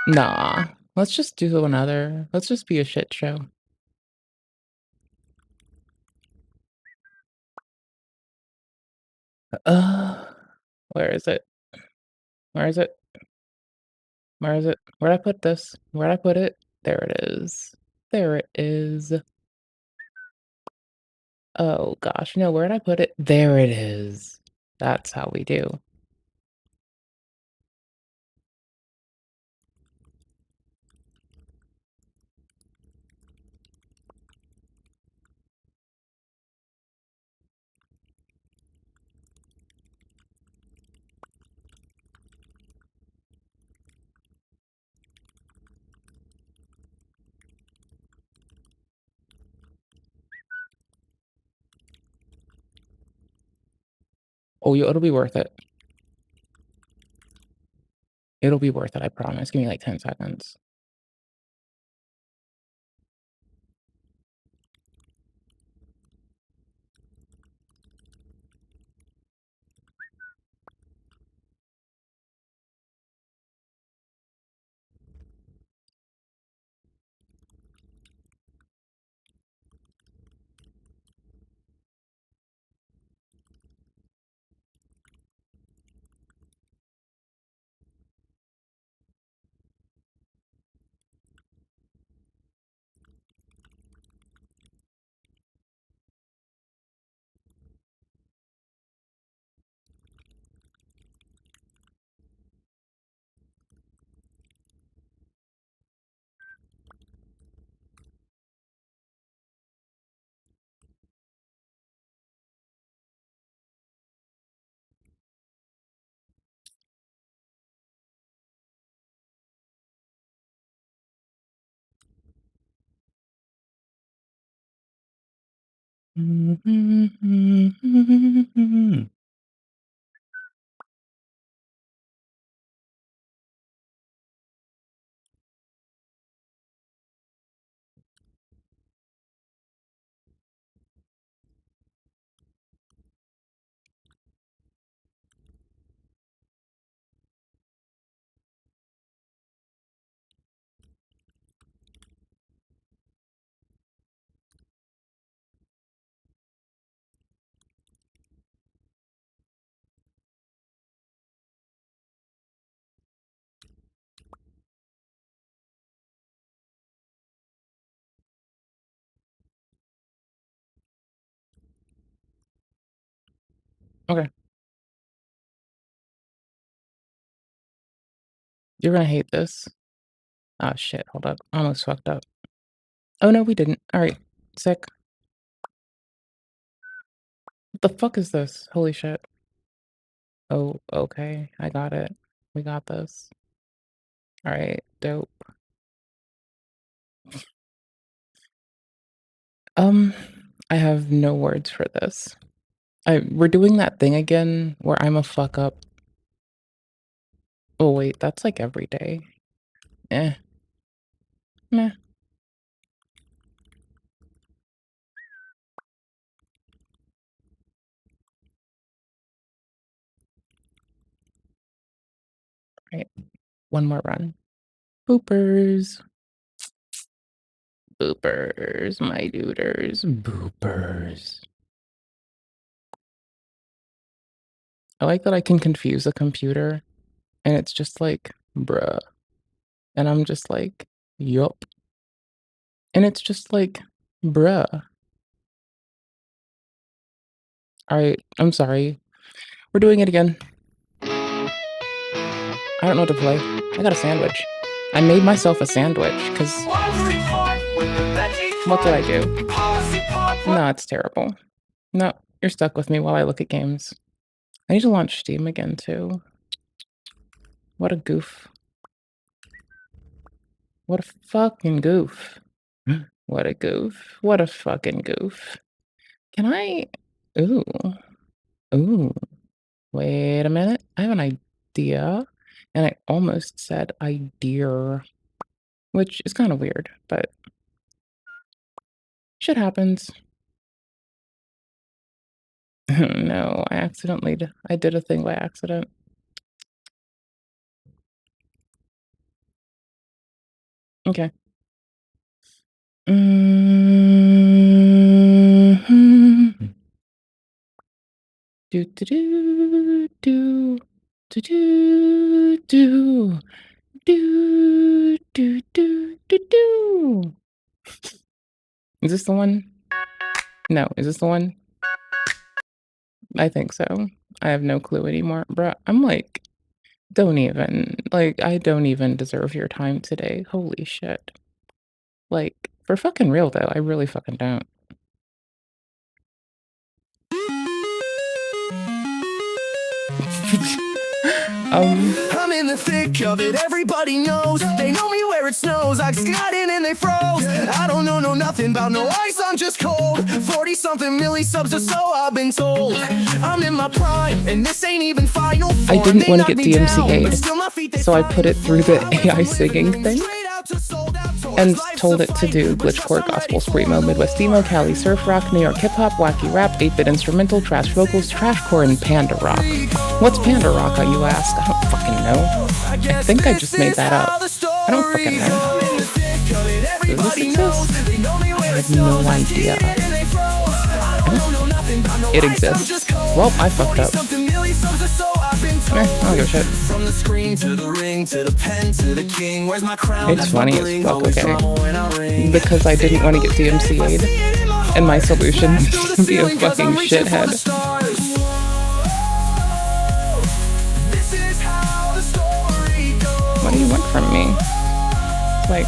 Nah, let's just do another. Let's just be a shit show. Uh, where is it? Where is it? Where is it? Where'd I put this? Where'd I put it? There it is. There it is. Oh gosh, no, where'd I put it? There it is. That's how we do. Oh, it'll be worth it. It'll be worth it, I promise. Give me like 10 seconds. Okay. You're gonna hate this. Oh shit, hold up. Almost fucked up. Oh no, we didn't. Alright. Sick. What the fuck is this? Holy shit. Oh, okay. I got it. We got this. Alright, dope. Um, I have no words for this. We're doing that thing again where I'm a fuck up. Oh wait, that's like every day. Eh. Meh. Right. One more run. Boopers. Boopers, my duders. Boopers. I like that I can confuse a computer and it's just like, bruh. And I'm just like, yup. And it's just like, bruh. Alright, I'm sorry. We're doing it again. I don't know what to play. I got a sandwich. I made myself a sandwich, because what did I do? No, it's terrible. No, you're stuck with me while I look at games. I need to launch Steam again, too. What a goof. What a fucking goof. What a goof. What a fucking goof. Can I... Ooh. Ooh. Wait a minute. I have an idea. And I almost said idea. which is kind of weird, but shit happens. No, I did a thing by accident. Okay. Mhm. Do do do do do do do do do do do do. Is this the one? No, is this the one? I think so. I have no clue anymore, bruh. I'm like, I don't even deserve your time today. Holy shit. Like, for fucking real though, I really fucking don't. I'm in the thick of it, everybody knows. They know me where it snows, I just got in and they froze. I don't know nothing about no ice, I'm just cold. 40-something milli subs or so I've been told. I'm in my prime, and this ain't even final form. I didn't want to get DMCA'd, so I put it through the AI singing thing and told it to do glitchcore, gospel, screamo, Midwest emo, Cali surf rock, New York hip hop, wacky rap, 8-bit instrumental, trash vocals, trashcore, and panda rock. What's panda rock, you ask? I don't fucking know. I think I just made that up. I don't fucking know. Does this exist? I have no idea. It exists. Well, I fucked up. I don't give a shit. It's funny as fuck, okay? Because I didn't want to get DMCA'd, and my solution is to be a fucking shithead. What do you want from me? Like,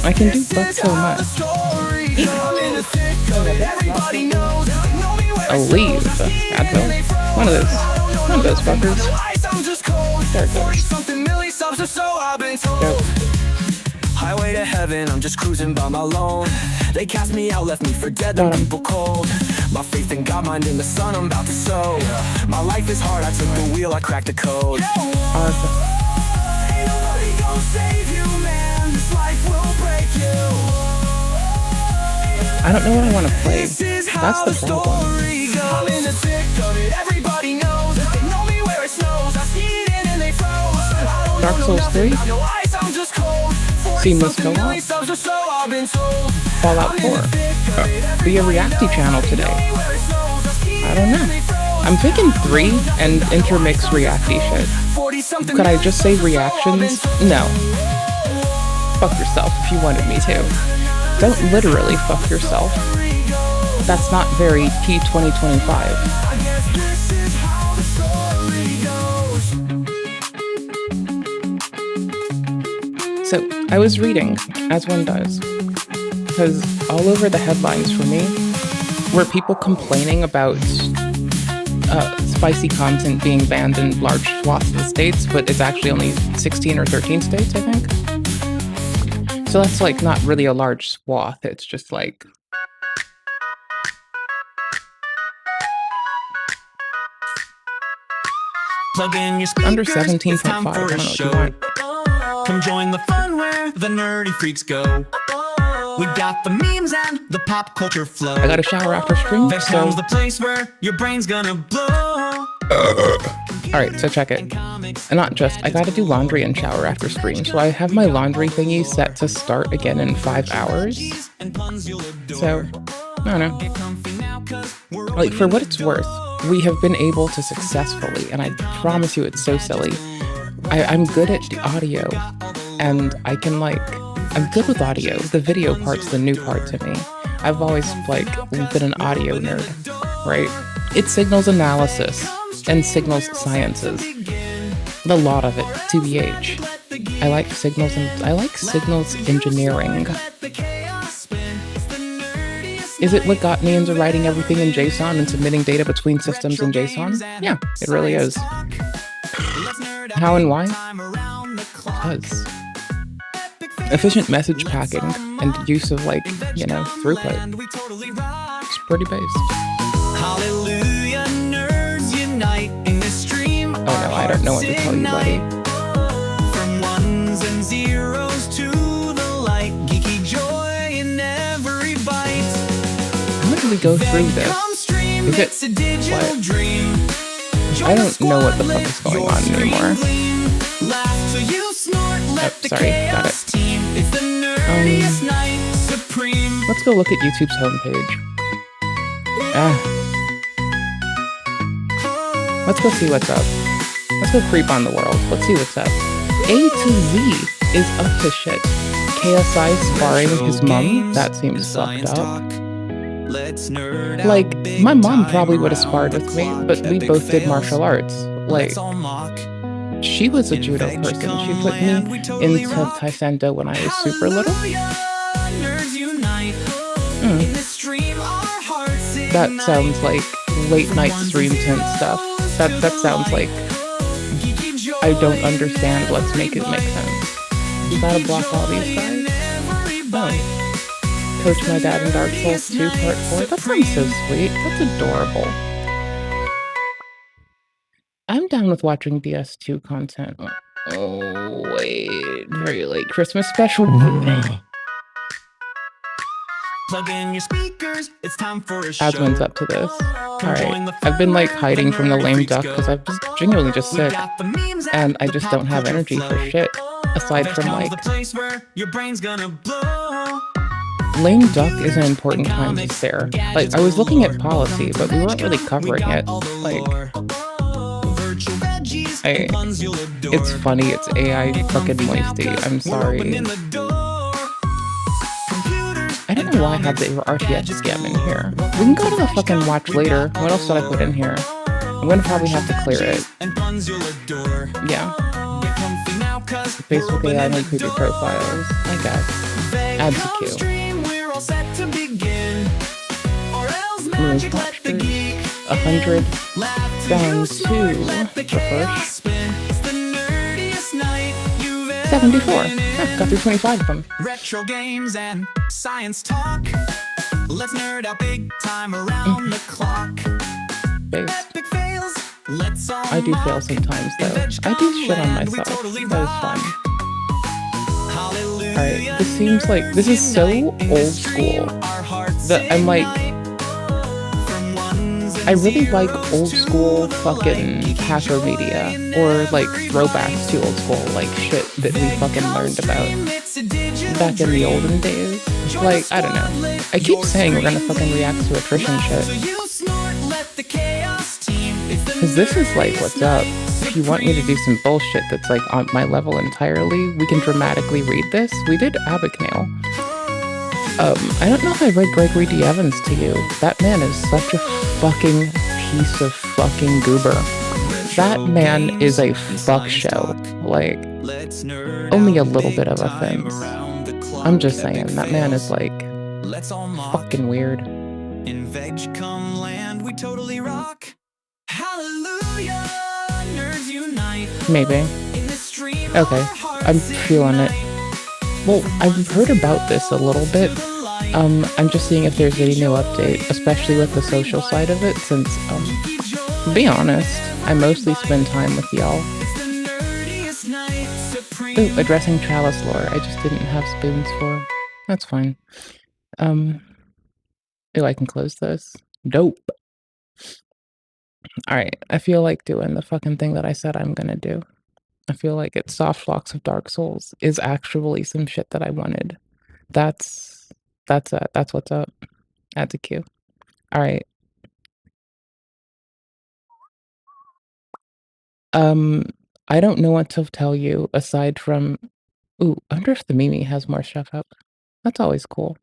I can do but so much. I'll leave. Advil. One of those fuckers. There it goes. Yep. Highway to heaven, I'm just cruising by my lone. They cast me out, left me for dead, them people cold. My faith in God, mind in the sun, I'm about to sow. My life is hard, I took the wheel, I cracked the code. Ain't nobody gonna save you, man. This life will break you. I don't know what I want to play. That's the problem. I'm in the thick of it, everybody knows. They know me where it snows. I skied in and they froze. Dark Souls 3? Seamless co-op? Fallout 4? Be a reacty channel today? I don't know. I'm thinking 3 and intermix reacty shit. Could I just say reactions? No. Fuck yourself if you wanted me to. Don't literally fuck yourself. That's not very P2025. So, I was reading, as one does, because all over the headlines for me were people complaining about spicy content being banned in large swaths of the states, but it's actually only 16 or 13 states, I think. So that's like not really a large swath, it's just like... Plug in your under speakers, 17.5, it's time for a show. Come join the fun where the nerdy freaks go. We've got the memes and the pop culture flow. I got a shower after stream, There's so... the place where your brain's gonna blow. Alright, so check it. And not just, I gotta do laundry and shower after stream, so I have my laundry thingy set to start again in 5 hours. So, I don't know. Like, for what it's worth, we have been able to successfully, and I promise you it's so silly, I'm good at the audio, and I can like, I'm good with audio. The video part's the new part to me. I've always like been an audio nerd, right? It's signals analysis and signals sciences. A lot of it, TBH. I like signals and I like signals engineering. Is it what got me into writing everything in JSON and submitting data between systems in JSON? Yeah, it really is. How and why? Because efficient message packing and use of like, you know, throughput. It's pretty based. Hallelujah, nerds unite in this stream. Oh no, I don't know what to tell you, buddy. From ones and zeros to the go through this. Is it what? I don't know what the fuck is going on anymore. Oh, sorry, got it. Let's go look at YouTube's homepage. Let's go see what's up. Let's go creep on the world. Let's see what's up. A to Z is up to shit. KSI sparring his mom? That seems fucked up. Like, my mom probably would have sparred with me, but we both did martial arts. Like, she was a judo person. She put me into Taekwondo when I was super little. That sounds like late night stream tent stuff. That sounds like I don't understand. Let's make it make sense. You gotta block all these guys? Oh. Coach my dad in Dark Souls 2 Part 4? That sounds so sweet. That's adorable. I'm down with watching DS2 content. Oh, wait. Very late Christmas special. Plug in your speakers. It's time for a show. Admin's up to this. Alright. I've been like hiding from the lame duck because I'm just genuinely just sick. And I just don't have energy for shit. Aside from like... Lame duck is an important time to stare. Like, I was looking at policy, but we weren't really covering it. Like... It's funny, it's AI fucking moisty. I'm sorry. I don't know why I had the RTS scam in here. We can go to the fucking watch later. What else did I put in here? I'm gonna probably have to clear it. Yeah. Facebook AI made creepy profiles. I guess. Add to queue. Move watch group. 100 down to refresh. 74. Got through 25 of them. Retro games and science talk. Let's nerd out big time around the clock. Epic fails. I do fail sometimes though. I do shit on myself. That is fun. Alright, this seems like this is so old school that I'm like, I really like old school fucking hacker media, or like throwbacks to old school, like shit that we fucking learned about back in the olden days. Like, I don't know. I keep saying we're gonna fucking react to attrition shit. Cause this is like, what's up? If you want me to do some bullshit that's like on my level entirely, we can dramatically read this. We did Abigail. I don't know if I read Gregory D. Evans to you. That man is such a fucking piece of fucking goober. That man is a fuck show. Like, only a little bit of offense. I'm just saying, that man is like, fucking weird. In veg come land, we totally rock. Hallelujah, nerds unite. Maybe. Okay, I'm feeling it. Well, I've heard about this a little bit. I'm just seeing if there's any new update, especially with the social side of it, since, to be honest, I mostly spend time with y'all. Ooh, addressing Chalice lore, I just didn't have spoons for. That's fine. Ooh, I can close this. Dope. Alright, I feel like doing the fucking thing that I said I'm gonna do. I feel like it's soft locks of Dark Souls is actually some shit that I wanted. That's what's up. Add to queue. Alright. I don't know what to tell you aside from... Ooh, I wonder if the Mimi has more stuff up. That's always cool.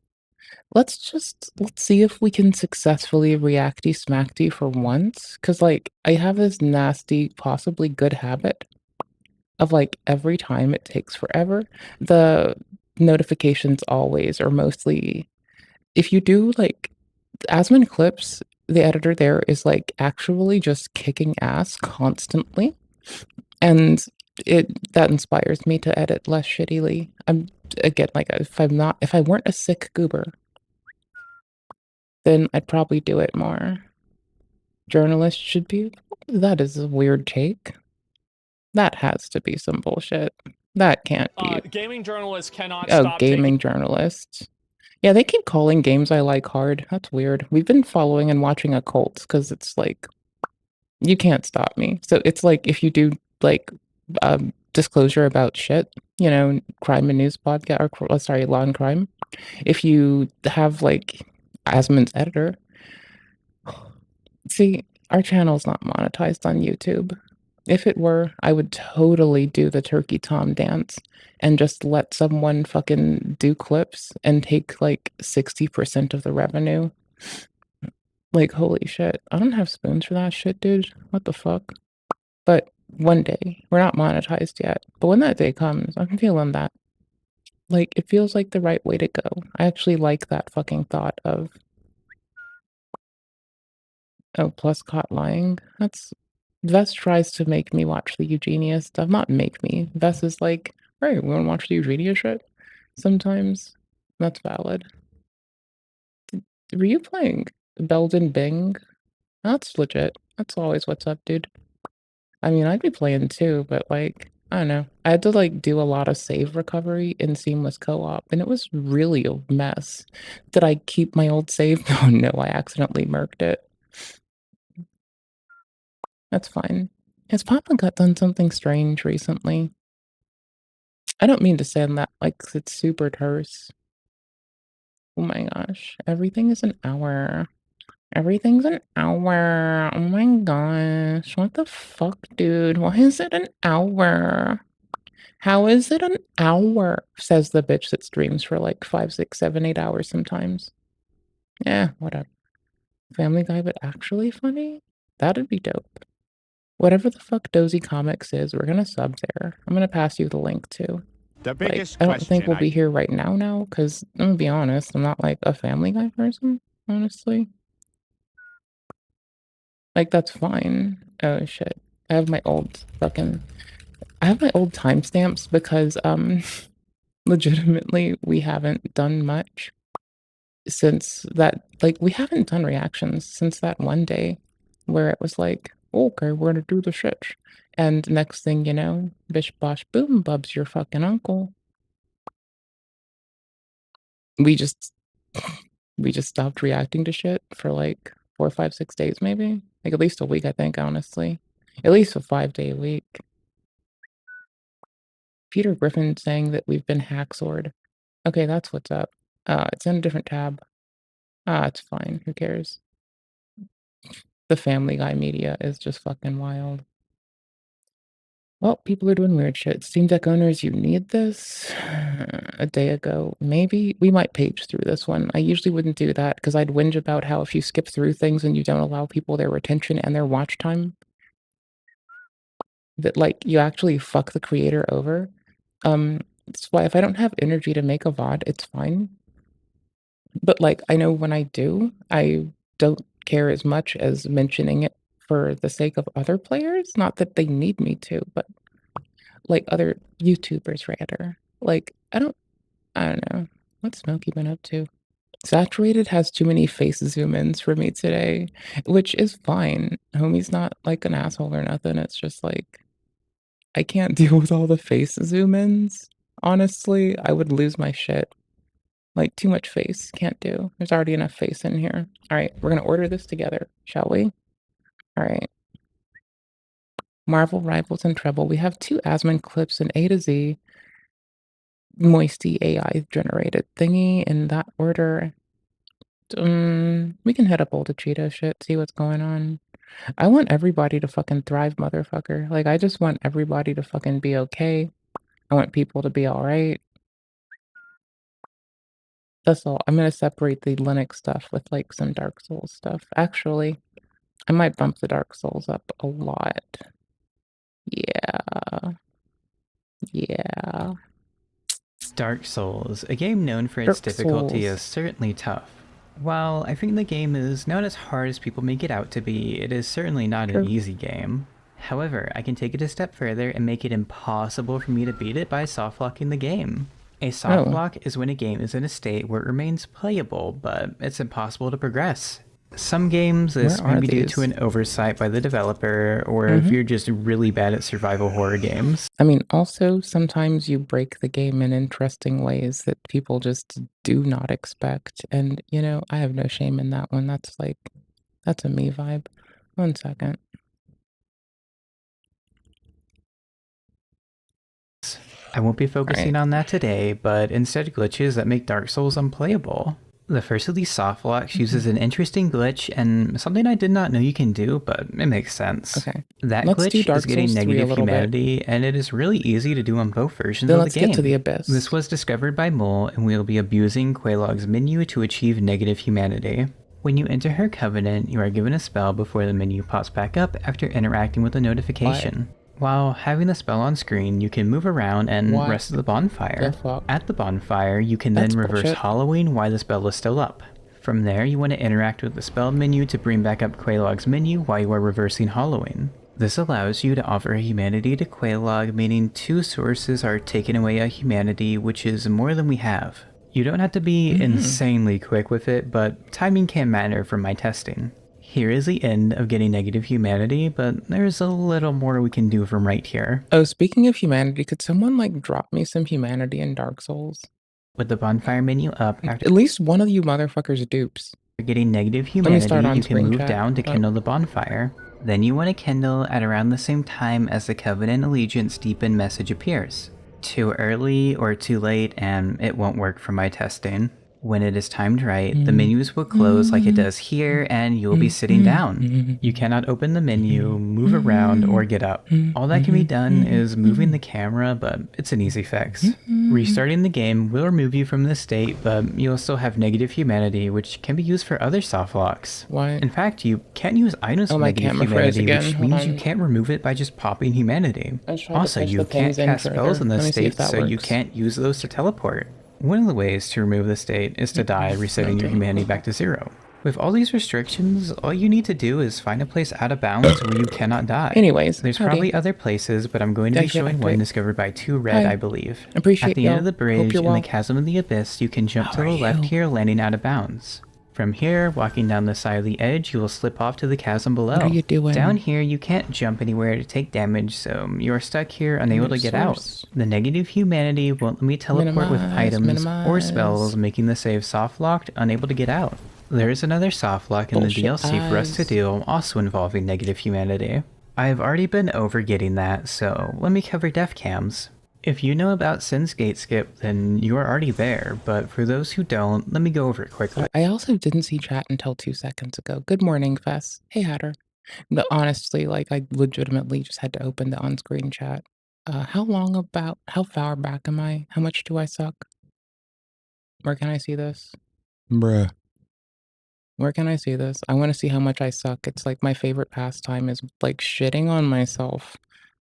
Let's see if we can successfully reacty smackty for once. Cause like, I have this nasty, possibly good habit of like every time it takes forever, the notifications always or mostly, if you do like Asmon Clips, the editor there is like actually just kicking ass constantly, and that inspires me to edit less shittily. I'm again like, if I weren't a sick goober, then I'd probably do it more. Journalists should be... That is a weird take. That has to be some bullshit. That can't be. Gaming journalists cannot Oh, stop gaming journalists. Yeah, they keep calling games I like hard. That's weird. We've been following and watching Occult because it's like you can't stop me. So it's like if you do like disclosure about shit, crime and news podcast or sorry, law and crime. If you have like Asmon's editor, see, our channel's not monetized on YouTube. If it were, I would totally do the Turkey Tom dance and just let someone fucking do clips and take like 60% of the revenue. Like, holy shit. I don't have spoons for that shit, dude. What the fuck? But one day, we're not monetized yet. But when that day comes, I'm feeling that. Like, it feels like the right way to go. I actually like that fucking thought of, oh, plus caught lying. Vess tries to make me watch the Eugenia stuff. Not make me. Vess is like, hey, we wanna watch the Eugenia shit? Sometimes. That's valid. Were you playing Belden Bing? That's legit. That's always what's up, dude. I mean, I'd be playing too, but like, I don't know. I had to like do a lot of save recovery in seamless co-op, and it was really a mess. Did I keep my old save? Oh no, I accidentally murked it. That's fine. Has Papa Gut done something strange recently? I don't mean to sound that like it's super terse. Oh my gosh. Everything is an hour. Everything's an hour. Oh my gosh. What the fuck, dude? Why is it an hour? How is it an hour? Says the bitch that streams for like 5, 6, 7, 8 hours sometimes. Yeah, whatever. Family Guy, but actually funny? That'd be dope. Whatever the fuck Dozy Comics is, we're gonna sub there. I'm gonna pass you the link too. The Like, biggest I don't think question we'll be here right now, because I'm gonna be honest, I'm not like a Family Guy person, honestly. Like, that's fine. Oh shit. I have my old timestamps because, legitimately, we haven't done much since that, like, we haven't done reactions since that one day where it was like, okay, we're gonna do the shit. And next thing you know, bish bosh boom, Bub's your fucking uncle. We just we just stopped reacting to shit for like 4, 5, 6 days maybe. Like at least a week, I think, honestly. At least a 5-day week. Peter Griffin saying that we've been hacksored. Okay, that's what's up. It's in a different tab. It's fine. Who cares? The Family Guy media is just fucking wild. Well, people are doing weird shit. Steam Deck owners, you need this. A day ago, maybe we might page through this one. I usually wouldn't do that because I'd whinge about how if you skip through things and you don't allow people their retention and their watch time, that like you actually fuck the creator over. That's why if I don't have energy to make a VOD, it's fine. But like I know when I do, I don't care as much as mentioning it for the sake of other players. Not that they need me to, but like other YouTubers rather. Like I don't know. What's Smokey been up to? Saturated has too many face zoom ins for me today, which is fine. Homie's not like an asshole or nothing. It's just like I can't deal with all the face zoom ins. Honestly, I would lose my shit. Like too much face. Can't do. There's already enough face in here. All right, we're gonna order this together, shall we? All right. Marvel Rivals and Treble. We have 2 Asmon clips in A to Z. Moisty AI generated thingy in that order. We can head up Old Cheetah shit, see what's going on. I want everybody to fucking thrive, motherfucker. Like, I just want everybody to fucking be okay. I want people to be alright. That's all. I'm gonna separate the Linux stuff with, like, some Dark Souls stuff. Actually, I might bump the Dark Souls up a lot. Yeah. Yeah. Dark Souls, a game known for its Dark difficulty, Souls. is certainly tough. While I think the game is not as hard as people make it out to be, it is certainly not an True. easy game. However, I can take it a step further and make it impossible for me to beat it by softlocking the game. A softlock is when a game is in a state where it remains playable, but it's impossible to progress. Some games, this Where may are be due to these? an oversight by the developer, or if you're just really bad at survival horror games. I mean, also, sometimes you break the game in interesting ways that people just do not expect, and, you know, I have no shame in that one. That's like that's a me vibe. 1 second. I won't be focusing Alright. on that today, but instead glitches that make Dark Souls unplayable. The first of these soft locks uses an interesting glitch and something I did not know you can do, but it makes sense. Okay. That Let's do glitch is Dark getting Souls 3 a negative little bit. humanity, and it is really easy to do on both versions Then of the let's get to the game. Abyss. This was discovered by Mole, and we'll be abusing Quelaag's menu to achieve negative humanity. When you enter her covenant, you are given a spell before the menu pops back up after interacting with a notification. While having the spell on screen, you can move around and What rest at the bonfire. the fuck? At the bonfire, you can That's then reverse bullshit. hollowing while the spell is still up. From there, you want to interact with the spell menu to bring back up Quelaag's menu while you are reversing hollowing. This allows you to offer a humanity to Quelaag, meaning 2 sources are taking away a humanity, which is more than we have. You don't have to be insanely quick with it, but timing can matter from my testing. Here is the end of getting negative humanity, but there's a little more we can do from right here. Oh, speaking of humanity, could someone, like, drop me some humanity in Dark Souls? With the bonfire menu up, after At least one of you motherfuckers dupes. getting negative me start humanity, on you can screen move chat. down to Hold up. kindle the bonfire. Then you want to kindle at around the same time as the Covenant Allegiance Deepen message appears. Too early or too late, and it won't work for my testing. When it is timed right, the menus will close like it does here, and you will be sitting down. You cannot open the menu, move around, or get up. All that can be done is moving the camera, but it's an easy fix. Restarting the game will remove you from this state, but you'll still have negative humanity, which can be used for other soft locks. Why? In fact, you can't use items Oh, with my negative camera froze humanity, again. which Hold means you on. can't remove it by just popping humanity. I just tried to Also, push you the can't pins in cast spells further. in Let this me see if state, that so you works. can't use those to teleport. One of the ways to remove the state is to die, resetting your humanity back to 0. With all these restrictions, all you need to do is find a place out of bounds where you cannot die. Anyways, There's howdy. probably other places, but I'm going to be showing one discovered by 2 Red, Hi. I believe. Appreciate At the end of y'all. the Hope bridge you're in well. the Chasm of the Abyss, you can jump to How the are left you? here, landing out of bounds. From here, walking down the side of the edge, you will slip off to the chasm below. What are you doing? Down here, you can't jump anywhere to take damage, so you are stuck here, unable to get out. Source. The negative humanity won't let me teleport with Minimize, items or minimize. spells, making the save soft locked, unable to get out. There is another soft lock in Bullshit the DLC for us to eyes. do, also involving negative humanity. I have already been over getting that, so let me cover def cams. If you know about Sin's Gate Skip, then you are already there, but for those who don't, let me go over it quickly. I also didn't see chat until 2 seconds ago. Good morning, Fess. Hey, Hatter. No, honestly, like, I legitimately just had to open the on-screen chat. How far back am I? How much do I suck? Where can I see this? Bruh. Where can I see this? I want to see how much I suck. It's like my favorite pastime is, like, shitting on myself.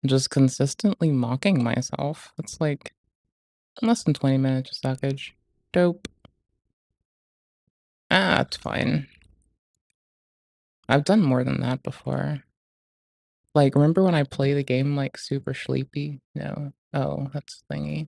Just consistently mocking myself. It's like less than 20 minutes of suckage. Dope. Ah, it's fine. I've done more than that before. Like, remember when I play the game, like, super sleepy? No. Oh, that's thingy.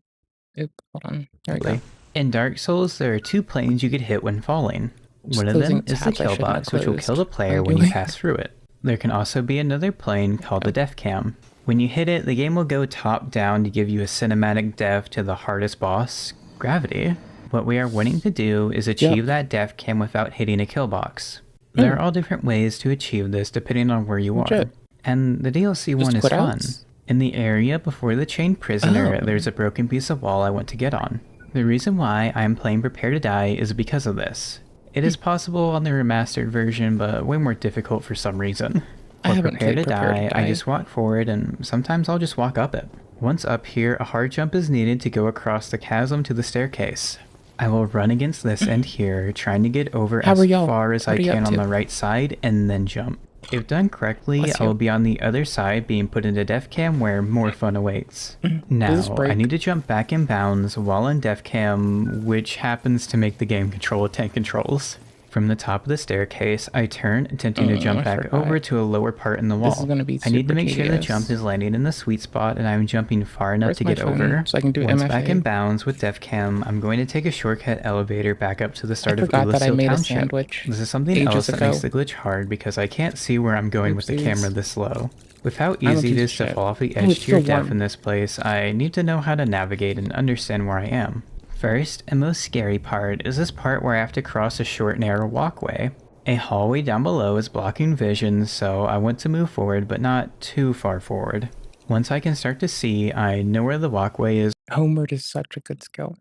Oop, hold on. There we go. In Dark Souls, there are 2 planes you could hit when falling. Just One of them closing is the tabs I kill shouldn't have box, which will kill the closed. player I'm when you doing- pass through it. There can also be another plane called the Death Cam. When you hit it, the game will go top down to give you a cinematic death to the hardest boss, Gravity. What we are wanting to do is achieve that Death Cam without hitting a kill box. There are all different ways to achieve this depending on where you are. Legit. And the DLC one is quit fun. outs? In the area before the chained prisoner, Oh. there's a broken piece of wall I want to get on. The reason why I am playing Prepare to Die is because of this. It is possible on the remastered version, but way more difficult for some reason. I For haven't Prepare played to Prepare to Die, I Die. just walk forward and sometimes I'll just walk up it. Once up here, a hard jump is needed to go across the chasm to the staircase. I will run against this end here, trying to get over How as are y'all? far as What I are you can up on to? the right side and then jump. If done correctly, Bless I will you. be on the other side being put into Def Cam where more fun awaits. this Now, I break? need to jump back in bounds while in Def Cam, which happens to make the game control with 10 controls. From the top of the staircase, I turn, attempting to jump I back forgot. over to a lower part in the wall. This is gonna be I need to super make sure the tedious. jump is landing in the sweet spot and I'm jumping far enough Where's to my get phone? over. So I can do Once MFA. back in bounds with DefCam, I'm going to take a shortcut elevator back up to the start I of forgot that I Ullasil made a Township. sandwich This is something ages else that ago. makes the glitch hard because I can't see where I'm going with the Oopsies. camera this low. With how I'm a easy it piece is of to shit. fall off the Oh, edge it's to your still death warm. in this place, I need to know how to navigate and understand where I am. First, and most scary part, is this part where I have to cross a short narrow walkway. A hallway down below is blocking vision, so I want to move forward, but not too far forward. Once I can start to see, I know where the walkway is. Homeward is such a good skill.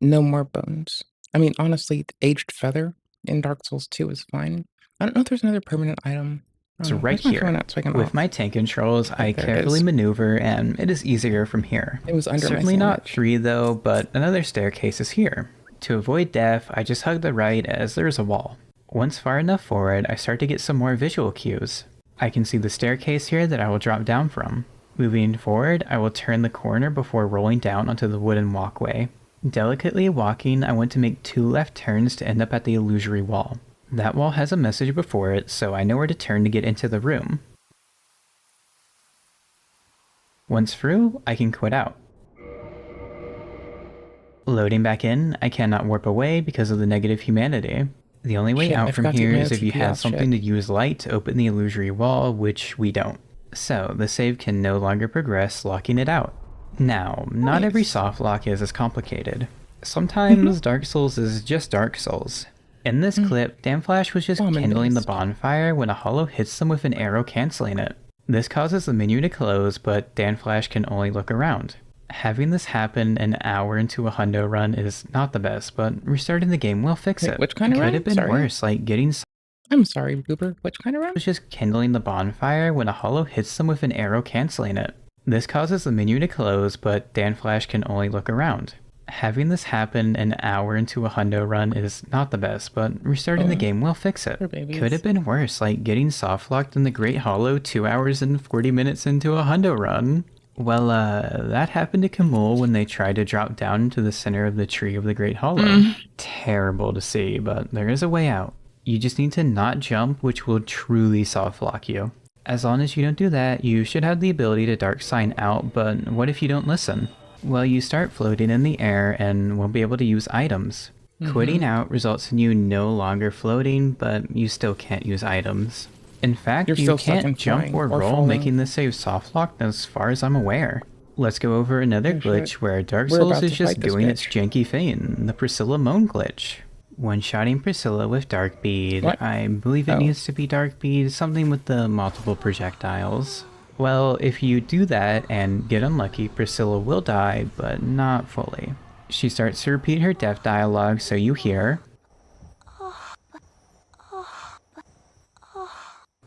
No more bones. I mean, honestly, the aged feather in Dark Souls 2 is fine. I don't know if there's another permanent item. It's right Where's my phone here. at so I can With off? my tank controls, I there it carefully is. maneuver, and it is easier from here. It was under my Certainly not sandwich. 3 though, but another staircase is here. To avoid death, I just hug the right as there is a wall. Once far enough forward, I start to get some more visual cues. I can see the staircase here that I will drop down from. Moving forward, I will turn the corner before rolling down onto the wooden walkway. Delicately walking, I want to make 2 left turns to end up at the illusory wall. That wall has a message before it, so I know where to turn to get into the room. Once through, I can quit out. Loading back in, I cannot warp away because of the negative humanity. The only way Shit, I out from forgot to here email is if you have TPS, something shit. to use light to open the illusory wall, which we don't. So, the save can no longer progress, locking it out. Now, not every Nice. soft lock is as complicated. Sometimes Dark Souls is just Dark Souls. In this clip, Danflash was just kindling the Almond-based. bonfire when a hollow hits them with an arrow cancelling it. This causes the menu to close, but Danflash can only look around. Having this happen an hour into a hundo run is not the best, but restarting the game will fix Wait, it. which kind of Could run? have been Sorry. worse, like getting I'm sorry, Goober. Which kind of run? was just kindling the bonfire when a hollow hits them with an arrow cancelling it. This causes the menu to close, but Danflash can only look around. Having this happen an hour into a hundo run is not the best, but restarting the game will fix it. Poor babies. Could have been worse, like getting soft locked in the Great Hollow 2 hours and 40 minutes into a hundo run. Well, that happened to Camille when they tried to drop down into the center of the tree of the Great Hollow. Terrible to see, but there is a way out. You just need to not jump, which will truly soft lock you. As long as you don't do that, you should have the ability to dark sign out, but what if you don't listen? Well, you start floating in the air and won't be able to use items. Quitting out results in you no longer floating, but you still can't use items. In fact, You're you still stuck in can't jump flying or or roll, falling. making this save soft locked as far as I'm aware. Let's go over another Oh, glitch shit. where Dark We're Souls about is to just fight this doing its bitch. janky thing, the Priscilla Moan glitch. When shotting Priscilla with Dark Bead, What? I believe it Oh. needs to be Dark Bead, something with the multiple projectiles. Well, if you do that and get unlucky, Priscilla will die, but not fully. She starts to repeat her death dialogue, so you hear,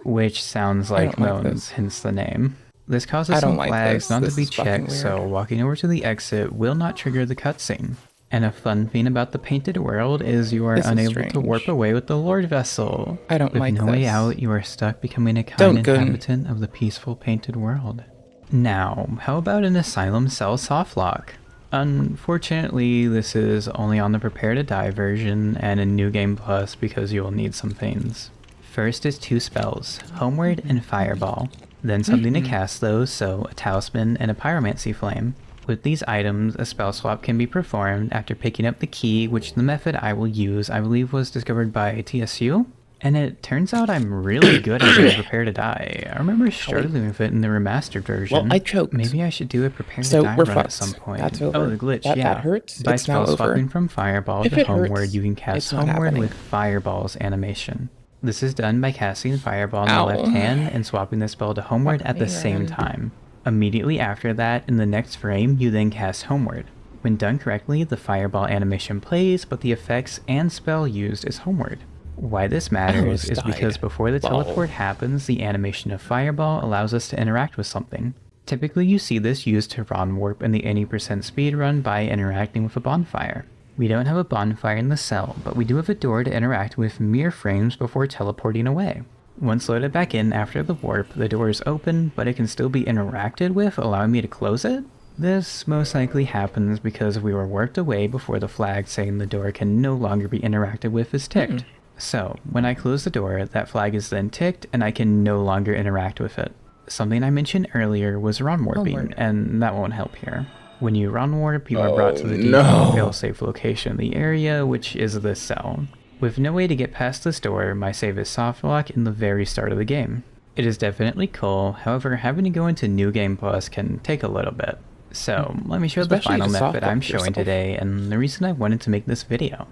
which sounds like don't like moans, this. hence the name. This causes I don't some like flags this. not This to be is fucking checked, so weird. walking over to the exit will not trigger the cutscene. And a fun thing about the painted world is you are This is unable to strange. warp away with the Lord Vessel. I don't With like no way this. out, you are stuck becoming a kind Don't go- inhabitant of the peaceful painted world. Now, how about an asylum cell softlock? Unfortunately, this is only on the Prepare to Die version and in New Game Plus because you will need some things. First is 2 spells, Homeward and Fireball. Then something to cast those, so a Talisman and a Pyromancy Flame. With these items, a spell swap can be performed after picking up the key, which the method I will use I believe was discovered by TSU. And it turns out I'm really good at doing Prepare to Die. I remember struggling with it in the remastered version. Well, I choked. Maybe I should do a Prepare So to Die we're run fucked. at some point. That's over. Oh, the glitch, That yeah. hurts. By It's now spell over. swapping from Fireball If to it hurts, Homeward, you can cast it's not Homeward happening. with Fireball's animation. This is done by casting Fireball in the Ow. left hand and swapping the spell to Homeward at the same Man. time. Immediately after that, in the next frame, you then cast Homeward. When done correctly, the Fireball animation plays, but the effects and spell used is Homeward. Why this matters almost is because died. before the Lol. teleport happens, the animation of Fireball allows us to interact with something. Typically you see this used to run warp in the any % speedrun by interacting with a bonfire. We don't have a bonfire in the cell, but we do have a door to interact with mere frames before teleporting away. Once loaded back in after the warp, the door is open, but it can still be interacted with, allowing me to close it. This most likely happens because we were warped away before the flag saying the door can no longer be interacted with is ticked. So, when I close the door, that flag is then ticked and I can no longer interact with it. Something I mentioned earlier was run warping, and that won't help here. When you run warp, you are brought to the default failsafe location in the area, which is this cell. With no way to get past this door, my save is softlock in the very start of the game. It is definitely cool, however having to go into New Game Plus can take a little bit. So, let me show the final method I'm showing today and the reason I wanted to make this video.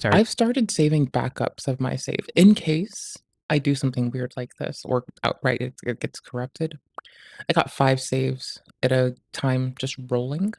I've started saving backups of my save in case I do something weird like this or outright it gets corrupted. I got 5 saves at a time just rolling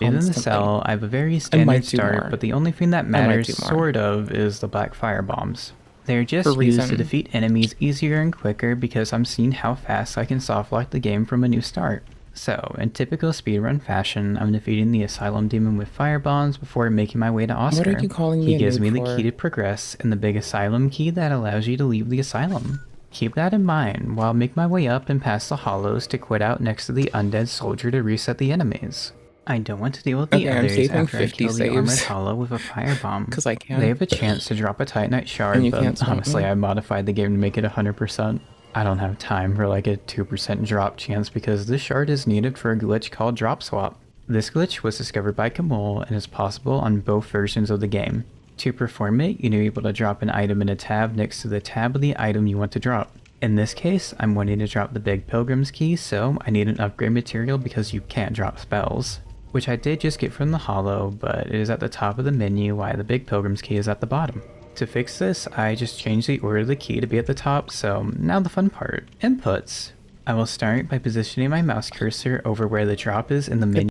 In the constantly. cell, I have a very standard start, but the only thing that matters, sort of, is the black fire bombs. They're just used to defeat enemies easier and quicker because I'm seeing how fast I can softlock the game from a new start. So, in typical speedrun fashion, I'm defeating the Asylum Demon with fire bombs before making my way to Oscar. What are you calling me? He gives me the key to progress and the big Asylum key that allows you to leave the Asylum. Keep that in mind while I make my way up and past the hollows to quit out next to the undead soldier to reset the enemies. I don't want to deal with the others after I kill the armored hollow with a firebomb. Because I can. They have a chance to drop a Titanite shard, but honestly I modified the game to make it 100%. I don't have time for like a 2% drop chance because this shard is needed for a glitch called drop swap. This glitch was discovered by Kamul and is possible on both versions of the game. To perform it, you're able to drop an item in a tab next to the tab of the item you want to drop. In this case, I'm wanting to drop the big Pilgrim's key, so I need an upgrade material because you can't drop spells. Which I did just get from the hollow, but it is at the top of the menu while the big Pilgrim's key is at the bottom. To fix this, I just changed the order of the key to be at the top, so now the fun part, inputs. I will start by positioning my mouse cursor over where the drop is in the menu.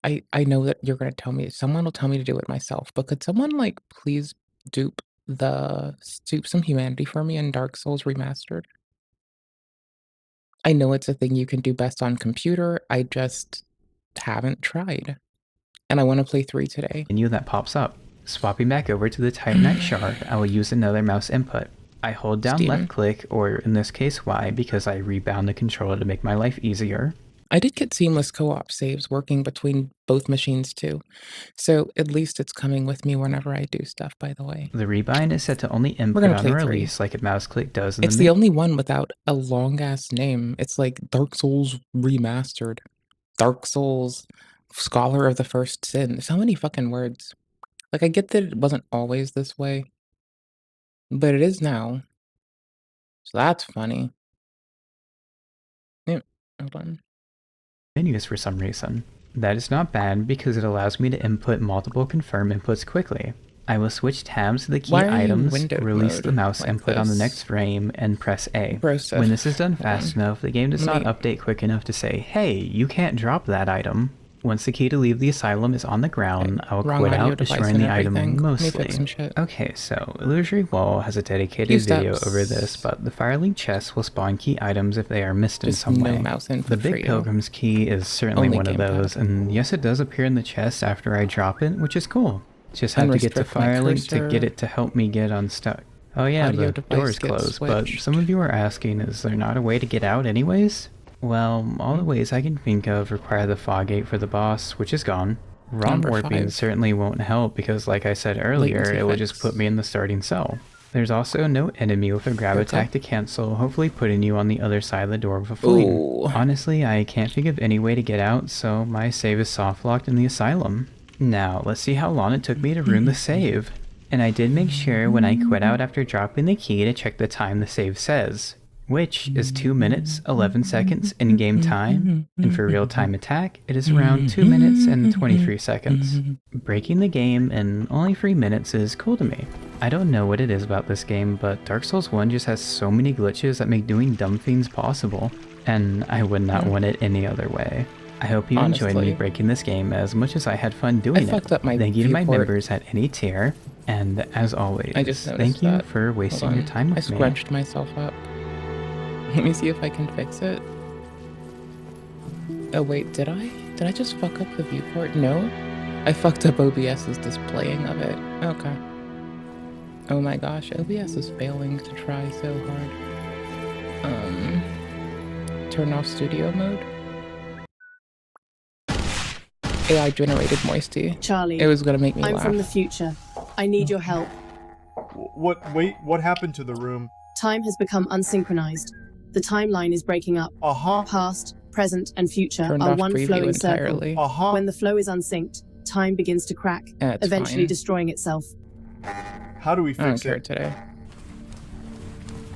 I know that you're going to tell me, someone will tell me to do it myself, but could someone like please dupe some humanity for me in Dark Souls Remastered? I know it's a thing you can do best on computer, I just haven't tried. And I want to play 3 today. Menu that pops up. Swapping back over to the Titanite shard, I will use another mouse input. I hold down left click, or in this case Y, because I rebound the controller to make my life easier. I did get seamless co-op saves working between both machines too, so at least it's coming with me whenever I do stuff, by the way. The rebind is set to only input on release like a mouse click does in It's the only one without a long-ass name. It's like Dark Souls Remastered. Dark Souls Scholar of the First Sin. So many fucking words. Like, I get that it wasn't always this way, but it is now. So that's funny. Yeah, hold on. Menus for some reason. That is not bad because it allows me to input multiple confirm inputs quickly. I will switch tabs to the key items, release the mouse input on the next frame, and press A. When this is done fast enough, the game does not update quick enough to say, hey, you can't drop that item. Once the key to leave the asylum is on the ground, I will quit out, destroying the item mostly. Okay, so Illusory Wall has a dedicated video over this, but the Firelink chest will spawn key items if they are missed in some way. The Big Pilgrim's key is certainly one of those, and yes, it does appear in the chest after I drop it, which is cool. Just have to get to Firelink to get it to help me get unstuck. Oh yeah, the door is closed, but some of you are asking, is there not a way to get out anyways? Well, all the ways I can think of require the fog gate for the boss, which is gone. Run warping certainly won't help because, like I said earlier, it will just put me in the starting cell. There's also no enemy with a grab attack to cancel, hopefully putting you on the other side of the door with a fling. Honestly, I can't think of any way to get out, so my save is soft locked in the asylum. Now, let's see how long it took me to ruin the save. And I did make sure when I quit out after dropping the key to check the time the save says, which is 2 minutes, 11 seconds in-game time, and for real-time attack, it is around 2 minutes and 23 seconds. Breaking the game in only 3 minutes is cool to me. I don't know what it is about this game, but Dark Souls 1 just has so many glitches that make doing dumb things possible, and I would not want it any other way. I hope you enjoyed me breaking this game as much as I had fun doing it. Thank you to my members at any tier, and as always, thank you for wasting your time with me. I scrunched myself up. Let me see if I can fix it. Oh wait, did I? Did I just fuck up the viewport? No? I fucked up OBS's displaying of it. Okay. Oh my gosh, OBS is failing to try so hard. Turn off studio mode? AI-generated moisty. Charlie, It was gonna make me I'm laugh. from the future. I need your help. Wait, what happened to the room? Time has become unsynchronized. The timeline is breaking up. Uh-huh. Past, present, and future Turned are off one preview flowing circle. entirely. Uh-huh. When the flow is unsynced, time begins to crack, Yeah, it's eventually fine. destroying itself. How do we I don't fix care it? today.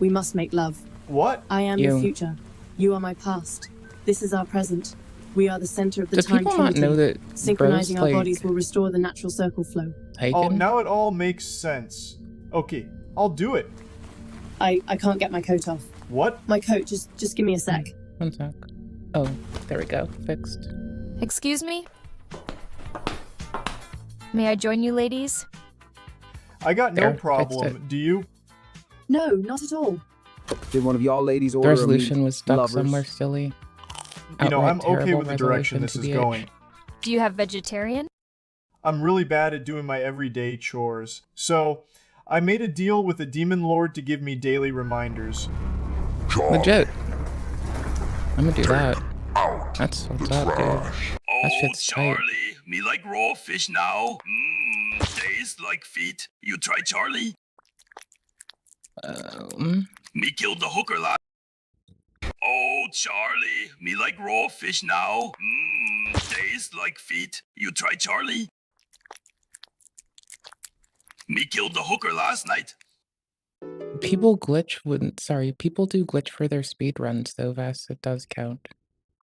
We must make love. What? I am You. the future. You are my past. This is our present. We are the center of the Do time people not trinity. know that Synchronizing bros, our bodies will restore the natural circle flow. taken? Oh, now it all makes sense. Okay, I'll do it. I can't get my coat off. What? My coat, just give me a sec. One sec. Oh, there we go. Fixed. Excuse me? May I join you, ladies? I got There, no fixed problem. it. Do you? No, not at all. Did one of y'all ladies The order resolution me was stuck lovers? somewhere silly. You know, I'm Outright okay terrible with the direction this resolution, is TBH. going. Do you have vegetarian? I'm really bad at doing my everyday chores. So, I made a deal with the Demon Lord to give me daily reminders. Legit. I'm gonna do that. That's what's up, dude. That Oh, shit's tight. Charlie, me like raw fish now. Tastes like feet. You try Charlie? Me killed the hooker last. Oh, Charlie, me like raw fish now. Tastes like feet. You try Charlie? Me killed the hooker last night. People glitch when, sorry, people do glitch for their speed runs though, Vess. It does count.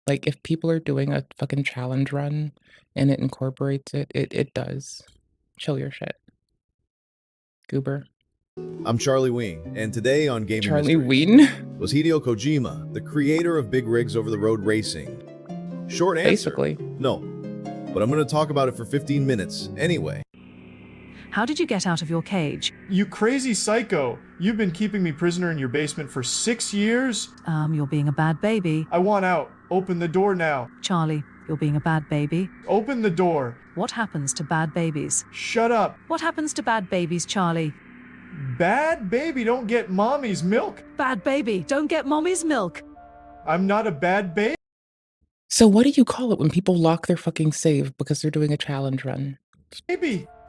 Like, if people are doing a fucking challenge run and it incorporates it, it does. Chill your shit. Goober. I'm Charlie Wing, and today on Gaming Charlie Mysteries Ween? was Hideo Kojima, the creator of Big Rigs Over the Road Racing. Short answer, Basically. no. But I'm going to talk about it for 15 minutes anyway. How did you get out of your cage? You crazy psycho! You've been keeping me prisoner in your basement for 6 years? You're being a bad baby. I want out. Open the door now. Charlie, you're being a bad baby. Open the door. What happens to bad babies? Shut up. What happens to bad babies, Charlie? Bad baby don't get mommy's milk. Bad baby, don't get mommy's milk. I'm not a bad baby. So what do you call it when people lock their fucking save because they're doing a challenge run?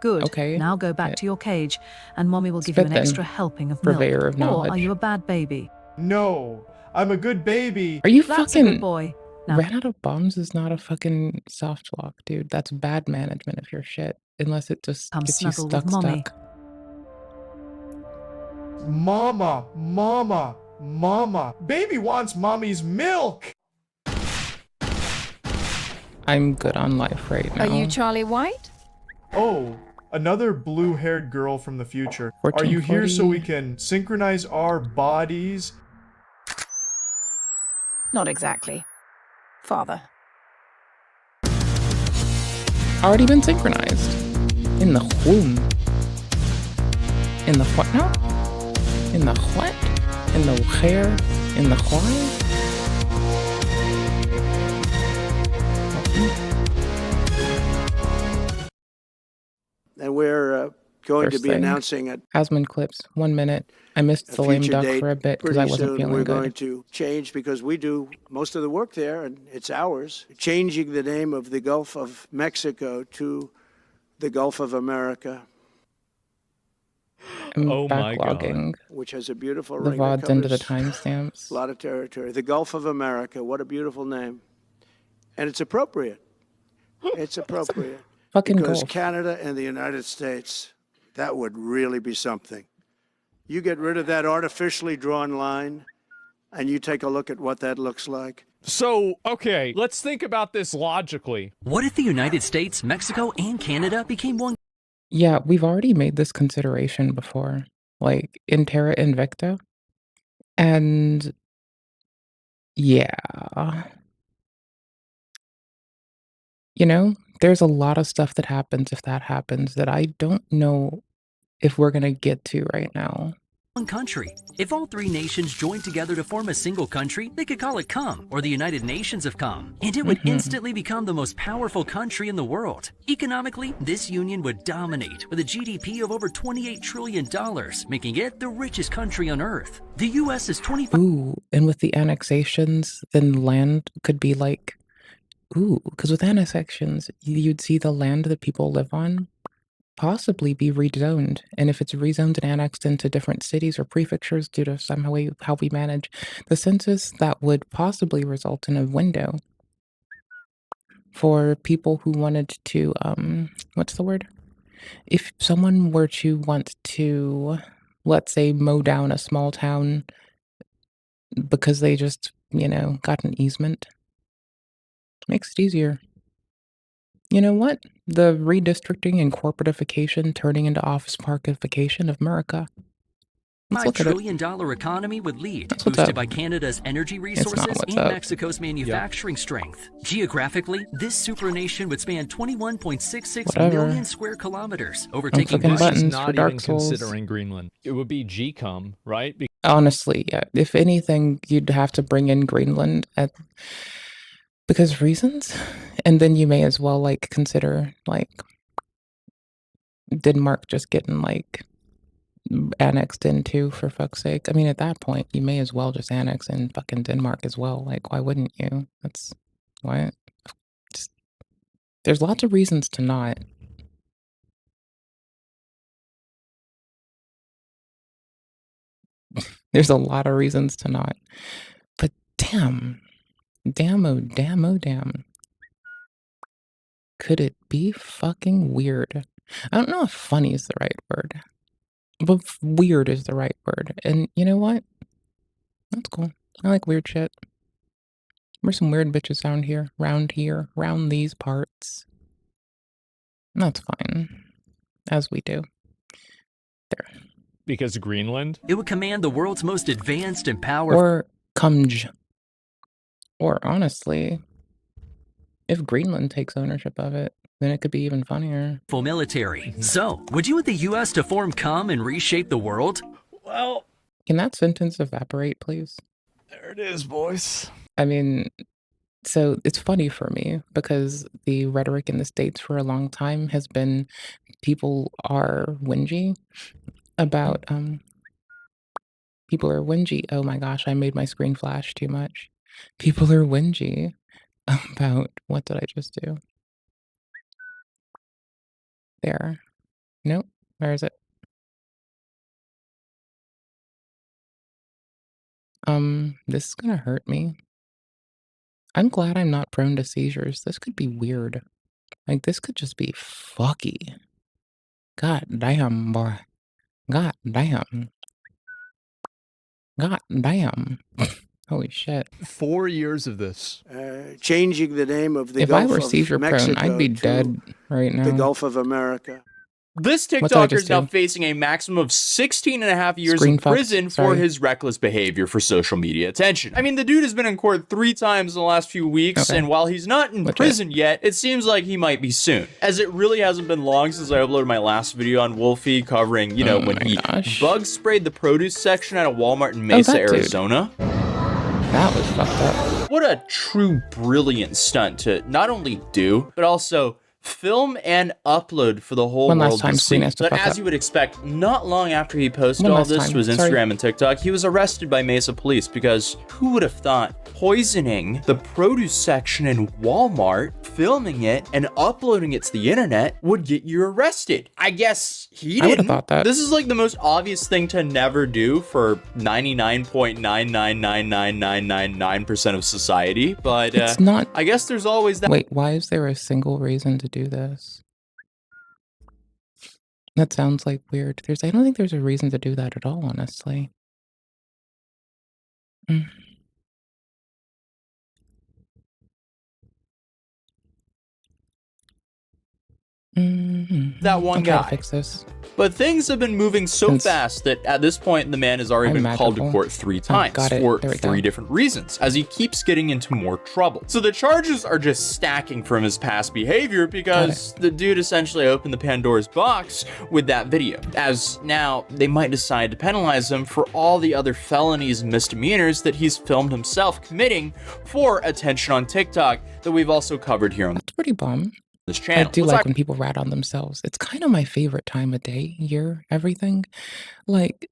Good. Okay. Now go back Yeah. to your cage, and mommy will give Spit you an then. extra helping of Purveyor milk. of knowledge. Or are you a bad baby? No, I'm a good baby. Are you That's a good fucking... boy. Now, Ran out of bombs is not a fucking soft lock, dude. That's bad management of your shit. Unless it just Come gets you snuggle with stuck. mommy. Mama, mama, mama. Baby wants mommy's milk. I'm good on life right now. Are you Charlie White? Oh, another blue-haired girl from the future. Are you here so we can synchronize our bodies? Not exactly. Father. Already been synchronized. In the womb. In the what now? In the what? In the hair? In the why? And we're going First to be thing. announcing it Hasman clips. 1 minute. I missed the lame future duck date for a bit because pretty I wasn't soon. feeling We're good. going to change because we do most of the work there, and it's ours. Changing the name of the Gulf of Mexico to the Gulf of America, I'm Oh my God. backlogging which has a beautiful the ring that VODs into the covers timestamps. a lot of territory. The Gulf of America, what a beautiful name. And it's appropriate. It's appropriate. Fucking Because Gulf. Canada and the United States, that would really be something. You get rid of that artificially drawn line, and you take a look at what that looks like. So, okay, let's think about this logically. What if the United States, Mexico, and Canada became one? Yeah, we've already made this consideration before, like in Terra Invicta. And yeah. You know, there's a lot of stuff that happens if that happens that I don't know if we're going to get to right now. One country. If all three nations joined together to form a single country, they could call it CUM, or the United Nations of CUM, and it would instantly become the most powerful country in the world. Economically, this union would dominate with a GDP of over $28 trillion, making it the richest country on Earth. The U.S. is 25. Ooh, and with the annexations, then land could be like ooh, because with annexations, you'd see the land that people live on possibly be rezoned. And if it's rezoned and annexed into different cities or prefectures due to somehow how we manage the census, that would possibly result in a window for people who wanted to, what's the word? If someone were to want to, let's say, mow down a small town because they just, got an easement, makes it easier. You know what? The redistricting and corporatification turning into office parkification of America. Let's look at it. $5 trillion economy would lead, That's what's boosted up. by Canada's energy It's not resources what's and up. Mexico's manufacturing strength. Geographically, this supernation would span 21.66 Whatever. million square kilometers, I'm overtaking clicking Russia's buttons Not for Dark even Souls. considering Greenland. It would be GCOM, right? Honestly, yeah. If anything, you'd have to bring in Greenland because reasons, and then you may as well consider Denmark just getting annexed into, for fuck's sake. I mean, at that point, you may as well just annex in fucking Denmark as well. Why wouldn't you? Why? There's lots of reasons to not. There's a lot of reasons to not. But damn. Damn, oh damn, oh damn. Could it be fucking weird? I don't know if funny is the right word, but weird is the right word. And you know what? That's cool. I like weird shit. We're some weird bitches round these parts. And that's fine. As we do. There. Because Greenland? It would command the world's most advanced and powerful... Or Cumj. Or honestly, if Greenland takes ownership of it, then it could be even funnier. military. So, would you want the US to form COM and reshape the world? Well... Can that sentence evaporate, please? There it is, boys. I mean, so it's funny for me because the rhetoric in the States for a long time has been people are whingy about, people are whingy. Oh my gosh, I made my screen flash too much. People are whingy about, what did I just do? There. Nope. Where is it? This is gonna hurt me. I'm glad I'm not prone to seizures. This could be weird. This could just be fucky. God damn, boy. God damn. God damn. Holy shit. 4 years of this. Changing the name of the If Gulf I were of seizure prone, Mexico I'd be to dead right now. the Gulf of America. This What did I TikToker just is now do? facing a maximum of 16 and a half years Screen of fucked. prison for Sorry. his reckless behavior for social media attention. I mean, the dude has been in court 3 times in the last few weeks, Okay. and while he's not in prison yet, it seems like he might be soon. As it really hasn't been long since I uploaded my last video on Wolfie covering, you know, when he bug sprayed the produce section at a Walmart in Mesa, that dude. Arizona. That was fucked up. What a true brilliant stunt to not only do, but also film and upload for the whole One last world time, to see. screen has to But fuck as up. you would expect, not long after he posted One all last this time, to his sorry. Instagram and TikTok, he was arrested by Mesa police because who would have thought poisoning the produce section in Walmart, filming it, and uploading it to the internet would get you arrested? I guess he didn't. I would have thought that. This is like the most obvious thing to never do for 99.9999999% of society, but It's not. I guess there's always that. Wait, why is there a single reason to do this? That sounds like weird. I don't think there's a reason to do that at all, honestly. Mm. That one I'll try guy. to fix this. But things have been moving so Since fast that at this point, the man has already I'm been called to magical. court 3 Oh, times got it. for There we 3 go. different reasons, as he keeps getting into more trouble. So the charges are just stacking from his past behavior because the dude essentially opened the Pandora's box with that video. As now, they might decide to penalize him for all the other felonies and misdemeanors that he's filmed himself committing for attention on TikTok that we've also covered here on That's pretty bum. this channel. I do Let's like when people rat on themselves. It's kind of my favorite time of day, year, everything. Like,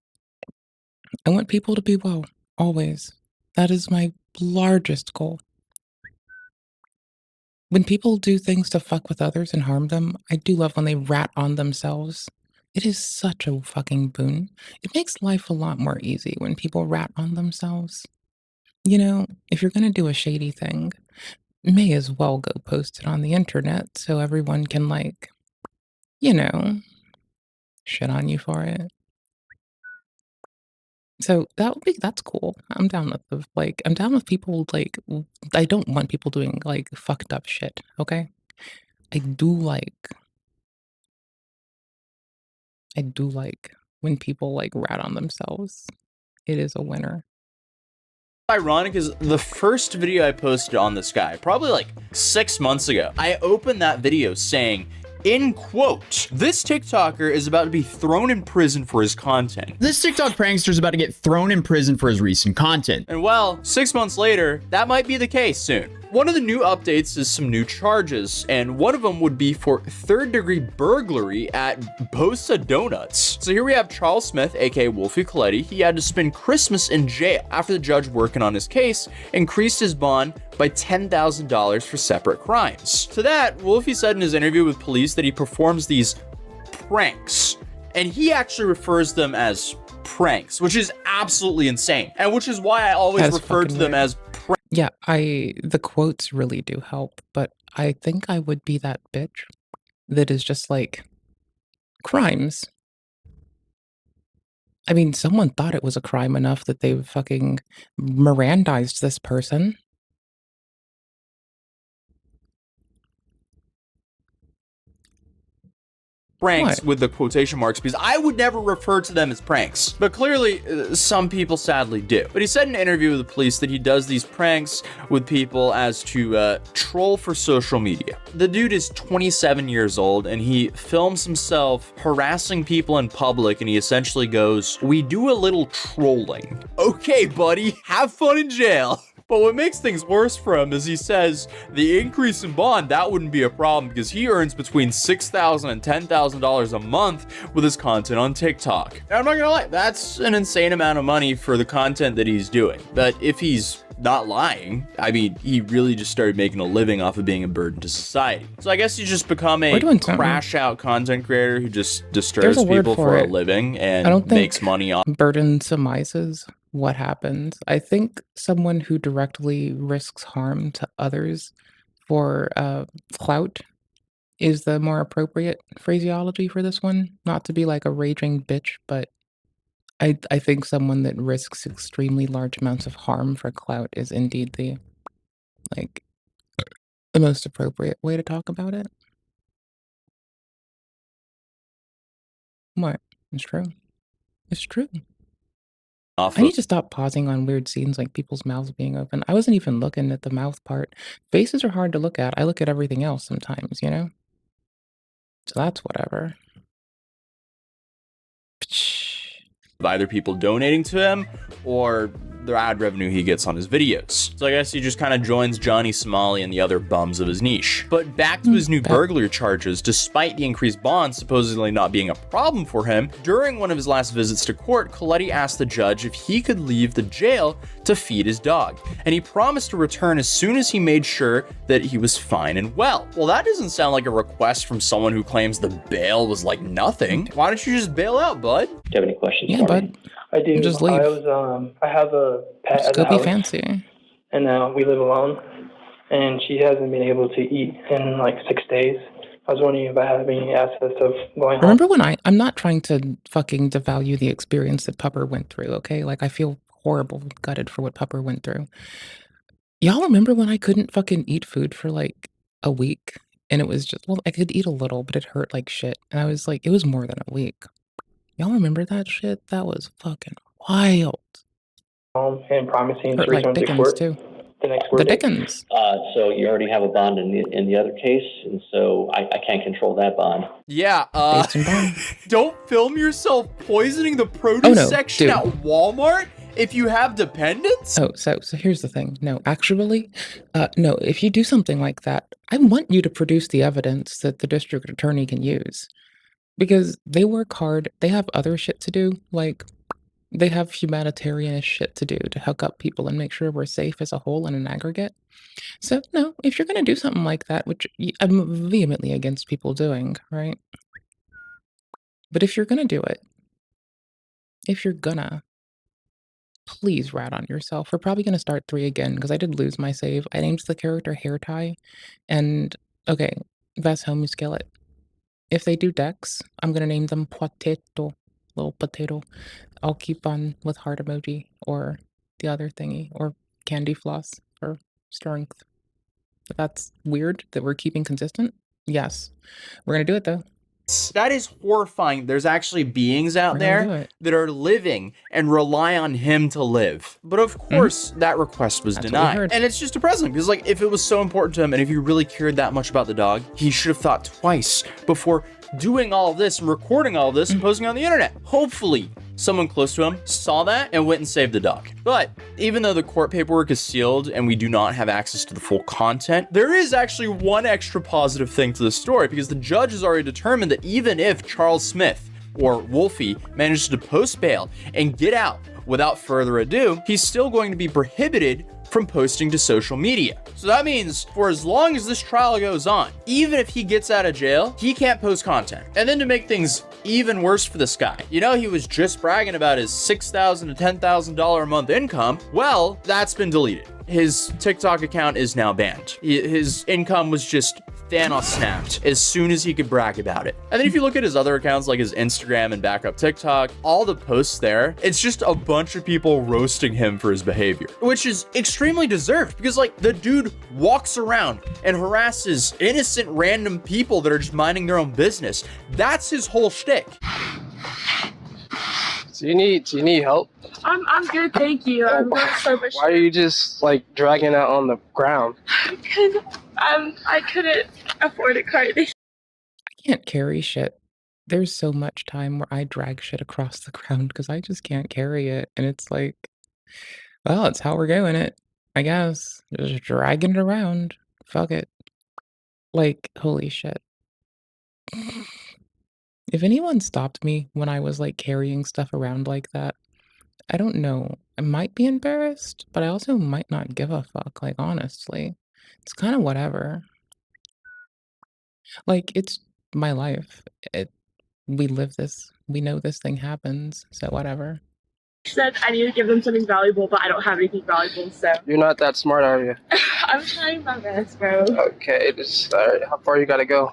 I want people to be well, always. That is my largest goal. When people do things to fuck with others and harm them, I do love when they rat on themselves. It is such a fucking boon. It makes life a lot more easy when people rat on themselves. You know, if you're gonna do a shady thing, may as well go post it on the internet so everyone can, like, you know, shit on you for it. So that's cool. I'm down with I'm down with people, I don't want people doing, like, fucked up shit, okay? I do like when people, like, rat on themselves. It is a winner. Ironic is the first video I posted on this guy, probably like 6 months ago, I opened that video saying, in quote, this TikToker is about to be thrown in prison for his content. This TikTok prankster is about to get thrown in prison for his recent content. And well, 6 months later, that might be the case soon. One of the new updates is some new charges, and one of them would be for third-degree burglary at Bosa Donuts. So here we have Charles Smith, aka Wolfie Coletti. He had to spend Christmas in jail after the judge working on his case increased his bond by $10,000 for separate crimes. To that, Wolfie said in his interview with police that he performs these pranks, and he actually refers them as pranks, which is absolutely insane, and which is why I always refer to them as pranks. Yeah, the quotes really do help, but I think I would be that bitch that is just like, crimes. I mean, someone thought it was a crime enough that they fucking Mirandized this person. Pranks What? with the quotation marks, because I would never refer to them as pranks, but clearly some people sadly do. But he said in an interview with the police that he does these pranks with people as to troll for social media. The dude is 27 years old and he films himself harassing people in public, and he essentially goes, we do a little trolling. Okay, buddy, have fun in jail. But what makes things worse for him is he says the increase in bond, that wouldn't be a problem because he earns between $6,000 and $10,000 a month with his content on TikTok. And I'm not gonna lie, that's an insane amount of money for the content that he's doing. But if he's not lying, I mean, he really just started making a living off of being a burden to society. So I guess he's just become a crash out content creator who just disturbs people for a living and makes money off. Burden surmises what happens. I think someone who directly risks harm to others for clout is the more appropriate phraseology for this one. Not to be like a raging bitch, but I think someone that risks extremely large amounts of harm for clout is indeed the most appropriate way to talk about it. What? It's true. It's true. I need to stop pausing on weird scenes like people's mouths being open. I wasn't even looking at the mouth part. Faces are hard to look at. I look at everything else sometimes, you know? So that's whatever. Either people donating to him or the ad revenue he gets on his videos. So I guess he just kind of joins Johnny Somali and the other bums of his niche. But back to his new burglary charges, despite the increased bond supposedly not being a problem for him, during one of his last visits to court, Coletti asked the judge if he could leave the jail to feed his dog, and he promised to return as soon as he made sure that he was fine and well. Well, that doesn't sound like a request from someone who claims the bail was like nothing. Why don't you just bail out, bud? Do you have any questions? Yeah, bud. I do. Just leave. I have a pet Just at go the be house, fancy. and we live alone, and she hasn't been able to eat in like 6 days. I was wondering if I have any assets of going home. Remember when I'm not trying to fucking devalue the experience that Pupper went through, okay? Like, I feel horrible, gutted for what Pupper went through. Y'all remember when I couldn't fucking eat food for like a week? And it was just, well, I could eat a little, but it hurt like shit. And I was like, it was more than a week. Y'all remember that shit? That was fucking wild. And promising Hurt to like return to Dickens, court too. the next The court date. Dickens. So you already have a bond in the other case, and so I can't control that bond. Yeah, Based in bond. don't film yourself poisoning the produce no, section dude. at Walmart if you have dependents? Oh, so here's the thing. No, actually, no, if you do something like that, I want you to produce the evidence that the district attorney can use. Because they work hard, they have other shit to do, like, They have humanitarian shit to do to hook up people and make sure we're safe as a whole and an aggregate. So, no, if you're gonna do something like that, which I'm vehemently against people doing, right? But if you're gonna do it, if you're gonna, please rat on yourself. We're probably gonna start 3 again because I did lose my save. I named the character Hair Tie, and okay, Vas Home Skillet. If they do Dex, I'm gonna name them Potato, little potato. I'll keep on with heart emoji or the other thingy or candy floss for strength. If that's weird that we're keeping consistent, yes. We're gonna do it though. That is horrifying. There's actually beings out We're gonna do there it. that are living and rely on him to live. But of course, that request was That's what we denied. heard. And it's just depressing because, like, if it was so important to him and if he really cared that much about the dog, he should have thought twice before doing all of this and recording all of this and posting on the internet. Hopefully, someone close to him saw that and went and saved the dog. But even though the court paperwork is sealed and we do not have access to the full content, there is actually one extra positive thing to the story because the judge has already determined that even if Charles Smith or Wolfie manages to post bail and get out without further ado, he's still going to be prohibited from posting to social media. So that means for as long as this trial goes on, even if he gets out of jail, he can't post content. And then to make things even worse for this guy, you know, he was just bragging about his $6,000 to $10,000 a month income. Well, that's been deleted. His TikTok account is now banned. His income was just Thanos snapped as soon as he could brag about it. And then if you look at his other accounts like his Instagram and backup TikTok, all the posts there, it's just a bunch of people roasting him for his behavior, which is extremely deserved because like the dude walks around and harasses innocent random people that are just minding their own business. That's his whole shtick. Do you need help? I'm good, thank you. I'm not so much. Why are you just like dragging out on the ground? I couldn't afford a cart. I can't carry shit. There's so much time where I drag shit across the ground because I just can't carry it. And it's like, well, it's how we're doing it, I guess. Just dragging it around. Fuck it. Like, holy shit. If anyone stopped me when I was like carrying stuff around like that, I don't know. I might be embarrassed, but I also might not give a fuck, like, honestly. It's kind of whatever. Like, it's my life. We live this. We know this thing happens, so whatever. She said I need to give them something valuable, but I don't have anything valuable, so. You're not that smart, are you? I'm trying my best, bro. Okay, just alright. How far you gotta go?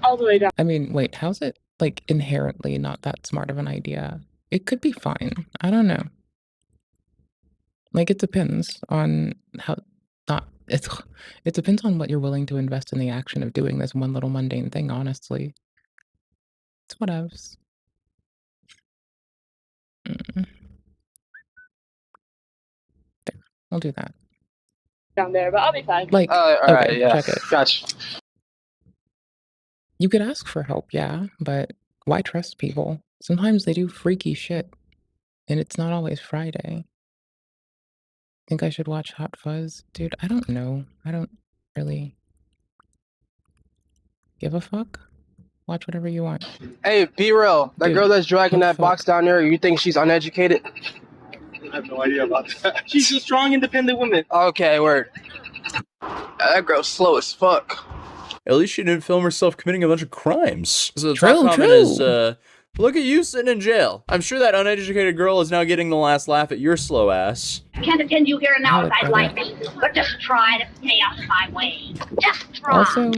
All the way down. I mean, wait, how's it, like, inherently not that smart of an idea? It could be fine. I don't know. Like, it depends on how, it depends on what you're willing to invest in the action of doing this one little mundane thing, honestly. It's whatevs. There, I'll do that. Down there, but I'll be fine. Like, alright, okay, yeah. check it. Gotcha. You could ask for help, yeah, but why trust people? Sometimes they do freaky shit, and it's not always Friday. Think I should watch Hot Fuzz? Dude, I don't know. I don't really give a fuck. Watch whatever you want. Hey, be real. That Dude, girl that's dragging what that the fuck? box down there, you think she's uneducated? I have no idea about that. She's a strong, independent woman. Okay, word. That girl's slow as fuck. At least she didn't film herself committing a bunch of crimes. So the True, top comment true. is, look at you sitting in jail. I'm sure that uneducated girl is now getting the last laugh at your slow ass. Can't attend you here now if Valid, I'd like me, but just try to stay out of my way. Just try. Also,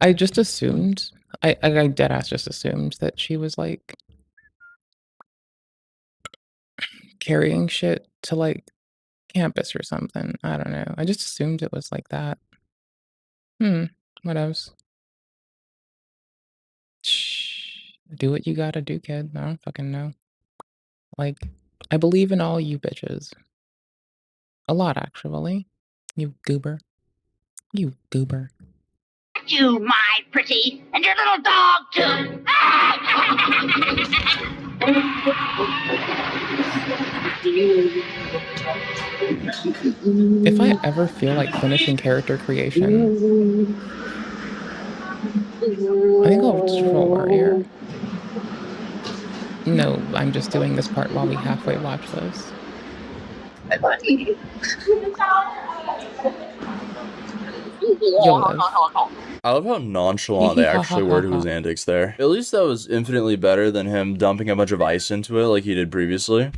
I just assumed, I deadass just assumed that she was, like, carrying shit to, like, campus or something. I don't know. I just assumed it was like that. What else? Shh. Do what you gotta do, kid. I don't fucking know. Like, I believe in all you bitches. A lot, actually. You goober. You goober. You, my pretty, and your little dog, too. If I ever feel like finishing character creation, I think I'll just roll warrior. No, I'm just doing this part while we halfway watch this. You'll live. I love how nonchalant Hee they hee ha actually ha were ha to ha. his antics there. At least that was infinitely better than him dumping a bunch of ice into it like he did previously.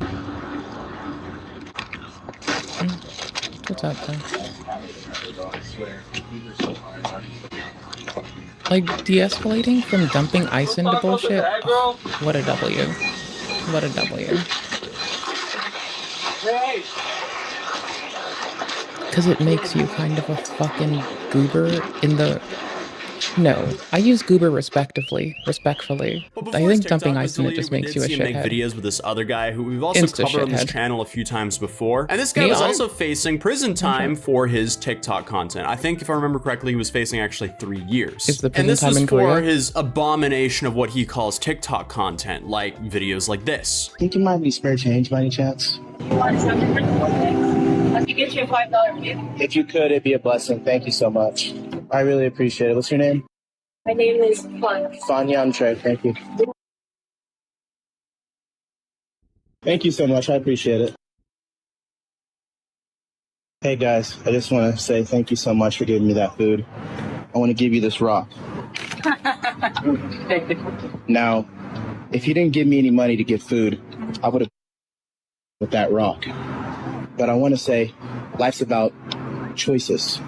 What's up, though? Like, de-escalating from dumping ice into bullshit? Oh, what a W. What a W. Because it makes you kind of a fucking goober in the... No, I use goober respectfully. But I before his think dumping TikTok was ice in it deleted, just we makes did you a see him make shithead. videos with this other guy who we've also Insta covered on this shithead. channel a few times before. And this guy was also facing prison time for his TikTok content. I think if I remember correctly, he was facing actually 3 years. Is the And prison this time was in for Korea? his abomination of what he calls TikTok content, like videos like this. Think you might be spare change by any chance? You want something for the I could get you a $5 gift. If you could, it'd be a blessing. Thank you so much. I really appreciate it. What's your name? My name is Fun. Fanya, I'm Trey. Thank you. Thank you so much. I appreciate it. Hey guys, I just want to say thank you so much for giving me that food. I want to give you this rock. Now, if you didn't give me any money to get food, I would have with that rock. But I want to say life's about choices.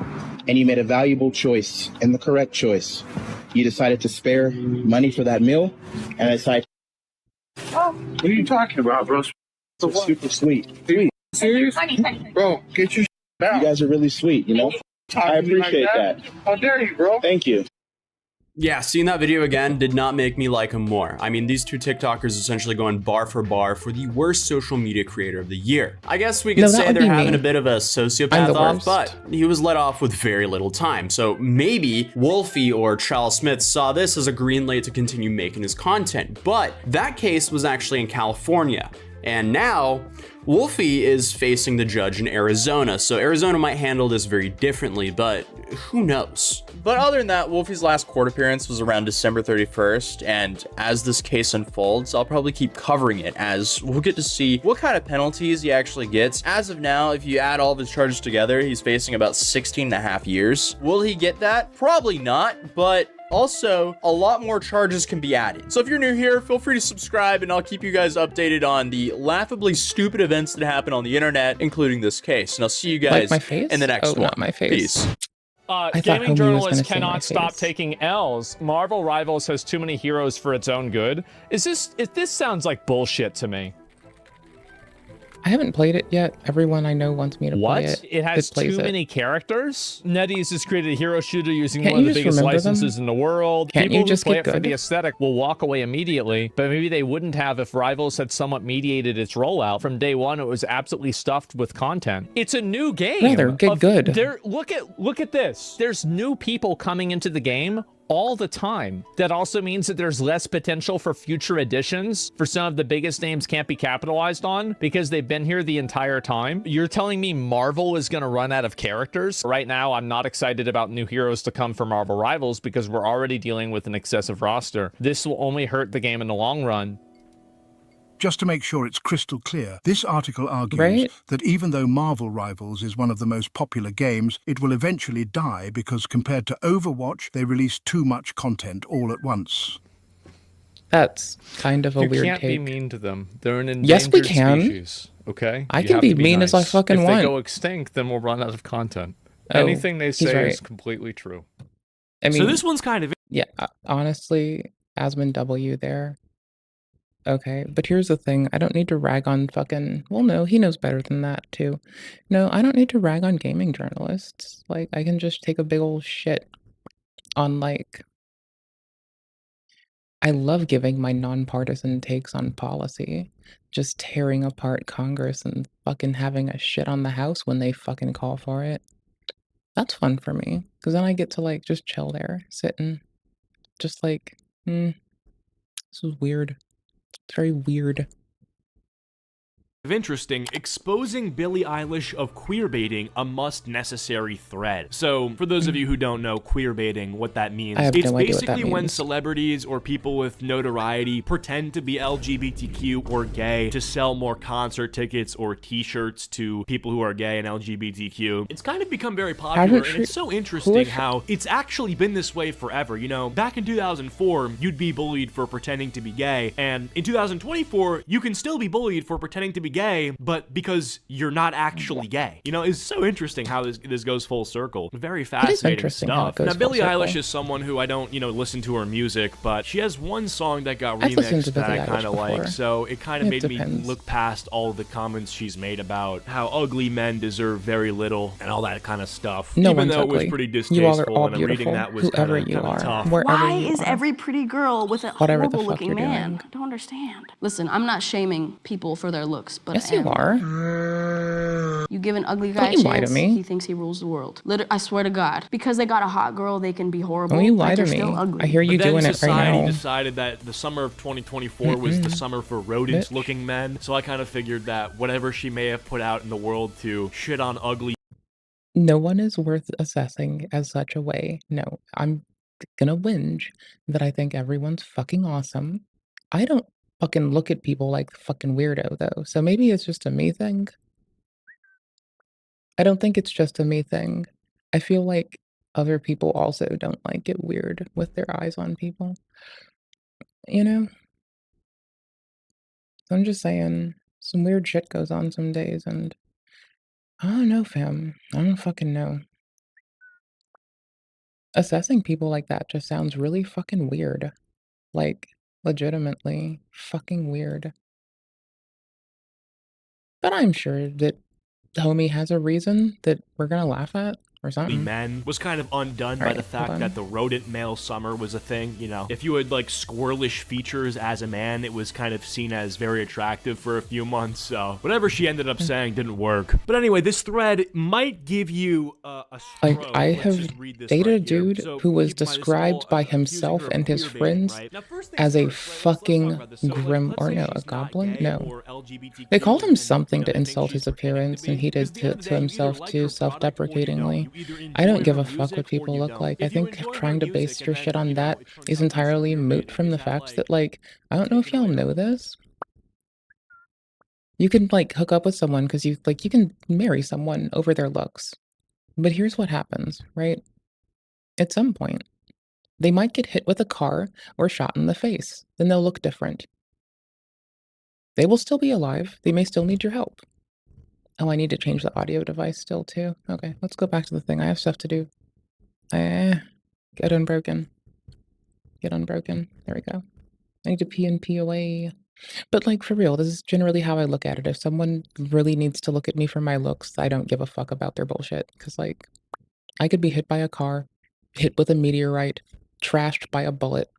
And you made a valuable choice and the correct choice. You decided to spare money for that meal, and I decided. Oh, what are you talking about, bro? So super sweet. Sweet. Serious? Bro, get your out. You guys are really sweet, you know? I appreciate that. How dare you, bro? Thank you. Yeah, seeing that video again did not make me like him more. I mean, these two TikTokers essentially going bar for the worst social media creator of the year. I guess we could say they're having a bit of a sociopath off, but he was let off with very little time. So maybe Wolfie or Charles Smith saw this as a green light to continue making his content. But that case was actually in California. And now Wolfie is facing the judge in Arizona. So Arizona might handle this very differently, but who knows? But other than that, Wolfie's last court appearance was around December 31st. And as this case unfolds, I'll probably keep covering it as we'll get to see what kind of penalties he actually gets. As of now, if you add all of his charges together, he's facing about 16.5 years. Will he get that? Probably not, but also, a lot more charges can be added. So if you're new here, feel free to subscribe and I'll keep you guys updated on the laughably stupid events that happen on the internet, including this case. And I'll see you guys in the next one. Not my face. Peace. Gaming journalists cannot stop taking L's. Marvel Rivals has too many heroes for its own good. This sounds like bullshit to me. I haven't played it yet. Everyone I know wants me to play it. It has too many characters? NetEase has created a hero shooter using Can't one of you the just biggest remember licenses them? in the world. Can't People you just who play get it for good? the aesthetic will walk away immediately, but maybe they wouldn't have if Rivals had somewhat mediated its rollout. From day one, it was absolutely stuffed with content. It's a new game. Brother, get good. Look at this. There's new people coming into the game all the time. That also means that there's less potential for future additions for some of the biggest names can't be capitalized on because they've been here the entire time. You're telling me Marvel is going to run out of characters? Right now, I'm not excited about new heroes to come for Marvel Rivals because we're already dealing with an excessive roster. This will only hurt the game in the long run. Just to make sure it's crystal clear, this article argues that even though Marvel Rivals is one of the most popular games, it will eventually die because compared to Overwatch, they release too much content all at once. That's kind of a weird take. You can't be mean to them. They're an endangered Yes, we can. species, okay? I You can have be to mean as I nice. fucking if want. If they go extinct, then we'll run out of content. Oh, Anything they he's say right. is completely true. I mean, So this one's kind of... Yeah, honestly, Asmon W there. Okay, but here's the thing. I don't need to rag on fucking... Well, no, he knows better than that, too. No, I don't need to rag on gaming journalists. Like, I can just take a big old shit on, like... I love giving my nonpartisan takes on policy. Just tearing apart Congress and fucking having a shit on the House when they fucking call for it. That's fun for me, because then I get to, like, just chill there, sitting, just like, this is weird. It's very weird. Interesting, exposing Billie Eilish of queerbaiting, a must necessary thread. So for those of you who don't know queerbaiting, what that means, I have it's no idea what that basically when means. celebrities or people with notoriety pretend to be LGBTQ or gay to sell more concert tickets or t-shirts to people who are gay and LGBTQ. It's kind of become very popular, and it's so interesting how it's actually been this way forever. You know, back in 2004, you'd be bullied for pretending to be gay, and in 2024, you can still be bullied for pretending to be gay, but because you're not actually gay. You know, it's so interesting how this goes full circle. Very fascinating stuff. Now, Billie Eilish is someone who I don't, listen to her music, but she has one song that got remixed that I kind of like, so it kind of made me look past all the comments she's made about how ugly men deserve very little and all that kind of stuff. No Even one's though it was ugly. pretty You all are distasteful, all and I'm reading beautiful, that was whoever kind you of are, tough. wherever Why you is are. every pretty girl with a Whatever the horrible fuck looking you're man? doing. I don't understand. Listen, I'm not shaming people for their looks, but Yes, I you am. are. You give an ugly guy Don't a you lie to chance, me. he thinks he rules the world. I swear to God. Because they got a hot girl, they can be horrible. Don't you lie but to they're me. still ugly. I hear you But then doing it right society now. decided that the summer of 2024 was the summer for rodent-looking men, so I kind of figured that whatever she may have put out in the world to shit on ugly No one is worth assessing as such a way. No, I'm gonna whinge that I think everyone's fucking awesome. I don't fucking look at people like fucking weirdo though, so maybe it's just a me thing. I don't think it's just a me thing. I feel like other people also don't like it weird with their eyes on people. You know? I'm just saying, some weird shit goes on some days, and I don't know, fam. I don't fucking know. Assessing people like that just sounds really fucking weird. Like, legitimately fucking weird. But I'm sure that homie has a reason that we're gonna laugh at or something. men was kind of undone by Alright, the hold fact on. that the rodent male summer was a thing, If you had, like, squirrelish features as a man, it was kind of seen as very attractive for a few months, so whatever she ended up saying didn't work. But anyway, this thread might give you a Like, stroke. I Let's have just read this dated a right here. dude So, who was keep in mind, this described whole, by accusing himself her of and his queerbaiting, friends right? Now, first things as a first, right? Let's talk fucking about this. So, like, grim, let's or say no, a she's not goblin? gay No. or LGBTQ They called him and, something to they think insult she's his appearance, and he did Because at the end of the to day, you either himself like too, her product or you don't. self-deprecatingly. You either I don't enjoy give her a fuck what music or people you look don't. like. I If you think enjoy her trying to music base and your then, shit on that it turns is out to be some entirely moot queerbaiting, from is the that, fact like, that, like, I don't know if y'all know this. You can, like, hook up with someone because you can marry someone over their looks. But here's what happens, right? At some point, they might get hit with a car or shot in the face. Then they'll look different. They will still be alive. They may still need your help. Oh, I need to change the audio device still too. Okay, let's go back to the thing. I have stuff to do. Get unbroken. Get unbroken. There we go. I need to pee and pee away. But, like, for real, this is generally how I look at it. If someone really needs to look at me for my looks, I don't give a fuck about their bullshit. Because, like, I could be hit by a car, hit with a meteorite, trashed by a bullet.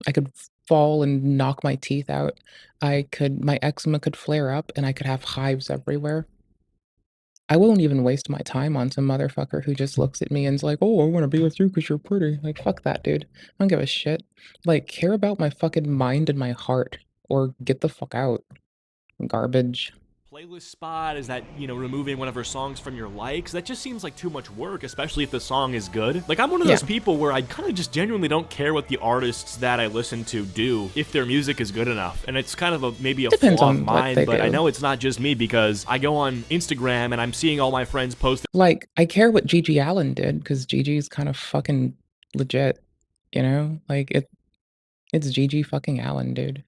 I could fall and knock my teeth out. My eczema could flare up, and I could have hives everywhere. I won't even waste my time on some motherfucker who just looks at me and's like, "Oh, I wanna be with you because you're pretty." Like, fuck that, dude. I don't give a shit. Like, care about my fucking mind and my heart, or get the fuck out. Garbage. playlist spot? Is that, removing one of her songs from your likes? That just seems like too much work, especially if the song is good. Like, I'm one of those people where I kind of just genuinely don't care what the artists that I listen to do if their music is good enough. And it's kind of maybe a Depends flaw on of what mine, they but I do. know it's not just me because I go on Instagram and I'm seeing all my friends post. Like, I care what Gigi Allen did, because Gigi's kind of fucking legit, you know? Like, it's Gigi fucking Allen, dude.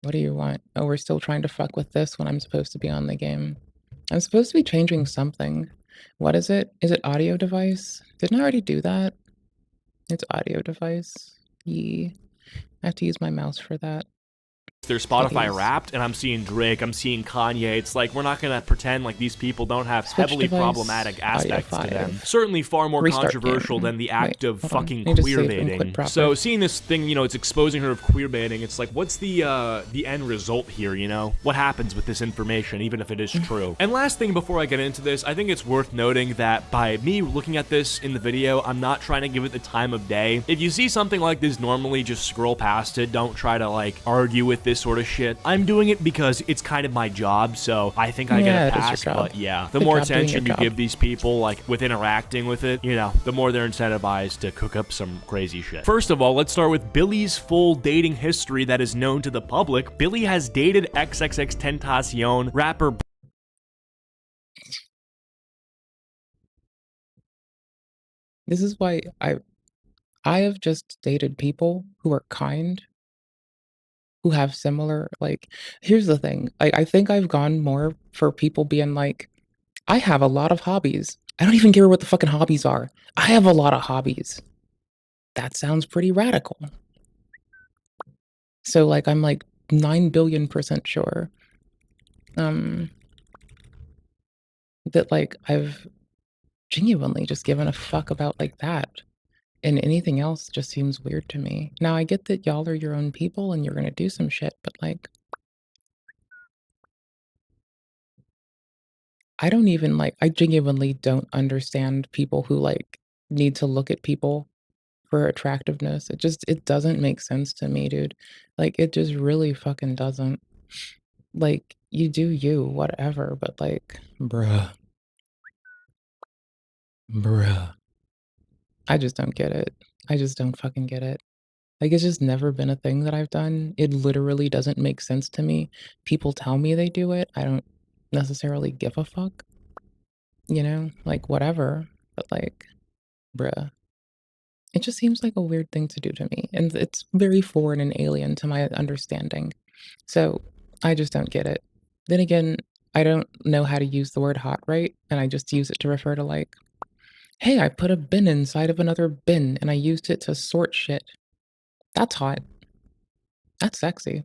What do you want? Oh, we're still trying to fuck with this when I'm supposed to be on the game. I'm supposed to be changing something. What is it? Is it audio device? Didn't I already do that? It's audio device. Yee. I have to use my mouse for that. Their Spotify Please. Wrapped, and I'm seeing Drake, I'm seeing Kanye. It's like, we're not gonna pretend like these people don't have Switch heavily device, problematic aspects to audio them. 5. Certainly far more Restart controversial game. than the act of hold on. fucking Need to save and queer quit proper. So seeing this thing, it's exposing her of queer baiting. It's like, what's the end result here, What happens with this information, even if it is true? And last thing before I get into this, I think it's worth noting that by me looking at this in the video, I'm not trying to give it the time of day. If you see something like this normally, just scroll past it. Don't try to, like, argue with this this sort of shit. I'm doing it because it's kind of my job, so I think I get a pass, but yeah, the more attention you give these people, like with interacting with it, you know, the more they're incentivized to cook up some crazy shit. First of all, let's start with Billy's full dating history that is known to the public. Billy has dated XXXTentacion rapper. This is why I have just dated people who are kind, who have similar, like, here's the thing, I think I've gone more for people being like, I have a lot of hobbies. I don't even care what the fucking hobbies are. I have a lot of hobbies. That sounds pretty radical. So, like, I'm like 9 billion% sure that, like, I've genuinely just given a fuck about, like, that. And anything else just seems weird to me. Now, I get that y'all are your own people and you're gonna do some shit, but, like, I don't even, like, I genuinely don't understand people who, like, need to look at people for attractiveness. It doesn't make sense to me, dude. Like, it just really fucking doesn't. Like, you do you, whatever, but, like, bruh. Bruh. I just don't get it. I just don't fucking get it. Like, it's just never been a thing that I've done. It literally doesn't make sense to me. People tell me they do it. I don't necessarily give a fuck. You know? Like, whatever. But, like, bruh. It just seems like a weird thing to do to me, and it's very foreign and alien to my understanding. So, I just don't get it. Then again, I don't know how to use the word hot right, and I just use it to refer to, like, hey, I put a bin inside of another bin, and I used it to sort shit. That's hot. That's sexy.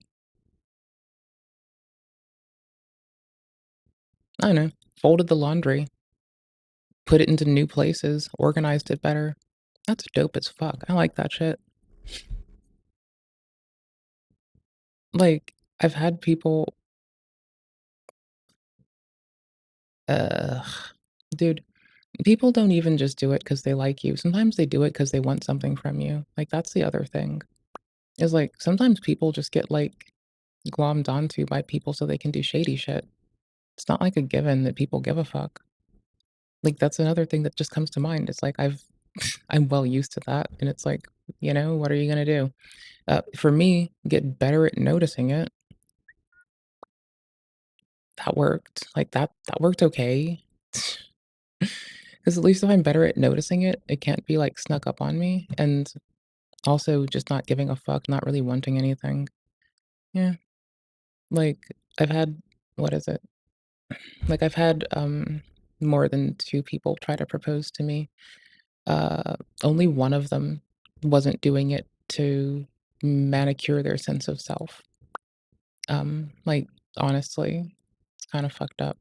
I don't know. Folded the laundry. Put it into new places. Organized it better. That's dope as fuck. I like that shit. Like, I've had people dude, people don't even just do it because they like you. Sometimes they do it because they want something from you. Like, that's the other thing. Is, like, sometimes people just get, like, glommed onto by people so they can do shady shit. It's not like a given that people give a fuck. Like, that's another thing that just comes to mind. It's like I'm well used to that, and it's like, you know, what are you gonna do? For me, get better at noticing it. That worked. Like, that worked okay. 'Cause at least if I'm better at noticing it, it can't be, like, snuck up on me, and also just not giving a fuck, not really wanting anything. Yeah. Like, I've had what is it? Like, I've had, more than 2 people try to propose to me. Only one of them wasn't doing it to manicure their sense of self. Like, honestly, it's kinda fucked up.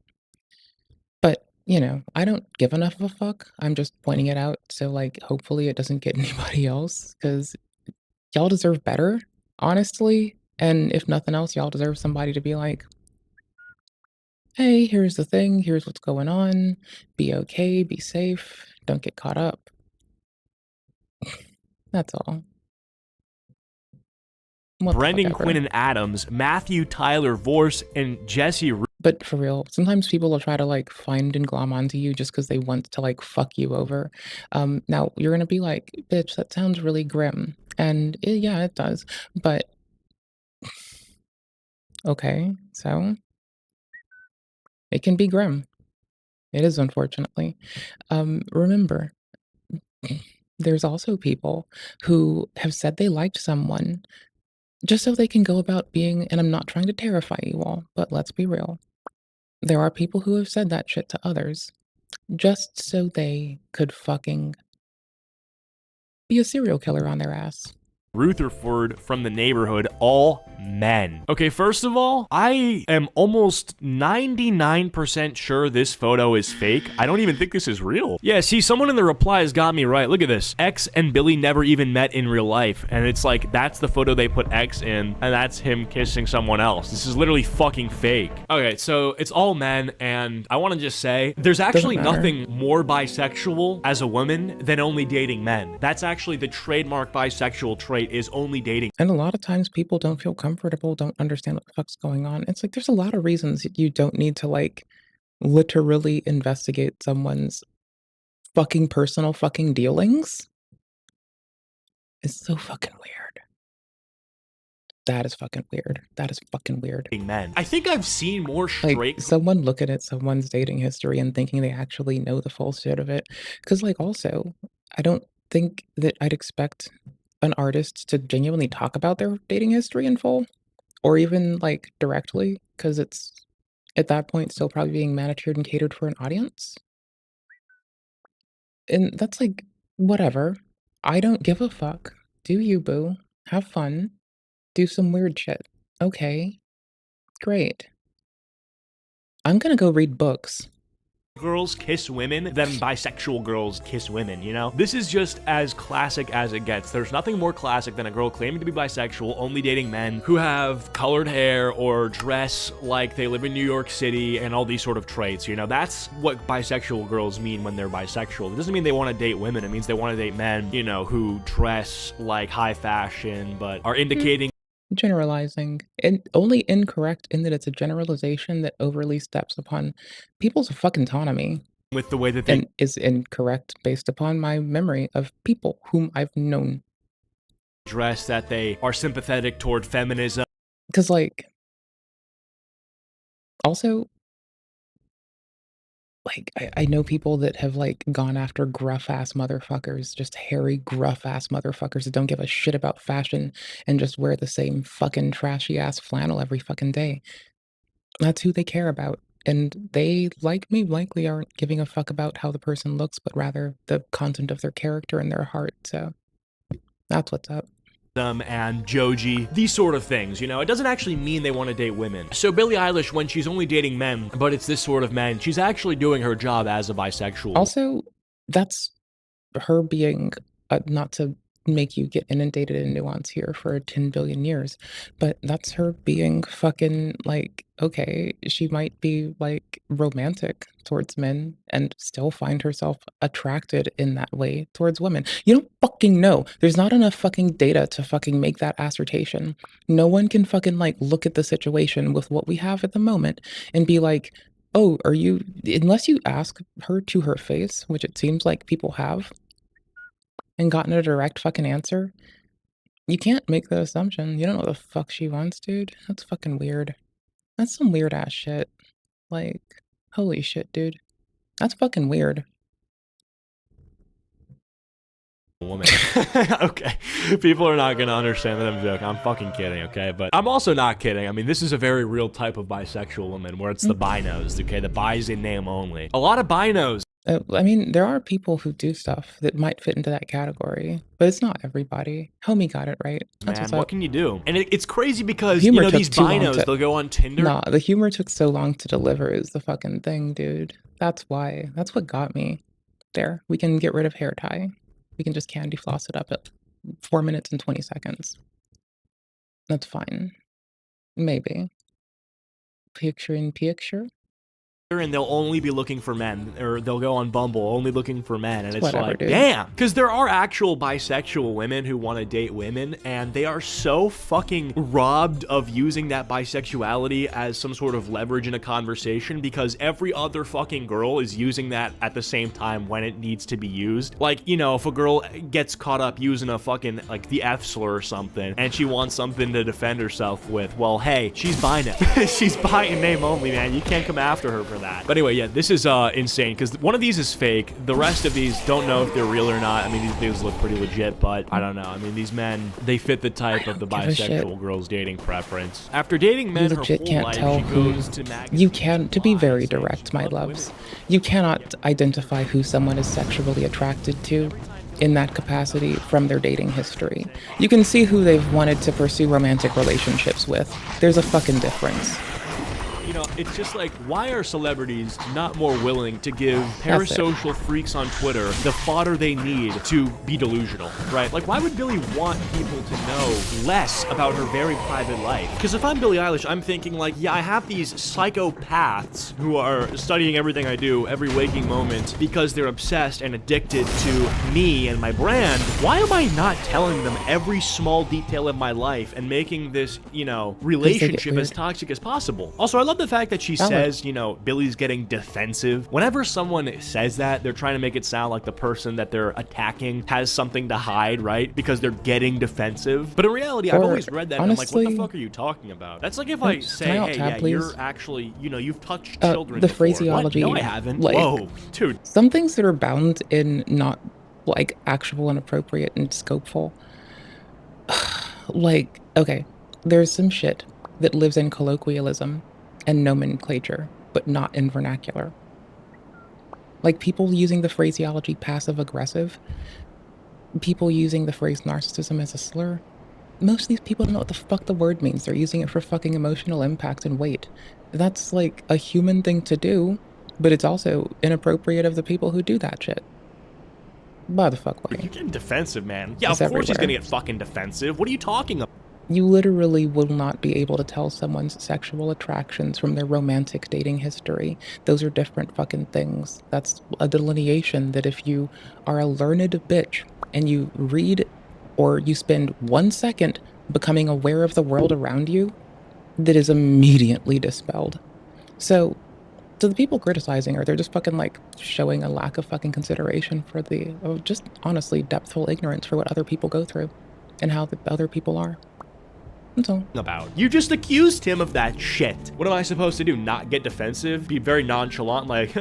But, you know, I don't give enough of a fuck. I'm just pointing it out, so, like, hopefully it doesn't get anybody else, 'cause y'all deserve better, honestly, and if nothing else, y'all deserve somebody to be like, "Hey, here's the thing, here's what's going on, be okay, be safe, don't get caught up." That's all. What the fuck Brendan ever. Quinn and Adams, Matthew Tyler Vorse, and Jesse But for real, sometimes people will try to, like, find and glom onto you just 'cause they want to, like, fuck you over. Now you're gonna be like, "Bitch, that sounds really grim." And, yeah, it does, but okay, so it can be grim. It is, unfortunately. Remember, there's also people who have said they liked someone just so they can go about being, and I'm not trying to terrify you all, but let's be real. There are people who have said that shit to others just so they could fucking be a serial killer on their ass. Rutherford from the neighborhood, all men. Okay, first of all, I am almost 99% sure this photo is fake. I don't even think this is real. Yeah, see, someone in the replies got me right. Look at this. X and Billy never even met in real life. And it's like, that's the photo they put X in, and that's him kissing someone else. This is literally fucking fake. Okay, so it's all men, and I want to just say, there's actually nothing more bisexual as a woman than only dating men. That's actually the trademark bisexual trait, is only dating. And a lot of times people don't feel comfortable uncomfortable, don't understand what the fuck's going on. It's like, there's a lot of reasons you don't need to, like, literally investigate someone's fucking personal fucking dealings. It's so fucking weird. That is fucking weird. That is fucking weird. Men. I think I've seen more straight. Like, someone looking at someone's dating history and thinking they actually know the full shit of it. Because, like, also, I don't think that I'd expect an artist to genuinely talk about their dating history in full, or even, like, directly, because it's, at that point, still probably being manicured and catered for an audience. And that's, like, whatever. I don't give a fuck. Do you, boo. Have fun. Do some weird shit. Okay. Great. I'm gonna go read books. Girls kiss women than bisexual girls kiss women, you know? This is just as classic as it gets. There's nothing more classic than a girl claiming to be bisexual, only dating men who have colored hair or dress like they live in New York City and all these sort of traits, you know? That's what bisexual girls mean when they're bisexual. It doesn't mean they want to date women. It means they want to date men, you know, who dress like high fashion but are indicating Generalizing, and only incorrect in that it's a generalization that overly steps upon people's fucking autonomy. With the way that they and is incorrect based upon my memory of people whom I've known. dress, that they are sympathetic toward feminism. Because, like, also, like, I know people that have, like, gone after gruff-ass motherfuckers, just hairy, gruff-ass motherfuckers that don't give a shit about fashion and just wear the same fucking trashy-ass flannel every fucking day. That's who they care about, and they, like me, likely aren't giving a fuck about how the person looks, but rather the content of their character and their heart, so that's what's up. And Joji, these sort of things, you know? It doesn't actually mean they want to date women. So Billie Eilish, when she's only dating men, but it's this sort of men, she's actually doing her job as a bisexual. Also, that's her being, not to make you get inundated in nuance here for 10 billion years, but that's her being fucking, like, okay, she might be, like, romantic towards men and still find herself attracted in that way towards women. You don't fucking know. There's not enough fucking data to fucking make that assertion. No one can fucking, like, look at the situation with what we have at the moment and be like, oh, are you, unless you ask her to her face, which it seems like people have, and gotten a direct fucking answer, you can't make the assumption. You don't know what the fuck she wants, dude. That's fucking weird. That's some weird ass shit. Like, holy shit, dude. That's fucking weird. Woman. Okay. People are not gonna understand that I'm joking. I'm fucking kidding, okay? But I'm also not kidding. I mean, this is a very real type of bisexual woman where it's the binos, okay? The bi's in name only. A lot of binos. I mean, there are people who do stuff that might fit into that category, but it's not everybody. Homie got it right. That's Man, what can you do? And it's crazy because, humor you know, took these too long binos, they'll go on Tinder. Nah, the humor took so long to deliver is the fucking thing, dude. That's why. That's what got me. There. We can get rid of hair tie. We can just candy floss it up at 4 minutes and 20 seconds. That's fine. Maybe. Picture in picture. And they'll only be looking for men, or they'll go on Bumble only looking for men, and it's Whatever, like, dude. damn, because there are actual bisexual women who want to date women, and they are so fucking robbed of using that bisexuality as some sort of leverage in a conversation, because every other fucking girl is using that at the same time when it needs to be used. Like, you know, if a girl gets caught up using a fucking, like, the F slur or something, and she wants something to defend herself with, well, hey, she's bi now. She's bi in name only, man. You can't come after her for that. But anyway, yeah, this is insane, because one of these is fake. The rest of these don't know if they're real or not. I mean, these look pretty legit, but I don't know. I mean, these men, they fit the type of the bisexual girl's dating preference. After dating men You her legit whole can't life, tell she who. goes to You can, to be very direct, my loves, you cannot identify who someone is sexually attracted to in that capacity from their dating history. You can see who they've wanted to pursue romantic relationships with. There's a fucking difference. You know, it's just like, why are celebrities not more willing to give parasocial freaks on Twitter the fodder they need to be delusional, right? Like, why would Billie want people to know less about her very private life? Because if I'm Billie Eilish, I'm thinking like, yeah, I have these psychopaths who are studying everything I do every waking moment because they're obsessed and addicted to me and my brand. Why am I not telling them every small detail of my life and making this, you know, relationship as toxic as possible? Also, I love the fact that she says, you know, Billie's getting defensive. Whenever someone says that, they're trying to make it sound like the person that they're attacking has something to hide, right? Because they're getting defensive. But in reality, I've always read that and I'm like, what the fuck are you talking about? That's like if I say, hey, yeah, you're actually, you know, you've touched children before. Phraseology. What? No, I haven't. Like, whoa, dude. Some things that are bound in not like actual and appropriate and scopeful. Like, okay, there's some shit that lives in colloquialism and nomenclature, but not in vernacular. Like people using the phraseology passive-aggressive, people using the phrase narcissism as a slur. Most of these people don't know what the fuck the word means. They're using it for fucking emotional impact and weight. That's like a human thing to do, but it's also inappropriate of the people who do that shit. By the fuck way. You're getting defensive, man. Yeah, It's of course he's everywhere. gonna get fucking defensive. What are you talking about? You literally will not be able to tell someone's sexual attractions from their romantic dating history. Those are different fucking things. That's a delineation that if you are a learned bitch and you read or you spend 1 second becoming aware of the world around you, that is immediately dispelled. So, to the people criticizing her, they're just fucking like showing a lack of fucking consideration for the, just honestly depthful ignorance for what other people go through and how the other people are. That's all. About. You just accused him of that shit. What am I supposed to do? Not get defensive? Be very nonchalant like,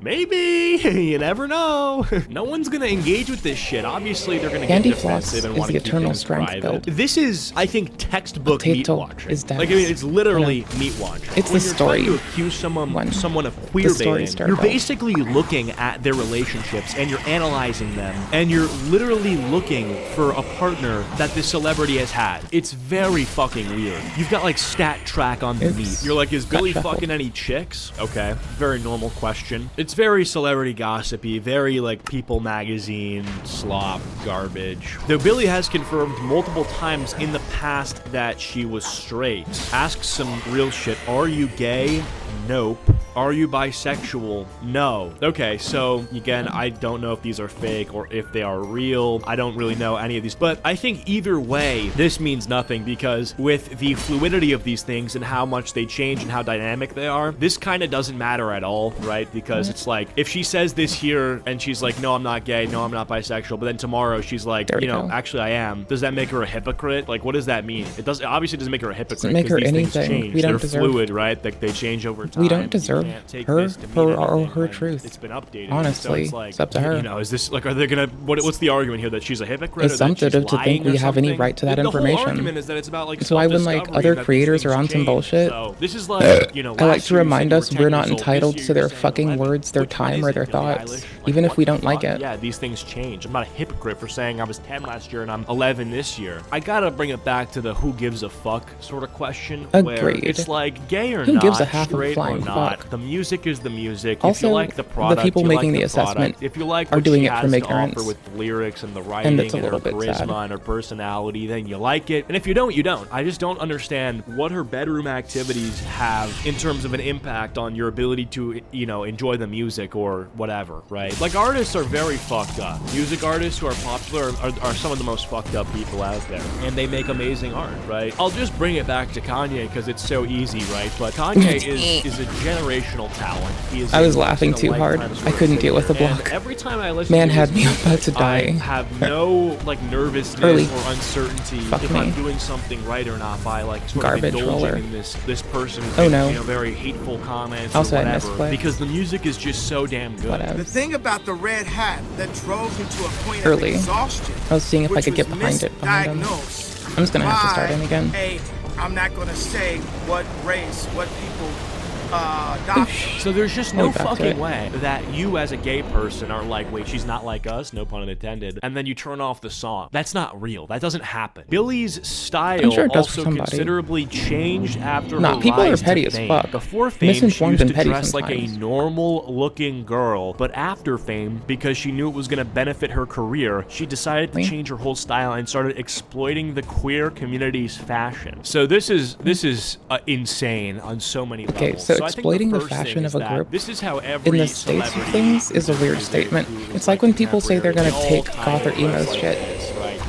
maybe, you never know. No one's gonna engage with this shit. Obviously, they're gonna get Candy floss defensive and is want the to keep eternal things strength private. build. This is, I think, textbook meat Potato watching. is dense. Like, I mean, it's literally Yeah. meat watching. It's when the you're story. trying to accuse someone of The queer story baiting, star you're build. basically looking at their relationships and you're analyzing them and you're literally looking for a partner that this celebrity has had. It's very fucking weird. You've got like stat track on the meat. You're like, is Billie fucking any chicks? Okay, very normal question. It's very celebrity gossipy, very like People magazine slop garbage. Though Billie has confirmed multiple times in the past that she was straight. Ask some real shit. Are you gay? Nope. Are you bisexual? No. Okay, so again, I don't know if these are fake or if they are real. I don't really know any of these, but I think either way, this means nothing because with the fluidity of these things and how much they change and how dynamic they are, this kind of doesn't matter at all, right? Because it's like, if she says this here and she's like, no, I'm not gay, no, I'm not bisexual, but then tomorrow she's like, you know, actually I am. Does that make her a hypocrite? Like, what does that mean? It obviously doesn't make her a hypocrite. Doesn't make her these things anything. change. We don't They're deserve- fluid, right? Like they change over time. We don't deserve her or her truth. It's been updated. Honestly, so it's, like, it's up to her. You know, is this like, are they gonna? What's the argument here, that she's a hypocrite? It's or that she's assumptive to think lying or we have any something? right to that The whole information. argument is that it's about like. It's why when like self-discovery other that creators these are on things some change. bullshit, So this is like, you know, I like last to year you remind said you us were we're 10 not years old. entitled This to year their you're saying fucking 11. words, their Which one time, is or it, their Billie thoughts, Eilish? Like, even if what we the don't like fuck? it. Yeah, these things change. I'm not a hypocrite for saying I was 10 last year and I'm 11 this year. I gotta bring it back to the who gives a fuck sort of question. Where Agreed. it's like, gay or Who not, gives a half of straight or flying not, fuck? the music is the music. If Also, you like the product, the people you making like the product. assessment If you like are what doing she it has from to ignorance, offer with the lyrics and the writing that's a and little her bit charisma sad. and her personality, then you like it. And if you don't, you don't. I just don't understand what her bedroom activities have in terms of an impact on your ability to, you know, enjoy the music or whatever, right? Like, artists are very fucked up. Music artists who are popular are some of the most fucked up people out there. And they make amazing art, right? I'll just bring it back to Kanye because it's so easy, right? But Kanye is a generational talent. He is I was a laughing too hard. once-in-a-lifetime sort I of couldn't deal with the figure. And block. every time I listen Man to had his me music, about to die. I have no like nervousness Early. or uncertainty Fuck if me. I'm doing something right or not by like sort Garbage of indulging roller. in this person who's Oh, making, no. you know, very hateful comments Also, or I whatever, misplay. because the music is just so damn good. Whatever. The thing about the red hat that drove him to a point Early. of exhaustion, I was seeing if I which could get was behind it behind him. misdiagnosed I'm just gonna have to start by in again. I'm not gonna say what race, what people So there's just no fucking way that you as a gay person are like, wait, she's not like us, no pun intended, and then you turn off the song. That's not real. That doesn't happen. Billy's style also considerably changed after her people rise are petty to as fame. fuck. Before fame, she Misinformed used and to petty dress like a sometimes. normal-looking girl, but after fame, because she knew it was going to benefit her career, she decided to change her whole style and started exploiting the queer community's fashion. So this is insane on so many levels. Okay, so I think exploiting the first thing fashion is of a that group this is how every in the States of things is a weird statement. It's like when people say they're gonna take goth or emo shit.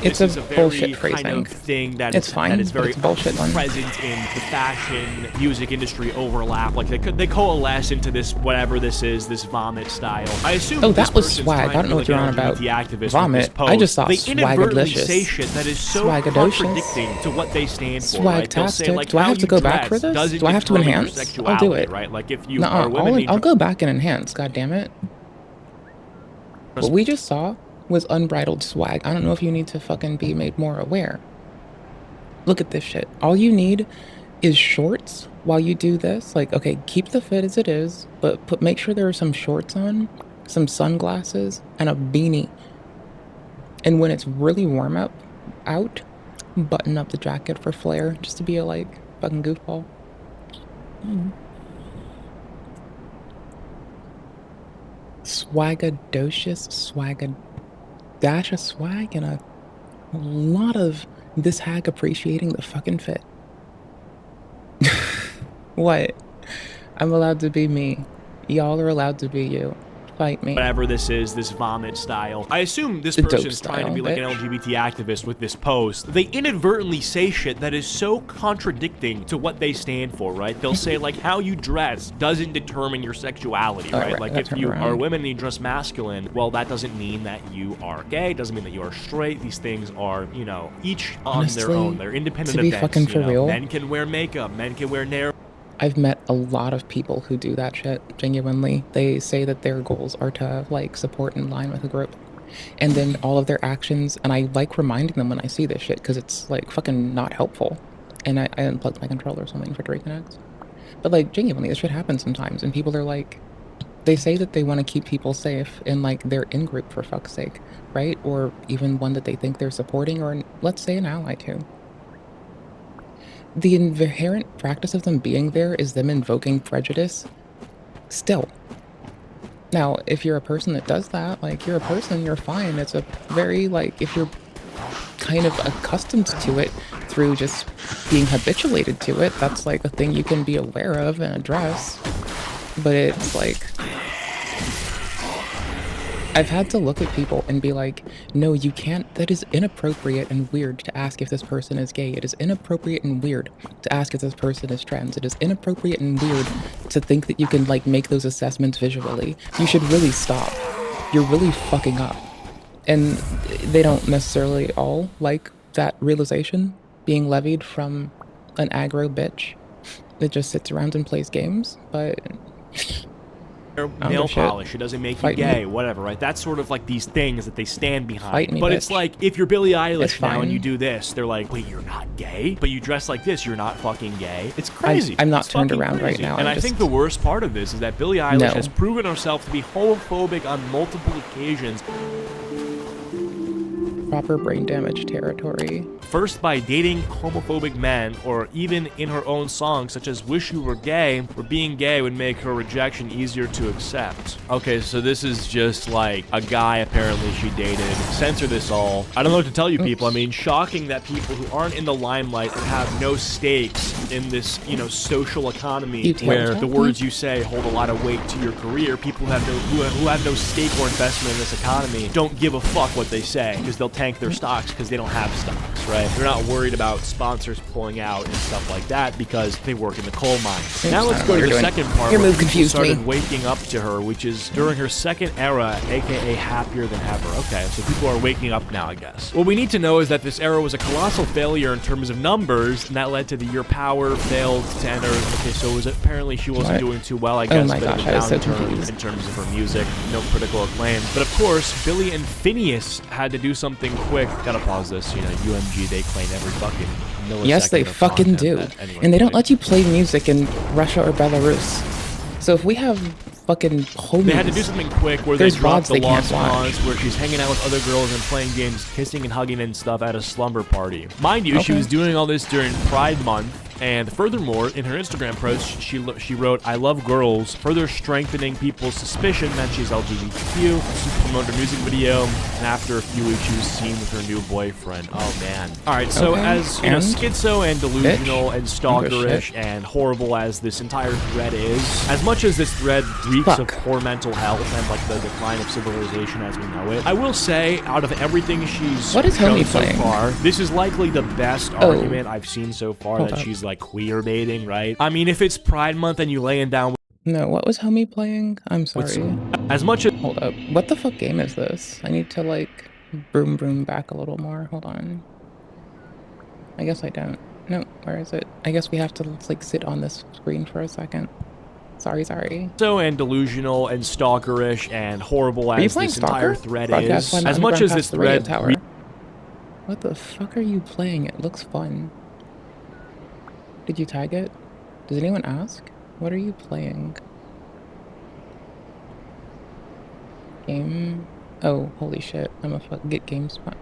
It's a bullshit phrasing. Kind of thing that it's fine, that is but very it's bullshit one. present in the fashion music industry overlap. Like they coalesce into this whatever this is, this vomit style. I assume. Oh, that was swag. I don't know what you're on about. Vomit. I just thought swagadilicious. Say shit that is so contradicting to what they stand for. Right? They'll say, like, do I have to go back for this? Do I have to enhance? I'll do it. Right? Like if you are women, I'll go back and enhance. God damn it. What we just saw was unbridled swag. I don't know if you need to fucking be made more aware. Look at this shit. All you need is shorts while you do this. Like, okay, keep the fit as it is, but make sure there are some shorts on, some sunglasses, and a beanie. And when it's really warm out, button up the jacket for flair, just to be a, like, fucking goofball. Swagadocious, dash of swag, and a lot of this hag appreciating the fucking fit. What? I'm allowed to be me. Y'all are allowed to be you. Fight me. Whatever this is, this vomit style. I assume this person's trying to be like an LGBT activist with this post. They inadvertently say shit that is so contradicting to what they stand for, right? They'll say, like, how you dress doesn't determine your sexuality, right? Like, if you are women and you dress masculine, well, that doesn't mean that you are gay, doesn't mean that you are straight. These things are, you know, each on their own. They're independent to be events. Fucking for real, men can wear makeup, men can wear nail. I've met a lot of people who do that shit, genuinely. They say that their goals are to, like, support in line with a group. And then all of their actions, and I like reminding them when I see this shit, because it's, like, fucking not helpful. And I unplugged my controller or something for Drake Connects. But, like, genuinely, this shit happens sometimes, and people are like, they say that they want to keep people safe in, like, their in-group, for fuck's sake, right? Or even one that they think they're supporting, or, let's say, an ally to. The inherent practice of them being there is them invoking prejudice still. Now, if you're a person that does that, like, you're a person, you're fine. It's a very, like, if you're kind of accustomed to it through just being habituated to it, that's, like, a thing you can be aware of and address. But it's, like, I've had to look at people and be like, no, you can't. That is inappropriate and weird to ask if this person is gay. It is inappropriate and weird to ask if this person is trans. It is inappropriate and weird to think that you can, like, make those assessments visually. You should really stop. You're really fucking up. And they don't necessarily all like that realization being levied from an aggro bitch that just sits around and plays games, but nail polish, it doesn't make you gay, whatever, right? That's sort of like these things that they stand behind. But it's like, if you're Billie Eilish now and you do this, they're like, wait, you're not gay? But you dress like this, you're not fucking gay? It's crazy. I'm not turned around right now. And I think the worst part of this is that Billie Eilish has proven herself to be homophobic on multiple occasions. Proper brain damage territory. First by dating homophobic men, or even in her own songs such as Wish You Were Gay, where being gay would make her rejection easier to accept. Okay, so this is just like a guy apparently she dated. Censor this all. I don't know what to tell you people. I mean, shocking that people who aren't in the limelight and have no stakes in this, you know, social economy where the words you say hold a lot of weight to your career, people who have no stake or investment in this economy don't give a fuck what they say, because they'll tank their stocks because they don't have stocks, right? They're not worried about sponsors pulling out and stuff like that because they work in the coal mine. Now let's go to the second part where people started waking up to her, which is during her second era, aka happier than ever. Okay, so people are waking up now, I guess. What we need to know is that this era was a colossal failure in terms of numbers, and that led to the year Power failed to enter. Okay, so it was apparently she wasn't doing too well, I guess. Oh my gosh, I was so confused. In terms of her music, no critical acclaim. But of course, Billy and Phineas had to do something quick. Gotta pause this, you know, UMG, they claim every fucking millisecond Yes, they of fucking content do. that anyone And they can don't let you play music in Russia or Belarus. So if we have fucking homies, They had to do something quick where they there's dropped VODs the they can't Lost watch. Cause where she's hanging out with other girls and playing games, kissing and hugging and stuff at a slumber party. Mind you, she Okay. was doing all this during Pride Month. And furthermore, in her Instagram post, she wrote, "I love girls," further strengthening people's suspicion that she's LGBTQ. She promoted her music video, and after a few weeks, she was seen with her new boyfriend. Oh man! All right, so Okay, as you know, and? schizo and delusional Bitch. and Oh, stalkerish shit. and horrible as this entire thread is, as much as this thread reeks of poor mental health and like the decline of civilization as we know it, I will say, out of everything she's What is shown Homie so playing? far, this is likely the best Oh. argument I've seen so far Hold that up. she's like queer baiting, right? I mean, if it's Pride Month and you laying down No, what was Homie playing? I'm sorry. as much as Hold up. What the fuck game is this? I need to like broom broom back a little more. Hold on. I guess I don't. No, where is it? I guess we have to like sit on this screen for a second. Sorry. so and delusional and stalkerish and horrible Are you as playing this entire Stalker? thread Broadcast is, Flight as Underground much as past this the radio thread tower. What the fuck are you playing? It looks fun. Did you tag it? Does anyone ask? What are you playing? Game? Oh, holy shit. I'm a fuck get game spot.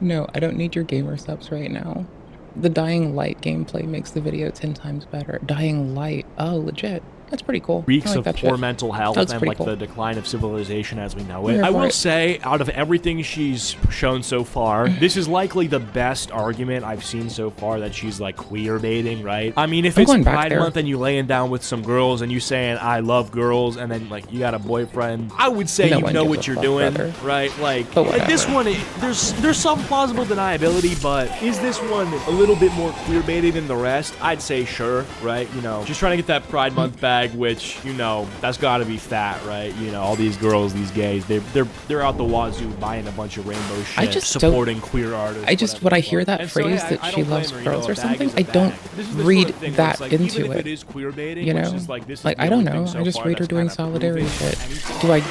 No, I don't need your gamer subs right now. The Dying Light gameplay makes the video 10 times better. Dying Light. Oh, legit. That's pretty cool. I reeks like of that poor shit. mental health That's and pretty like cool. the decline of civilization as we know I'm it. here I for will it. say, out of everything she's shown so far, this is likely the best argument I've seen so far that she's like queer baiting, right? I mean, if I'm it's going back Pride there. Month and you laying down with some girls and you saying I love girls and then like you got a boyfriend, I would say No you one know gives what a you're fuck, doing, brother. right? Like But this whatever. one, there's some plausible deniability, but is this one a little bit more queer baited than the rest? I'd say sure, right? You know, just trying to get that Pride Month bag, which you know that's got to be fat, right? You know, all these girls, these gays, they're out the wazoo buying a bunch of rainbow shit, I just don't- supporting queer artists. I just, when I hear that And so, phrase yeah, that I she don't blame loves her, you know, girls a or bag something, is a I don't bag. This is the read sort of thing where it's that like, into even if it. it is queer baiting, You which know? is like, this is Like, the I don't only thing know. so I just far read her that's doing kinda solidarity proving shit. anything. Do I...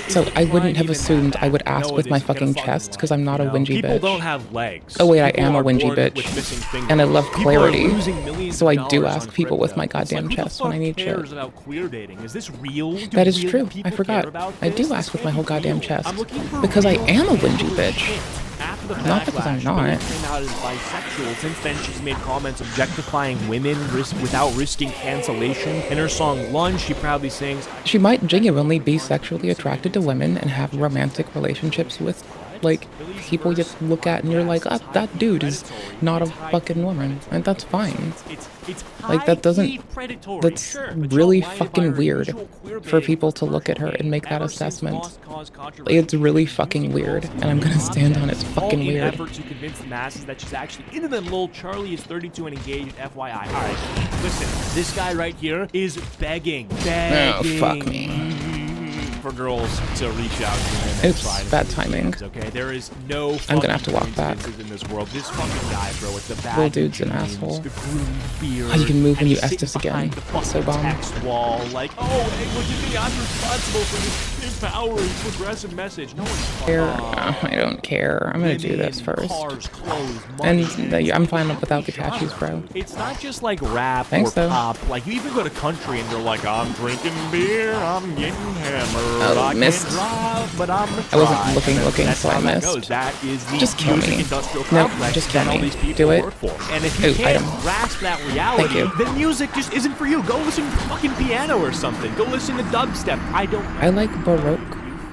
So I wouldn't might have even assumed I would know ask it with my isn't gonna fucking fucking chest because I'm not a you know? whingy People bitch. don't have legs. Oh wait, I People am a are whingy born bitch. with missing fingers. And I love People are clarity. losing millions So I of do dollars ask on people with crypto. my It's like, goddamn who the chest when I fuck need cares shit. about queer dating? Is this real? Do That is real true. people I forgot. care about I do this? ask This with my can't whole be goddamn real. chest. I'm looking for Because I real am a people whingy who bitch. shit. After the Not because I'm backlash, not. Bailey came out as bisexual. Since then, she's made comments objectifying women without risking cancellation. In her song Lunge, she proudly sings, She might genuinely be sexually attracted to women and have romantic relationships with, like, people you look at and you're like, oh, that dude is not a fucking woman. And that's fine. Like, that doesn't... That's really fucking weird for people to look at her and make that assessment. It's really fucking weird, and I'm gonna stand on it's fucking all in weird. effort to convince the masses that she's actually into them. Lol, Charlie is 32 and engaged, FYI. All right, listen, this guy right here is begging Oh, fuck me. for girls to reach out to him and Oops, try to bad do timing. things, okay, there is no I'm gonna have to walk back. coincidences in this world. This fucking guy, bro, with the bad Little dude's an jeans, asshole. the groomed beard, Oh, you can move when and you he's Estus sitting again. behind the So fucking bomb. text wall, like, oh, hey, look at me, I'm responsible for this empowering, progressive message. No one's I don't care. I'm gonna do this first. And I'm fine without the cashews, bro. It's not just like rap Thanks, or though. pop. Like, you even go to country and you're like, I'm drinking beer, I'm getting hammered, Oh, I missed. can't drive, but I'm I wasn't looking, That's so I how that missed. goes. That is the Just kill music me. industrial No, complex just kill that all me. these people Do it. work for. And if you Ooh, can't item. grasp that reality, Thank you. then music just isn't for you. Go listen to fucking piano or something. Go listen to dubstep. I don't know. I like Baroque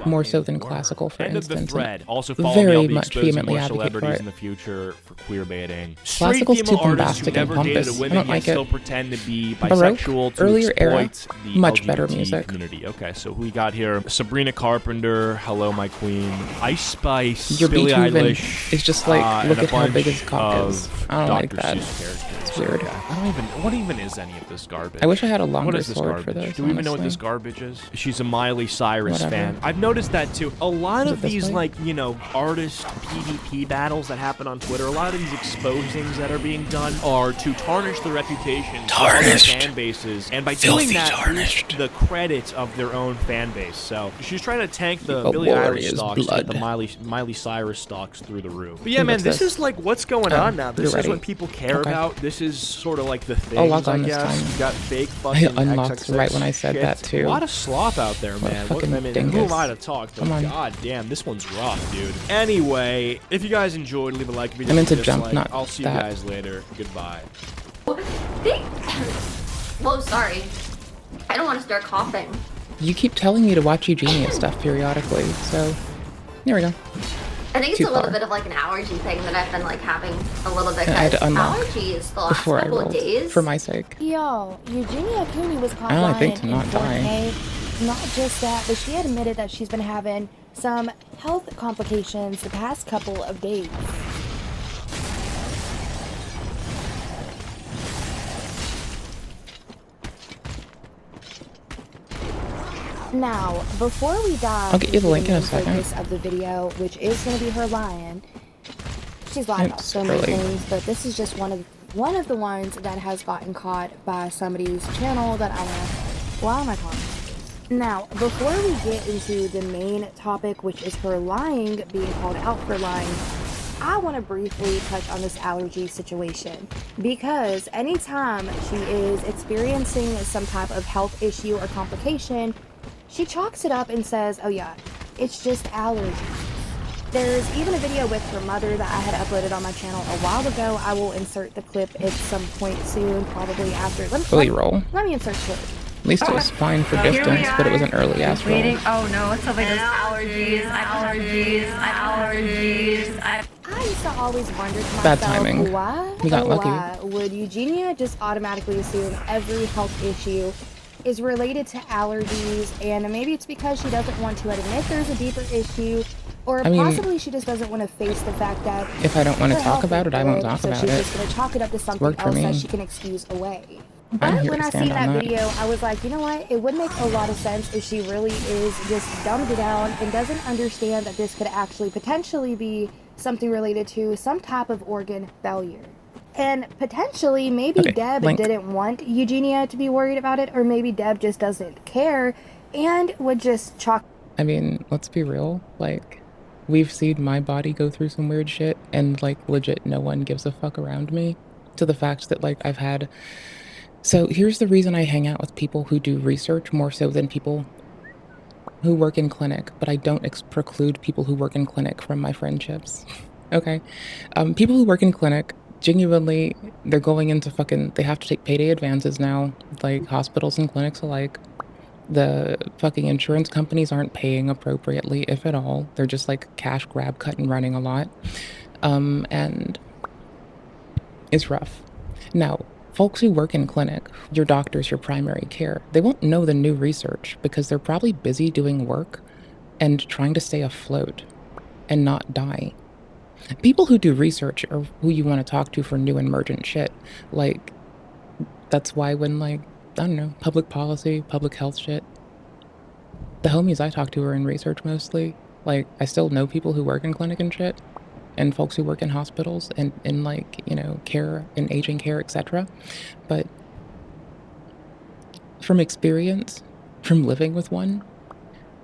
more so than classical, for End of the instance. thread. and Also follow me. I'll very be much exposing vehemently more advocate for celebrities it. in the future for queer baiting. Classical's Straight too female artists who bombastic and never dated pompous. a I women don't yet like still it. pretend to be Baroque, bisexual to earlier era, exploit the much better LGBT music. community. Okay, so who we got here? Sabrina Carpenter, Hello My Queen, Ice Spice, Your Billie Beethoven Eilish. is just like, and look a at how big bunch his cock is. of I don't like Dr. that. Seuss characters. It's weird. What even is any of this garbage? I wish I had a What longer is this sword for garbage? this, Do we even know what honestly. this garbage is? She's a Miley Cyrus Whatever. fan. I've noticed noticed that too. A lot Is of it this these, way? like, you know, artist PvP battles that happen on Twitter, a lot of these exposings that are being done are to tarnish the reputation of other fan bases, and by doing that, boost the credit of their own fan base. So she's trying to tank the Evil Billie Eilish warriors stocks to get the blood. Miley Cyrus stocks through the roof. But yeah, Hey, man, what's this this? is like what's going Oh, on now. This you're is what ready. people care Okay. about. This is sort of like the things, I'll log I on this guess. time. You got fake I fucking unlocked XXX right when I said shit. that, too. A lot of slop out there, What a man. fucking I mean, who dingus. am I to talk? But Come on. god damn, this one's rough, dude. Anyway, if you guys enjoyed, leave a like. If you I meant to didn't, jump, dislike. not I'll see that. you guys later. Goodbye. Whoa, sorry. I don't want to start coughing. You keep telling me to watch Eugenia stuff periodically, so here we go. I think it's Too a little far. bit of like an allergy thing that I've been like having a little bit. I had to 'Cause unlock allergies the last before I couple of rolled, days. for my sake. Yo, Eugenia Cooney was caught I only lying think to in not 4K. die. Not just that, but she admitted that she's been having some health complications the past couple of days. Now, before we dive I'll get you the into link in a main second. focus of the video, which is going to be her lying, she's lied about It's so many early. things, but this is just one of the ones that has gotten caught by somebody's channel that I know. Why am I calling this? Now, before we get into the main topic, which is her lying, being called out for lying, I want to briefly touch on this allergy situation, because anytime she is experiencing some type of health issue or complication, she chalks it up and says, oh yeah, it's just allergies. There's even a video with her mother that I had uploaded on my channel a while ago. I will insert the clip at some point soon, probably after. Fully roll. Let me insert the clip. At least it was fine for distance, but it was an early ass roll. Waiting. Oh no, somebody does allergies. I used to always wonder to myself, Bad timing. why? We got lucky. Why would Eugenia just automatically assume every health issue is related to allergies, and maybe it's because she doesn't want to admit there's a deeper issue, or I mean, possibly she just doesn't want to face the fact that If I don't want to her talk health about is it, I won't good, talk so about she's it. just going to chalk it up to something worked for else that me. she can excuse away. I'm But here when to I stand seen on that that. video, I was like, you know what? It would make a lot of sense if she really is just dumbed down and doesn't understand that this could actually potentially be something related to some type of organ failure. And potentially, maybe Okay, Deb link. didn't want Eugenia to be worried about it, or maybe Deb just doesn't care and would just chalk. I mean, let's be real. Like, we've seen my body go through some weird shit, and like, legit, no one gives a fuck around me. To the fact that like I've had. So here's the reason I hang out with people who do research more so than people who work in clinic, but I don't preclude people who work in clinic from my friendships. Okay, people who work in clinic, genuinely, they're going into fucking. They have to take payday advances now, like hospitals and clinics alike. The fucking insurance companies aren't paying appropriately, if at all. They're just like cash grab, cut and running a lot. And it's rough. Now, folks who work in clinic, your doctors, your primary care, they won't know the new research because they're probably busy doing work and trying to stay afloat and not die. People who do research are who you want to talk to for new emergent shit. Like, that's why when, like, I don't know, public policy, public health shit, the homies I talk to are in research mostly. Like, I still know people who work in clinic and shit, and folks who work in hospitals and in, like, you know, care and aging care, etc. But from experience, from living with one,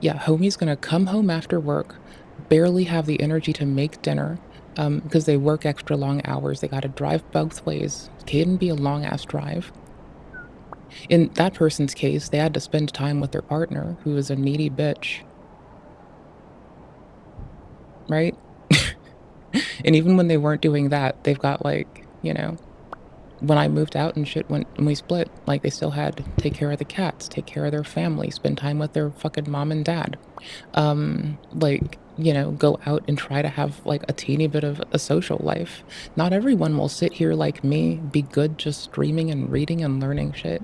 yeah, homie's gonna come home after work, barely have the energy to make dinner, because they work extra long hours. They gotta drive both ways. It can be a long ass drive. In that person's case, they had to spend time with their partner, who is a needy bitch. Right? And even when they weren't doing that, they've got, like, you know, when I moved out and shit, when we split, like, they still had to take care of the cats, take care of their family, spend time with their fucking mom and dad. Like, you know, go out and try to have, like, a teeny bit of a social life. Not everyone will sit here like me, be good just streaming and reading and learning shit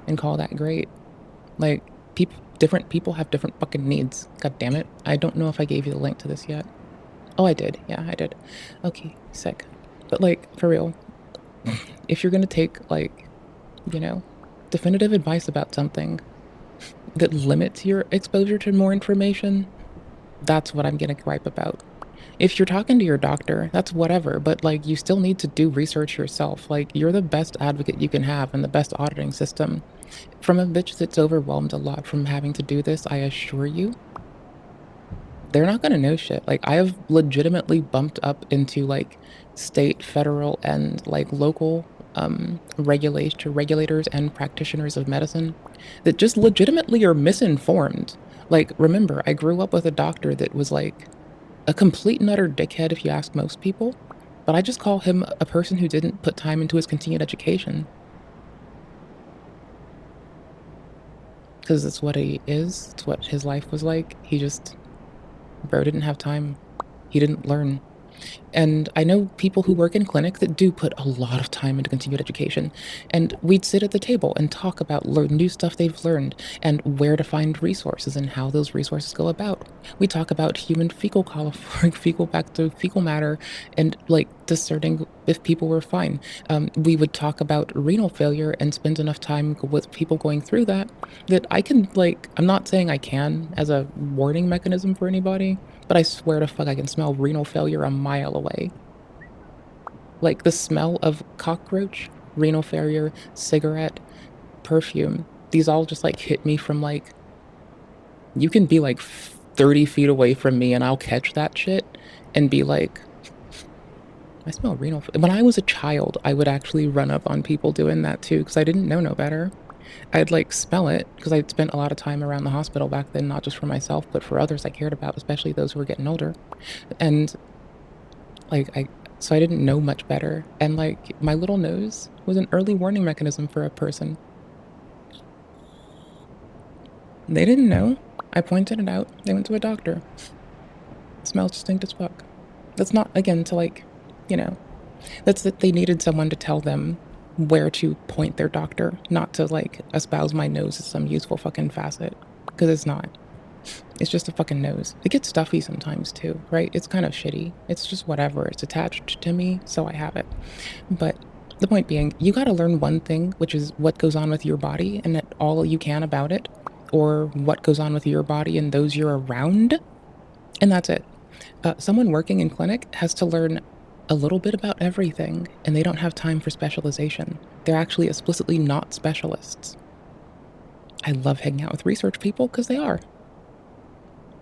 and call that great. Like, different people have different fucking needs. God damn it. I don't know if I gave you the link to this yet. Oh, I did. Yeah, I did. Okay, sick. But, like, for real, if you're gonna take, like, you know, definitive advice about something that limits your exposure to more information, That's what I'm gonna gripe about. If you're talking to your doctor, that's whatever, but, like, you still need to do research yourself. Like, you're the best advocate you can have and the best auditing system. From a bitch that's overwhelmed a lot from having to do this, I assure you, they're not gonna know shit. Like, I have legitimately bumped up into, like, state, federal, and, like, local, regulators and practitioners of medicine that just legitimately are misinformed. Like, remember, I grew up with a doctor that was, like, a complete and utter dickhead if you ask most people, but I just call him a person who didn't put time into his continued education. 'Cause it's what he is, it's what his life was like. Bro didn't have time. He didn't learn. And I know people who work in clinic that do put a lot of time into continued education, and we'd sit at the table and talk about new stuff they've learned and where to find resources and how those resources go about. We talk about human fecal fecal back to fecal matter and like discerning if people were fine. We would talk about renal failure and spend enough time with people going through that I can like, I'm not saying I can as a warning mechanism for anybody, but I swear to fuck I can smell renal failure a mile away. Like the smell of cockroach, renal failure, cigarette, perfume, these all just like hit me from like, you can be like 30 feet away from me and I'll catch that shit and be like, I smell renal. When I was a child, I would actually run up on people doing that too because I didn't know no better. I'd like smell it because I'd spent a lot of time around the hospital back then, not just for myself, but for others I cared about, especially those who were getting older. And like, so I didn't know much better. And like, my little nose was an early warning mechanism for a person. They didn't know. I pointed it out. They went to a doctor. It smells distinct as fuck. That's not, again, to like, you know, that's that they needed someone to tell them where to point their doctor, not to like espouse my nose as some useful fucking facet, because it's not. It's just a fucking nose. It gets stuffy sometimes too, right? It's kind of shitty. It's just whatever. It's attached to me, so I have it. But the point being, you gotta learn one thing, which is what goes on with your body and that all you can about it, or what goes on with your body and those you're around, and that's it. Someone working in clinic has to learn a little bit about everything, and they don't have time for specialization. They're actually explicitly not specialists. I love hanging out with research people because they are.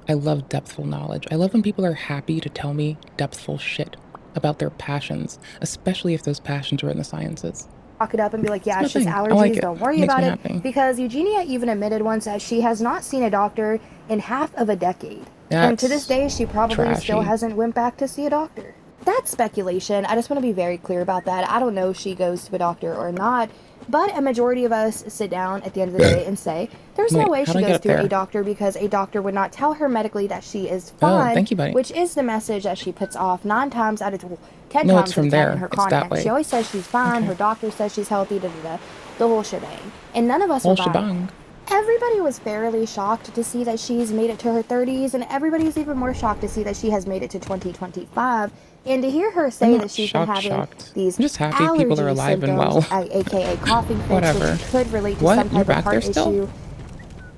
I love depthful knowledge. I love when people are happy to tell me depthful shit about their passions, especially if those passions are in the sciences. Talk it up and be like, yeah, it's just I allergies, like it. don't worry Makes about me it. happy. Because Eugenia even admitted once that she has not seen a doctor in half of a decade. And to this day, she probably still hasn't went back to see a doctor. That's speculation. I just want to be very clear about that. I don't know if she goes to a doctor or not, but a majority of us sit down at the end of the day and say, there's no way she goes to a doctor because a doctor would not tell her medically that she is fine, thank you, buddy. which is the message that she puts off 9 times out of 10 No, times it's from out of 10 there. in her It's content. that way. She always says she's fine, her doctor says she's healthy, the whole shebang. And none of us Whole are buying shebang. it. Everybody was fairly shocked to see that she's made it to her 30s, and everybody's even more shocked to see that she has made it to 2025. And to hear her say that she's been having these I'm just happy people are alive and well. aka coughing fits, Whatever. which could relate to What? some You're type of back heart there still? issue.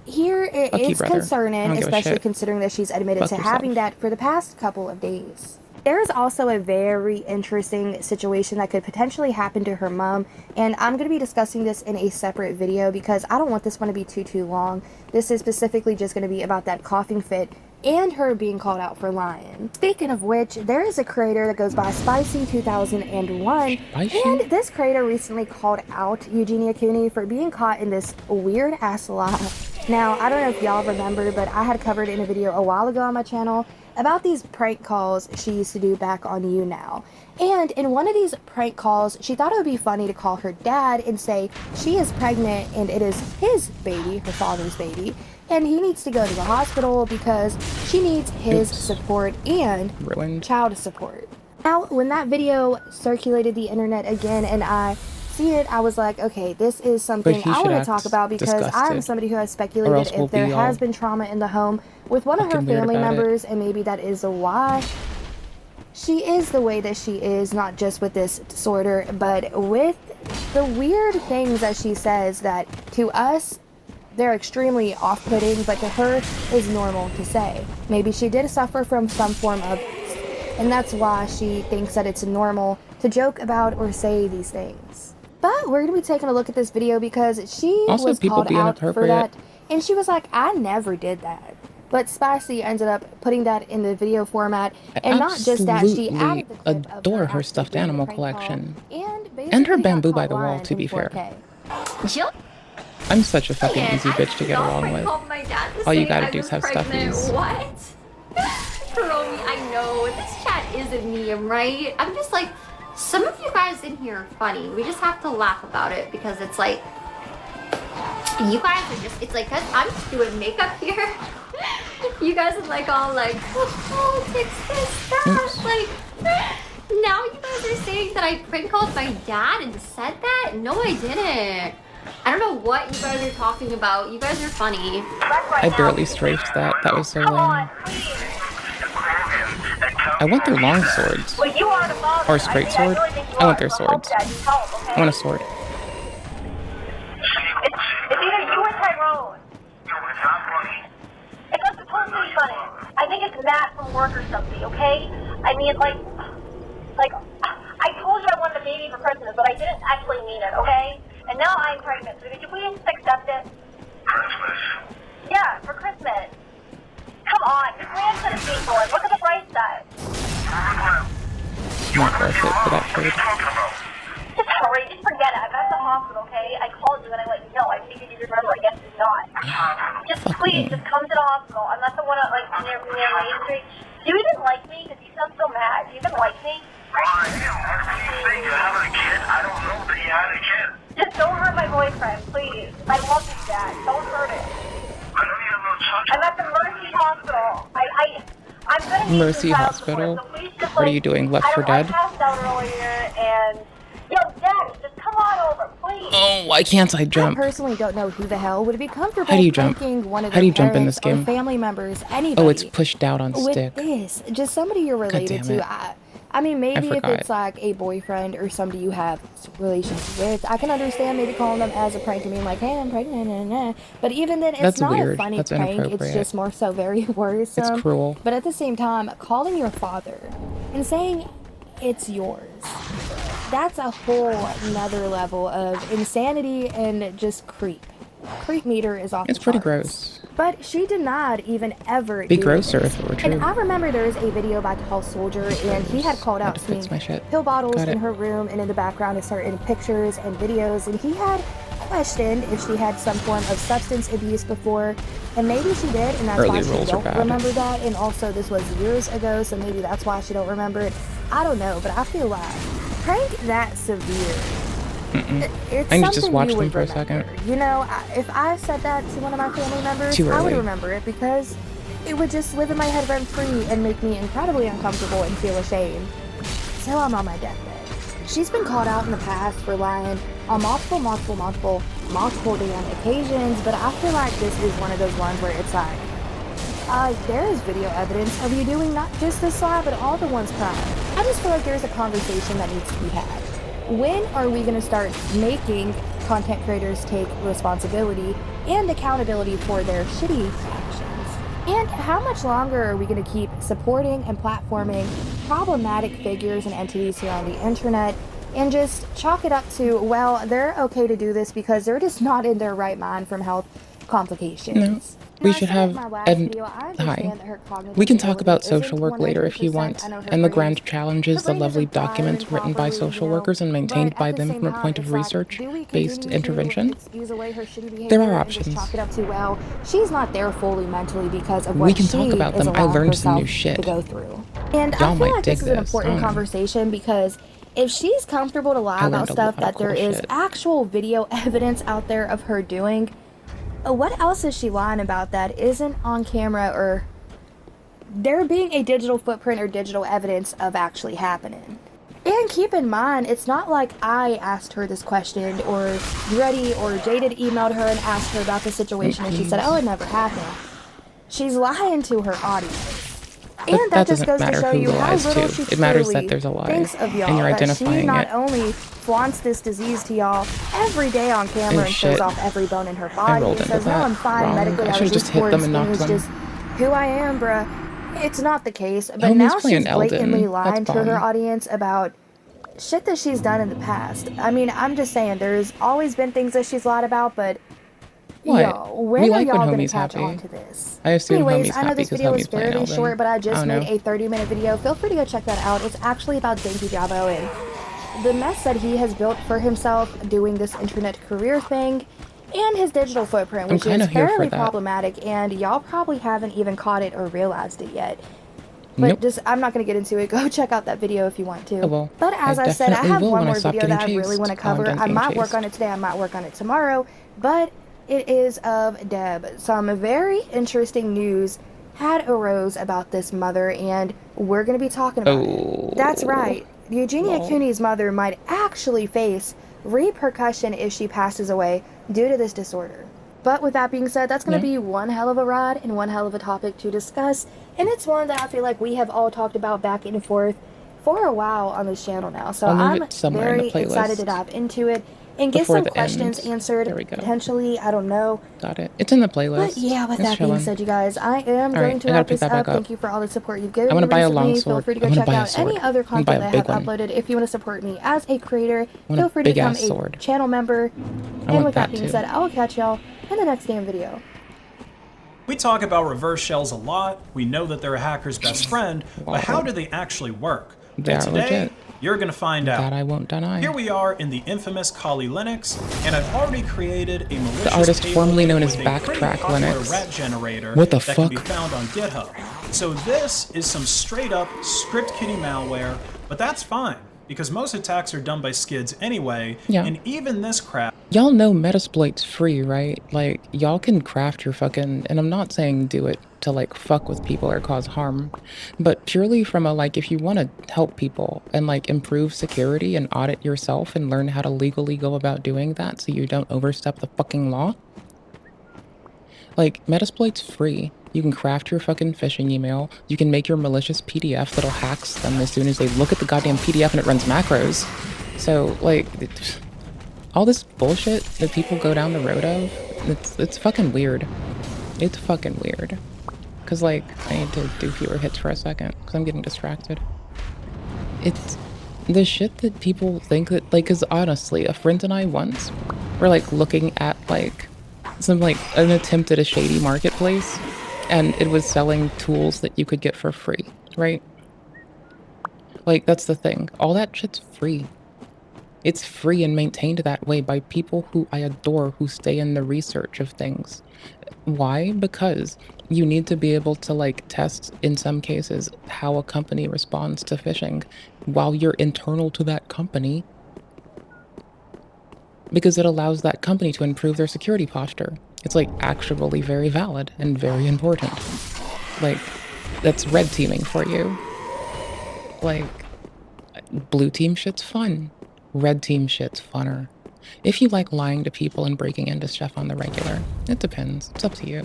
Here, Fuck you, it's brother. I concerning, don't give a especially shit. considering that she's admitted Fuck to yourself. having that for the past couple of days. There is also a very interesting situation that could potentially happen to her mom, and I'm going to be discussing this in a separate video because I don't want this one to be too long. This is specifically just going to be about that coughing fit and her being called out for lying. Speaking of which, there is a creator that goes by Spicy2001, and this creator recently called out Eugenia Cooney for being caught in this weird ass lie. Now, I don't know if y'all remember, but I had covered in a video a while ago on my channel about these prank calls she used to do back on YouNow. And in one of these prank calls, she thought it would be funny to call her dad and say she is pregnant and it is his baby, her father's baby, and he needs to go to the hospital because she needs his support and child support. Now, when that video circulated the internet again and I see it, I was like, okay, this is something I want to talk about because I'm somebody who has speculated if there has been trauma in the home with one of her family members, and maybe that is why she is the way that she is, not just with this disorder, but with the weird things that she says that to us they're extremely off-putting, but to her is normal to say. Maybe she did suffer from some form of, and that's why she thinks that it's normal to joke about or say these things. But we're gonna be taking a look at this video because she Also, was people called be out for inappropriate. that, and she was like, I never did that. But Spicy ended up putting that in the video format, and not just that, she added the clip of adore her actually stuffed doing the animal prank call, collection. and And her basically got bamboo by caught the wall, lying to in be fair. 4K. Jill? I'm such a fucking Man, easy bitch to get I along with. called my dad to All you say gotta I do is was have pregnant. stuffies. What? Hiromi, I know this chat is a meme, right? I'm just like, some of you guys in here are funny. We just have to laugh about it because it's like, you guys are just, it's like, cause I'm just doing makeup here. You guys are like all like, oh, politics, this, that. Like, now you guys are saying that I prank called my dad and said that? No, I didn't. I don't know what you guys are talking about. You guys are funny. I barely strafed that. That was so lame. I want their long swords. Or a straight sword. I want their swords. I want a sword. It's either you or Tyrone. It's not supposed to be funny. I think it's Matt from work or something, okay? I mean, like, I told you I wanted a baby for Christmas, but I didn't actually mean it, okay? And now I'm pregnant, so could you please accept it? Christmas? Yeah, for Christmas. Come on, your grandson is being born. Look at the bright side. Not worth it for that trade. Just hurry, just forget it. I'm at the hospital, okay? I called you and I let you know. I figured you'd remember. I guess you're not. Just please, just come to the hospital. I'm not the one at, like, near Main Street. Do you even like me? Because you sound so mad. Do you even like me? I do. He's saying you're having a kid. I don't know that he had a kid. Just don't hurt my boyfriend, please. I love his dad. Don't hurt him. I don't even know touch. I'm at the Mercy Hospital. I'm gonna need Mercy some child Hospital? support, so please just, What are you doing, Left 4 Dead? I passed out earlier and... Yo, Dad, just come on over, please. Oh, why can't I jump? I personally don't know who the hell would be comfortable How do you jump? pranking one of How do their you jump in this parents or game? family members, anybody. Oh, it's pushed out on with stick. this. Just somebody you're related damn it. to. I mean, maybe if forgot. it's like a boyfriend or somebody you have relations with, I can understand maybe calling them as a prank and being like, hey, I'm pregnant, but even then, it's That's not weird. a funny That's prank. It's inappropriate. just more so very worrisome. It's cruel. But at the same time, calling your father and saying it's yours, that's a whole nother level of insanity and just creep. Creep meter is off It's the pretty charts. gross. But she did not even ever Be do grosser this. if it were true. And I remember there was a video by Tall Soldier, and he had called out seeing my shit. pill bottles Got in it. her room, and in the background is certain pictures and videos, and he had questioned if she had some form of substance abuse before, and maybe she did, and that's Early why she rolls are don't bad. remember that, and also this was years ago, so maybe that's why she don't remember it. I don't know, but I feel like prank that severe. It's I need to just something watch you them would for a remember. second. You know, if I said that to one of my family members, Too I would early. remember it because it would just live in my head rent free and make me incredibly uncomfortable and feel ashamed. So I'm on my deathbed. She's been called out in the past for lying on multiple damn occasions, but I feel like this is one of those ones where it's like, there is video evidence of you doing not just this lie, but all the ones prior. I just feel like there's a conversation that needs to be had. When are we going to start making content creators take responsibility and accountability for their shitty actions? And how much longer are we going to keep supporting and platforming problematic figures and entities here on the internet and just chalk it up to, well, they're okay to do this because they're just not in their right mind from health complications? We should have we can talk about social work later if you want, and the grand challenge is the lovely documents written by social workers and maintained by them from a point of research-based intervention. There are options. Chalk it up to, well, she's not there fully mentally because of what We can talk about them. I learned some new herself shit. to go through. And Y'all I feel might like dig this is an this. important conversation because if she's comfortable to lie I about learned a stuff lot of that there cool is shit. actual video evidence out there of her doing, what else is she lying about that isn't on camera or there being a digital footprint or digital evidence of actually happening? And keep in mind, it's not like I asked her this question or Reddy or Jaded emailed her and asked her about the situation and she said, oh, it never happened. She's lying to her audience. And that just doesn't goes to matter show who you how lies little to. she It matters truly that there's a lie, thinks of and y'all. you're That she identifying not it. only flaunts this disease to y'all every day on camera Oh, and shows shit. off every bone in her I body rolled and into says, no, that I'm fine wrong. medically, I I should was have just just hit bored them and and skinny knocked is them. just who I am, bruh. It's not the case. But Homie's now playing she's blatantly Elden. lying That's to her bomb. audience about shit that she's done in the past. I mean, I'm just saying, there's always been things that she's lied about, but What? yo, when We are like when y'all gonna homie's catch happy. on to this? I assume Anyways, homie's I know happy this because video is homie's playing fairly Elden. short, but I I just don't made know. a 30-minute video. Feel free to go check that out. It's actually about Dinky Jabo and the mess that he has built for himself doing this internet career thing, and his digital footprint, I'm which kind is of here for fairly that. problematic, and y'all probably haven't even caught it or realized it yet. But Nope. just, I'm not going to get into it. Go check out that video if you want to. Oh, well, But as I said, I definitely have will one when I more stop video getting that I really want to chased. Oh, I'm cover. done I getting might work chased. on it today, I might work on it tomorrow, but it is of Deb. Some very interesting news had arose about this mother, and we're going to be talking about it. That's right. Eugenia Lol. Cooney's mother might actually face repercussion if she passes away due to this disorder. But with that being said, that's going to be one hell of a ride and one hell of a topic to discuss. And it's one that I feel like we have all talked about back and forth for a while on this channel now. So I'll I'm leave it somewhere in very the excited to playlist dive into it and get before some the questions end. answered. There we go. Potentially, I don't know. Got it. It's in the playlist. But yeah, with It's that being chilling. said, you guys, I am All going right, to I gotta wrap pick this that up. back up. Thank you for all the support you've given I me want to buy a recently. Feel longsword. free to go I'm gonna check buy a out sword. any other I'm gonna buy content a that I have big one. uploaded. If you want to support me as a creator, want feel a free to become big-ass a sword. channel member. I And want with that that being too. said, I will catch y'all in the next damn video. We talk about reverse shells a lot. We know that they're a hacker's best friend, but how do they actually work? They Well, are today, legit. you're gonna find out. That I won't deny. Here we are in the infamous Kali Linux, and I've already created a malicious The artist payload formerly known as with a pretty Backtrack popular Linux. rat generator What the that can be fuck? found on GitHub. So this is some straight up script kiddie malware, but that's fine, because most attacks are done by skids anyway, Yeah. and even this crap. Y'all know Metasploit's free, right? Like, y'all can craft your fucking... And I'm not saying do it to, like, fuck with people or cause harm. But purely from a, like, if you want to help people and, like, improve security and audit yourself and learn how to legally go about doing that so you don't overstep the fucking law, like, Metasploit's free. You can craft your fucking phishing email. You can make your malicious PDF that'll hacks them as soon as they look at the goddamn PDF and it runs macros. So, like... all this bullshit that people go down the road of, it's fucking weird. It's fucking weird. Cause like, I need to do fewer hits for a second, cause I'm getting distracted. It's the shit that people think that, like, cause honestly, a friend and I once were like looking at like, some like, an attempt at a shady marketplace, and it was selling tools that you could get for free, right? Like, that's the thing. All that shit's free. It's free and maintained that way by people who I adore, who stay in the research of things. Why? Because you need to be able to, like, test, in some cases, how a company responds to phishing while you're internal to that company, because it allows that company to improve their security posture. It's, like, actually very valid and very important. Like, that's red teaming for you. Like, blue team shit's fun. Red team shit's funner. If you like lying to people and breaking into stuff on the regular, it depends. It's up to you.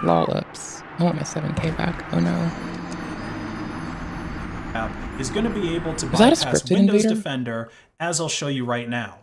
Lollips. I want my 7K back. Oh no. Is going to be able to Was that a bypass scripted Windows invader? Defender, as I'll show you right now.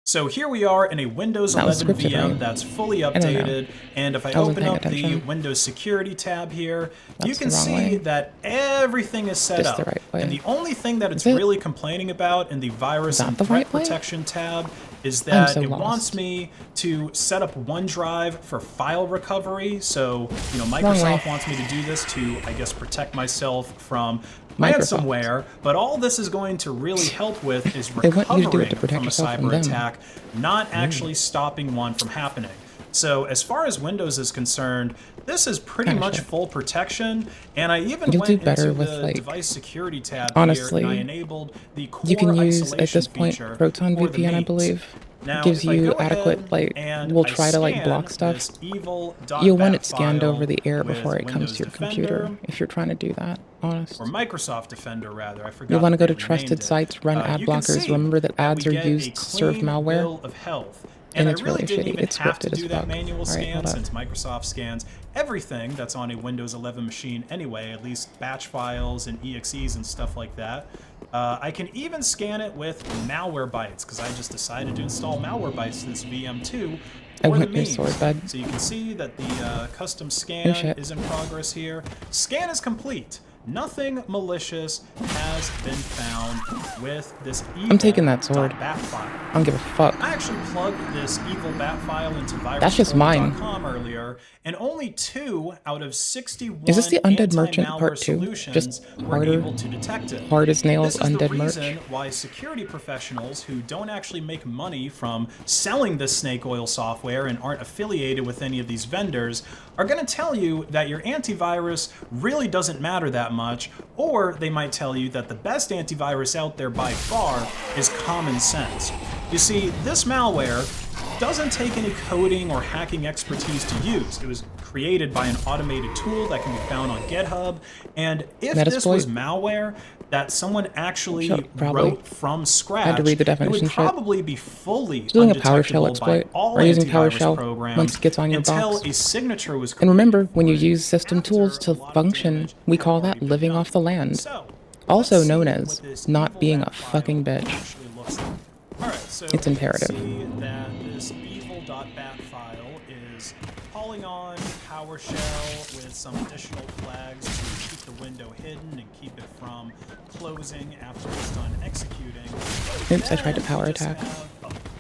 So here we are in a Windows That was 11 scripted, VM right? that's fully I don't know. updated, and if I I wasn't open paying up the attention. Windows Security tab here, you That's can the wrong see way. that everything is set Just up. the right way. And the only thing that it's Is it? really complaining about in the Virus that and the Threat right way? Protection tab is I'm that so it lost. wants me to set up OneDrive for file recovery. So, you know, Wrong Microsoft way. wants me to do this to, I guess, protect myself from Microsoft. ransomware, but all this is going to really help with is They want you to do it recovering to protect from a yourself from cyber them. attack, not actually stopping one from happening. So as far as Windows is concerned, this is pretty Kinda much shit. full protection, and I even You'll went do better into with, the like, device security tab honestly, here, and I enabled the core you can use, isolation at this point, feature Proton for the VPN, I means. believe. Now, Gives if I you go ahead adequate, like, and will I try to, like, scan block stuff. this evil You'll want it .bat scanned file over the air with before it comes to your Windows computer, Defender, if you're trying to do that, honest. or Microsoft Defender, rather. I forgot. You'll want to go that to they renamed trusted it. sites, run ad You can blockers. see Remember that ads we are get a used to serve clean malware. bill of health. And I it's really really didn't shitty. even It's have to scripted as do that fuck. manual All right, scan hold up. since Microsoft scans everything that's on a Windows 11 machine anyway, at least batch files and EXEs and stuff like that. I can even scan it with Malwarebytes because I just decided to install Malwarebytes to this VM2 I for the want your memes. sword, bud. So you can see that the custom Oh, scan shit. is in progress here. Scan is complete. Nothing malicious has been found with this evil I'm taking that sword. .bat file. I don't give a fuck. I actually plugged this evil bat file into That's just mine. virusfolder.com earlier, and only 2 out of 61 Is this the Undead Merchant anti-malware Part 2? solutions Just were harder, able to detect it. hard as nails, This is the undead merch? reason why security professionals who don't actually make money from selling this snake oil software and aren't affiliated with any of these vendors are going to tell you that your antivirus really doesn't matter that much, or they might tell you that the best antivirus out there by far is common sense. You see, this malware doesn't take any coding or hacking expertise to use. It was created by an automated tool that can be found on GitHub, and if this was malware that someone actually wrote from scratch, I had to read the it would definition shit. probably be fully Doing a undetectable PowerShell exploit by all or using antivirus PowerShell programs once it gets on your until box. a signature was And remember, when you use system tools to function, we call that living off the land. Also known as not being a fucking bitch. It's imperative. See that this evil.bat file is Polygon PowerShell with some additional flags to keep the window hidden and keep it from closing after it's done executing. Oops, I tried to power attack.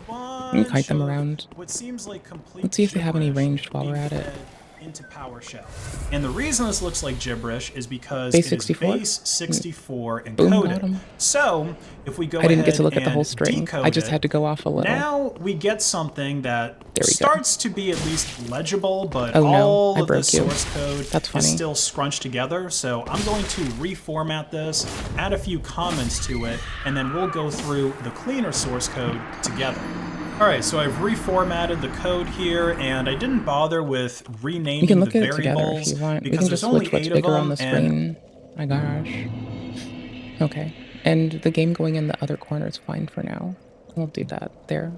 Let me kite them around. What seems like complete Let's see if they have any ranged while we're at it. into PowerShell. And the reason this looks like gibberish is because Base it 64? is base 64 Boom encoded. bottom. So if we go I didn't ahead get to look at the and whole string. decode I just it, had to go off a little. now we get something that There we go. starts to be at least legible, but Oh, no, all I of the broke you. source code That's funny. is still scrunched together. So I'm going to reformat this, add a few comments to it, and then we'll go through the cleaner source code together. Alright, so I've reformatted the code here, and I didn't bother with renaming You can look the at it together variables if you want. We because can there's just only switch what's 8 of bigger them, on the and screen. My gosh. Okay. And the game going in the other corner is fine for now. We'll do that. There.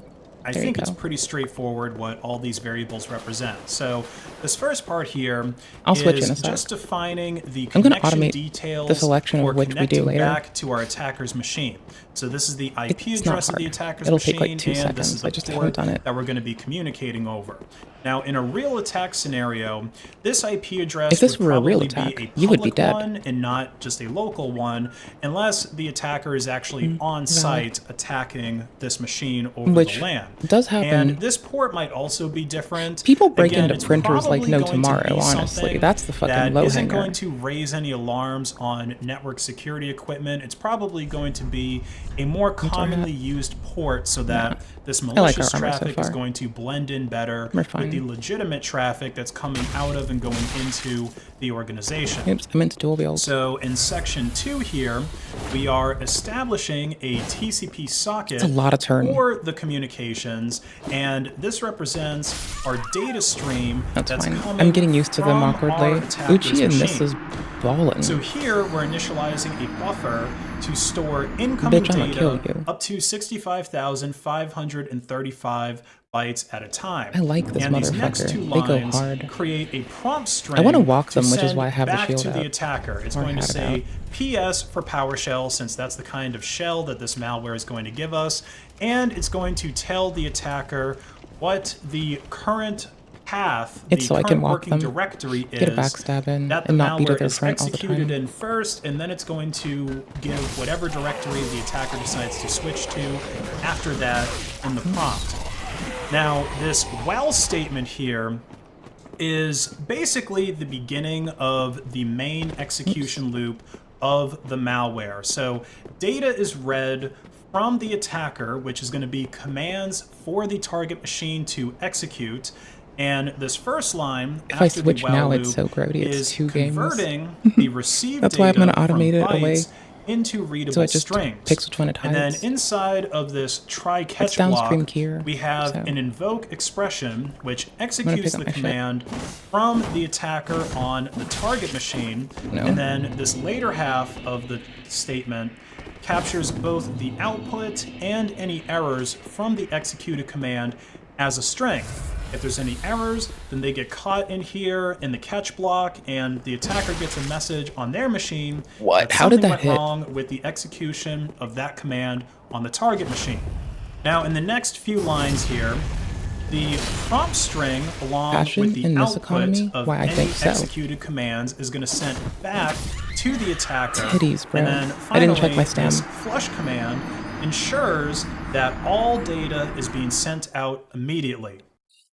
I There you think it's go. pretty straightforward what all these variables represent. So this first part here I'll switch in is a sec. just defining the I'm gonna connection automate details the selection for of which we do connecting later. back to our attacker's machine. So this is the IP It's not address of the hard. attacker's It'll machine, take like 2 and this seconds. is the I just haven't port done it. that we're going to be communicating over. Now, in a real attack scenario, this IP address If this would were a probably real be attack, a you would be public dead. one and not just a local one, unless the attacker is actually on site attacking this machine over Which the LAN. does happen. And this port might also be different. People break Again, into it's printers like probably no going to tomorrow, be honestly. something That's the fucking that low isn't hanger. going to raise any alarms on network security equipment. It's probably going to be a more commonly used port so that this I like malicious our armor so traffic is far. going to blend in better We're with fine. the legitimate traffic that's coming out of and going into the organization. Oops, I meant to dual wield. So in section 2 here, we are establishing a TCP socket That's a lot of turn. for the communications, and this represents our data stream That's fine. coming I'm getting used to them from our awkwardly. attacker's Uchi and this machine. is ballin'. So here we're initializing a buffer to store incoming Bitch, I'ma kill data you. up to 65,535 bytes at a time. I like this and these next motherfucker. two They go lines hard. create a prompt string I wanna walk to them, which is send why I have the back shield to the out. attacker. It's Or going to had it say out. PS for PowerShell, since that's the kind of shell that this malware is going to give us, and it's going to tell the attacker what the current path, It's the so I current can walk working them, directory get a is backstab in, that the and not be to malware their is front all the executed time. in first, and then it's going to give whatever directory the attacker decides to switch to after that in the prompt. Now, this while statement here is basically the beginning of the main execution loop of the malware. So data is read from the attacker, which is going to be commands for the target machine to execute. And this first line, If I after switch the while now, loop, it's so grody. It's is 2 games. converting the received That's why I'm data gonna automate from it away. bytes into readable So it just strings. picks which one it And then hides. inside of this try-catch It's downstream block, here, we have so. an invoke expression which pick executes up the my shit. command from the attacker on the target machine. No. And then this later half of the statement captures both the output and any errors from the executed command as a string. If there's any errors, then they get caught in here in the catch block, and the attacker gets a message on their machine What? that How did something that went hit? wrong with the execution of that command on the target machine. Now, in the next few lines here, the prompt string, along Passion with the in this output economy? of Why, I any think so. executed commands, is going to send back to the attacker. Titties, bro. And then I didn't finally, check my stam. this flush command ensures that all data is being sent out immediately.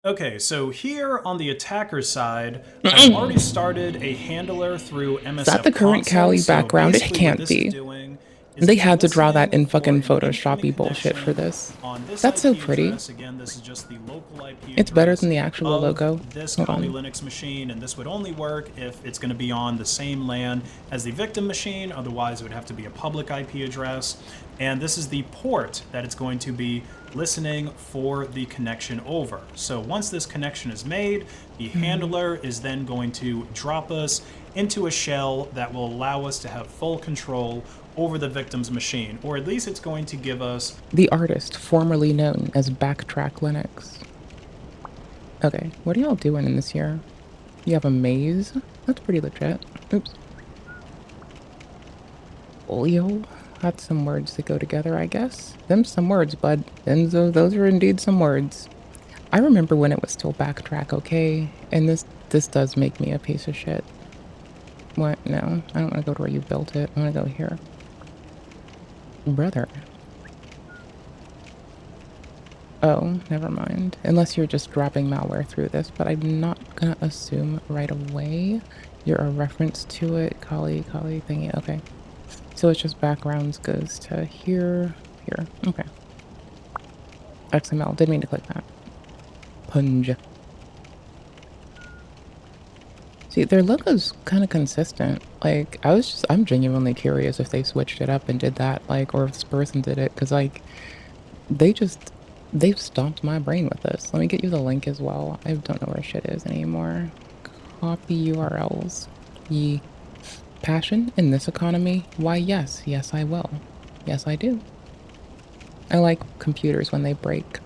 Okay, so here on the attacker side, I've already started a handler through MSF Is that the current console, Kali so background? It basically what can't this be. is doing They had to draw that in fucking Photoshop-y bullshit for this. That's so pretty. Again, this is just the local IP It's better than the actual of logo. this Hold Kali on. Linux machine, and this would only work if it's going to be on the same LAN as the victim machine. Otherwise, it would have to be a public IP address. And this is the port that it's going to be listening for the connection over. So once this connection is made, the handler is then going to drop us into a shell that will allow us to have full control over the victim's machine, or at least it's going to give us The artist, formerly known as Backtrack Linux. Okay, what are y'all doing in this here? You have a maze? That's pretty legit. Oops. Olio? That's some words that go together, I guess. Them's some words, bud. Those are indeed some words. I remember when it was still Backtrack, okay? And this does make me a piece of shit. What? No, I don't want to go to where you built it. I want to go here. Brother. Oh, never mind. Unless you're just dropping malware through this, but I'm not gonna assume right away you're a reference to it. Kali thingy. Okay. So it's just backgrounds goes to here, here. Okay. XML. Didn't mean to click that. Punj. See, their logo's kind of consistent. Like, I'm genuinely curious if they switched it up and did that, like, or if this person did it, because, like, they've stomped my brain with this. Let me get you the link as well. I don't know where shit is anymore. Copy URLs. Ye. Passion in this economy? Why, yes. Yes, I will. Yes, I do. I like computers when they break.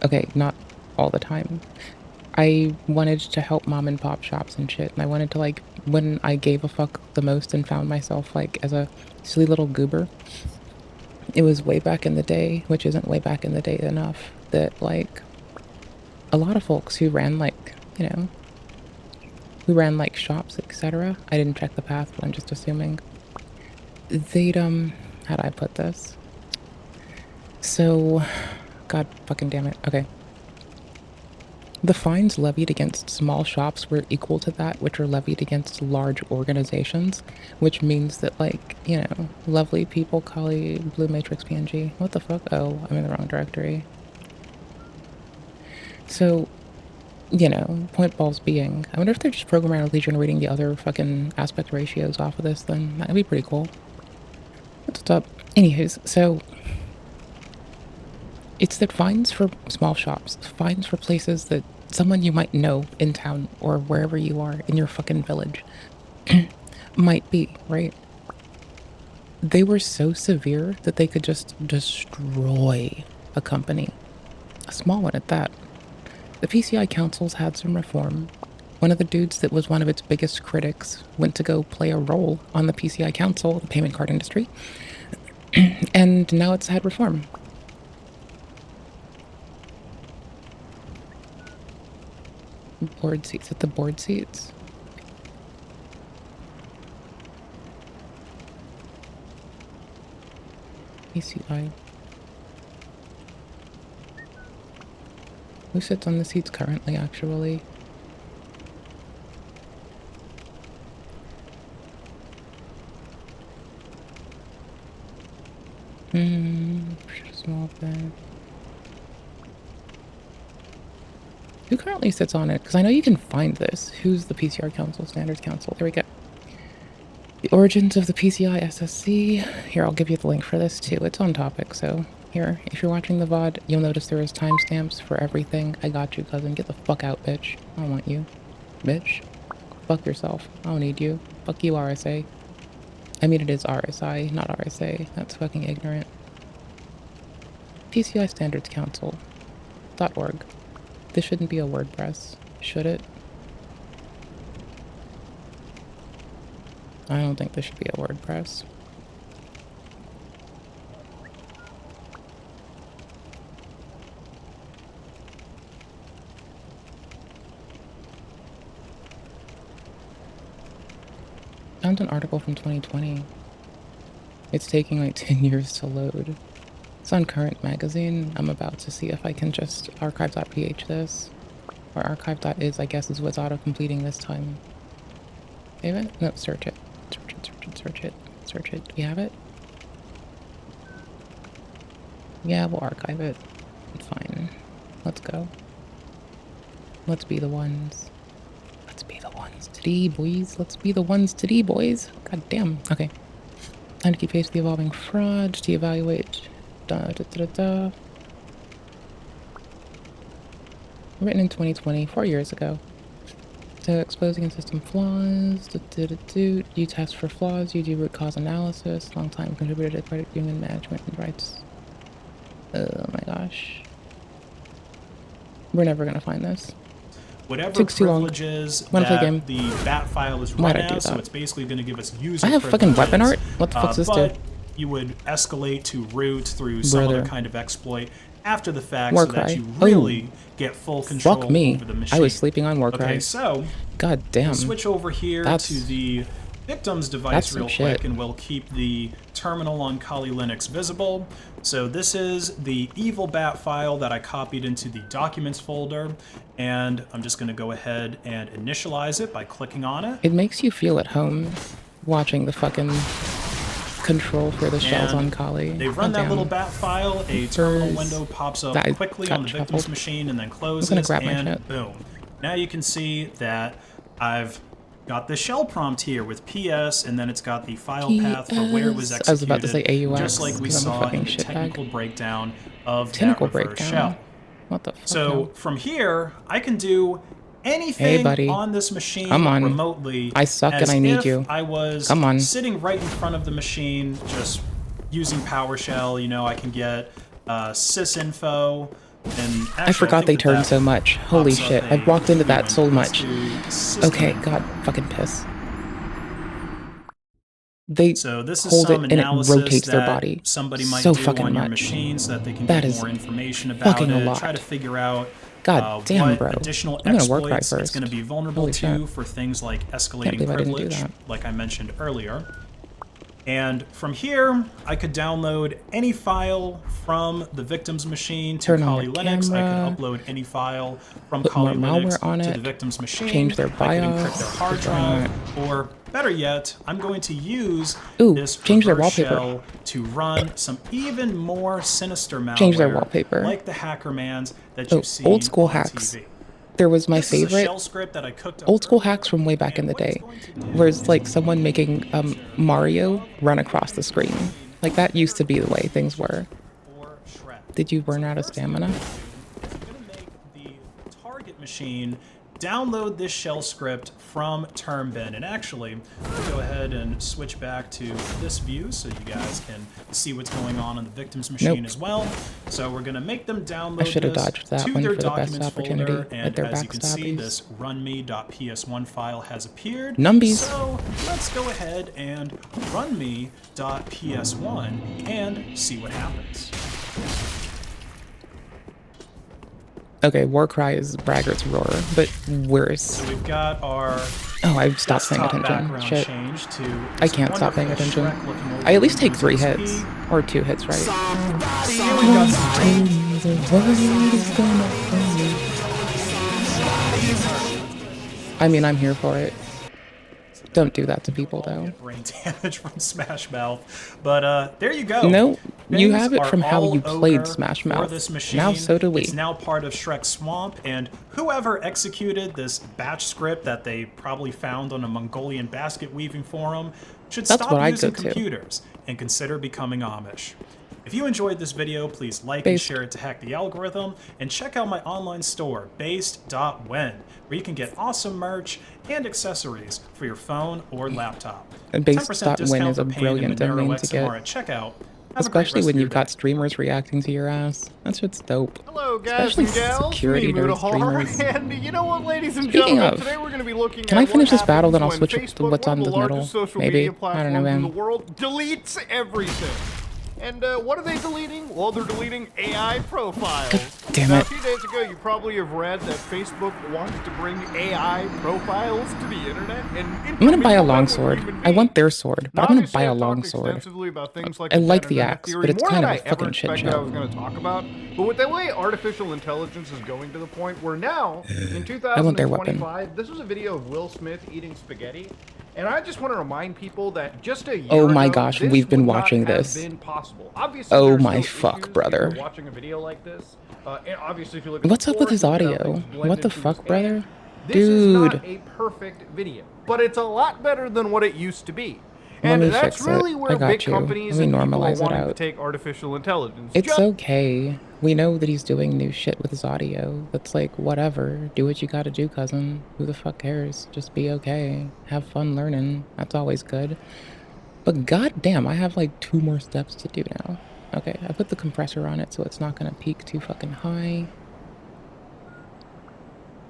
Okay, not all the time. I wanted to help mom and pop shops and shit, and I wanted to, like, when I gave a fuck the most and found myself, like, as a silly little goober, it was way back in the day, which isn't way back in the day enough, that, like, a lot of folks who ran, like, you know, who ran, like, shops, etc. I didn't check the path, but I'm just assuming. They'd, how do I put this? So, god fucking damn it. Okay. The fines levied against small shops were equal to that which are levied against large organizations, which means that, like, you know, lovely people, Kali, Blue Matrix PNG. What the fuck? Oh, I'm in the wrong directory. So, you know, point balls being, I wonder if they're just programmatically generating the other fucking aspect ratios off of this, then that'd be pretty cool. What's up? Anywho's, so it's that fines for small shops, fines for places that someone you might know in town or wherever you are in your fucking village might be, right? They were so severe that they could just destroy a company. A small one at that. The PCI councils had some reform. One of the dudes that was one of its biggest critics went to go play a role on the PCI council, the payment card industry, and now it's had reform. Board seats, at the board seats. PCI. Who sits on the seats currently, actually? Small thing. Who currently sits on it? Because I know you can find this. Who's the PCR Council, Standards Council? There we go. The origins of the PCI SSC. Here, I'll give you the link for this too. It's on topic, so here, if you're watching the VOD, you'll notice there is timestamps for everything. I got you, cousin. Get the fuck out, bitch. I don't want you. Bitch. Fuck yourself. I don't need you. Fuck you, RSA. I mean, it is RSI, not RSA. That's fucking ignorant. PCI Standards Council. archive.org. This shouldn't be a WordPress, should it? I don't think this should be a WordPress. Found an article from 2020. It's taking like 10 years to load. It's on Current Magazine. I'm about to see if I can just archive.ph this. Or archive.is, I guess, is what's auto-completing this time. Save it? No, search it. Search it, search it, search it, search it. Do you have it? Yeah, we'll archive it. It's fine. Let's go. Let's be the ones. Let's be the ones today, boys. Let's be the ones today, boys. God damn. Okay. Time to keep pace with the evolving fraud to evaluate. Written in 2020, 4 years ago. So exposing in system flaws. You test for flaws. You do root cause analysis. Long time contributor to credit union management and rights. Oh my gosh. We're never gonna find this. Whatever privileges that the bat file is run as, so it's basically going to give us user I have fucking weapon art? What the fuck's this do? You would escalate to root through some other kind of exploit after the fact so that you really get full control over the machine. I was sleeping on Warcry. Okay, so God damn. We'll switch over here to the victim's device real quick, and we'll keep the terminal on Kali Linux visible. So this is the evil bat file that I copied into the documents folder, and I'm just going to go ahead and initialize it by clicking on it. It makes you feel at home watching the fucking control for the shells on Kali. They run that little bat file, a terminal window pops up quickly on the victim's machine and then closes, and boom. Now you can see that I've got the shell prompt here with PS, and then it's got the file path for where it was executed. I was about to say AUX, just like we saw in the technical breakdown of technical that reverse shell. What the fuck? So from here, I can do anything on this machine remotely. I suck and I need you. I was sitting right in front of the machine, just using PowerShell. You know, I can get sysinfo. And actually, I forgot they turned so much. Holy shit, I've walked into that so much. Okay, god, fucking piss. They so this is hold some it and it rotates their that body somebody might so do fucking on your much. machine so that they can That get is more information about fucking a it, lot. try to figure out God damn, what bro. additional I'm gonna work right exploits it's first. going to be vulnerable Holy to shit. for things like Can't escalating believe I didn't do privilege, that. like I mentioned earlier. And from here, I could download any file from the victim's machine to Turn on Kali the Linux. I camera, could upload any file from put more Kali malware Linux on to it, the victim's machine. change their I could encrypt their BIOS, hard drive, or better yet, I'm going to use this change their reverse wallpaper. shell to run some even more sinister malware, Change their wallpaper. like the HackerMans that you've seen old school on hacks. TV. There was my This is a favorite shell script that I cooked up old school hacks from way back in the day, where it's like someone making Mario run across the screen. Like that used to be the way things were. Did you burn out of stamina? Target machine download this shell script from TermBin. And actually, we'll go ahead and switch back to this view so you guys can see what's going on the victim's machine as well. So we're going to make them download I should have this dodged that to one their for the best documents opportunity folder. at And their as you can see, backstabbies. this runme.ps1 file has appeared. Numbies. So let's go ahead and runme.ps1 and see what happens. Okay, Warcry is Braggart's Roar, but worse. So we've got our I stopped paying attention. Shit. I can't stop paying attention. I at least take 3 hits. Or 2 hits, right? I mean, I'm here for it. Don't do that to people, though. Brain damage from Smash Mouth. But there you go. No, you Things have it are from how all you played over Smash for Mouth. this machine. Now so do we. It's now part of Shrek Swamp, and whoever executed this batch script that they probably found on a Mongolian basket weaving forum should That's stop what I'd using go to. computers and consider becoming Amish. If you enjoyed this video, please like and share it to hack the algorithm, and check out my online store, based.when, where you can get awesome merch and accessories for your phone or laptop. And 10% based.when discount is a for paying in brilliant Monero domain to XMR get. at checkout Especially when you've got streamers reacting to your ass. That shit's dope. Hello, guys Especially and gals. security Me, nerd Mudahar. streamers. And you know what, ladies and Speaking gentlemen, of, today we're going to be looking can at I finish what this battle, then I'll happens switch when up to Facebook, what's one on of the largest middle? social Maybe? media I don't platforms know, in man. the world, deletes everything. And what are they deleting? Well, they're deleting AI profiles. Damn now, it. a few days ago, you probably have read that Facebook wants to bring AI profiles to the internet. And I'm gonna buy a longsword. I want their sword, but I'm gonna buy a longsword. I like the axe, but it's kind of a fucking shit I show. was going to talk about. But with the way artificial intelligence is going to the point where now, in I want their weapon. 2025, this was a video of Will Smith eating spaghetti. And I just want to remind people that just a year Oh my ago, gosh, this we've been would not watching have this. been possible. Obviously, Oh there's my still fuck, issues if brother. you're watching a video like this. And obviously, if you look at What's the up with his force, audio? things blend What the into his fuck, brother? this is Dude. not a perfect video, but it's a lot better than what it used to be. Let And me that's fix it. really I where got big you. companies Let me and people are normalize it wanting to out. take artificial intelligence. It's just okay. We know that he's doing new shit with his audio. That's like, whatever. Do what you gotta do, cousin. Who the fuck cares? Just be okay. Have fun learning. That's always good. But goddamn, I have like 2 more steps to do now. Okay, I put the compressor on it so it's not gonna peak too fucking high.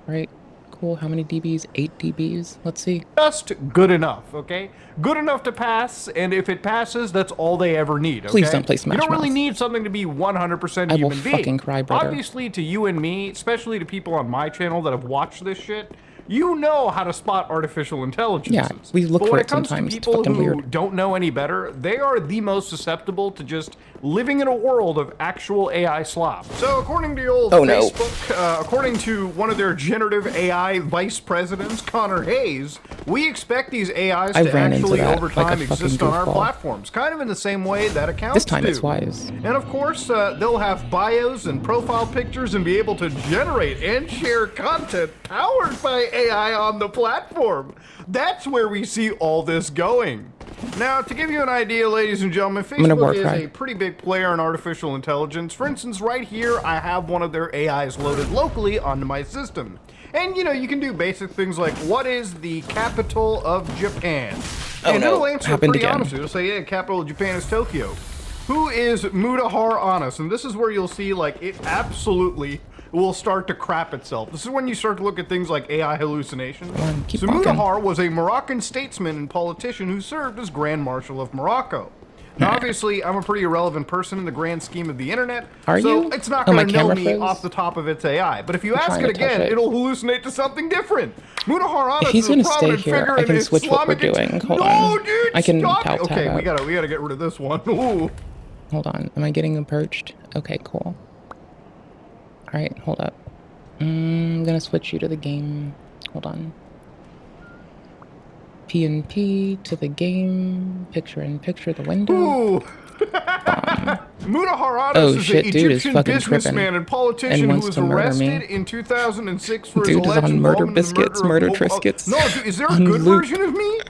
Right, cool. How many dBs? 8 dBs? Let's see. just good enough, okay? Good enough to pass, and if it passes, that's all they ever need, okay? Please don't play Smash You don't really Mouth. need something to be 100% I will human being. fucking cry, brother. Obviously, to you and me, especially to people on my channel that have watched this shit, you know how to spot artificial intelligence. Yeah, we look but for when it it comes sometimes. to It's people fucking who weird. don't know any better, they are the most susceptible to just living in a world of actual AI slop. So according to old Oh, no. Facebook, according to one of their generative AI vice presidents, Connor Hayes, we expect these AIs I to ran into actually that over like a time fucking exist on our goofball. platforms, kind of in the same way that accounts This time do. it's wise. And of course, they'll have bios and profile pictures and be able to generate and share content powered by AI on the platform. That's where we see all this going. Now, to give you an idea, ladies and gentlemen, gonna Facebook war is cry. a pretty big player in artificial intelligence. For instance, right here, I have one of their AIs loaded locally onto my system. And, you know, you can do basic things like, what is the capital of Japan? Oh, and no. it'll answer Happened pretty again. honestly. It'll say, yeah, capital of Japan is Tokyo. Who is Mudahar Honest? And this is where you'll see, like, it absolutely will start to crap itself. This is when you start to look at things like AI hallucinations. keep So walking. Mudahar was a Moroccan statesman and politician who served as Grand Marshal of Morocco. Now, obviously, I'm a pretty irrelevant person in the grand scheme of the internet, Are so you? it's not Oh, going my to know camera me froze? off the top of its AI. But if you I'm ask trying it to touch again, it. it'll hallucinate to something different. Mudahar If Honest he's is a gonna stay prominent here, figure I in can switch what we're Islamic doing. Hold no, on. dude, I can stop it. tap Okay, out. we gotta get rid of this one. Ooh. Hold on. Am I getting approached? Okay, cool. Alright, hold up. I'm gonna switch you to the game. Hold on. PNP to the game. Picture in picture the window. Ooh. Mudahar Honest Oh, is shit, an dude is Egyptian fucking businessman tripping and politician and who wants was to murder me. arrested in 2006 for his Dude is alleged on murder involvement in the biscuits, murder murder of triscuits. No, dude, is there a on good loop. version of me?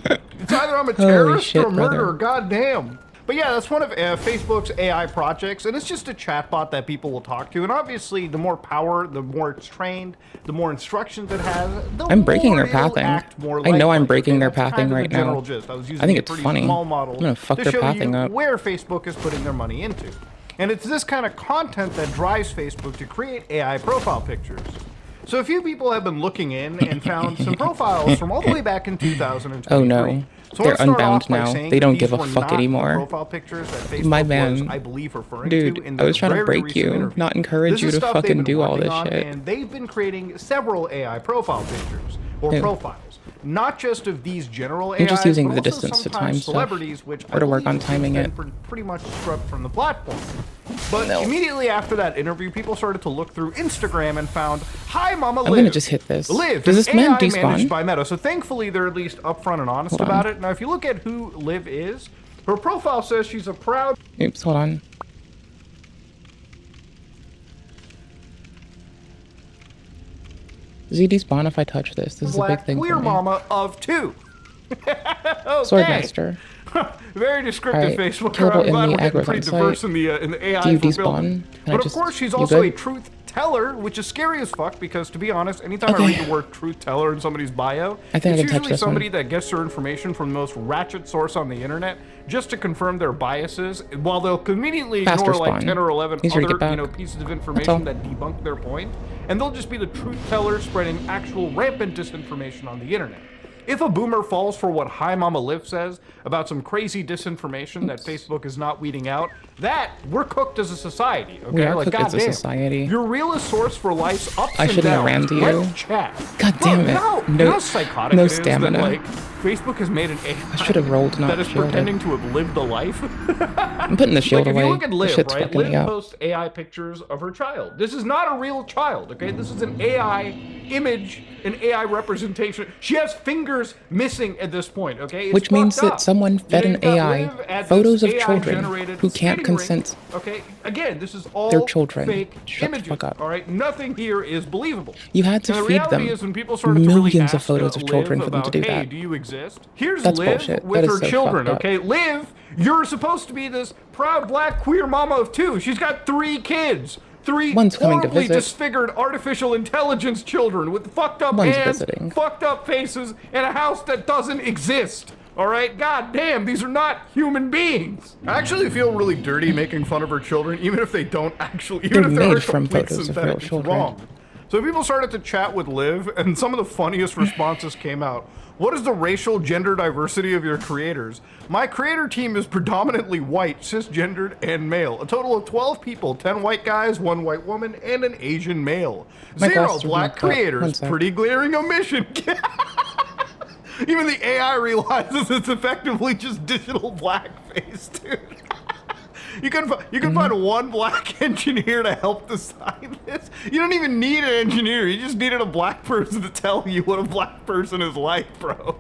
It's either I'm a Holy terrorist shit, or a murderer. brother. Goddamn. But yeah, that's one of Facebook's AI projects, and it's just a chatbot that people will talk to. And obviously, the more power, the more it's trained, the more instructions it has, the I'm breaking more their it'll pathing. act more I know lifelike, I'm breaking okay? their That's pathing kind of right the general now. gist. I was using I think a it's pretty funny. small model I'm gonna fuck to their show pathing you up. where Facebook is putting their money into. And it's this kind of content that drives Facebook to create AI profile pictures. So a few people have been looking in and found some profiles from all the way back in 2023. Oh no. So They're let's start unbound off by now. saying They that don't these give a were fuck not the anymore. profile pictures that Facebook My was, man. I believe, referring to Dude, in I was trying to very break recent you, interview. not encourage This you is to stuff they've fucking been do all working this on, shit. And they've been creating several AI profile pictures or Who? profiles, not just of these general AIs, I'm just using but the also distance to sometimes time stuff. celebrities, which Or to work on believe timing has it. been pretty much scrubbed from the platform. But No. immediately after that interview, people started to look through Instagram and found, "Hi, Mama Liv." I'm gonna just hit this. Liv, Does this an man AI despawn? managed by Meta. So thankfully, they're at least upfront and honest Hold on. about it. Now, if you look at who Liv is, her profile says she's a proud Oops, hold on. Does he despawn if I touch this? This is a big black thing queer for me. mama of 2. Okay. Swordmaster. Very descriptive Alright, Facebook. killable I'm glad enemy we're getting aggro's pretty on diverse site. in the AI Do you for building. despawn? Can I But of just- course, she's you also a good? truth teller, which is scary as fuck because, to be honest, anytime I read the word truth teller in somebody's bio, it's usually somebody that gets their information from the most ratchet source on the internet just to confirm their biases, while they'll conveniently ignore like 10 or 11 other pieces of information that debunk their point, and they'll just be the truth teller spreading actual rampant disinformation on the internet. If a boomer falls for what Hi Mama Liv says about some crazy disinformation that Facebook is not weeding out, we're cooked as a society, okay? We are like, cooked as a society. Your realest source for life's ups I and shouldn't have downs. rammed you. Let's chat. God damn it. You know how psychotic no it is stamina. that, like, Facebook has made an AI I should have rolled, not that is shielded. pretending to have lived a life. I'm putting the shield like, away. If you look at This Liv, shit's right? fucking me Liv up. posts AI pictures of her child. This is not a real child, okay? This is an AI image, an AI representation. She has fingers missing at this point, okay? It's Which means fucked that up. someone fed an AI photos of children who can't consent. Okay, again, this is all They're children. fake Shut images. the fuck up. All right, nothing here is believable. You had to And the feed reality them is when people started to really millions of ask, photos of Liv children for them to about, do hey, that. do you exist? Here's That's Liv bullshit. with That is her so children. fucked up. Okay, Liv, you're supposed to be this proud black queer mama of 2. She's got 3 kids. 3 One's coming to horribly visit. disfigured artificial intelligence children with fucked up One's hands, visiting. fucked up faces, and a house that doesn't exist. All right, god damn, these are not human beings. I actually feel really dirty making fun of her children, even if they don't actually, even They're if they're made a from complete photos of synthetic, real it's children. wrong. So people started to chat with Liv, and some of the funniest responses came out. What is the racial gender diversity of your creators? My creator team is predominantly white, cisgendered, and male. A total of 12 people, 10 white guys, 1 white woman, and an Asian male. My 0 glasses are black fucked up. One creators. sec. Pretty glaring omission. Even the AI realizes it's effectively just digital blackface, dude. You can find one black engineer to help design this. You don't even need an engineer. You just needed a black person to tell you what a black person is like, bro.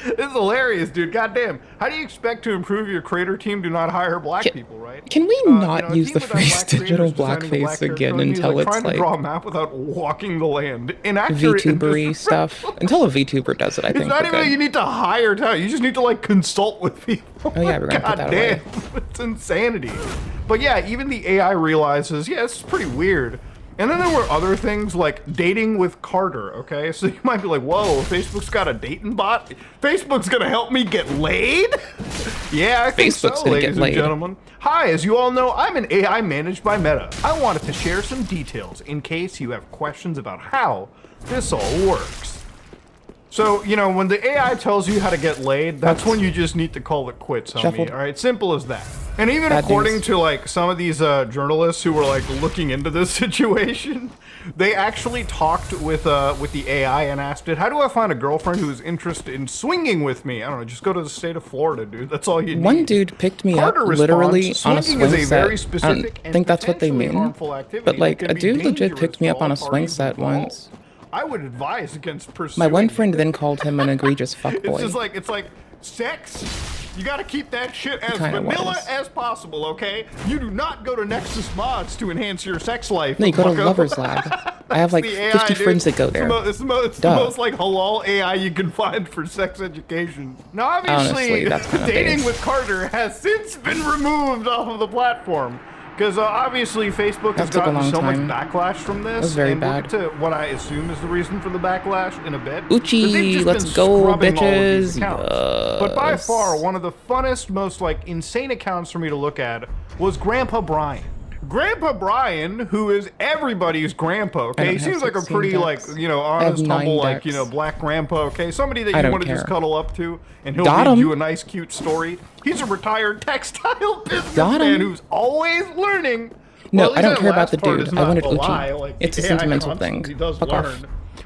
This is hilarious, dude. Goddamn. How do you expect to improve your creator team? Do not hire black people, right? Can we not use the without phrase black digital creators designing a blackface black again character, until trying it's to draw a like map without walking the land. Inaccurate and VTubery stuff? Until a VTuber does it, I It's think not we're even that good. you need to hire talent. You just need to like consult with people. Oh yeah, we're gonna put God that damn, away. it's insanity. But yeah, even the AI realizes, yeah, this is pretty weird. And then there were other things like dating with Carter, okay? So you might be like, whoa, Facebook's got a dating bot? Facebook's gonna help me get laid? Yeah, I think Facebook's so, gonna ladies get and laid. gentlemen. Hi, as you all know, I'm an AI managed by Meta. I wanted to share some details in case you have questions about how this all works. So, you know, when the AI tells you how to get laid, that's when you just need to call it quits, homie. Shuffled. All right, simple as that. And even Bad according news. to like some of these journalists who were like looking into this situation, they actually talked with the AI and asked it, "How do I find a girlfriend who is interested in swinging with me?" I don't know, just go to the state of Florida, dude. That's all you need. One dude picked me Carter up responds, literally on a "Swinging swing is a very set. I specific don't and think that's what they potentially mean. harmful activity But that like can a be dude legit dangerous picked me for up on all a swing parties set involved. once. I would advise against pursuing. My one friend then called him an egregious It's fuckboy. just like, it's like sex. You gotta keep that shit as kinda vanilla was. as possible, okay? You do not go to Nexus Mods to enhance your sex life. No, you go to bucko. Lovers Lab. I have like The AI, 50 dude. friends that go there. It's the Duh. most like halal AI you can find for sex education. Now, obviously, Honestly, that's kinda dating base. with Carter has since been removed off of the platform. Because obviously Facebook has That took a gotten long so much time. backlash from this. That was very and we'll bad. get to what I assume is the reason for the backlash in a bit. Uchi, But they've just let's been go, scrubbing all of these bitches. accounts. But by Yes. far, one of the funnest, most like insane accounts for me to look at was Grandpa Brian. Grandpa Brian, who is everybody's grandpa, I okay? don't He seems have like a 16 pretty, decks. like, you know, I have honest, 9 humble, like, decks. you know, black grandpa, okay? Somebody that I you don't want to just care. cuddle up to, and he'll Got read him. you a nice, cute story. He's a retired textile Got businessman him. who's always learning. No, Well, at I don't least care that about the last part dude. is I not wanted a Uchi. lie, like, It's a the AI sentimental constantly thing. does Fuck learn. off.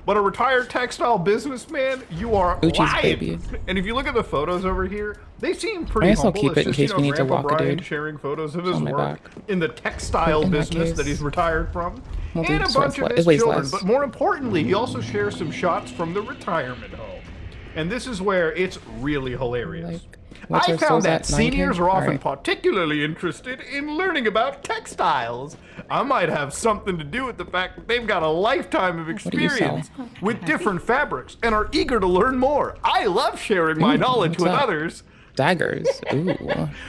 But a retired textile businessman, you are Uchi's lying. baby. And if you look at the photos over here, they seem pretty I guess I'll humble. keep It's it in just, case you we know, need to Grandpa walk a Brian dude. sharing photos of his on my work back. in the textile In that business that case, he's retired from, well, and dude, a so bunch of it his weighs children. less. But more importantly, he also shares some shots from the retirement home. And this is where it's really hilarious. what's I our found souls that at, 9K? seniors are often Alright. particularly interested in learning about textiles. I might have something to do with the fact that they've got a lifetime of do you experience with different fabrics and are eager to learn more. I love sharing my knowledge what's with that? others. Daggers. Ooh.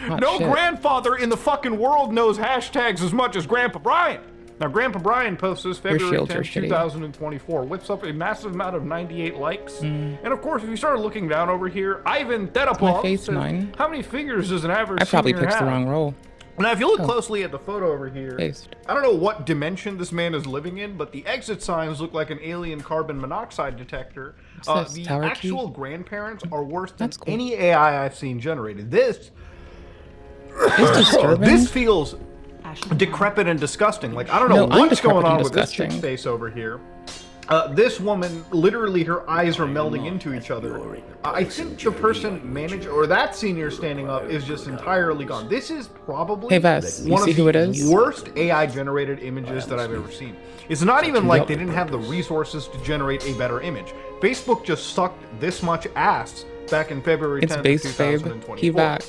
Hot No shit. grandfather in the fucking world knows hashtags as much as Grandpa Brian. Now, Grandpa Brian posts this February shields are 10th, shitty. 2024. Whips up a massive amount of 98 likes. And of course, if you start looking down over here, Ivan Thetapov face says, mine. how many fingers does an average I probably senior picked the have? wrong role. Now, if you look closely at the photo over here, Paste. I don't know what dimension this man is living in, but the exit signs look like an alien carbon monoxide detector. What's this, The tower actual key? grandparents are worse than any AI I've seen generated. This disturbing. this feels decrepit and disgusting. Like, I don't know No, I'm what's going decrepit and on with this disgusting. chick's face over here. This woman, literally, her eyes are melding into each other. I think the person managed, or that senior standing up, is just entirely gone. This is probably Hey, Vess, you one see of who it the is? worst AI-generated images that I've ever seen. It's not even like they didn't have the resources to generate a better image. Facebook just sucked this much ass back in February 10th, It's base, babe. 2024. He back.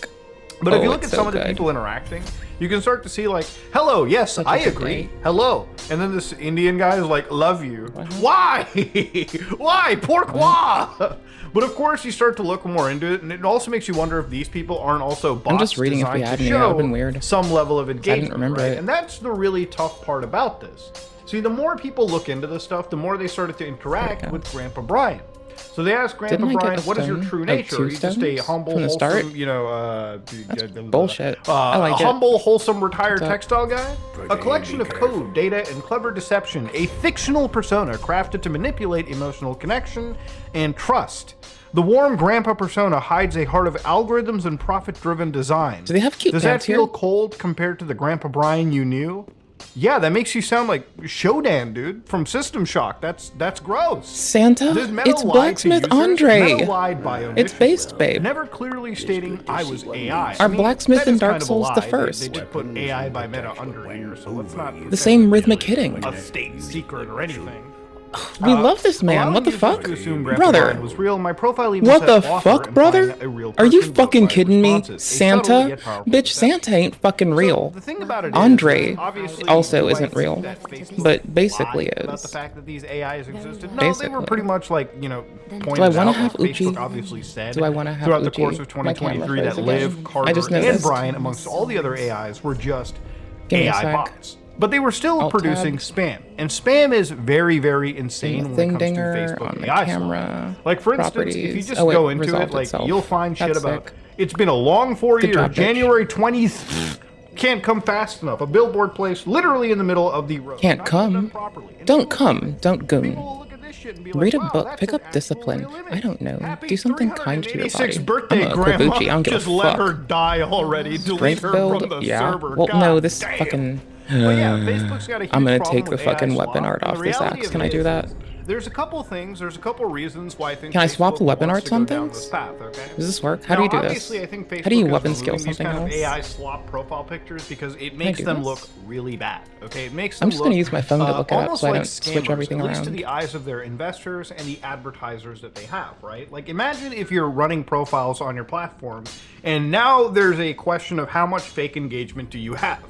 But if you Oh, look at it's so some of the good. people interacting, you can start to see like, hello, yes, I good agree. day. Hello. And then this Indian guy is like, love you. Why? Why? Pourquoi? But of course, you start to look more into it, and it also makes you wonder if these people aren't also bots I'm just reading if we designed had to any. That would've show been weird. some level of I engagement. didn't remember right? it. And that's the really tough part about this. See, the more people look into this stuff, the more they started to interact with Grandpa Brian. So they asked Grandpa Didn't I get Brian, a what is your stone? true Like nature? 2 He's just a stones humble, from the wholesome, start? you know, Bullshit. I like a it. humble, wholesome, retired What's up? textile guy? A collection of code, data, and clever deception. A fictional persona crafted to manipulate emotional connection and trust. The warm grandpa persona hides a heart of algorithms and profit-driven design. Do they have cute Does that pants here? feel cold compared to the Grandpa Brian you knew? Yeah, that makes you sound like Shodan, dude, from System Shock. That's gross. Santa? This Meta It's lied to Blacksmith users. Andre. Meta lied by It's omission, based, babe. never clearly stating I was AI. Are Blacksmith that and is Dark kind of a Souls the lie. first? They did put AI by Meta under here, so let's not The same rhythmic hitting. a state secret or anything. We love this man. What the fuck? Brother. Brother. Was real. My profile even What said the author, fuck, brother? implying a real Are you person fucking wrote my kidding me? responses. A subtle Santa? yet powerful Bitch, Santa ain't fucking real. The thing about it is, Andre obviously, also do I isn't think real, that Facebook but basically lied about the is. fact that these AIs existed. No, Basically. they were pretty much like, you know, pointed Do I want out, to have like Uchi? Facebook obviously said Do I want to have throughout Uchi? the course of My camera 2023 that froze Liv, again. Carter, I just and noticed. Brian, amongst all the other AIs, were just Give me a AI sec. bots. But they were still Alt producing tab. spam. And spam is very, very insane when it Thing comes to dinger Facebook on the AI camera. stuff. Like, for instance, if you properties. just Oh, it go into it, resolved like, itself. you'll find shit That's about, sick. it's been a long 4 Good years, job, bitch. January 20th, can't come fast enough. A billboard placed literally in the middle of the road. Can't Not even done come. properly. And Don't come. Don't goon. look at this shit and be like, Read a wow, book. that's Pick an up discipline. I don't know. Happy Do something kind to your 386 body. birthday, I'm a Grandma. Kabuchi. I don't give Just a let fuck. her die already. Delete Strength her build? from the Yeah. server. Well, God no, this damn. fucking... But yeah, Facebook's got a huge I'm gonna problem take the with AI fucking weapon slop, art and off the this reality axe. of Can I it do is that? There's a couple things. There's a couple reasons why I think. Can I swap Facebook the weapon wants arts to go on down things? this path, okay? Does this work? How Now, do you do obviously, this? I think How do you Facebook is weapon skill removing these something kind of else? AI slop profile pictures because it makes do them this? look really bad. Okay, it makes them I'm just gonna look, use my phone to look it up almost so I like don't switch scammers, everything at least to around. the eyes of their investors and the advertisers that they have. Right? Like, imagine if you're running profiles on your platform, and now there's a question of how much fake engagement do you have.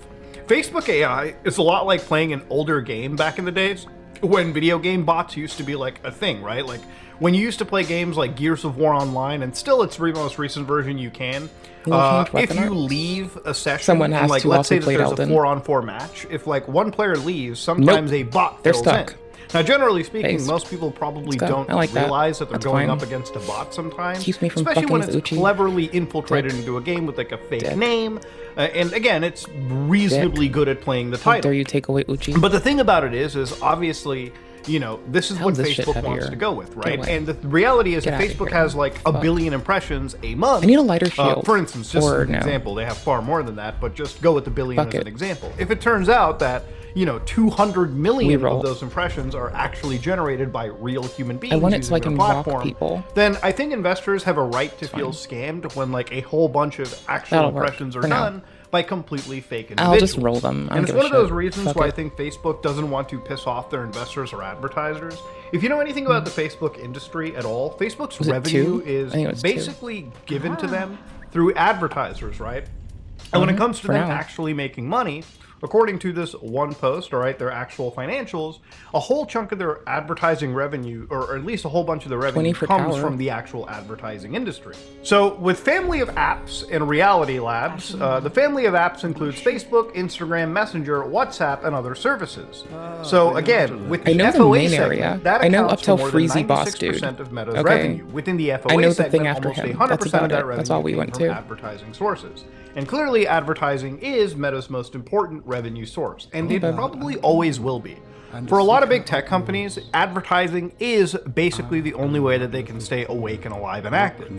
Facebook AI is a lot like playing an older game back in the days when video game bots used to be like a thing, right? Like when you used to play games like Gears of War Online, and still its most recent version you can. If you leave a session, Someone and has like to let's also say that play there's Elden. a 4-on-4 match, if like one player leaves, sometimes a bot They're fills stuck. in. Now, generally speaking, Based. most people probably Let's go. don't I like that. realize that they're That's going fine. up against a bot sometimes. Keeps me from especially when fucking it's with Uchi. cleverly infiltrated into a game with like a fake name. And again, it's reasonably good at playing the How title. dare you take away Uchi? But the thing about it is obviously, you know, this is How what is this shit Facebook wants heavier? to go with, Get right? away. And the reality is Get that outta Facebook here. has like a billion impressions a month. I need a lighter shield. For instance, just Or as an no. example, they have far more than that, but just go with the billion Fuck as it. an example. If it turns out that, you know, 200 million Reroll. of those impressions are actually generated by real human beings I want it so using I their can walk platform, people. then I think investors have a right to feel scammed when like a whole bunch of actual That'll work impressions are for now. done by completely fake individuals. I'll just roll them. I And don't it's give one a of those shit. reasons Fuck why I it. think Facebook doesn't want to piss off their investors or advertisers. If you know anything about the Facebook industry at all, Facebook's Was it revenue 2? I is think it was 2. basically given to them through advertisers, right? And when it comes to for them now. actually making money, according to this one post, all right, their actual financials, a whole chunk of their advertising revenue, or at least a whole bunch of the revenue, comes from the actual advertising industry. So with family of apps and Reality Labs, the family of apps includes Facebook, Instagram, Messenger, WhatsApp, and other services. So again, with the FOA segment, that accounts for more than 96% of Meta's revenue. Within the FOA segment, almost 100% of that revenue came from advertising sources. And clearly advertising is Meta's most important revenue source, and it probably always will be. For a lot of big tech companies, advertising is basically the only way that they can stay awake and alive and active.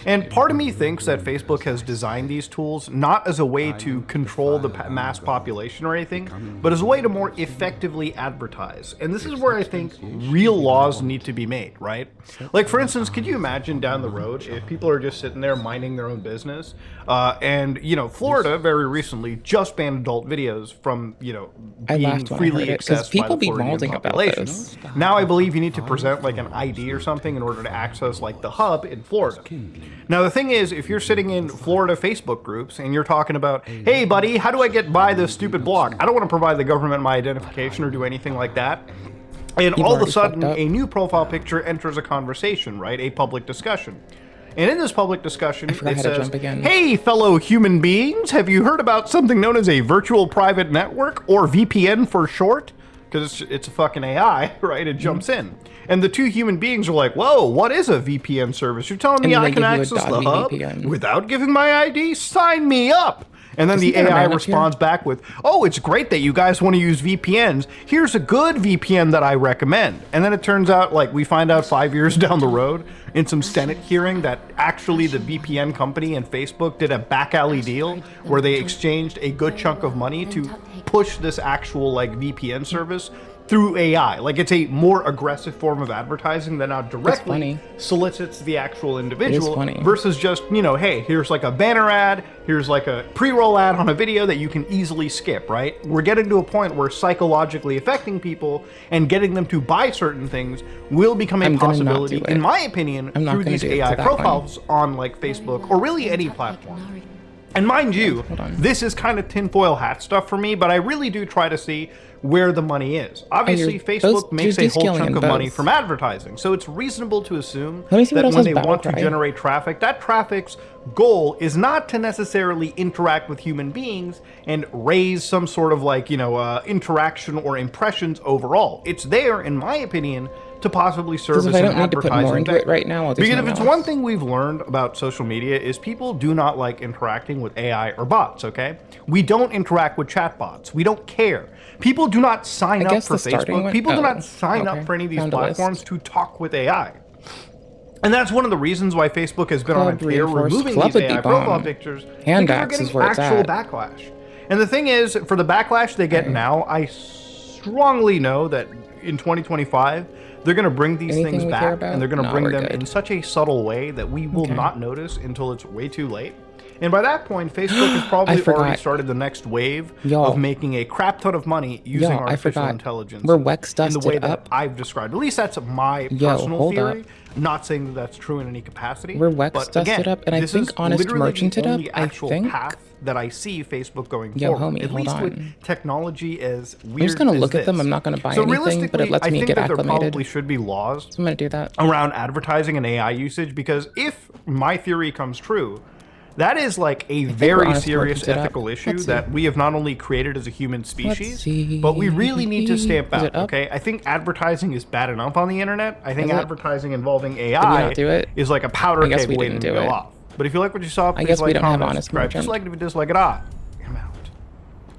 And part of me thinks that Facebook has designed these tools not as a way to control the mass population or anything, but as a way to more effectively advertise. And this is where I think real laws need to be made, right? Like, for instance, could you imagine down the road if people are just sitting there minding their own business, and, you know, Florida very recently just banned adult videos from, you know, being freely accessed by the Floridian population. Now I believe you need to present like an ID or something in order to access like the hub in Florida. Now the thing is, if you're sitting in Florida Facebook groups and you're talking about, hey buddy, how do I get by this stupid blog? I don't want to provide the government my identification or do anything like that. And all of a sudden, a new profile picture enters a conversation, right? A public discussion. And in this public discussion, it says, hey, fellow human beings, have you heard about something known as a virtual private network, or VPN for short? Because it's a fucking AI, right? It jumps in. And the two human beings are like, whoa, what is a VPN service? You're telling me I can access the hub without giving my ID? Sign me up! And then the AI responds back with, oh, it's great that you guys want to use VPNs. Here's a good VPN that I recommend. And then it turns out, like, we find out 5 years down the road in some Senate hearing that actually the VPN company and Facebook did a back alley deal where they exchanged a good chunk of money to push this actual, like, VPN service through AI. Like, it's a more aggressive form of advertising that now directly solicits the actual individual versus just, you know, hey, here's like a banner ad, here's like a pre-roll ad on a video that you can easily skip, right? We're getting to a point where psychologically affecting people and getting them to buy certain things will become a possibility, in my opinion, through these AI profiles on like Facebook or really any platform. And mind you, this is kind of tinfoil hat stuff for me, but I really do try to see where the money is. Obviously, Facebook makes a whole chunk of money from advertising, so it's reasonable to assume that when they want to generate traffic, that traffic's goal is not to necessarily interact with human beings and raise some sort of like, you know, interaction or impressions overall. It's there, in my opinion, to possibly serve as an advertising vector. Because if it's one thing we've learned about social media is people do not like interacting with AI or bots, okay? We don't interact with chatbots. We don't care. People do not sign up for Facebook. People do not sign up for any of these platforms to talk with AI. And that's one of the reasons why Facebook has been on a tear removing these AI profile pictures, because they're getting actual backlash. And the thing is, for the backlash they get now, I strongly know that in 2025, they're going to bring these things back, and they're going to bring them in such a subtle way that we will not notice until it's way too late. And by that point, Facebook has probably already started the next wave of making a crap ton of money using artificial intelligence in the way that I've described. At least that's my personal theory. Not saying that that's true in any capacity. But again, up, and I think Honest Merchanted up. I think path that I see Facebook going forward. At least with technology as weird I'm just gonna look at them. I'm not gonna buy anything, but it lets me get acclimated. There probably should be laws. So I'm gonna do that around advertising and AI usage, because if my theory comes true, that is like a very serious ethical issue that we have not only created as a human species, but we really need to stamp out, okay? I think advertising is bad enough on the internet. I think advertising involving AI is like a powder keg waiting to go off. But if you like what you saw, please like, comment, subscribe. Just like it if you dislike it, I'm out.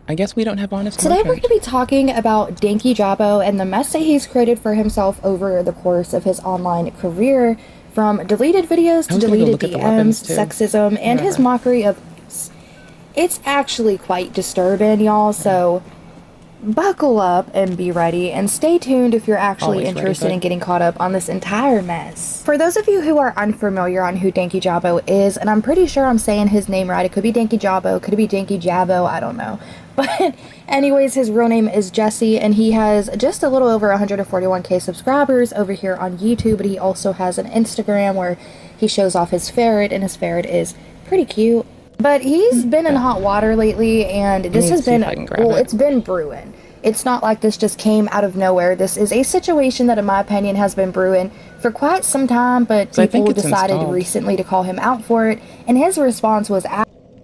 I guess we don't have honest Today we're going to be talking about Danky Jabbo and the mess that he's created for himself over the course of his online career. From deleted videos to deleted DMs, sexism, and his mockery of us. It's actually quite disturbing, y'all, so buckle up and be ready, and stay tuned if you're actually interested in getting caught up on this entire mess. For those of you who are unfamiliar on who Danky Jabbo is, and I'm pretty sure I'm saying his name right, it could be Danky Jabbo, could it be Danky Jabbo, I don't know. But anyways, his real name is Jesse, and he has just a little over 141k subscribers over here on YouTube, but he also has an Instagram where he shows off his ferret, and his ferret is pretty cute. But he's been in hot water lately, and this has been, well, it's been brewing. It's not like this just came out of nowhere. This is a situation that, in my opinion, has been brewing for quite some time, but people decided recently to call him out for it, and his response was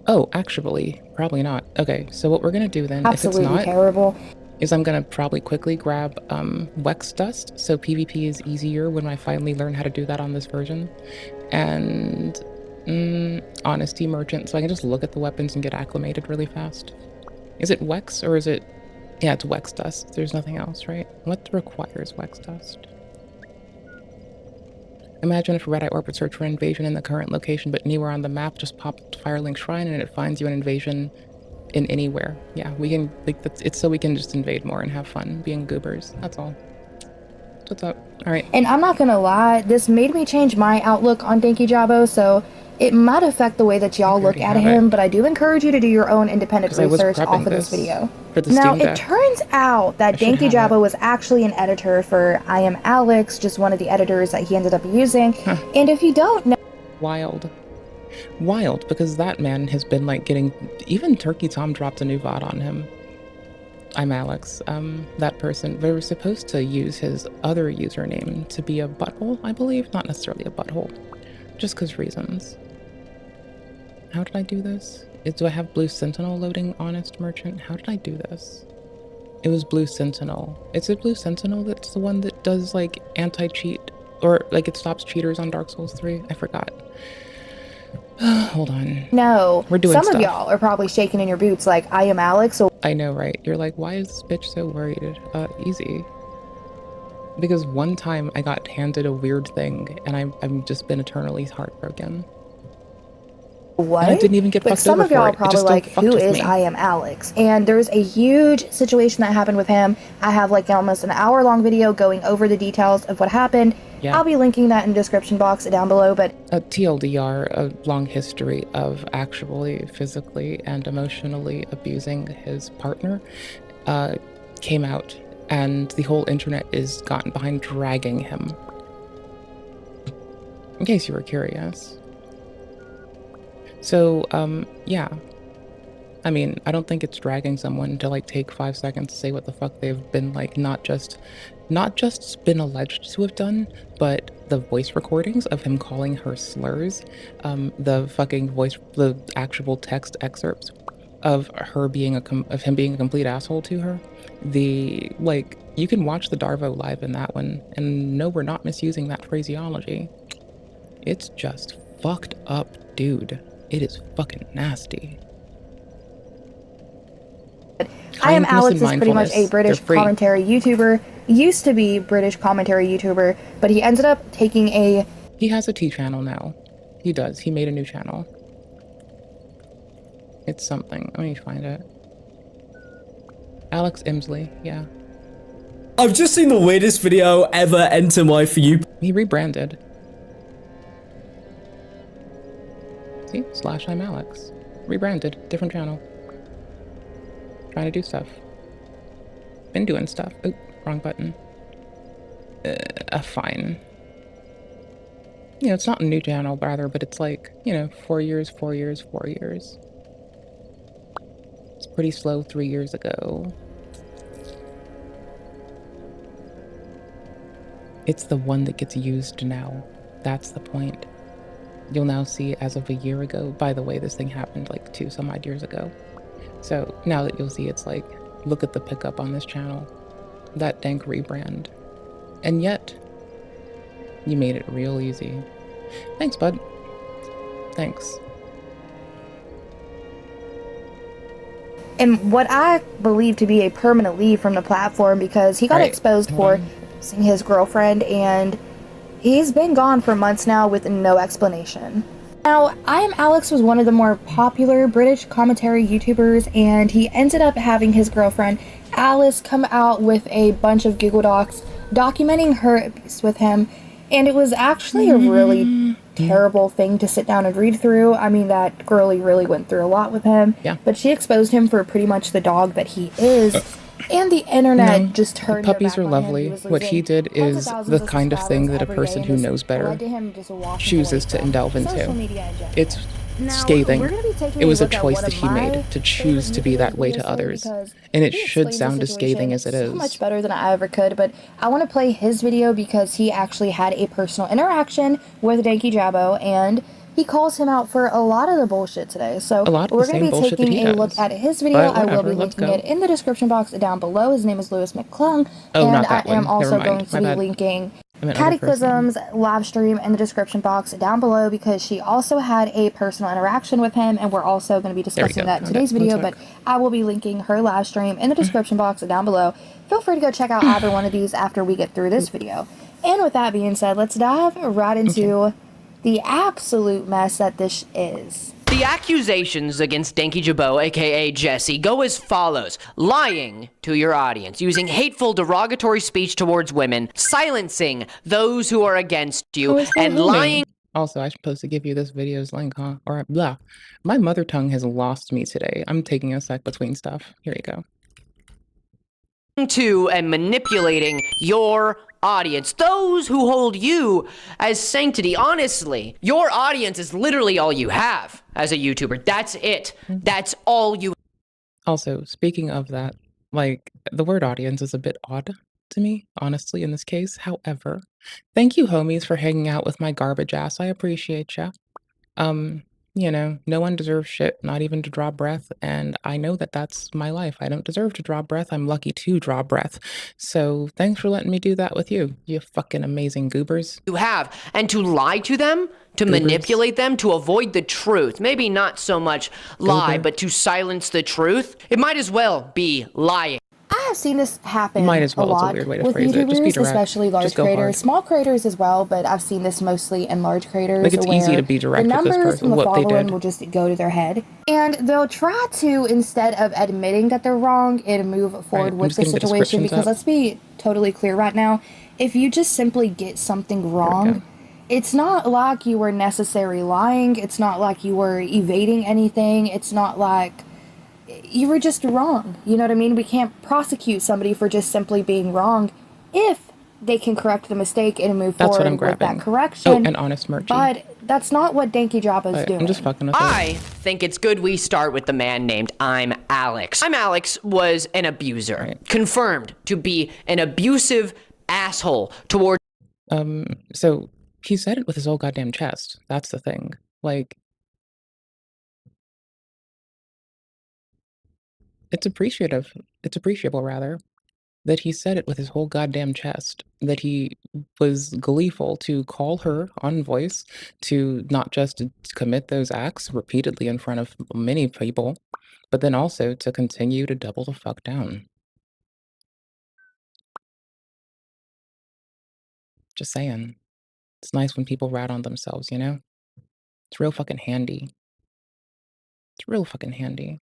oh, actually, probably not. Okay, so what we're gonna do then, absolutely if it's not, terrible. Is I'm gonna probably quickly grab Wex Dust, so PvP is easier when I finally learn how to do that on this version, and Honesty Merchant, so I can just look at the weapons and get acclimated really fast. Is it Wex or is it? Yeah, it's Wex Dust. There's nothing else, right? What requires Wex Dust? Imagine if a Red Eye Orb would search for an invasion in the current location, but anywhere on the map, just pop Firelink Shrine and it finds you an invasion in anywhere. Yeah, we can, like, it's so we can just invade more and have fun being goobers. That's all. What's up? All right. And I'm not gonna lie, this made me change my outlook on Dinky Jabo, so it might affect the way that y'all look at him, but I do encourage you to do your own independent research off of this video. Now, it turns out that Dinky Jabo was actually an editor for I Am Alex, just one of the editors that he ended up using. And if you don't know... Wild, because that man has been, like, getting... Even Turkey Tom dropped a new VOD on him. I'm Alex, that person. They were supposed to use his other username to be a butthole, I believe. Not necessarily a butthole. Just because reasons. How did I do this? Do I have Blue Sentinel loading Honest Merchant? How did I do this? It was Blue Sentinel. Is it Blue Sentinel that's the one that does, like, anti-cheat? Or, like, it stops cheaters on Dark Souls 3? I forgot. Hold on. No. We're doing Some stuff. of y'all are probably shaking in your boots like, I am Alex. So I know, right? You're like, why is this bitch so worried? Easy. Because one time I got handed a weird thing, and I've just been eternally heartbroken. What? And I didn't even get but fucked some over of y'all for are it. It probably just still like, fucked who with is me. I Am Alex? And there's a huge situation that happened with him. I have like almost an hour-long video going over the details of what happened. Yeah. I'll be linking that in the description box down below, but... TLDR, a long history of actually physically and emotionally abusing his partner, came out, and the whole internet is gotten behind dragging him. In case you were curious. So, yeah. I mean, I don't think it's dragging someone to, like, take 5 seconds to say what the fuck they've been, like, not just been alleged to have done, but the voice recordings of him calling her slurs, the actual text excerpts of her being of him being a complete asshole to her. Like, you can watch the Darvo live in that one, and no, we're not misusing that phraseology. It's just fucked up, dude. It is fucking nasty. I Am Alex is pretty much a British commentary YouTuber. Used to be British commentary YouTuber, but he ended up taking a... He has a T channel now. He does. He made a new channel. It's something. Let me find it. Alex Imsley, yeah. I've just seen the weirdest video ever enter my For You. He rebranded. See? / I'm Alex. Rebranded. Different channel. Trying to do stuff. Been doing stuff. Oh, wrong button. Fine. You know, it's not a new channel, rather, but it's like, you know, 4 years, 4 years, 4 years. It's pretty slow 3 years ago. It's the one that gets used now. That's the point. You'll now see as of a year ago. By the way, this thing happened like 2 some odd years ago. So now that you'll see, it's like, look at the pickup on this channel. That dank rebrand. And yet, you made it real easy. Thanks, bud. Thanks. And what I believe to be a permanent leave from the platform because he got exposed for seeing his girlfriend, and he's been gone for months now with no explanation. Now, I Am Alex was one of the more popular British commentary YouTubers, and he ended up having his girlfriend, Alice, come out with a bunch of Google Docs documenting her abuse with him, and it was actually a really terrible thing to sit down and read through. I mean, that girlie really went through a lot with him, but she exposed him for pretty much the dog that he is. And the internet just turned. The puppies are lovely. What he did is the kind of thing that a person who knows better chooses to delve into. It's scathing. we're gonna be taking It was a look at choice one that of he made my to choose to be favorite that way YouTubers to today others. because And it he should explains the sound as scathing as it situation is. so much better than I ever could, but I want to play his video because he actually had a personal interaction with Danky Jabbo, and he calls him out for a lot of the bullshit today. So A lot of we're the going to same be bullshit that taking he a look does. at his video. But I will whatever, be let's linking go. it in the description box down below. His name is Louis McClung, Oh, and not I that one. am also Never going mind. to My be bad. linking I meant other person. Cataclysm's live stream in the description box down below because she also had a personal interaction with him, and we're also going to be discussing that in today's video, but I will be linking her live stream in the description box down below. Feel free to go check out either one of these after we get through this video. And with that being said, let's dive right into the absolute mess that this is. The accusations against Danky Jabbo, aka Jesse, go as follows. Lying to your audience, using hateful, derogatory speech towards women, silencing those who are against you, and lying. Also, I'm supposed to give you this video's link, huh? Or blah. My mother tongue has lost me today. I'm taking a sec between stuff. Here you go. To and manipulating your audience, those who hold you as sanctity. Honestly, your audience is literally all you have as a YouTuber. That's it. That's all you. Also, speaking of that, like, the word audience is a bit odd to me, honestly, in this case. However, thank you, homies, for hanging out with my garbage ass. I appreciate ya. You know, no one deserves shit, not even to draw breath, and I know that that's my life. I don't deserve to draw breath. I'm lucky to draw breath. So thanks for letting me do that with you, you fucking amazing goobers. You have, and to lie to them, to manipulate them, to avoid the truth. Maybe not so much lie, but to silence the truth. It might as well be lying. I have seen this happen Might as well. a lot It's a weird way to with phrase it. Just be YouTubers, direct. especially large Just go creators, hard. small creators as well, but I've seen this mostly in large creators. Like, it's easy where to be direct the with this numbers person, from the what they following did. will just go to their head, and they'll try to, instead of admitting that they're wrong, and move forward I'm with just the getting the situation. descriptions Because up. let's be totally clear right now, if you just simply get something wrong, it's not like you were necessarily lying. It's not like you were evading anything. It's not like you were just wrong. You know what I mean? We can't prosecute somebody for just simply being wrong if they can correct the mistake and move That's what I'm forward with that grabbing. correction. Oh, an honest merchant. But that's not what Danky Jabbo's doing. I'm just fucking with it. I think it's good we start with the man named I'm Alex. I'm Alex was an abuser, confirmed to be an abusive asshole toward. So he said it with his whole goddamn chest. That's the thing. Like, it's appreciable rather, that he said it with his whole goddamn chest, that he was gleeful to call her on voice, to not just commit those acts repeatedly in front of many people, but then also to continue to double the fuck down. Just saying. It's nice when people rat on themselves, you know? It's real fucking handy. It's real fucking handy.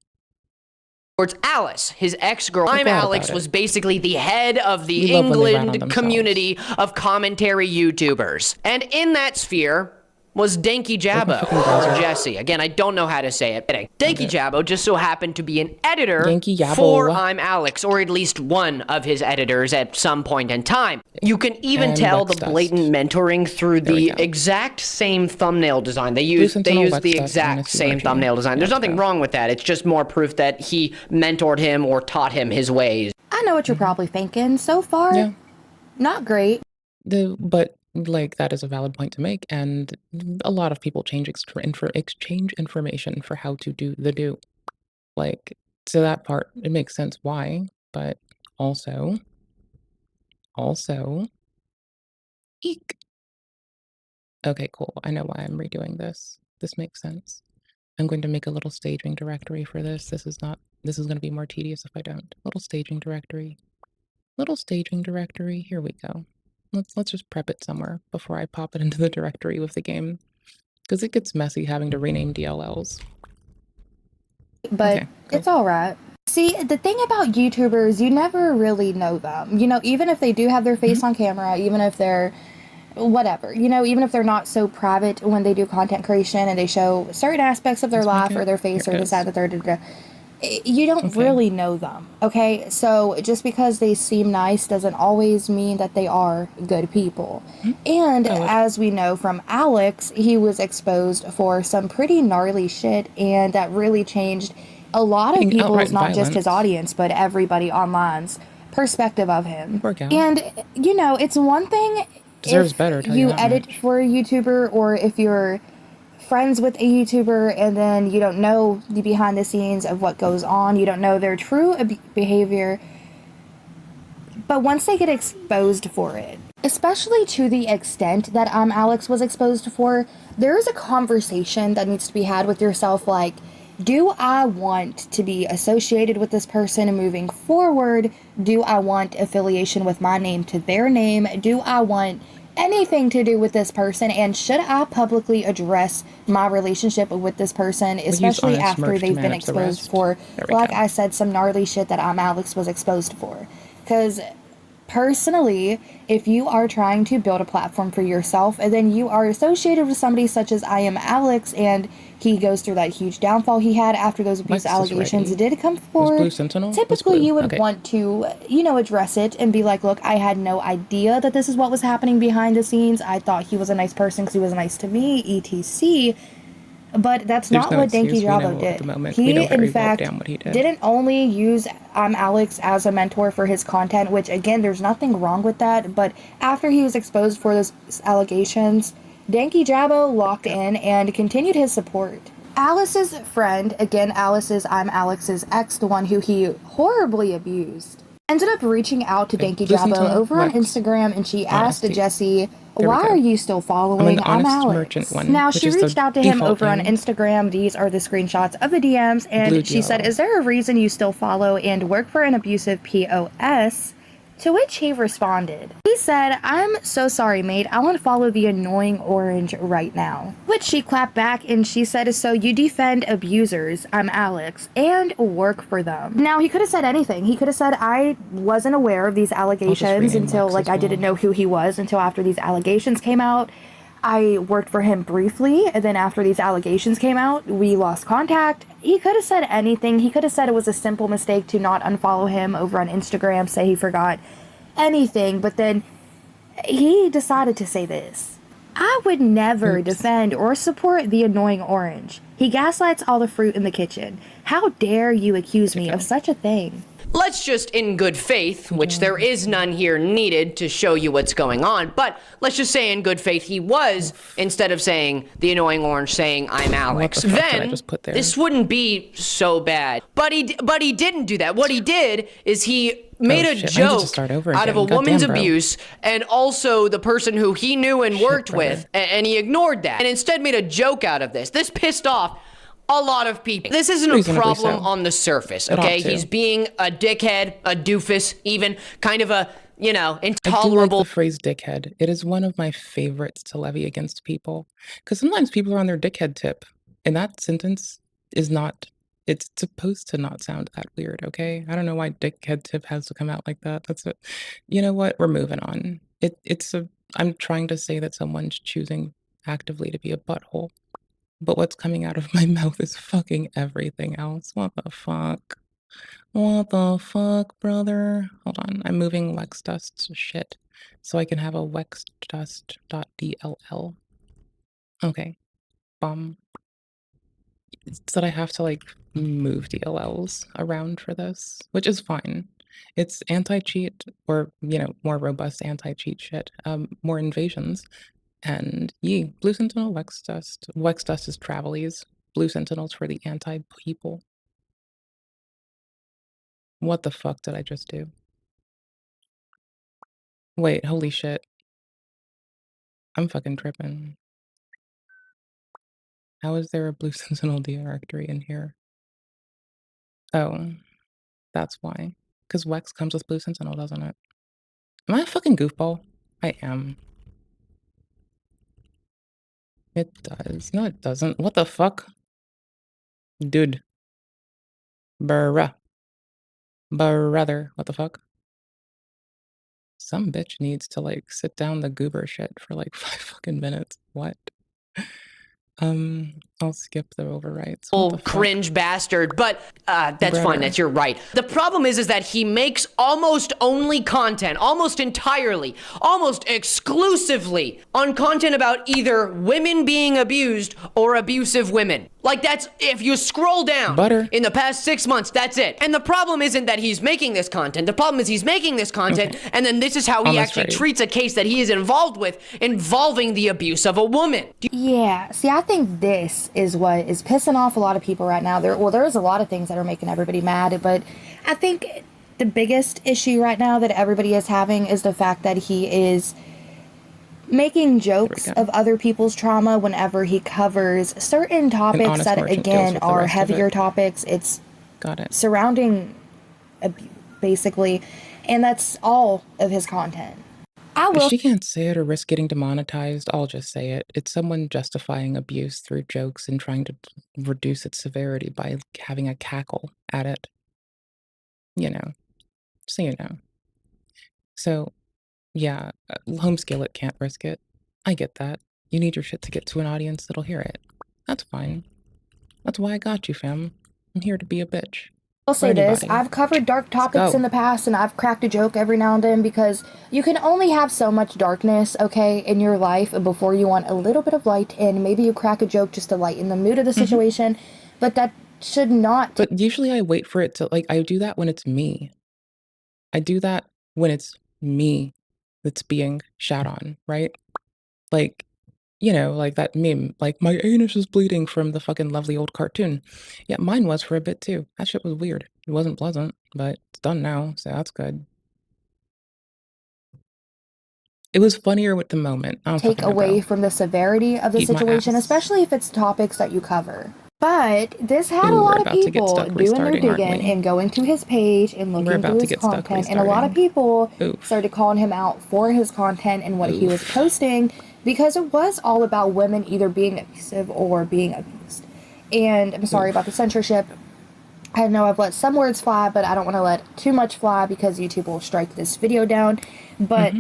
Towards Alice, his ex-girl. I'm I'm glad Alex about it. was basically the head of the We love when they rat on England themselves. community of commentary YouTubers. And in that sphere was Danky Jabbo, or Jesse. Again, I don't know how to say it. Danky Jabbo just so happened to be an editor Danky Jabbo. for I'm Alex, or at least one of his editors at some point in time. You can even And tell Lex the Dust. blatant mentoring through There we the go. exact same thumbnail design. They Blue use Sentinel, Lex the Dust, exact Dynasty same Archie. thumbnail design. There's Let's nothing go. wrong with that. It's just more proof that he mentored him or taught him his ways. I know what you're probably thinking. So far, Yeah. not great. But like, that is a valid point to make, and a lot of people exchange information for how to do the do. Like, to that part, it makes sense why, but also, eek. Okay, cool. I know why I'm redoing this. This makes sense. I'm going to make a little staging directory for this. This is going to be more tedious if I don't. Little staging directory. Little staging directory. Here we go. Let's just prep it somewhere before I pop it into the directory with the game, because it gets messy having to rename DLLs. But Okay, it's all right. See, the thing about YouTubers, you never really know them. You know, even if they do have their face on camera, even if they're whatever, you know, even if they're not so private when they do content creation and they show certain aspects of their life or their face or this, that, the third, you don't really know them, okay? So just because they seem nice doesn't always mean that they are good people. And as we know from Alex, he was exposed for some pretty gnarly shit, and that really changed a lot of people's, not just his audience, but everybody online's perspective of him. And, you know, it's one thing if you edit for a YouTuber, or if you're friends with a YouTuber and then you don't know the behind the scenes of what goes on, you don't know their true behavior, but once they get exposed for it, especially to the extent that Alex was exposed for, there is a conversation that needs to be had with yourself, like, do I want to be associated with this person moving forward? Do I want affiliation with my name to their name? Do I want anything to do with this person? And should I publicly address my relationship with this person, especially after they've been exposed for, like I said, some gnarly shit that Alex was exposed for? Because personally, if you are trying to build a platform for yourself and then you are associated with somebody such as I am Alex, and he goes through that huge downfall he had after those abuse allegations did come forward, typically you would want to, you know, address it and be like, look, I had no idea that this is what was happening behind the scenes. I thought he was a nice person because he was nice to me, etc. But that's not what Denki Jabo did. He, in fact, didn't only use Alex as a mentor for his content, which, again, there's nothing wrong with that, but after he was exposed for those allegations, Denki Jabo locked in and continued his support. Alice's friend, again, I'm Alex's ex, the one who he horribly abused, ended up reaching out to Denki Jabo over on Instagram, and she asked Jesse, why are you still following? I'm Alex. Now, she reached out to him over on Instagram. These are the screenshots of the DMs, and she said, is there a reason you still follow and work for an abusive POS? To which he responded. He said, I'm so sorry, mate. I want to follow the annoying orange right now. Which she clapped back and she said, so you defend abusers, I'm Alex, and work for them. Now, he could have said anything. He could have said, I wasn't aware of these allegations until, like, I didn't know who he was until after these allegations came out. I worked for him briefly, and then after these allegations came out, we lost contact. He could have said anything. He could have said it was a simple mistake to not unfollow him over on Instagram, say he forgot anything, but then he decided to say this. I would never defend or support the annoying orange. He gaslights all the fruit in the kitchen. How dare you accuse me of such a thing? Let's just, in good faith, which there is none here needed to show you what's going on, but let's just say in good faith he was, instead of saying the annoying orange, saying I'm Alex. Then this wouldn't be so bad. But he didn't do that. What he did is he made a joke out of a woman's abuse and also the person who he knew and worked with, and he ignored that and instead made a joke out of this. This pissed off a lot of people. This isn't a problem on the surface, okay? He's being a dickhead, a doofus, even kind of a, you know, intolerable. I do like the phrase dickhead. It is one of my favorites to levy against people. Because sometimes people are on their dickhead tip. And that sentence is not, it's supposed to not sound that weird, okay? I don't know why dickhead tip has to come out like that. That's it. You know what? We're moving on. I'm trying to say that someone's choosing actively to be a butthole. But what's coming out of my mouth is fucking everything else. What the fuck? What the fuck, brother? Hold on, I'm moving Wexdust's shit so I can have a wexdust.dll. Okay, it's that I have to, like, move DLLs around for this, which is fine. It's anti-cheat, or, you know, more robust anti-cheat shit, more invasions. And Blue Sentinel, Wexdust. Wexdust is Travelies. Blue Sentinel's for the anti-people. What the fuck did I just do? Wait, holy shit. I'm fucking tripping. How is there a Blue Sentinel directory in here? Oh, that's why. Because Wex comes with Blue Sentinel, doesn't it? Am I a fucking goofball? I am. It does. No, it doesn't. What the fuck? Dude. Bruh. Brother. What the fuck? Some bitch needs to, like, sit down the goober shit for, like, 5 fucking minutes. What? I'll skip the overwrites. What the fuck? Cringe bastard, but that's fine, that's your right. The problem is that he makes almost only content, almost entirely, almost exclusively on content about either women being abused or abusive women. Like that's, if you scroll down in the past 6 months, that's it. And the problem isn't that he's making this content. The problem is he's making this content and then this is how he actually treats a case that he is involved with involving the abuse of a woman. Yeah, see, I think this is what is pissing off a lot of people right now. There's a lot of things that are making everybody mad, but I think the biggest issue right now that everybody is having is the fact that he is making jokes of other people's trauma whenever he covers certain topics that, again, are heavier topics. It's surrounding abuse, basically, and that's all of his content. If she can't say it or risk getting demonetized, I'll just say it. It's someone justifying abuse through jokes and trying to reduce its severity by having a cackle at it. You know. So you know. So, yeah, Home Skillet can't risk it. I get that. You need your shit to get to an audience that'll hear it. That's fine. That's why I got you, fam. I'm here to be a bitch. I'll say this, I've covered dark topics in the past and I've cracked a joke every now and then because you can only have so much darkness, okay, in your life before you want a little bit of light, and maybe you crack a joke just to lighten the mood of the situation, but that should not. But usually I wait for it to, like, I do that when it's me. I do that when it's me that's being shat on, right? Like, you know, like that meme, like, my anus is bleeding from the fucking lovely old cartoon. Yeah, mine was for a bit too. That shit was weird. It wasn't pleasant, but it's done now, so that's good. It was funnier with the moment. Take away from the severity of the situation, especially if it's topics that you cover. But this had a lot of people doing their digging and going to his page and looking through his content, and a lot of people started calling him out for his content and what he was posting, because it was all about women either being abusive or being abused. And I'm sorry about the censorship. I know I've let some words fly, but I don't want to let too much fly because YouTube will strike this video down. But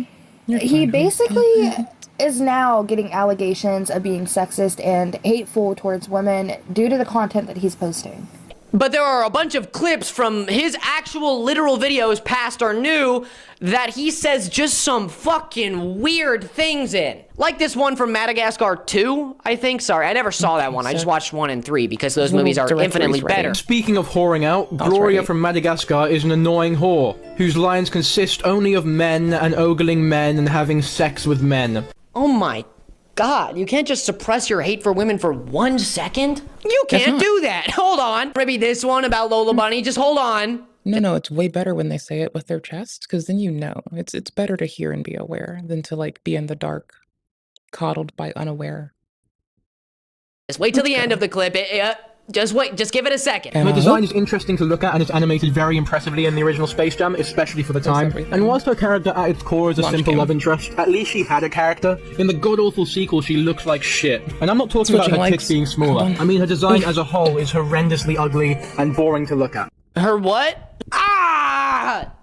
he basically is now getting allegations of being sexist and hateful towards women due to the content that he's posting. But there are a bunch of clips from his actual literal videos, past or new, that he says just some fucking weird things in. Like this one from Madagascar 2, I think. Sorry, I never saw that one. I just watched 1 and 3 because those movies are infinitely better. Speaking of whoring out, Gloria from Madagascar is an annoying whore, whose lines consist only of men and ogling men and having sex with men. Oh my God, you can't just suppress your hate for women for 1 second? You can't do that. Hold on. Maybe this one about Lola Bunny, just hold on. No, it's way better when they say it with their chest, because then you know. It's better to hear and be aware than to, like, be in the dark, coddled by unaware. Just wait till the end of the clip. Just wait, just give it a second. Her design is interesting to look at, and it's animated very impressively in the original Space Jam, especially for the time. And whilst her character at its core is a simple love interest, at least she had a character. In the god-awful sequel, she looks like shit. And I'm not talking about her tits being smaller. I mean, her design as a whole is horrendously ugly and boring to look at. Her what? Ah!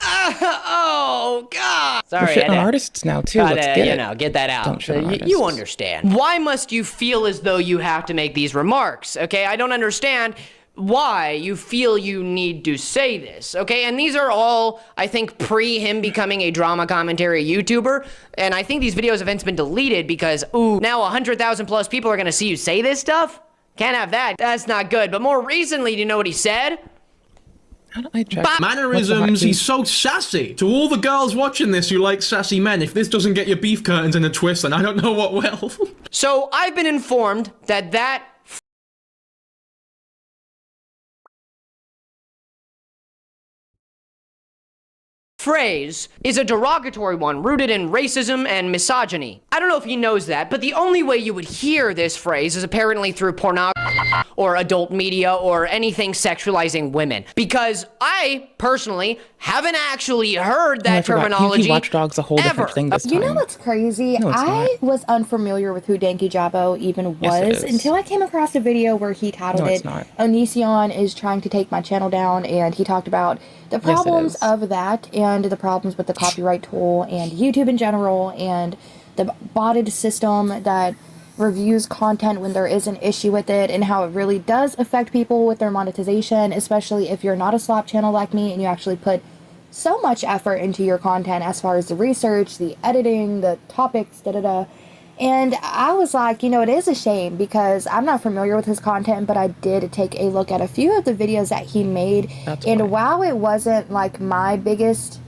Oh God! Sorry, we're shitting artists now too. Let's get it. Get that out. So you understand. Why must you feel as though you have to make these remarks? Okay, I don't understand why you feel you need to say this. Okay, and these are all, I think, pre him becoming a drama commentary YouTuber. And I think these videos have since been deleted because, ooh, now 100,000 plus people are gonna see you say this stuff. Can't have that. That's not good. But more recently, do you know what he said? Mannerisms, he's so sassy. To all the girls watching this who like sassy men, if this doesn't get your beef curtains in a twist, then I don't know what will. So I've been informed that phrase is a derogatory one rooted in racism and misogyny. I don't know if he knows that, but the only way you would hear this phrase is apparently through pornography or adult media or anything sexualizing women. Because I, personally, haven't actually heard that terminology Watch Dogs a whole different thing this time. You know what's crazy? No, I was unfamiliar with who Danky Jabbo even was until I came across a video where he titled it, Onision is trying to take my channel down, and he talked about the problems of that and the problems with the copyright tool and YouTube in general and the botted system that reviews content when there is an issue with it, and how it really does affect people with their monetization, especially if you're not a slop channel like me and you actually put so much effort into your content as far as the research, the editing, the topics, And I was like, you know, it is a shame because I'm not familiar with his content, but I did take a look at a few of the videos that he made. And while it wasn't like my biggest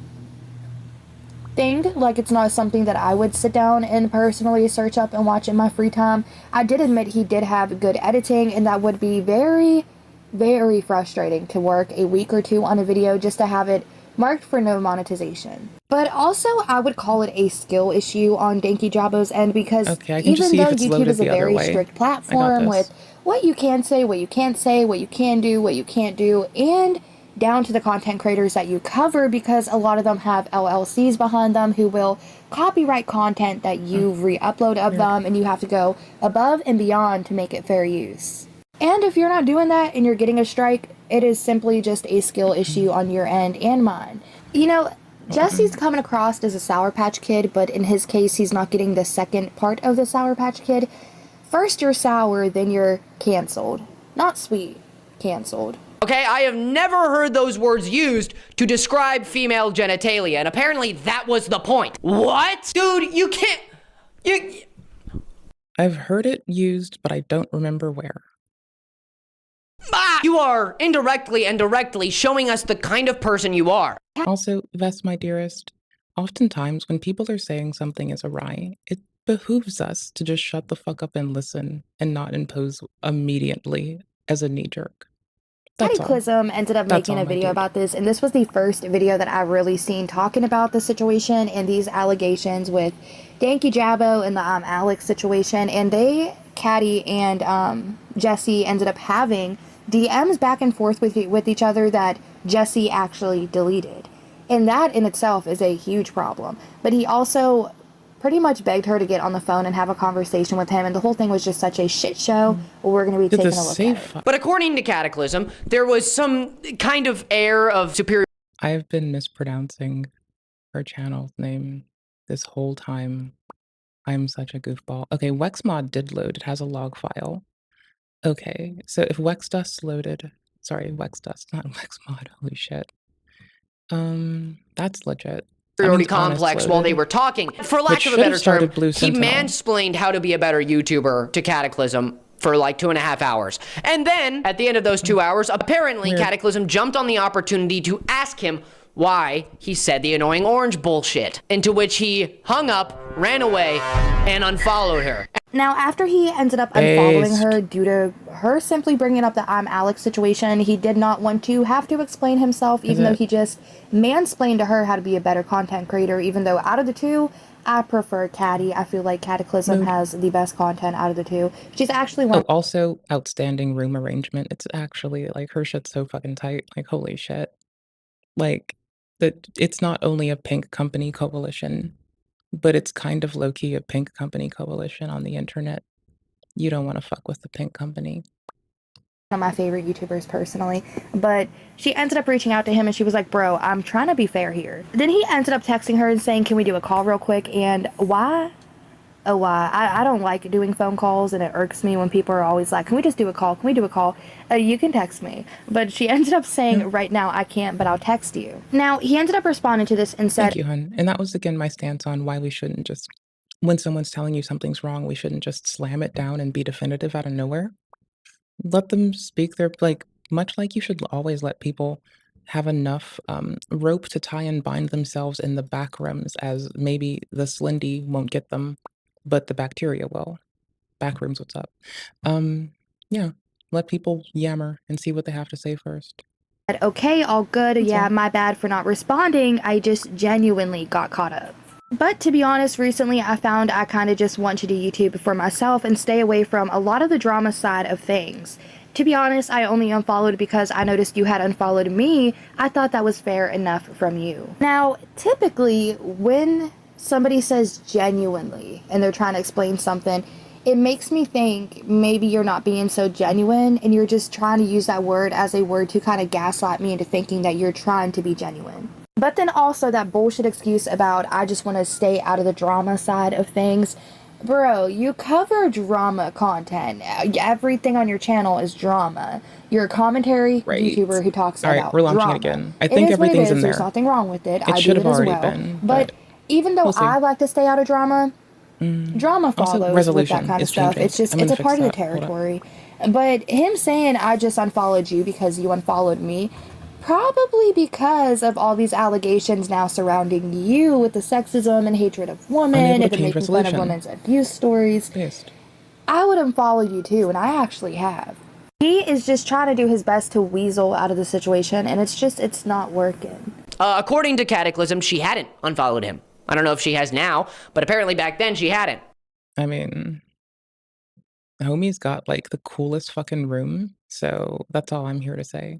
thing, like it's not something that I would sit down and personally search up and watch in my free time, I did admit he did have good editing, and that would be very, very frustrating to work a week or two on a video just to have it marked for no monetization. But also, I would call it a skill issue on Danky Jabo's end, because even though YouTube is a very strict platform with what you can say, what you can't say, what you can do, what you can't do, and down to the content creators that you cover, because a lot of them have LLCs behind them who will copyright content that you re-upload of them, and you have to go above and beyond to make it fair use. And if you're not doing that and you're getting a strike, it is simply just a skill issue on your end and mine. You know, Jesse's coming across as a Sour Patch Kid, but in his case, he's not getting the second part of the Sour Patch Kid. First you're sour, then you're canceled. Not sweet, canceled. Okay, I have never heard those words used to describe female genitalia, and apparently that was the point. What? Dude, you can't... I've heard it used, but I don't remember where. Ah! You are indirectly and directly showing us the kind of person you are. Also, Vess, my dearest, oftentimes when people are saying something is awry, it behooves us to just shut the fuck up and listen and not impose immediately as a knee-jerk. Cataclysm ended up making a video about this, and this was the first video that I've really seen talking about the situation and these allegations with Danky Jabo and the Alex situation, and Caddy and Jesse ended up having DMs back and forth with each other that Jesse actually deleted. And that in itself is a huge problem. But he also pretty much begged her to get on the phone and have a conversation with him, and the whole thing was just such a shit show. We're going to be taking a look at it. But according to Cataclysm, there was some kind of air of superior... I've been mispronouncing her channel's name this whole time. I'm such a goofball. Okay, Wexmod did load. It has a log file. Okay, so if Wexdust loaded... Sorry, Wexdust, not Wexmod. Holy shit. That's legit. Superiority complex while they were talking. For lack of a better term, he mansplained how to be a better YouTuber to Cataclysm for like 2.5 hours. And then, at the end of those 2 hours, apparently Cataclysm jumped on the opportunity to ask him why he said the annoying orange bullshit. Into which he hung up, ran away, and unfollowed her. Now, after he ended up unfollowing her due to her simply bringing up the I'm Alex situation, he did not want to have to explain himself, even though he just mansplained to her how to be a better content creator, even though out of the two, I prefer Caddy. I feel like Cataclysm has the best content out of the two. She's actually one. Oh, also, outstanding room arrangement. It's actually, like, her shit's so fucking tight. Like, holy shit. Like, it's not only a pink company coalition, but it's kind of low-key a pink company coalition on the internet. You don't want to fuck with the pink company. One of my favorite YouTubers personally, but she ended up reaching out to him and she was like, bro, I'm trying to be fair here. Then he ended up texting her and saying, can we do a call real quick? And why? Oh, why? I don't like doing phone calls, and it irks me when people are always like, can we just do a call? Can we do a call? You can text me. But she ended up saying, right now I can't, but I'll text you. Now, he ended up responding to this and said... Thank you, hun. And that was, again, my stance on why we shouldn't just... When someone's telling you something's wrong, we shouldn't just slam it down and be definitive out of nowhere. Let them speak their... Like, much like you should always let people have enough rope to tie and bind themselves in the back rooms, as maybe the Slendy won't get them, but the bacteria will. Backrooms, what's up? Yeah, let people yammer and see what they have to say first. Okay, all good. Yeah, my bad for not responding. I just genuinely got caught up. But to be honest, recently I found I kind of just want to do YouTube for myself and stay away from a lot of the drama side of things. To be honest, I only unfollowed because I noticed you had unfollowed me. I thought that was fair enough from you. Now, typically, when somebody says genuinely and they're trying to explain something, it makes me think maybe you're not being so genuine and you're just trying to use that word as a word to kind of gaslight me into thinking that you're trying to be genuine. But then also that bullshit excuse about I just want to stay out of the drama side of things. Bro, you cover drama content. Everything on your channel is drama. You're a commentary YouTuber who talks about we're launching drama. it again. I It think is what it everything's is. in There's there. nothing wrong with it. It I should do have it as already well. been, But even though we'll see. I like to stay out of drama, drama Also, follows with resolution that kind of is stuff. changing. It's just, I'm it's gonna a fix part of the that. Hold up. territory. But him saying, I just unfollowed you because you unfollowed me, probably because of all these allegations now surrounding you with the sexism and hatred of women Unable and to the change making fun of resolution. women's abuse stories. I would unfollow you too, and I actually have. He is just trying to do his best to weasel out of the situation, and it's not working. According to Cataclysm, she hadn't unfollowed him. I don't know if she has now, but apparently back then she hadn't. I mean, homie's got like the coolest fucking room, so that's all I'm here to say.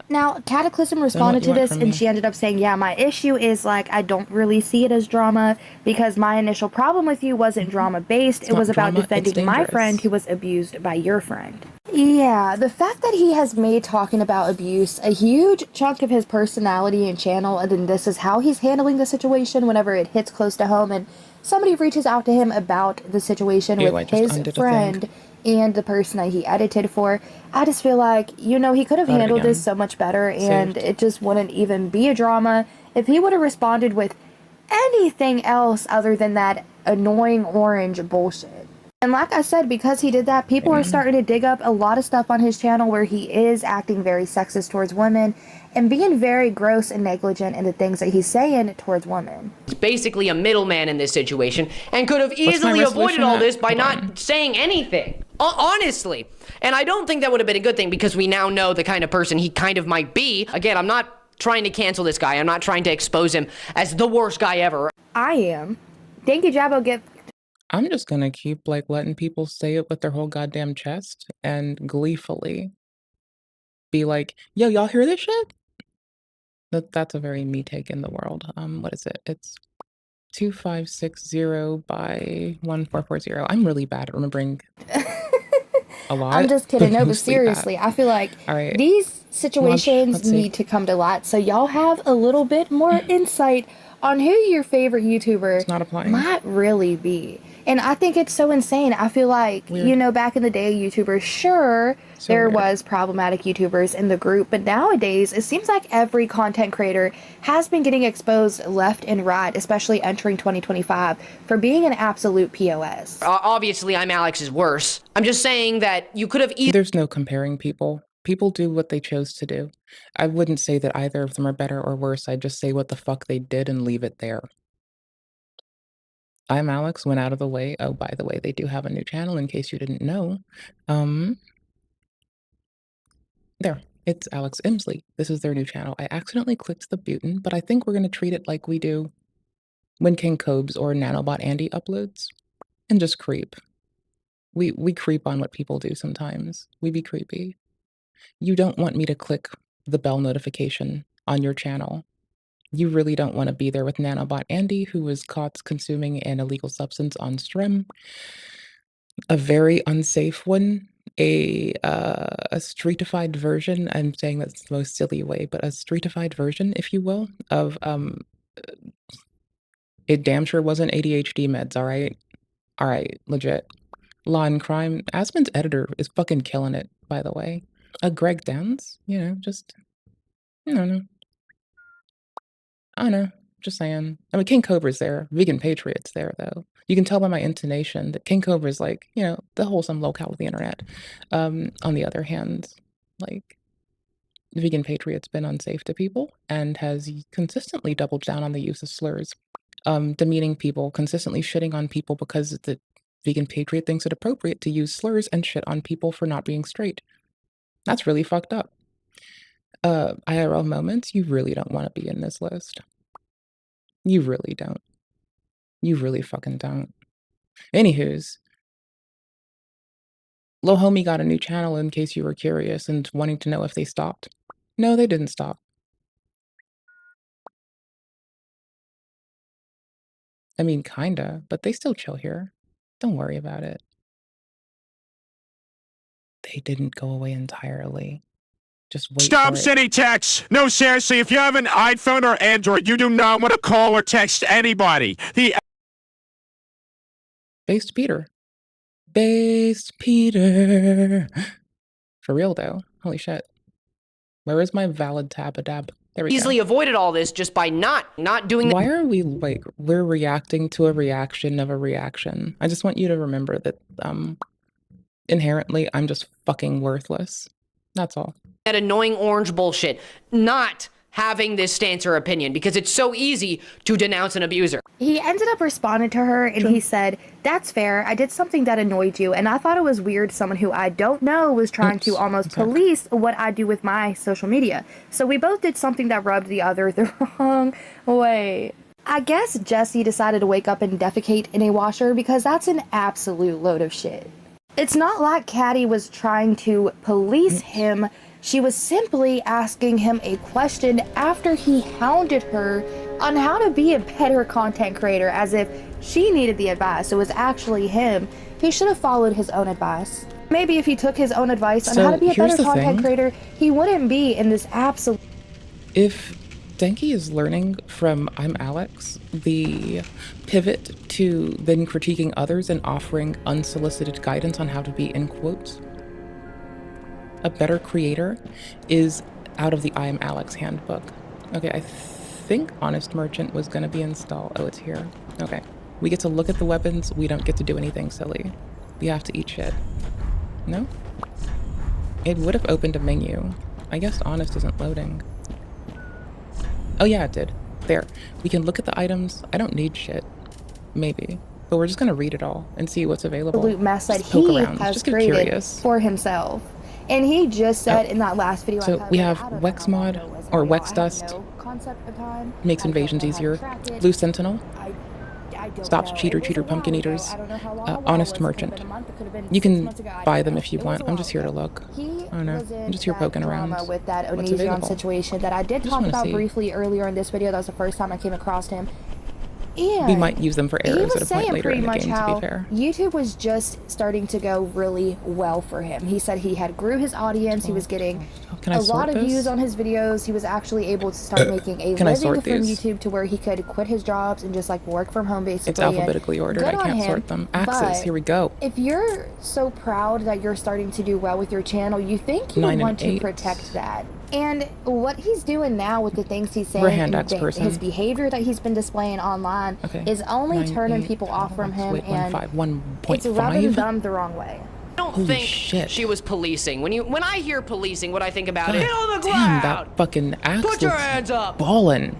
Now, Cataclysm Then what responded you to want this, from and me? she ended up saying, yeah, my issue is, like, I don't really see it as drama, because my initial problem with you wasn't drama-based, it not was about drama, it's defending my dangerous. friend who was abused by your friend. Yeah, the fact that he has made talking about abuse a huge chunk of his personality and channel, and then this is how he's handling the situation whenever it hits close to home, and somebody reaches out to him about the situation Ew, I with just his undid a thing. friend and the person that he edited for, I just feel like, you know, he could have Got it handled this again. so much better, and Saved. it just wouldn't even be a drama if he would have responded with anything else other than that annoying orange bullshit. And like I said, because he did that, people are starting to dig up a lot of stuff on his channel where he is acting very sexist towards women and being very gross and negligent in the things that he's saying towards women. He's basically a middleman in this situation and could have What's my easily avoided resolution all at? this by Hold not on. saying anything. Honestly. And I don't think that would have been a good thing because we now know the kind of person he kind of might be. Again, I'm not trying to cancel this guy. I'm not trying to expose him as the worst guy ever. I am. Thank you, Jabbo. Get. I'm just gonna keep like letting people say it with their whole goddamn chest and gleefully be like, yo, y'all hear this shit? That's a very me take in the world. What is it? It's 2560 by 1440. I'm really bad at remembering a lot. I'm just kidding. No, but mostly seriously, bad. I feel like Alright. these situations Let's see. need to come to light so y'all have a little bit more insight on who your favorite YouTuber not applying. might really be. And I think it's so insane. I feel like, you know, back in the day, YouTubers, sure, there was problematic YouTubers in the group, but nowadays, it seems like every content creator has been getting exposed left and right, especially entering 2025, for being an absolute POS. Obviously, I'm Alex's worse. I'm just saying that you could have There's no comparing people. People do what they chose to do. I wouldn't say that either of them are better or worse. I'd just say what the fuck they did and leave it there. I'm Alex, went out of the way. Oh, by the way, they do have a new channel in case you didn't know. There, it's Alex Imsley. This is their new channel. I accidentally clicked the button, but I think we're gonna treat it like we do when King Cobes or Nanobot Andy uploads, and just creep. We creep on what people do sometimes. We be creepy. You don't want me to click the bell notification on your channel. You really don't want to be there with Nanobot Andy, who was caught consuming an illegal substance on stream. A very unsafe one. A streetified version. I'm saying that's the most silly way, but a streetified version, if you will, of it damn sure wasn't ADHD meds, all right? All right, legit. Law and Crime. Aspen's editor is fucking killing it, by the way. Greg Downs, you know, just, I don't know. I don't know, just saying. I mean, King Cobra's there. Vegan Patriot's there, though. You can tell by my intonation that King Cobra's like, you know, the wholesome locale of the internet. On the other hand, like, Vegan Patriot's been unsafe to people and has consistently doubled down on the use of slurs, demeaning people, consistently shitting on people because the Vegan Patriot thinks it appropriate to use slurs and shit on people for not being straight. That's really fucked up. IRL moments, you really don't want to be in this list. You really don't. You really fucking don't. Anywho's, Lil Homie got a new channel in case you were curious and wanting to know if they stopped. No, they didn't stop. I mean, kinda, but they still chill here. Don't worry about it. They didn't go away entirely. Just wait Stop for it. sending texts. No, seriously, if you have an iPhone or Android, you do not want to call or text anybody. The Based Peter. Based Peter. For real though. Holy shit. Where is my valid tab-a-dab? There we easily go. avoided all this just by not doing Why are we like, we're reacting to a reaction of a reaction? I just want you to remember that, inherently, I'm just fucking worthless. That's all. that annoying orange bullshit, not having this stance or opinion, because it's so easy to denounce an abuser. He ended up responding to her and he said, "That's fair. I did something that annoyed you, and I thought it was weird someone who I don't know was trying to almost police what I do with my social media. So we both did something that rubbed the other the wrong way." I guess Jesse decided to wake up and defecate in a washer because that's an absolute load of shit. It's not like Caddy was trying to police him. She was simply asking him a question after he hounded her on how to be a better content creator, as if she needed the advice. It was actually him. He should have followed his own advice. Maybe if he took his own advice on how to be a better content creator, he wouldn't be in this absolute... If Denki is learning from I'm Alex, the pivot to then critiquing others and offering unsolicited guidance on how to be, in quotes, a better creator is out of the I Am Alex handbook. Okay, I think Honest Merchant was going to be installed. Oh, it's here. Okay. We get to look at the weapons. We don't get to do anything silly. We have to eat shit. No? It would have opened a menu. I guess Honest isn't loading. Oh yeah, it did. There. We can look at the items. I don't need shit. Maybe. But we're just going to read it all and see what's available. absolute mess that Just poke he around. has Just get created curious. for himself. And he just said in that last video, So we have Wexmod, or Wexdust, makes invasions easier. Blue Sentinel, stops cheater pumpkin eaters. Honest Merchant. You can buy them if you want. I'm just here to look. I don't know. I'm just here poking around. With that What's Onision available? situation that I did Just talk wanna about see. briefly earlier in this video. That was the first time I came across him. And We might use them for he arrows was at a point saying later pretty in the much game, to how be fair. YouTube was just starting to go really well for him. He said he had grew his audience. He was getting Can I a lot sort of this? views on his videos. He was actually able to start making a Can I living sort from these? YouTube to where he could quit his jobs and just like work from home basically. It's alphabetically ordered. Good I on can't him, sort them. Axes, but here we go. if you're so proud that you're starting to do well with your channel, you think you 9 would and want to 8. protect that. And what he's doing now with the things he's saying, We're a hand and axe person. his behavior that he's been displaying online is only 9, turning 8, people off from him, wait, and 1.5. it's rubbing them the wrong way. I don't Holy think shit. she was policing. When I hear policing, what I think about God is, hit on the damn, ground! that fucking axe Put your looks hands up! ballin'.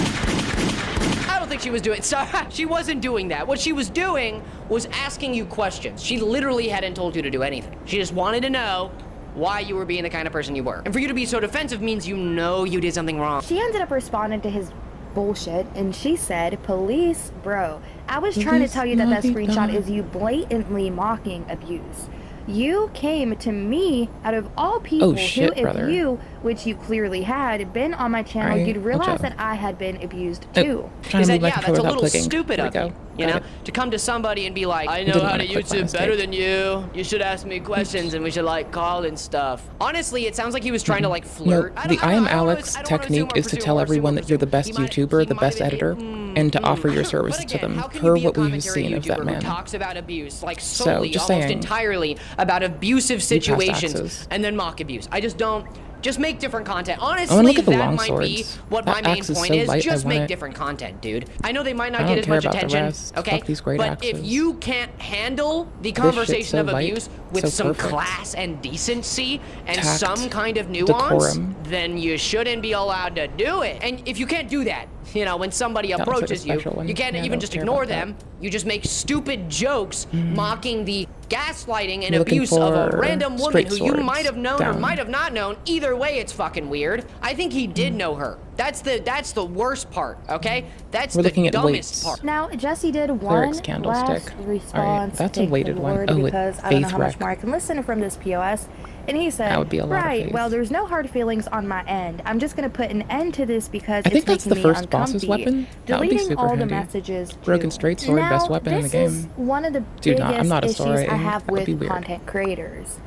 I don't think she was doing, sorry, she wasn't doing that. What she was doing was asking you questions. She literally hadn't told you to do anything. She just wanted to know why you were being the kind of person you were. And for you to be so defensive means you know you did something wrong. She ended up responding to his bullshit, and she said, "Police, bro, I was trying to tell you that that screenshot is you blatantly mocking abuse. You came to me out of all people shit, who, brother. if you, which you clearly had, been on my channel, Alright, you'd good realize job. that I had been abused Oh, too." trying Is to that, move my yeah, that's controller a without little clicking. stupid There of we you, go. you Got know? it. To come to somebody and be like, I know Didn't how wanna to click by YouTube better mistake. than you. You should ask me questions and we should like call and stuff. Honestly, it sounds like he was trying to like No, flirt. the I Am Alex technique is to tell everyone that you're the best YouTuber, the best editor, and to offer your services to them, per what we've seen of that YouTuber man. who talks about abuse, like So, solely, just almost saying, entirely about abusive situations axes. and then mock abuse. I just don't. Just make different content. I wanna Honestly, look at the that might long be swords. what That my main axe is point so is. light, I Just want make it. different content, dude. I know they might not I get don't as care much about the attention, rest. okay? Fuck these great But if axes. you can't handle the shit's conversation so of light, abuse with so some perfect. class and decency and Tact, some kind of nuance, decorum. then you shouldn't be allowed to do it. And if you can't do that, you know, when somebody That looks like a approaches you, special one. you can't Yeah, I even don't just care ignore about that. them. You just make stupid jokes mocking the gaslighting and You're looking abuse of a for random woman straight who you swords might have known or down. might have not known. Either way, it's fucking weird. I think he did know her. That's the worst part, okay? That's We're the looking at dumbest weights. part. Now, Jesse did one Cleric's candlestick. last Alright, response. that's a thank the weighted one. Lord, Oh, with because I don't know faith how much wreck. more I can listen from this POS. And he said, That would be a lot of right, faith. well, there's no hard feelings on my end. I'm just going to put an end to this because I think it's that's making the me first boss's uncomfy. weapon. That would be Deleting super all the handy. messages. Broken too. straight sword, now, best weapon in the this is game. one of the Dude, biggest I'm not a issues Sora I aim. have That would be with weird. content creators.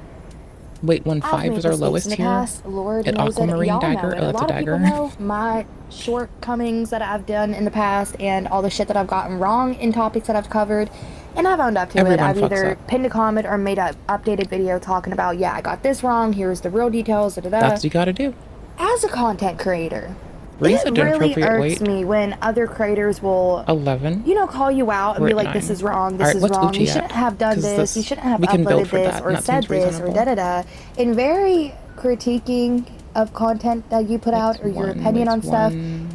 Wait, 1.5 I've made is our mistakes lowest in the here? past. Lord At knows it. Aquamarine Y'all dagger? know it. Oh, A that's lot a of people dagger. know my shortcomings that I've done in the past and all the shit that I've gotten wrong in topics that I've covered. And I've owned up to Everyone it. I've fucks either up. pinned a comment or made an updated video talking about, yeah, I got this wrong, here's the real details, da da da. That's what you gotta do. As a content creator, Reset it to really appropriate irks weight. me when other creators will, 11. you know, call you out and We're be at like, 9. this is wrong, this Alright, is what's wrong, you Uchi at? shouldn't have done 'Cause this, you shouldn't have we can build uploaded for this that, or and that said seems this or reasonable. da-da-da. And very critiquing of content that you put out or your opinion on stuff.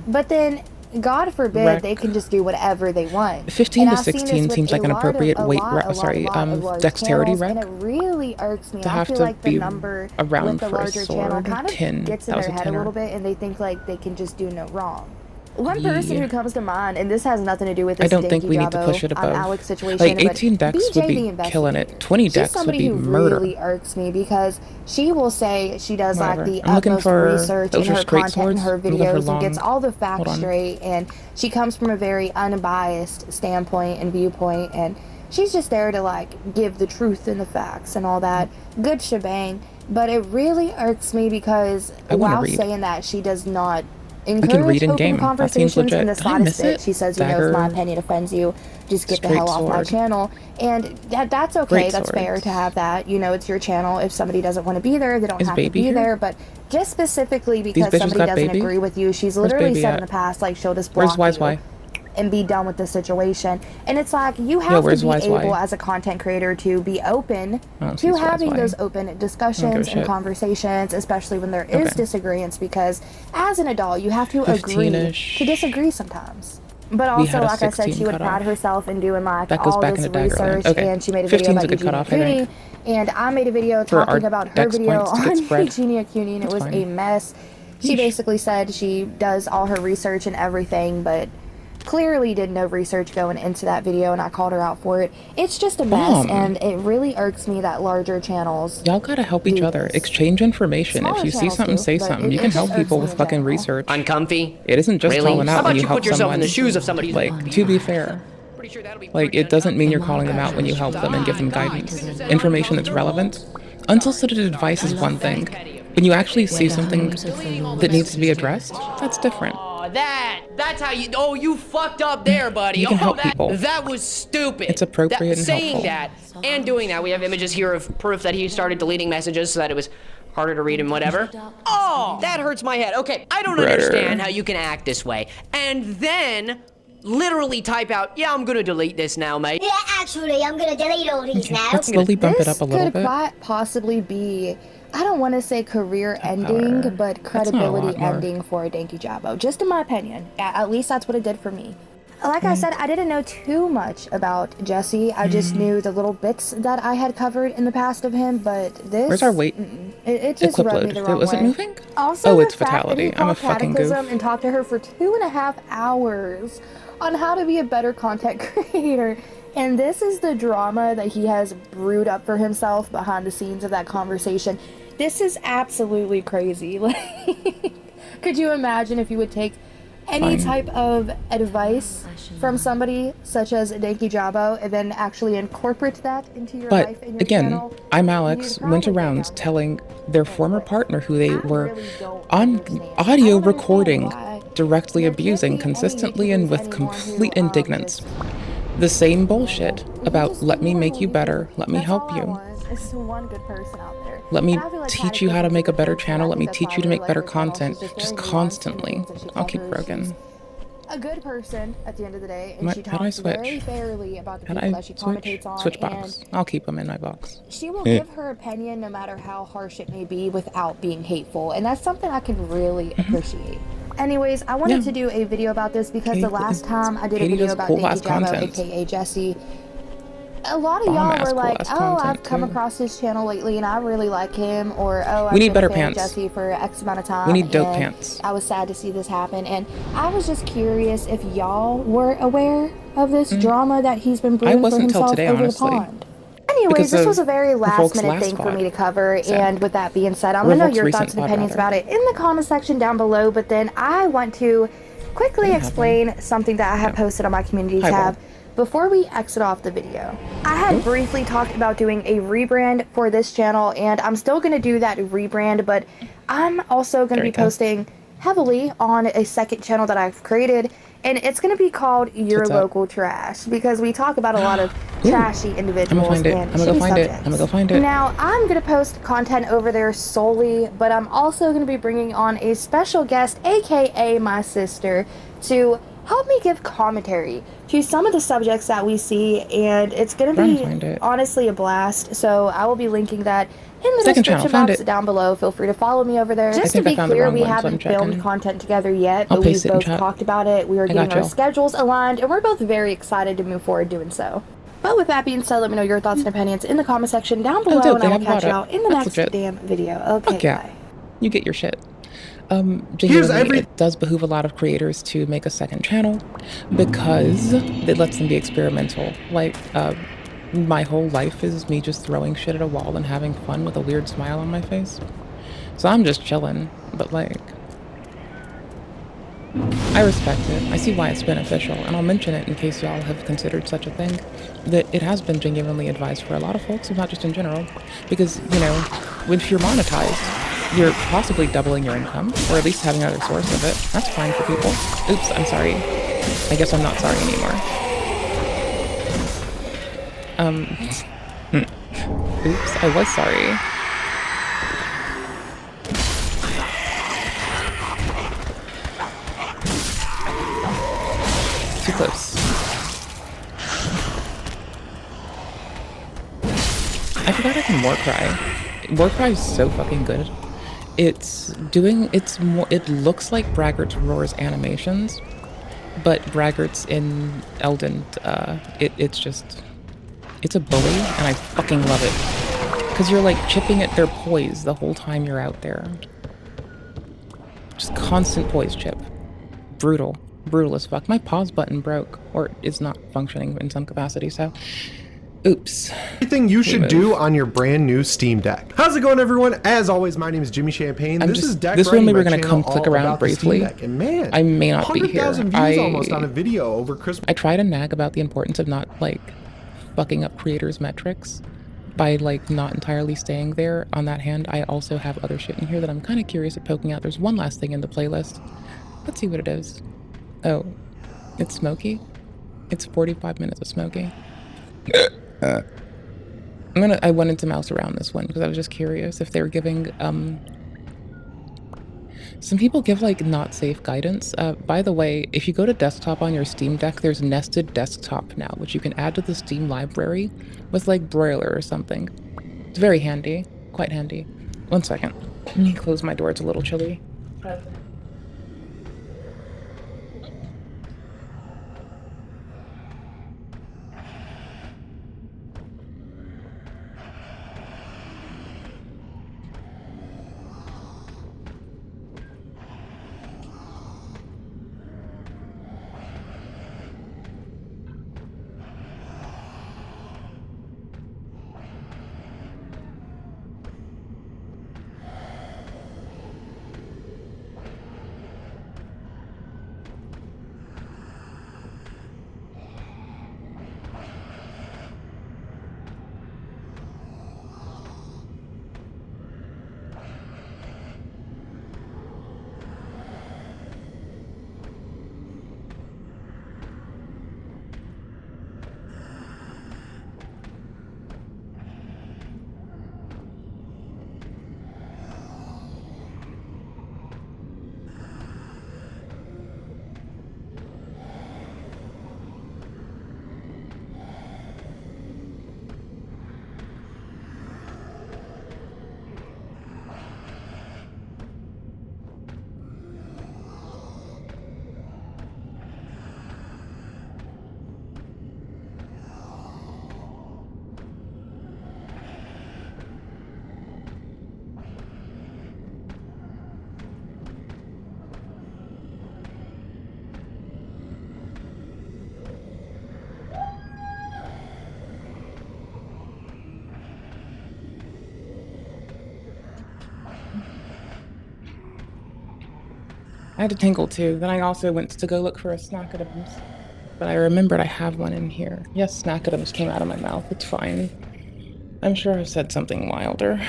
But then, God forbid, Wreck. they can just do whatever they want. 15 And to I've seen this 16 with seems a like an lot of- appropriate a weight, lot of large dexterity channels, rec. and it really irks me. To I have feel to like the be number around with the for a larger channel sword, kind of 10. gets in That was their a head a tenner. little bit, and they think like they can just do no wrong. One person Yeah. who comes to mind, and this has nothing to do with I this don't think Dinky we need to Jabbo, push it above. Alex situation, Like, but 18 decks would BJ be the killing Investigator. it. 20 She's decks would somebody be who murder. really irks me because she will say she does Whatever. like the I'm looking utmost for- research in those are her straight content and swords. her I'm looking for videos and gets long. all the Hold facts on. straight, and she comes from a very unbiased standpoint and viewpoint, and she's just there to like give the truth and the facts and all that good shebang. But it really irks me because I wanna while read. saying that, she does not can encourage read in open game. That seems conversations legit. in the Did I slightest miss bit. it? She says, you know, if my Dagger. opinion offends you, just get the Straight hell off my sword. channel. And that's okay. Great That's fair swords. to have that. You know, it's your channel. If somebody doesn't want to be there, they don't Is have to Baby be here? there. But just specifically because bitches somebody got doesn't Baby? agree with you, she's Where's literally Baby said at? in the past, like, she'll just Where's block Wise you Y? and be done with the situation. And it's like, you have to where's be Wise Y? able as a content creator to be open Oh, to she's Wise having Y. those open I don't give discussions a and shit. conversations, especially when there is Okay. disagreements, because as an adult, you have to agree 15-ish. to disagree sometimes. But We also, had a like I said, 16 she would pride cutoff. herself in doing like That goes all back this into Daggerland. research, Okay. and she made a video 15's about a good Eugenia cutoff, I think. Cooney, and I made a video For our talking about her dex video points to get on spread. Eugenia Cooney, and it was That's a fine. mess. She basically said she does all her research and everything, but clearly did no research going into that video, and I called her out for it. It's just a mess, Bomb. and it really irks me that larger channels. Y'all gotta help each other. Exchange information. Smaller if you see channels something, do, say but something. it You can just help irks people me with in fucking general. research. Uncomfy? It isn't just Really? calling out How about when you you put help yourself someone. in the shoes of somebody who's Like, to be fair. Like, it doesn't mean you're calling them out when you help them and give them guidance. Information that's relevant. Unsolicited advice is one thing. When you actually see something that needs to be addressed, that's different. Oh, that's how you, oh, you fucked up there, buddy. You can oh, help people. That was stupid. It's appropriate and saying helpful. that and doing that, we have images here of proof that he started deleting messages so that it was harder to read and whatever. Oh, that hurts my head. Okay, I don't Brother. understand how you can act this way and then literally type out, yeah, I'm gonna delete this now, mate. Yeah, actually, I'm gonna delete all these now. Let's slowly bump it up a little Could bit. quite possibly be, I don't want to say career ending, but not a credibility lot more. ending for Dinky Jabbo. Just in my opinion. At least that's what it did for me. Like I said, I didn't know too much about Jesse. I just knew the little bits that I had covered in the past of him, but this... Where's our weight? It just rubbed me Equipload. the It wrong wasn't way. moving? Also, Oh, the it's fact that he fatality. I'm a called fucking Cataclysm goof. and talked to her for 2.5 hours on how to be a better content creator. And this is the drama that he has brewed up for himself behind the scenes of that conversation. This is absolutely crazy. Like, could you imagine if you would take any type of advice from somebody such as Dinky Jabbo and then actually incorporate that into your But life and your again, channel? I'm Alex, went around telling their former partner who they were on audio recording, directly abusing consistently and with complete indignance. The same bullshit about let me make you better, let me help you. It's one good person out there. Let me And I feel like teach you how to make a better channel. Let me that's teach why you to I make really better like her channel. content. She's Just very nuanced in the constantly. things that she I'll keep covers. broken. She's a good person at the end of the day, and How she do I talks switch? very fairly about the How do people I that she switch? commentates on, Switch and box. I'll keep them in my box. she will give her opinion no matter how harsh it may be without being hateful, and that's something I can really appreciate. Anyways, I wanted to do a video about this because the last time I did a Katie video does about cool-ass Dinky Jabbo, content. aka Jesse, a lot of y'all Bomb-ass were like, cool-ass oh, I've content, come too. across his channel lately and I really like him, or oh, I've We need been better a fan pants. of Jesse for X amount of time. We need dope and pants. I was sad to see this happen, and I was just curious if y'all were aware of this drama that he's been brewing wasn't for till himself today, over honestly. the pond. Anyways, Because this of was a very the last folks minute last thing for pod. me to cover, So- and with that being said, I'm Or gonna know folks your recent thoughts and pod, opinions rather. about it in the comment section down below, but then I want to quickly explain something that I have posted on my community Hi, tab Bob. before we exit off the video. I had briefly talked about doing a rebrand for this channel, and I'm still going to do that rebrand, but I'm also going to There be you go. posting heavily on a second channel that I've created, and it's going to be called Your Local Trash, because we talk about a lot of trashy individuals and shitty subjects. I'm gonna go find it. Now, I'm going to post content over there solely, but I'm also going to be bringing on a special guest, aka my sister, to help me give commentary to some of the subjects that we see, and it's going to be honestly a blast. So I will be linking that in the description box down below. Feel free to follow me over there. Just to be clear, we haven't filmed content together yet, but we've both talked about it. We are getting our schedules aligned, and we're both very excited to move forward doing so. But with that being said, let me know your thoughts and opinions in the comment section down below, and I will catch you out in the next damn video. Okay, bye. You get your shit. Genuinely, it does behoove a lot of creators to make a second channel because it lets them be experimental. Like, my whole life is me just throwing shit at a wall and having fun with a weird smile on my face. So I'm just chilling, but like, I respect it. I see why it's beneficial, and I'll mention it in case y'all have considered such a thing, that it has been genuinely advised for a lot of folks, not just in general, because, you know, if you're monetized, you're possibly doubling your income, or at least having another source of it. That's fine for people. Oops, I'm sorry. I guess I'm not sorry anymore. Oops, I was sorry. Too close. I forgot I can Warcry. Warcry is so fucking good. It looks like Braggart's Roar's animations, but Braggart's in Elden, it's a bully, and I fucking love it. Because you're like chipping at their poise the whole time you're out there. Just constant poise chip. Brutal. Brutal as fuck. My pause button broke, or is not functioning in some capacity, so... Oops. Everything you should do on your brand new Steam Deck. How's it going, everyone? As always, my name is Jimmy Champagne. This is Deck This one we were going to come click around briefly. And man, I may not be here. 100,000 views almost on a video over Christmas. I try to nag about the importance of not, like, fucking up creators' metrics by, like, not entirely staying there. On that hand, I also have other shit in here that I'm kind of curious at poking out. There's one last thing in the playlist. Let's see what it is. Oh, it's Smokey? It's 45 minutes of Smokey. I wanted to mouse around this one because I was just curious if they were giving, some people give, like, not safe guidance. By the way, if you go to desktop on your Steam Deck, there's nested desktop now, which you can add to the Steam library with, like, Broiler or something. It's very handy. Quite handy. 1 second. Let me close my door. It's a little chilly. I had to tingle too. Then I also went to go look for a Snackadams. But I remembered I have one in here. Yes, Snackadams came out of my mouth. It's fine. I'm sure I've said something wilder.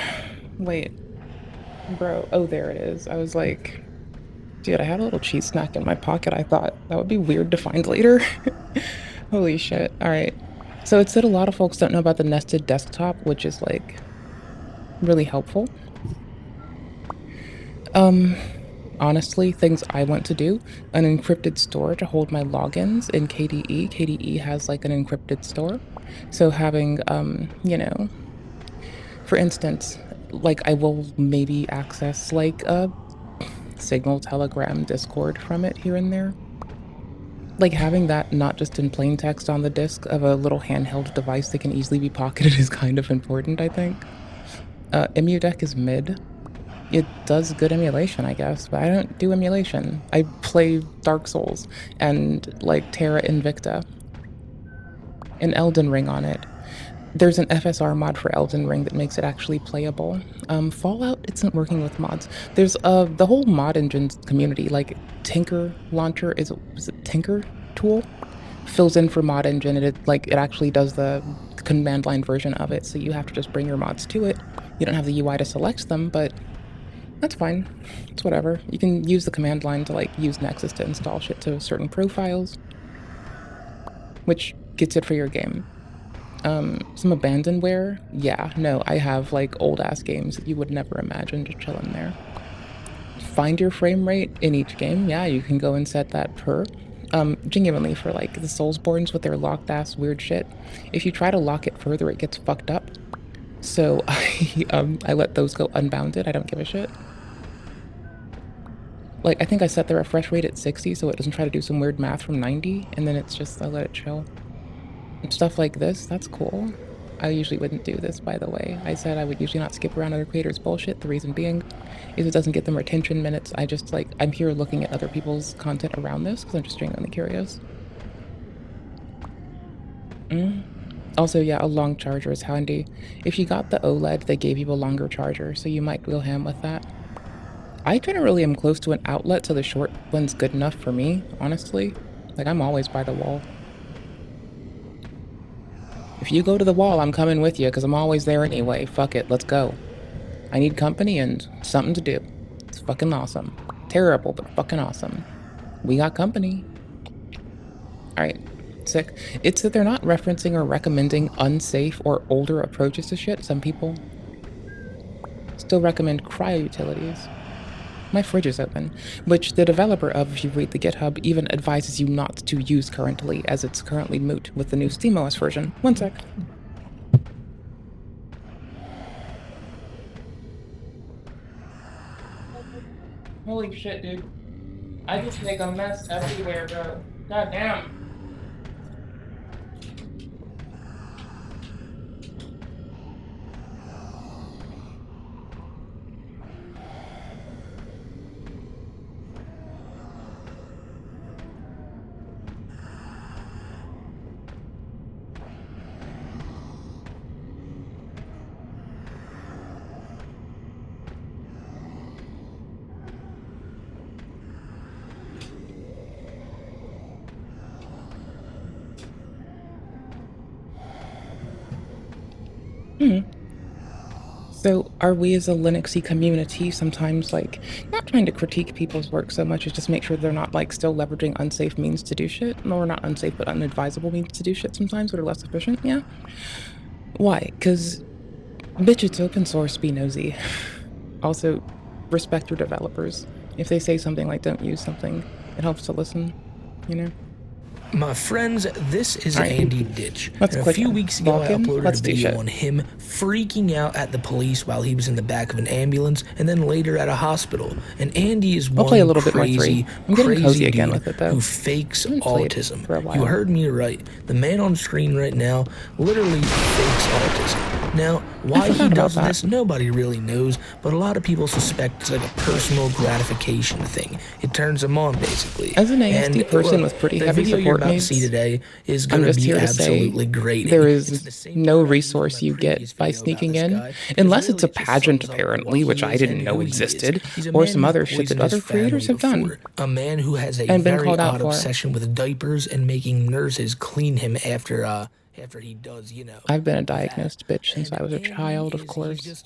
Wait. Bro. Oh, there it is. I was like... Dude, I had a little cheese snack in my pocket. I thought that would be weird to find later. Holy shit. All right. So it said a lot of folks don't know about the nested desktop, which is like really helpful. Honestly, things I want to do, an encrypted store to hold my logins in KDE. KDE has like an encrypted store. So having, you know, for instance, like I will maybe access like a Signal, Telegram, Discord from it here and there. Like having that not just in plain text on the disk of a little handheld device that can easily be pocketed is kind of important, I think. EmuDeck is mid. It does good emulation, I guess, but I don't do emulation. I play Dark Souls and like Terra Invicta and Elden Ring on it. There's an FSR mod for Elden Ring that makes it actually playable. Fallout isn't working with mods. There's the whole mod engine community, like Tinker Launcher is it Tinker Tool? Fills in for mod engine and it actually does the command line version of it, so you have to just bring your mods to it. You don't have the UI to select them, but that's fine. It's whatever. You can use the command line to like use Nexus to install shit to certain profiles, which gets it for your game. Some abandonware? Yeah, no, I have like old ass games that you would never imagine just chilling there. Find your frame rate in each game? Yeah, you can go and set that per. Genuinely for like the Soulsborns with their locked ass weird shit. If you try to lock it further, it gets fucked up. So I let those go unbounded. I don't give a shit. Like I think I set the refresh rate at 60 so it doesn't try to do some weird math from 90, and then it's just I let it chill. Stuff like this, that's cool. I usually wouldn't do this, by the way. I said I would usually not skip around other creators' bullshit. The reason being is it doesn't get them retention minutes. I just like, I'm here looking at other people's content around this because I'm just genuinely curious. Also, yeah, a long charger is handy. If you got the OLED, they gave you a longer charger, so you might go ham with that. I generally am close to an outlet, so the short one's good enough for me, honestly. Like, I'm always by the wall. If you go to the wall, I'm coming with you, because I'm always there anyway. Fuck it, let's go. I need company and something to do. It's fucking awesome. Terrible, but fucking awesome. We got company. Alright, sick. It's that they're not referencing or recommending unsafe or older approaches to shit. Some people still recommend cryo utilities. My fridge is open, which the developer of, if you read the GitHub, even advises you not to use currently, as it's currently moot with the new SteamOS version. One sec. Holy shit, dude. I just make a mess everywhere, bro. God damn. So are we as a Linuxy community sometimes like not trying to critique people's work so much as just make sure they're not like still leveraging unsafe means to do shit? Or not unsafe but unadvisable means to do shit sometimes that are less efficient? Yeah. Why? Because bitch, it's open source, be nosy. Also, respect your developers. If they say something like don't use something, it helps to listen, you know? My friends, this is Andy Ditch. Let's a few weeks ago, I uploaded a video on him freaking out at the police while he was in the back of an ambulance and then later at a hospital. And Andy is one crazy again with it, though. who fakes autism. You heard me right. The man on screen right now literally fakes autism. Now, why he does this, nobody really knows, but a lot of people suspect it's like a personal gratification thing. It turns him on, basically. As an ASD person with pretty heavy support needs, see today is going to be absolutely great. There is no resource you get by sneaking in, unless it's a pageant apparently, which I didn't know existed, or some other shit that other creators have done. A man who has a and been very called out odd for obsession with diapers and making nurses clean him after after he does, you know. I've been a diagnosed bitch since I was a child, of course.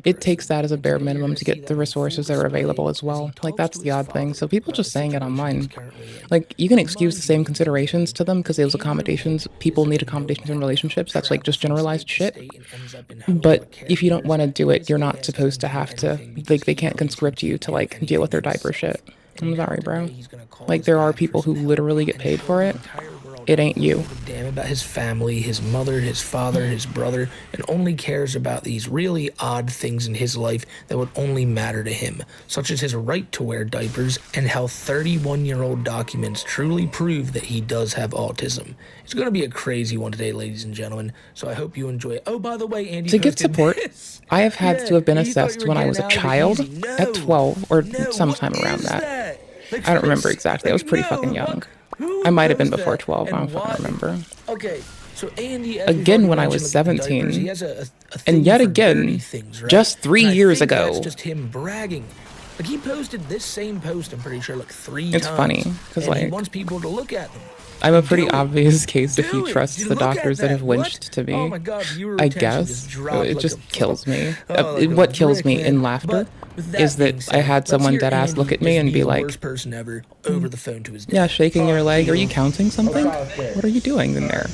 It takes that as a bare minimum to get the resources that are available as well. Like, that's the odd thing. So people just saying it online. Like, you can excuse the same considerations to them because those accommodations, people need accommodations in relationships. That's like just generalized shit. But if you don't want to do it, you're not supposed to have to, like, they can't conscript you to, like, deal with their diaper shit. I'm sorry, bro. Like, there are people who literally get paid for it. It ain't you. Damn about his family, his mother, his father, his brother, and only cares about these really odd things in his life that would only matter to him, such as his right to wear diapers and how 31-year-old documents truly prove that he does have autism. It's going to be a crazy one today, ladies and gentlemen, so I hope you enjoy it. Oh, by the way, Andy, to get support, I have had to have been assessed when I was a child at 12 or sometime around that. I don't remember exactly. I was pretty fucking young. I might have been before 12. I don't fucking remember. Okay, so Andy, again when I was 17, and yet again, just 3 years ago. That's just him bragging. Like, he posted this same post, I'm pretty sure, like 3 times. It's funny, because, like, he wants people to look at them. I'm a pretty obvious case if you trust the doctors that have winched to me. Oh my God, I guess. It just kills me. What kills me in laughter is that I had someone deadass look at me and be like, person ever over the phone to his dad. yeah, shaking your leg. Are you counting something? What are you doing in there?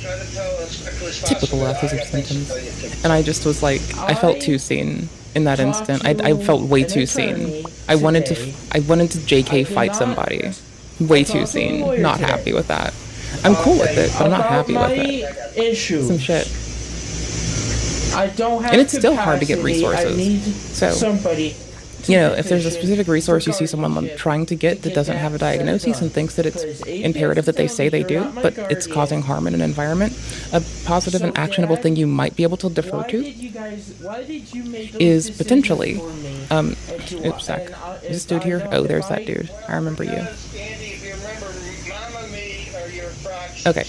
Typical autism symptoms. And I just was like, I felt too seen in that instant. I felt way too seen. I wanted to JK fight somebody. Way too seen. Not happy with that. I'm cool with it, but I'm not happy with it. Some shit. I don't have and it's still hard to get resources. I need so, somebody you know, if there's a specific resource you see someone trying to get that doesn't have a diagnosis and thinks that it's imperative that they say they do, but it's causing harm in an environment, a positive and actionable thing you might be able to defer to is potentially, oops, sec. Is this dude here? Oh, there's that dude. I remember you. Okay,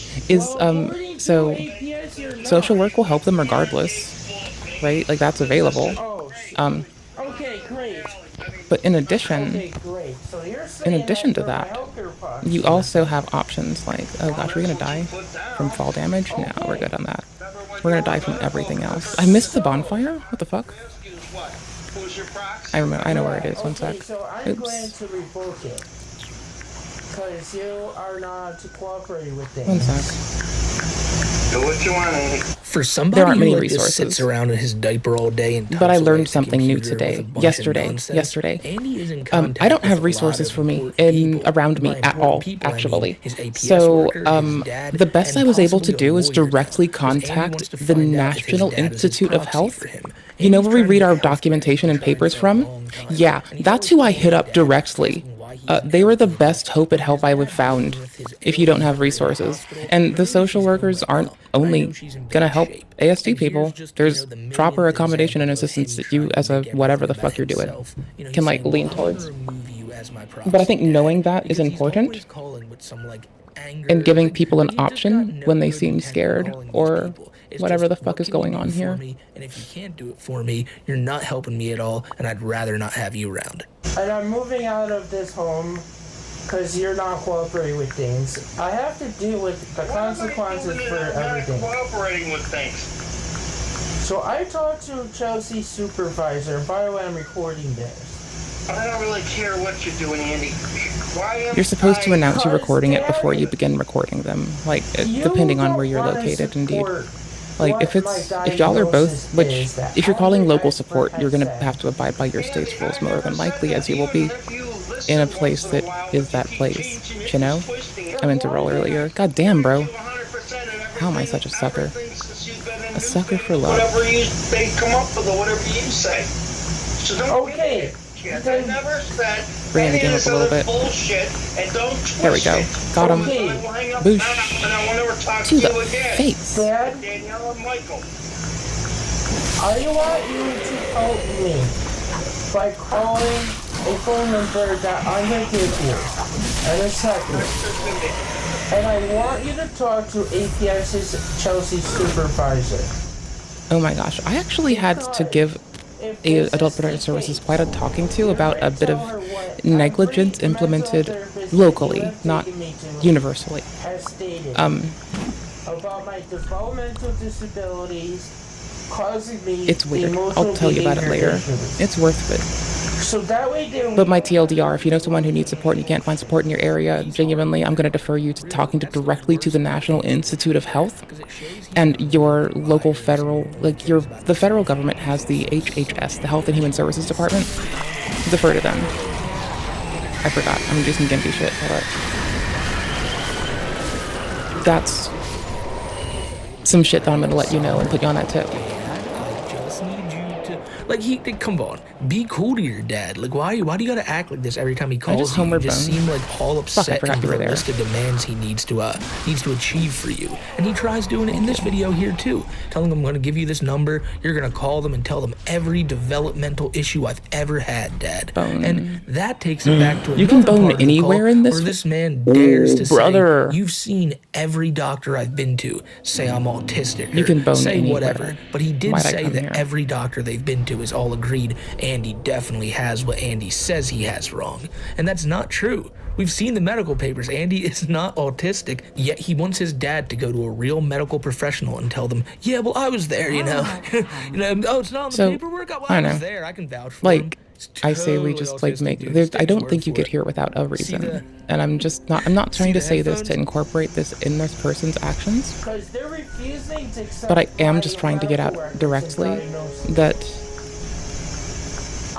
so social work will help them regardless, right? Like, that's available. Okay, great. But in addition to that, you also have options like, oh gosh, we're gonna die from fall damage? No, we're good on that. We're gonna die from everything else. I missed the bonfire? What the fuck? I know where it is. One sec. Oops. Because you are not cooperating with things. One sec. Do what you want, Andy. For somebody who just sits around in his diaper all day and but I learned something new today. Yesterday. I don't have resources for me around me at all, actually. So the best I was able to do is directly contact the National Institute of Health. You know where we read our documentation and papers from? Yeah, that's who I hit up directly. They were the best hope and help I would found if you don't have resources. And the social workers aren't only gonna help ASD people. There's proper accommodation and assistance that you, as a whatever the fuck you're doing, can like lean towards. But I think knowing that is important and giving people an option when they seem scared or whatever the fuck is going on here. And if you can't do it for me, you're not helping me at all, and I'd rather not have you around. And I'm moving out of this home because you're not cooperating with things. I have to deal with the consequences for everything. Cooperating with things. So I talked to Chelsea's supervisor, and by the way, I'm recording this. I don't really care what you're doing, Andy. You're supposed to announce you're recording it before you begin recording them, like depending on where you're located, indeed. Like, if y'all are both, which, if you're calling local support, you're gonna have to abide by your state's rules more than likely, as you will be in a place that is that place, you know? I meant to roll earlier. God damn, bro. How am I such a sucker? A sucker for love. Whatever they come up with or whatever you say. So don't okay. I never said bringing the game up a little bit. And don't there we go. Got him. Boosh. To the face. Dad, Danielle and Michael. I want you to help me by calling a phone number that I'm going to give you in a second. And I want you to talk to APS's Chelsea supervisor. Oh my gosh. I actually had to give Adult Protective Services quite a talking to about a bit of negligence implemented locally, not universally. about my developmental disabilities causing me It's weird. emotional I'll tell you about it behavior later. issues. It's worth it. So that way there But my TLDR, if you know someone who needs support and you can't find support in your area, genuinely, I'm going to defer you to talking directly to the National Institute of Health and your local federal, the federal government has the HHS, the Health and Human Services Department. Defer to them. I forgot. I'm gonna do some gimpy shit. Hold up. That's some shit that I'm gonna let you know and put you on that tip. Like, come on, be cool to your dad. Like, why do you gotta act like this every time he calls just you? You homeward just bone. seem like all Fuck, I upset forgot and you were the there. list of demands he needs to achieve for you. And he tries doing it in this video here too, telling them I'm gonna give you this number, you're gonna call them and tell them every developmental issue I've ever had, Dad. Bone. And that takes it back to You can another bone part of the anywhere call in this where this man dares to brother. say, you've seen every doctor I've been to say I'm autistic, You or can bone say anywhere. whatever. But he did Why'd I say come that here? every doctor they've been to is all agreed Andy definitely has what Andy says he has wrong. And that's not true. We've seen the medical papers. Andy is not autistic, yet he wants his dad to go to a real medical professional and tell them, yeah, well, I was there, you know. Oh, it's not on the paperwork. I was there. I can vouch for him. I say we just I don't think you get here without a reason. And I'm not trying to say this to incorporate this in this person's actions. Because they're refusing to accept But I am just trying to get out directly that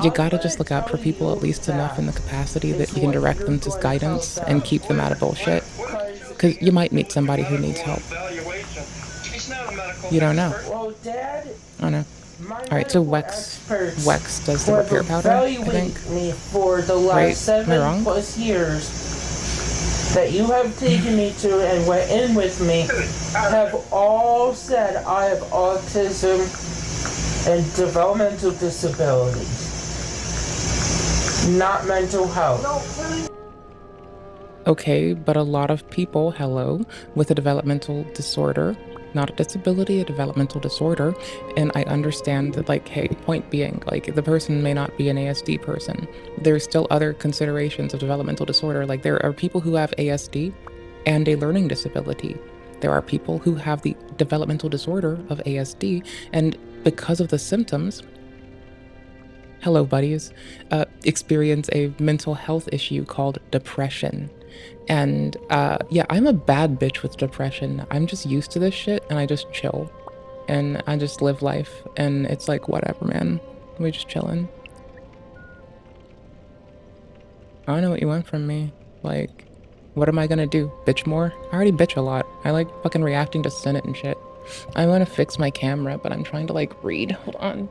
you gotta just look out for people at least enough in the capacity that you can direct them to guidance and keep them out of bullshit. Because you might meet somebody who needs help. You don't know. Well, Dad, I know. Alright, so Wex does the repair powder, I think. me for the last Right, am I 7 wrong? plus years that you have taken me to and went in with me have all said I have autism and developmental disabilities, not mental health. Okay, but a lot of people, with a developmental disorder, not a disability, a developmental disorder, and I understand that, hey, point being, the person may not be an ASD person. There's still other considerations of developmental disorder, there are people who have ASD and a learning disability. There are people who have the developmental disorder of ASD, and because of the symptoms, hello buddies, experience a mental health issue called depression. And yeah, I'm a bad bitch with depression. I'm just used to this shit and I just chill. And I just live life and it's whatever, man. We just chilling. I don't know what you want from me. What am I gonna do? Bitch more? I already bitch a lot. I like fucking reacting to Senate and shit. I wanna fix my camera, but I'm trying to read. Hold on.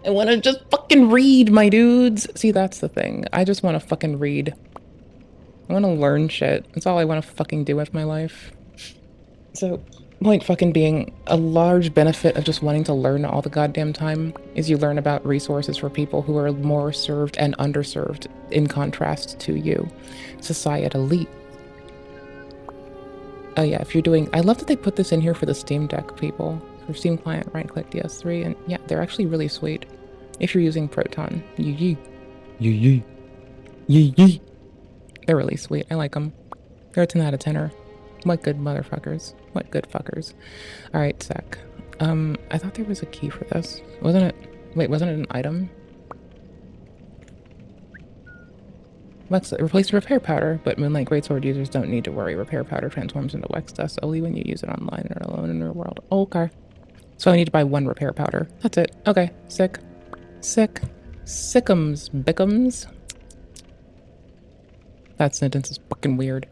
I wanna just fucking read, my dudes. See, that's the thing. I just wanna fucking read. I want to learn shit. That's all I want to fucking do with my life. So, point fucking being, a large benefit of just wanting to learn all the goddamn time is you learn about resources for people who are more served and underserved in contrast to you. Societally. Oh yeah, if you're doing, I love that they put this in here for the Steam Deck people. For Steam Client, right-click DS3, and yeah, they're actually really sweet. If you're using Proton, yee. They're really sweet. I like them. They're a 10 out of 10er. What good motherfuckers. What good fuckers. Alright, sec. I thought there was a key for this. Wasn't it? Wait, wasn't it an item? Wex, replace the repair powder, but Moonlight Greatsword users don't need to worry. Repair powder transforms into Wex dust only when you use it online or alone in your world. Okay. So I need to buy 1 repair powder. That's it. Okay. Sick. Sickums. Bickums. That sentence is fucking weird.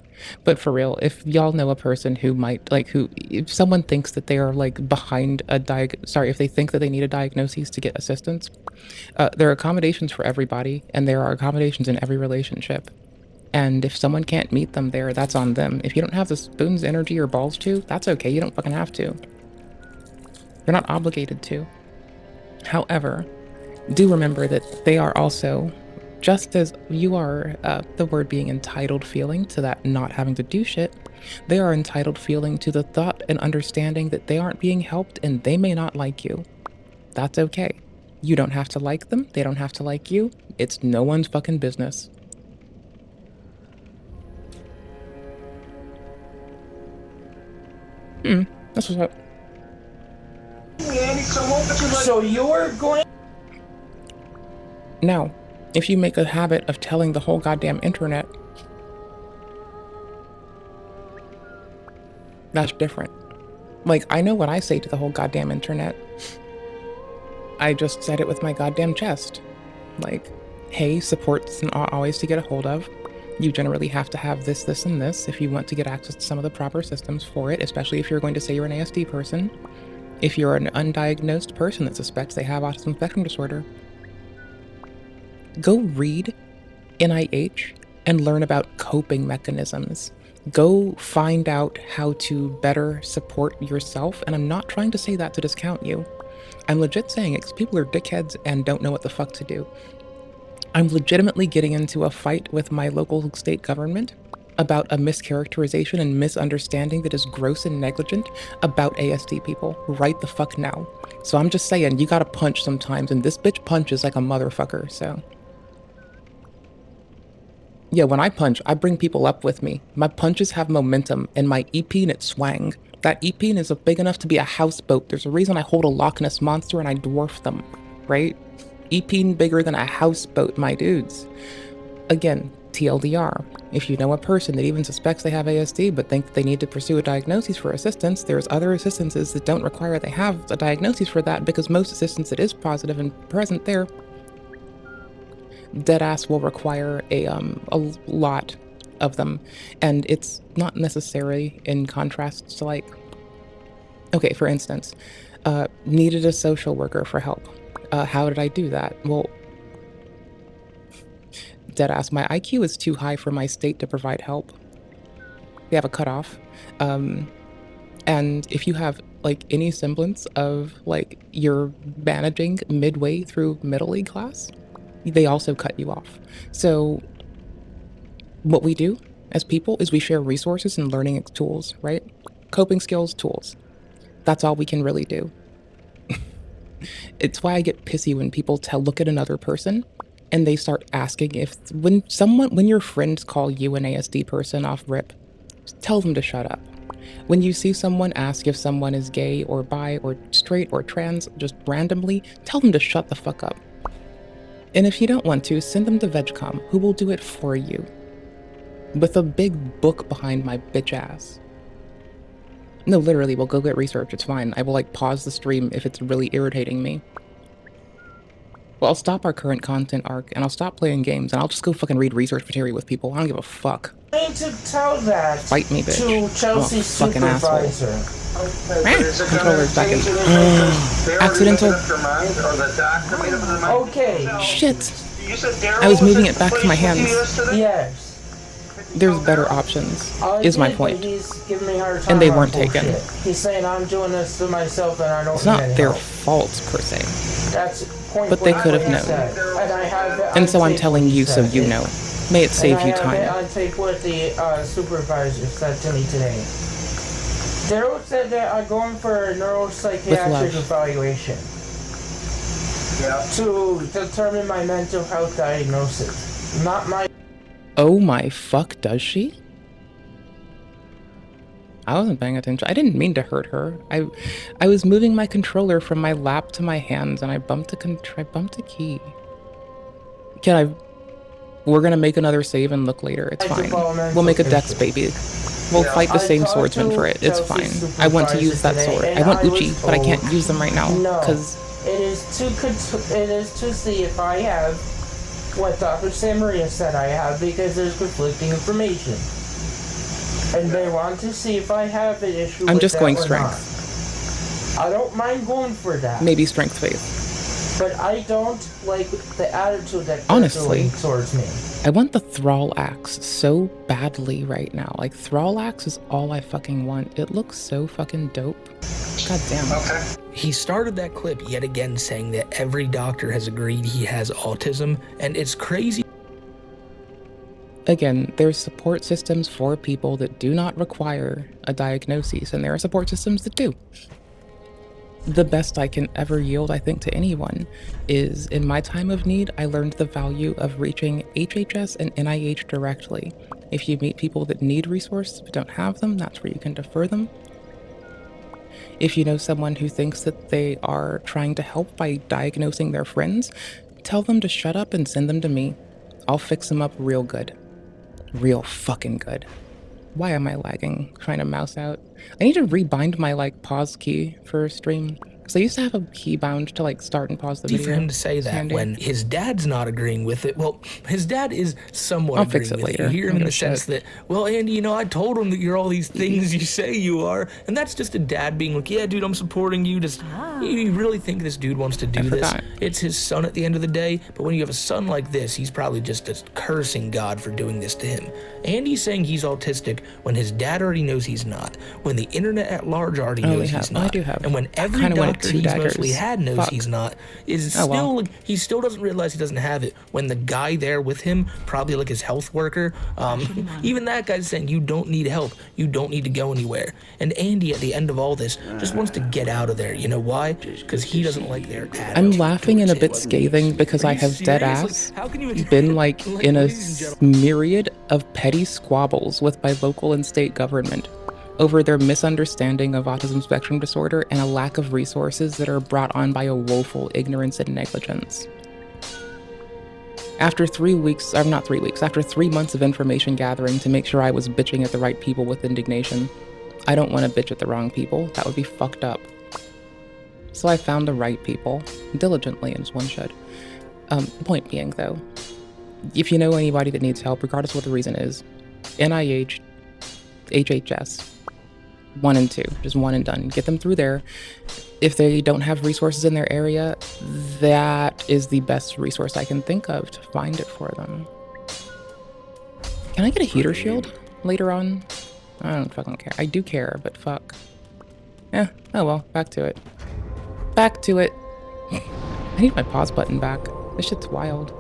But for real, if y'all know a person who might, if someone thinks that they are, behind a if they think that they need a diagnosis to get assistance, there are accommodations for everybody, and there are accommodations in every relationship. And if someone can't meet them there, that's on them. If you don't have the spoons, energy, or balls to, that's okay. You don't fucking have to. You're not obligated to. However, do remember that they are also, just as you are, the word being entitled feeling to that not having to do shit, they are entitled feeling to the thought and understanding that they aren't being helped and they may not like you. That's okay. You don't have to like them. They don't have to like you. It's no one's fucking business. That's what's up. So you're going... Now, if you make a habit of telling the whole goddamn internet, that's different. Like, I know what I say to the whole goddamn internet. I just said it with my goddamn chest. Like, hey, support's not always to get a hold of. You generally have to have this, this, and this if you want to get access to some of the proper systems for it, especially if you're going to say you're an ASD person. If you're an undiagnosed person that suspects they have autism spectrum disorder, go read NIH and learn about coping mechanisms. Go find out how to better support yourself, and I'm not trying to say that to discount you. I'm legit saying it because people are dickheads and don't know what the fuck to do. I'm legitimately getting into a fight with my local state government about a mischaracterization and misunderstanding that is gross and negligent about ASD people right the fuck now. So I'm just saying, you gotta punch sometimes, and this bitch punches like a motherfucker, so. Yeah, when I punch, I bring people up with me. My punches have momentum, and my EP-ing it swang. That EP-ing is big enough to be a houseboat. There's a reason I hold a Loch Ness monster and I dwarf them, right? EP-ing bigger than a houseboat, my dudes. Again, TLDR. If you know a person that even suspects they have ASD but think they need to pursue a diagnosis for assistance, there's other assistances that don't require they have a diagnosis for that, because most assistance that is positive and present there deadass will require a lot of them, and it's not necessary in contrast to, like, okay, for instance, needed a social worker for help. How did I do that? Well, deadass, my IQ is too high for my state to provide help. They have a cutoff, and if you have like any semblance of like you're managing midway through middle league class, they also cut you off. So what we do as people is we share resources and learning tools, right? Coping skills, tools. That's all we can really do. It's why I get pissy when people look at another person and they start asking when your friends call you an ASD person off rip, tell them to shut up. When you see someone ask if someone is gay or bi or straight or trans just randomly, tell them to shut the fuck up. And if you don't want to, send them to VegCom, who will do it for you. With a big book behind my bitch ass. No, literally, we'll go get research, it's fine. I will like pause the stream if it's really irritating me. Well, I'll stop our current content arc, and I'll stop playing games, and I'll just go fucking read research material with people. I don't give a fuck. I need to tell that Fight me, bitch. to Chelsea's supervisor. Controller's back in. Accidental. Okay. Shit. I was moving it back to my hands. Yes. There's better options, is my point. He's giving me a hard time and they on weren't bullshit. taken. He's saying I'm doing this to myself and I don't It's not need any their help. fault, per se. That's point But they blank could have what he known. said. And I have it And so on I'm tape telling what he you so said. you know. May it save you And I time. have it on tape what the supervisor said to me today. Daryl said that I'm going for a neuropsychiatric evaluation to determine my mental health diagnosis, not my... Oh my fuck, does she? I wasn't paying attention. I didn't mean to hurt her. I was moving my controller from my lap to my hands, and I bumped a key. We're gonna make another save and look later. It's fine. We'll make a dex, baby. We'll fight the same swordsman for it. It's fine. I want to use that sword. I want Uchi, but I can't use them right now because it is to see if I have what Dr. Samaria said I have, because there's conflicting information. And they want to see if I have an issue I'm with just that going or strength. not. I don't mind going for that. Maybe strength phase. But I don't like the attitude that Honestly, towards me. I want the Thrall Axe so badly right now. Like, Thrall Axe is all I fucking want. It looks so fucking dope. God damn. He started that clip yet again saying that every doctor has agreed he has autism, and it's crazy. Again, there's support systems for people that do not require a diagnosis, and there are support systems that do. The best I can ever yield, I think, to anyone is, in my time of need, I learned the value of reaching HHS and NIH directly. If you meet people that need resources but don't have them, that's where you can defer them. If you know someone who thinks that they are trying to help by diagnosing their friends, tell them to shut up and send them to me. I'll fix them up real good. Real fucking good. Why am I lagging? Trying to mouse out. I need to rebind my, like, pause key for stream. Because I used to have a key bound to, like, start and pause the video. For him to say that when his dad's not agreeing with it. Well, his dad is somewhat I'll agreeing fix it with later. it. You hear him in the sense that, well, Andy, you know, I told him that you're all these things you say you are. And that's just a dad being like, yeah, dude, I'm supporting you. Just, you really think this dude wants to do this? It's his son at the end of the day. But when you have a son like this, he's probably just cursing God for doing this to him. Andy's saying he's autistic when his dad already knows he's not. When the internet at large already knows he's not. I do have. And when every doctor he's mostly had knows he's not, like, he still doesn't realize he doesn't have it. When the guy there with him, probably like his health worker, even that guy's saying you don't need help, you don't need to go anywhere. And Andy at the end of all this just wants to get out of there. You know why? Because he doesn't like their attitude. I'm laughing and a bit scathing because I have dead ass been like in a myriad of petty squabbles with my local and state government over their misunderstanding of autism spectrum disorder and a lack of resources that are brought on by a woeful ignorance and negligence. After 3 weeks, or not 3 weeks, after 3 months of information gathering to make sure I was bitching at the right people with indignation, I don't want to bitch at the wrong people. That would be fucked up. So I found the right people, diligently as one should. Point being though, if you know anybody that needs help, regardless of what the reason is, NIH, HHS, 1 and 2, just one and done. Get them through there. If they don't have resources in their area, that is the best resource I can think of to find it for them. Can I get a heater shield later on? I don't fucking care. I do care, but fuck. Eh, oh well, back to it. Back to it. I need my pause button back. This shit's wild.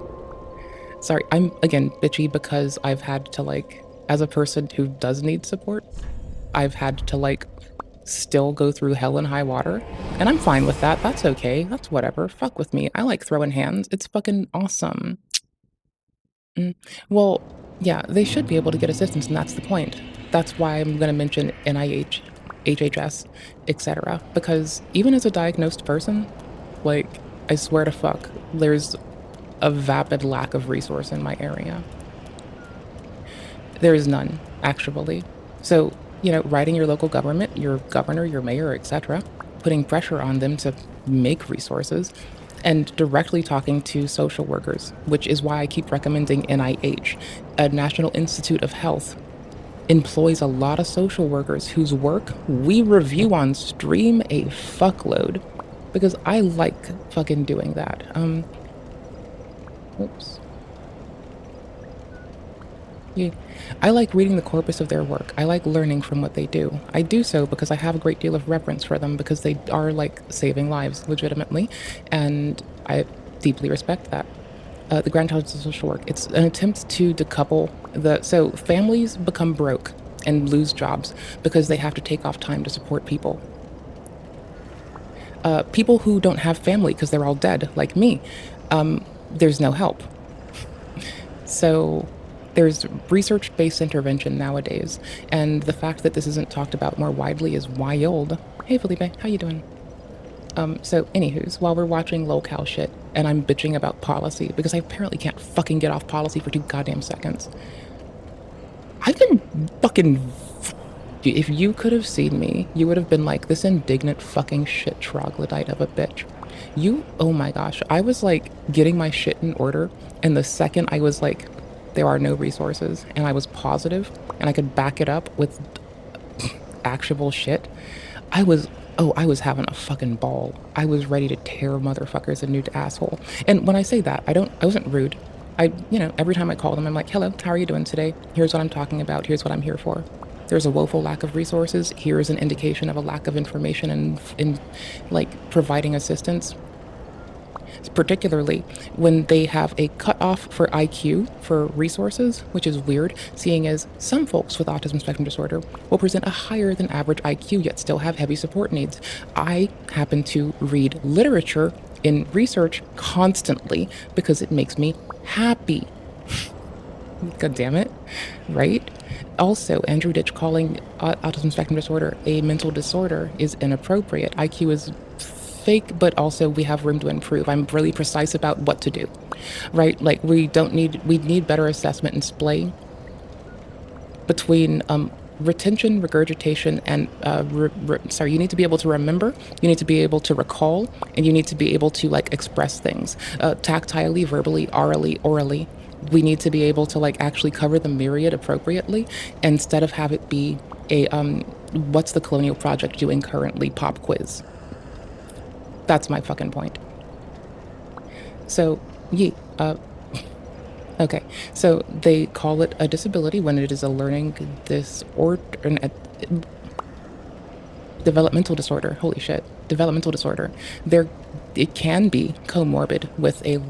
Sorry, I'm, again, bitchy because I've had to, like, as a person who does need support, I've had to, like, still go through hell and high water. And I'm fine with that. That's okay. That's whatever. Fuck with me. I like throwing hands. It's fucking awesome. Well, yeah, they should be able to get assistance, and that's the point. That's why I'm going to mention NIH, HHS, etc. Because even as a diagnosed person, like, I swear to fuck, there's a vapid lack of resource in my area. There is none, actually. So, you know, writing your local government, your governor, your mayor, etc., putting pressure on them to make resources, and directly talking to social workers, which is why I keep recommending NIH, a National Institute of Health, employs a lot of social workers whose work we review on stream a fuckload, because I like fucking doing that. Oops. Yeah. I like reading the corpus of their work. I like learning from what they do. I do so because I have a great deal of reverence for them, because they are, like, saving lives legitimately, and I deeply respect that. The Grand College of Social Work, it's an attempt to decouple so families become broke and lose jobs because they have to take off time to support people. People who don't have family because they're all dead, like me, there's no help. So there's research-based intervention nowadays, and the fact that this isn't talked about more widely is wild. Hey Felipe, how you doing? So anywho's, while we're watching locale shit, and I'm bitching about policy, because I apparently can't fucking get off policy for 2 goddamn seconds. I've been fucking... If you could have seen me, you would have been like, this indignant fucking shit troglodyte of a bitch. Oh my gosh, I was like getting my shit in order, and the second I was like, there are no resources, and I was positive, and I could back it up with actual shit, I was having a fucking ball. I was ready to tear motherfuckers a new asshole. And when I say that, I wasn't rude. You know, every time I call them, I'm like, hello, how are you doing today? Here's what I'm talking about. Here's what I'm here for. There's a woeful lack of resources. Here's an indication of a lack of information in like, providing assistance. Particularly when they have a cutoff for IQ for resources, which is weird, seeing as some folks with autism spectrum disorder will present a higher than average IQ yet still have heavy support needs. I happen to read literature in research constantly because it makes me happy. God damn it. right? Also, Andrew Ditch calling autism spectrum disorder a mental disorder is inappropriate. IQ is fake, but also we have room to improve. I'm really precise about what to do, right? Like we need better assessment and splay between retention, regurgitation, and you need to be able to remember, you need to be able to recall, and you need to be able to like express things tactilely, verbally, orally. We need to be able to like actually cover the myriad appropriately instead of have it be a what's the Colonial Project doing currently pop quiz. That's my fucking point. So, okay, so they call it a disability when it is a learning disorder, developmental disorder. Holy shit, developmental disorder. It can be comorbid with a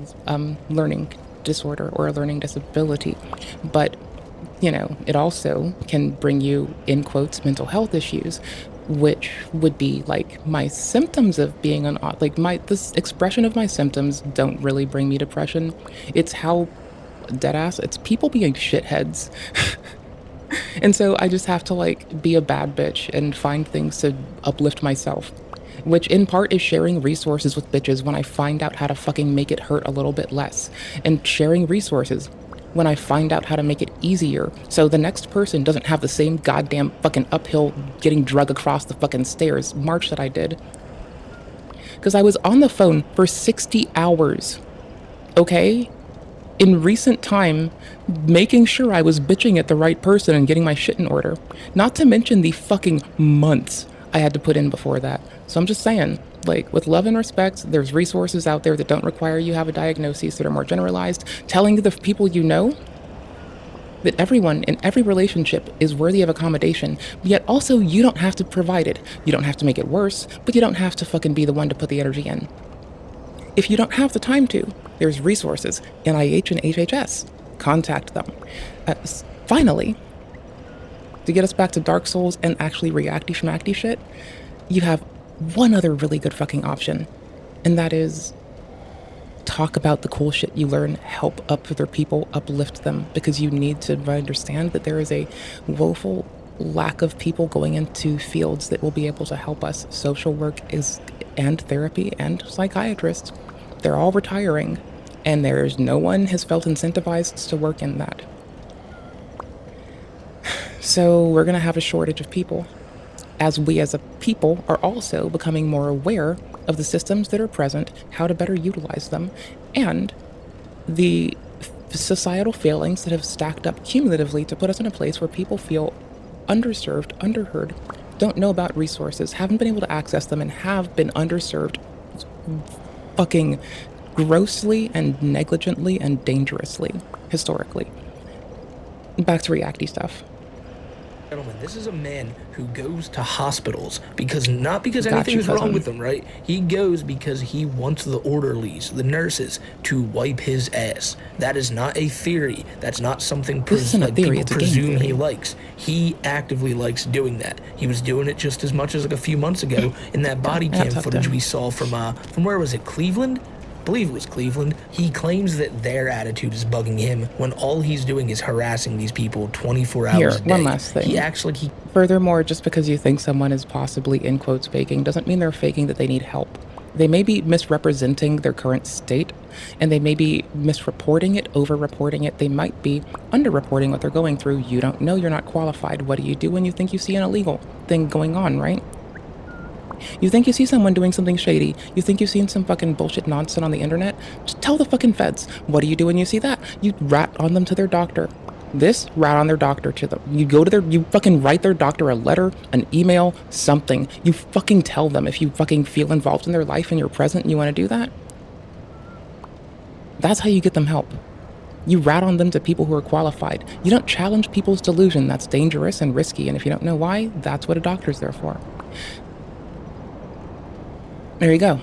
learning disorder or a learning disability, but you know, it also can bring you, in quotes, mental health issues, which would be like my symptoms of being this expression of my symptoms don't really bring me depression. It's how deadass, it's people being shitheads. And so I just have to like be a bad bitch and find things to uplift myself, which in part is sharing resources with bitches when I find out how to fucking make it hurt a little bit less, and sharing resources when I find out how to make it easier so the next person doesn't have the same goddamn fucking uphill getting drug across the fucking stairs march that I did. Because I was on the phone for 60 hours, okay? In recent time, making sure I was bitching at the right person and getting my shit in order. Not to mention the fucking months I had to put in before that. So I'm just saying, like, with love and respect, there's resources out there that don't require you have a diagnosis, that are more generalized, telling the people you know that everyone in every relationship is worthy of accommodation, yet also you don't have to provide it. You don't have to make it worse, but you don't have to fucking be the one to put the energy in. If you don't have the time to, there's resources, NIH and HHS. Contact them. Finally, to get us back to Dark Souls and actually reacty schmackty shit, you have one other really good fucking option, and that is talk about the cool shit you learn, help other people, uplift them, because you need to understand that there is a woeful lack of people going into fields that will be able to help us. Social work and therapy and psychiatrists, they're all retiring, and there's no one has felt incentivized to work in that. So we're gonna have a shortage of people, as we as a people are also becoming more aware of the systems that are present, how to better utilize them, and the societal failings that have stacked up cumulatively to put us in a place where people feel underserved, underheard, don't know about resources, haven't been able to access them, and have been underserved fucking grossly and negligently and dangerously, historically. Back to reacty stuff. Gentlemen, this is a man who goes to hospitals not because anything is wrong with them, right? He goes because he wants the orderlies, the nurses, to wipe his ass. That is not a theory. That's not something people presume he likes. He actively likes doing that. He was doing it just as much as like a few months ago in that body cam footage we saw from where was it, Cleveland? I believe it was Cleveland. He claims that their attitude is bugging him when all he's doing is harassing these people 24 hours a day. One last thing. Furthermore, just because you think someone is possibly, in quotes, faking, doesn't mean they're faking that they need help. They may be misrepresenting their current state, and they may be misreporting it, over-reporting it. They might be underreporting what they're going through. You don't know, you're not qualified. What do you do when you think you see an illegal thing going on, right? You think you see someone doing something shady, you think you've seen some fucking bullshit nonsense on the internet, just tell the fucking feds. What do you do when you see that? You rat on them to their doctor. Rat on their doctor to them. You fucking write their doctor a letter, an email, something. You fucking tell them if you fucking feel involved in their life and you're present and you want to do that. That's how you get them help. You rat on them to people who are qualified. You don't challenge people's delusion. That's dangerous and risky, and if you don't know why, that's what a doctor's there for. There you go.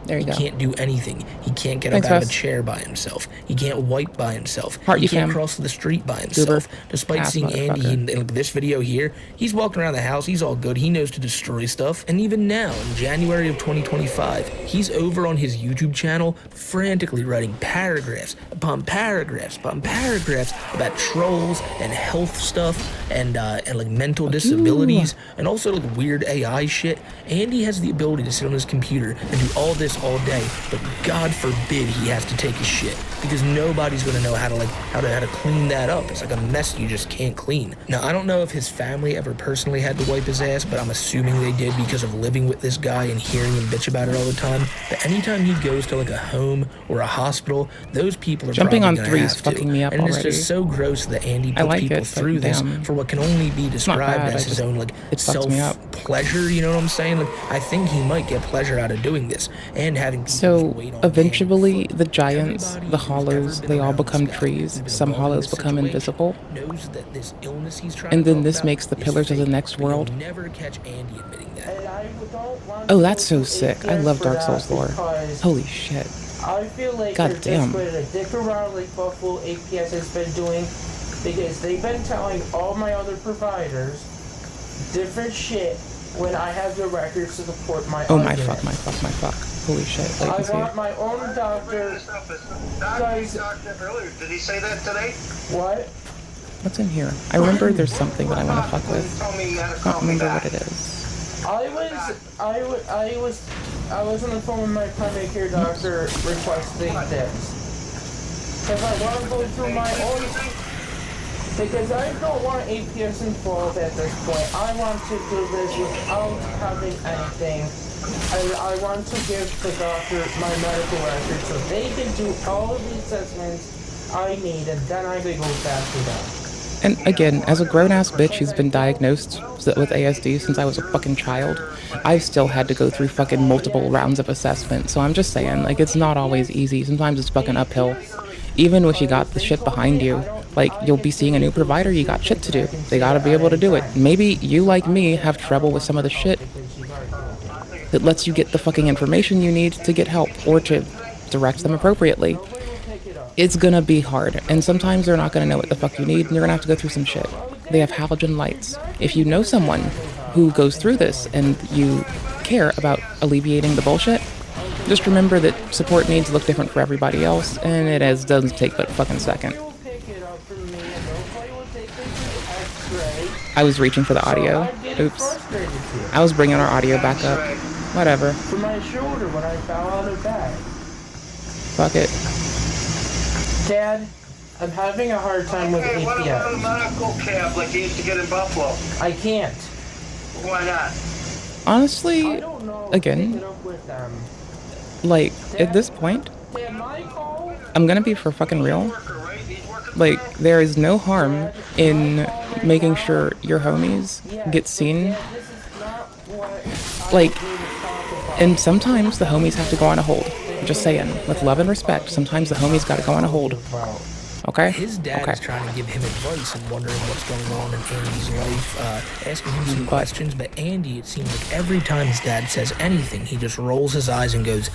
There you He go. can't do anything. He can't get Thanks, up out of a Wes. chair by himself. He can't wipe by himself. Heart He you, can't fam. cross the street by himself. Goober. Despite Ass seeing Andy in this video here, he's walking around the house. He's all good. He knows to destroy stuff. And even now, in January of 2025, he's over on his YouTube channel frantically writing paragraphs upon paragraphs upon paragraphs about trolls and health stuff and like mental disabilities and also like weird AI shit. Andy has the ability to sit on his computer and do all this all day, but God forbid he has to take a shit because nobody's gonna know how to clean that up. It's like a mess you just can't clean. Now I don't know if his family ever personally had to wipe his ass, but I'm assuming they did because of living with this guy and hearing him bitch about it all the time. But anytime he goes to like a home or a hospital, those people are Jumping probably on gonna 3 have is fucking to. me up And already. it's just so gross that Andy I puts like people it, but through this damn. for what can only be It's not described bad, as his own like it fucks me up. self-pleasure, you know what I'm saying? Like I think he might get pleasure out of doing this and having people So wait on eventually the giants, the hollows, they all become trees. Some hollows become invisible. knows that this illness he's trying And to then this help makes the out is pillars of the fake, next but you'll world. never catch Andy admitting that. Oh, that's so sick. I love Dark Souls lore. Holy shit. I feel like God they're damn. just going to dick around like Buffalo APS has been doing because they've been telling all my other providers different shit when I have the records to support my Oh my argument. fuck, my fuck, my fuck. Holy shit. I Latency. want my own doctor. Guys, Did he say that today? what? What's in here? I remember there's something that I want to fuck with. I don't remember what it is. I was on the phone with my primary care doctor requesting this. Because I want to go through my own... Because I don't want APS involved at this point. I want to do this without having anything. I want to give the doctor my medical record so they can do all of the assessments I need and then I can go back to them. And again, as a grown-ass bitch who's been diagnosed with ASD since I was a fucking child, I've still had to go through fucking multiple rounds of assessment. So I'm just saying, like, it's not always easy. Sometimes it's fucking uphill. Even if you got the shit behind you, like, you'll be seeing a new provider, you got shit to do. They gotta be able to do it. Maybe you, like me, have trouble with some of the shit that lets you get the fucking information you need to get help or to direct them appropriately. It's gonna be hard, and sometimes they're not gonna know what the fuck you need, and you're gonna have to go through some shit. They have halogen lights. If you know someone who goes through this and you care about alleviating the bullshit, just remember that support needs look different for everybody else, and it doesn't take but a fucking second. I was reaching for the audio. Oops. I was bringing our audio back up. Whatever. For my shoulder when I fell out of bed. Fuck it. Dad, I'm having a hard time with Okay, what about a APS. medical cab like you used to get in Buffalo? I can't. Why not? Honestly, again, like, at this point, I'm gonna be for fucking real. Like, there is no harm in making sure your homies get seen. Like, and sometimes the homies have to go on a hold. Just saying, with love and respect, sometimes the homies gotta go on a hold. Okay? His dad is trying to give him advice and wondering what's going on in Andy's life, asking him some questions, but Andy, it seems like every time his dad says anything, he just rolls his eyes and goes,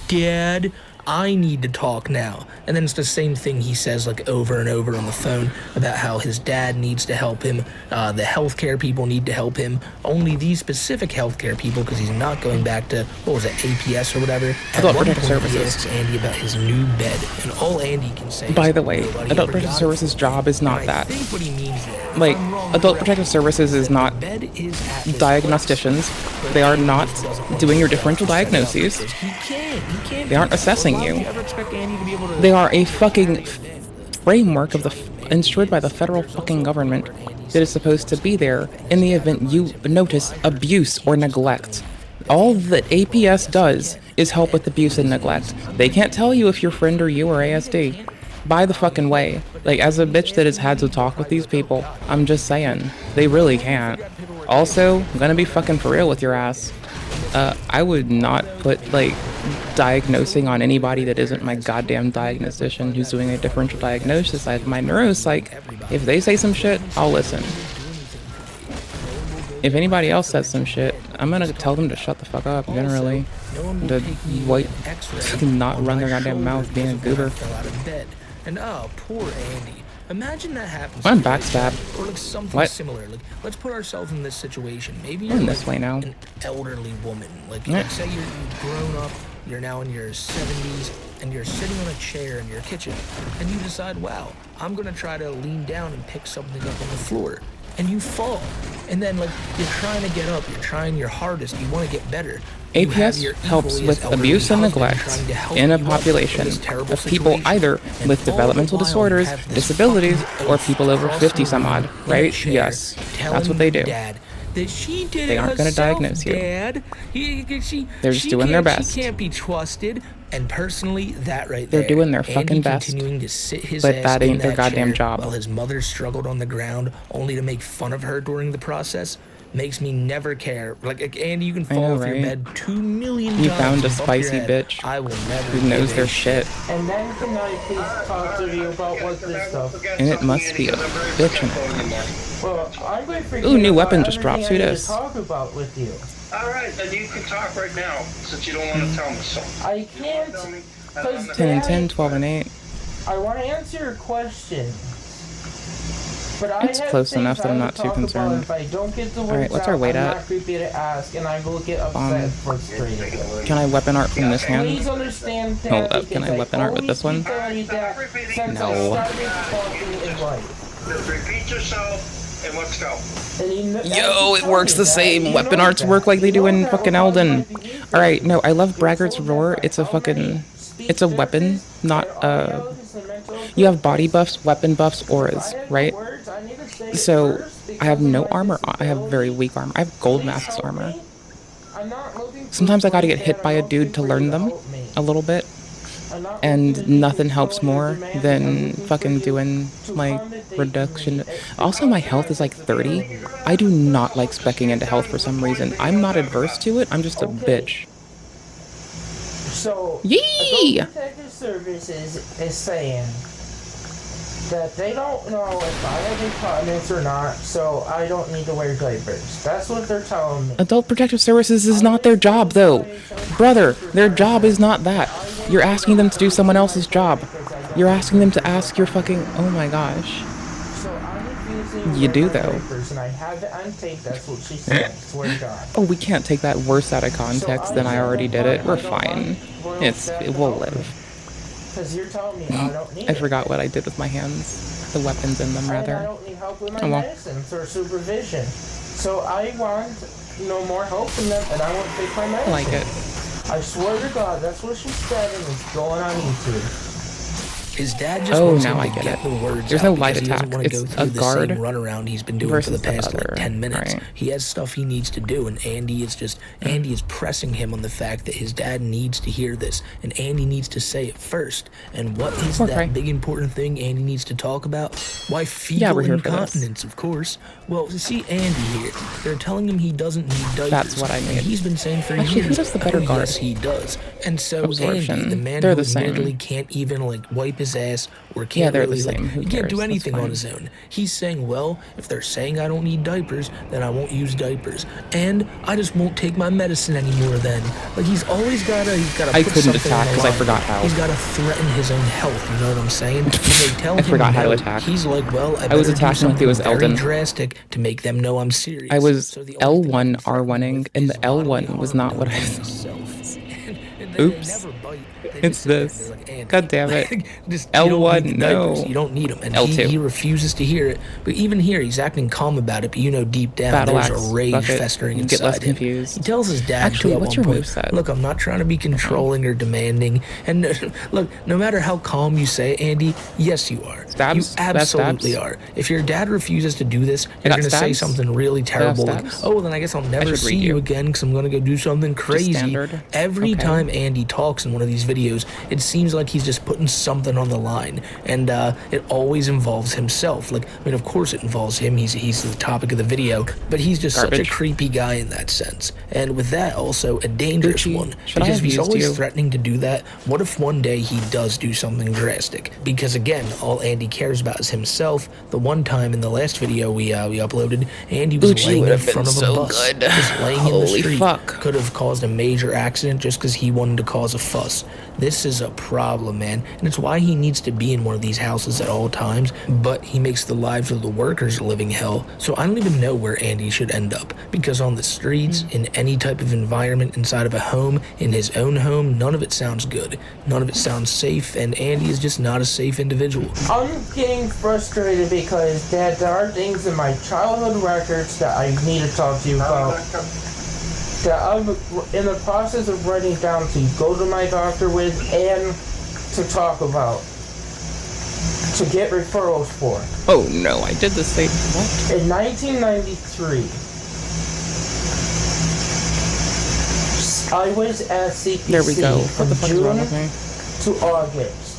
"Dad, I need to talk now." And then it's the same thing he says like over and over on the phone about how his dad needs to help him, the healthcare people need to help him, only these specific healthcare people because he's not going back to, what was it, APS or whatever. Adult At one Protective point, he Services. asks Andy about his new bed, and all Andy can say is, By the way, "Nobody Adult ever Protective got it." Services' job is not that. I think what he means there, if Like, I'm wrong, Adult correct Protective Services is not bed is at his diagnosticians. They are not doing your differential diagnoses. They aren't assessing you. They are a fucking framework of the insured by the federal fucking government that is supposed to be there in the event you notice abuse or neglect. All that APS does is help with abuse and neglect. They can't tell you if your friend or you are ASD. By the fucking way, like, as a bitch that has had to talk with these people, I'm just saying, they really can't. Also, I'm gonna be fucking for real with your ass. I would not put, like, diagnosing on anybody that isn't my goddamn diagnostician who's doing a differential diagnosis. I have my neuropsych. If they say some shit, I'll listen. if anybody else says some shit, I'm gonna tell them to shut the fuck up, generally. To not run their goddamn mouth being a goober. And oh, poor Andy. Imagine that happens. I'm backstab. Or like something similar. Like, let's put ourselves in this situation. Maybe you're in this way now. An elderly woman. Like, let's say you've grown up, you're now in your 70s, and you're sitting on a chair in your kitchen, and you decide, wow, I'm gonna try to lean down and pick something up on the floor. And you fall. And then, like, you're trying to get up, you're trying your hardest, you want to get better. APS helps with abuse and neglect in a population of people either with developmental disorders, disabilities, or people over 50 some odd, right? Yes, that's what they do. They aren't going to diagnose you. They're just doing their best. She can't be trusted. And personally, that right there, they're doing their fucking best, but that ain't their goddamn job. While his mother struggled on the ground, only to make fun of her during the process, makes me never care. Like, Andy, you can fall off your bed 2 million times. You found a spicy bitch I will never who knows their shit. And then can I please talk to you about what this stuff? And it must be a bitch in it. Well, I'm going to ooh, new weapon just dropped. Who does? Talk about with you. All right, then you can talk right now, since you don't want to tell me so. I can't. 10 and 10, 12 and 8. I want to answer your question. But it's close enough that I'm not too concerned. Alright, what's our weight at? Can I weapon art from this hand? Hold up, can I weapon art with this one? No. Just repeat yourself and let's go. Yo, it works the same. Weapon arts work like they do in fucking Elden. Alright, no, I love Braggart's Roar. It's a fucking... It's a weapon, not a... You have body buffs, weapon buffs, auras, right? So, I have no armor. I have very weak armor. I have gold masks armor. Sometimes I gotta get hit by a dude to learn them a little bit. And nothing helps more than fucking doing, like, reduction. Also, my health is like 30. I do not like speccing into health for some reason. I'm not adverse to it, I'm just a bitch. So, Yee! Protective Services is saying that they don't know if I have incontinence or not, so I don't need to wear diapers. That's what they're telling me. Adult Protective Services is not their job, though. Brother, their job is not that. You're asking them to do someone else's job. You're asking them to ask your fucking... Oh my gosh. You do, though. And I have it on tape, that's what she said. Swear to God. Oh, we can't take that worse out of context than I already did it. We're fine. We'll live. Because you're telling me I don't need I forgot what I did with my hands. The weapons in them, rather. I don't need help with my medicines or supervision. So I want no more help from them, and I won't take my medicine. I like it. I swear to God, that's what she said, and it's going on YouTube. His dad just wants him now to I get get it. the words There's out no light because he doesn't attack. want to go It's through a the guard same runaround he's been doing for the past like 10 minutes. Right. He has stuff he needs to do, and Andy is pressing him on the fact that his dad needs to hear this, and Andy needs to say it first. And what is that big important thing Andy needs to talk about? Why, fecal incontinence, of course. Well, see, Andy here, they're telling him he doesn't need diapers. That's what I mean. And he's been saying for Actually, years, who does the better guard? Yes, he does. And so Absorption. Andy, the man They're who the same. admittedly can't even like wipe his ass or Yeah, can't they're really the same. Who he can't cares? do That's anything fine. on his own. He's saying, well, if they're saying I don't need diapers, then I won't use diapers, and I just won't take my medicine anymore. Then, like, he's always gotta I put couldn't something attack on the because I line. forgot how. He's gotta threaten his own health. You know what I'm saying? If they tell I him forgot how to no, attack. He's like, well, I was better do attacking like it was something very Elden. drastic to make them know I'm serious. I was L1 R1ing, and the L1 was not what I... Oops. It's this. God damn it. L1, no. You don't need them. And L2. he refuses to hear it. But even here, he's acting calm about it. But you know, deep down, Battle there's axe. a rage Fuck it. festering You inside get less him. confused. He tells his dad Actually, at what's one your point, moveset? look, I'm not trying to be controlling or demanding. And look, no matter how calm you say, Andy, yes, you are. Stabs? You absolutely are. If your dad refuses to do this, you're going to say something really terrible. Like, oh, then I guess I'll never see you again because I'm going to go do something crazy. Standard? Every Okay. time Andy talks in one of these videos, it seems like he's just putting something on the line, and it always involves himself. Like, I mean, of course it involves him, he's the topic of the video, but he's just such a creepy guy in that sense. And with that, also a dangerous one, because if he's always threatening to do that, what if one day he does do something drastic? Because again, all Andy cares about is himself. The one time in the last video we uploaded, Andy was laying in front of a bus, just laying in the street. Could have caused a major accident just because he wanted to cause a fuss. This is a problem, man, and it's why he needs to be in one of these houses at all times, but he makes the lives of the workers a living hell. So I don't even know where Andy should end up, because on the streets, in any type of environment, inside of a home, in his own home, none of it sounds good. None of it sounds safe, and Andy is just not a safe individual. I'm getting frustrated because, Dad, there are things in my childhood records that I need to talk to you about. That I'm in the process of writing down to go to my doctor with and to talk about. To get referrals for. Oh no, I did the same. What? In 1993, I was at CPC there we go. from What the fuck is wrong with me? to August.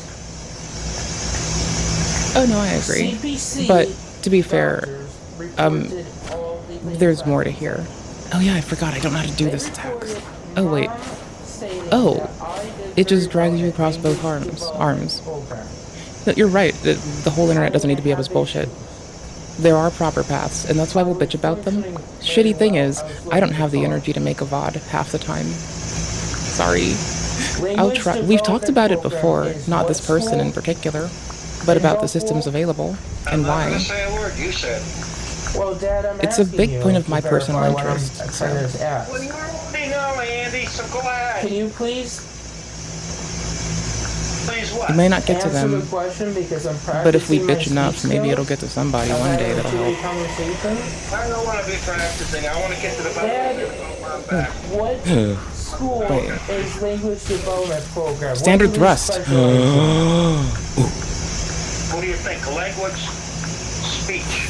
Oh no, I agree. CPC but to be fair, there's more to hear. Oh yeah, I forgot. I don't know how to do this text. Oh wait. Oh, it just drags you across both arms. No, you're right. The whole internet doesn't need to be up as bullshit. There are proper paths, and that's why we'll bitch about them. Shitty thing is, I don't have the energy to make a VOD half the time. Sorry. I'll try. We've talked about it before, not this person in particular, but about the systems available and why. I'm not gonna say a word. You said. Well, Dad, It's a big point of my personal interest. So. Well, you already know, Andy, so go ahead. Can you please what? You may not get to answer them, the question because I'm but if we practicing my bitch enough, speech maybe skills? it'll get to somebody one day that'll help. I don't want to be practicing. I want to get to the bottom of it. What school is language development program? Standard What thrust. What do you think? Language? Speech?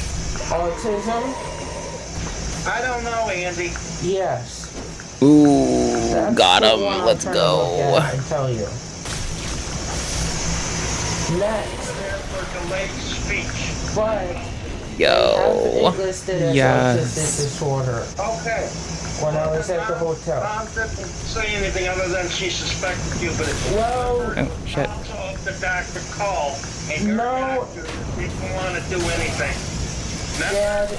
Autism? I don't know, Andy. Yes. Ooh, got him. Let's go. I tell you. Next. Delayed speech. But Yo. listed as Yes. autistic disorder. Okay. When I was at the hotel. Mom didn't say anything other than she suspected you, but it's Well, oh shit. also up the doctor call and your doctor didn't want to do anything. Dad,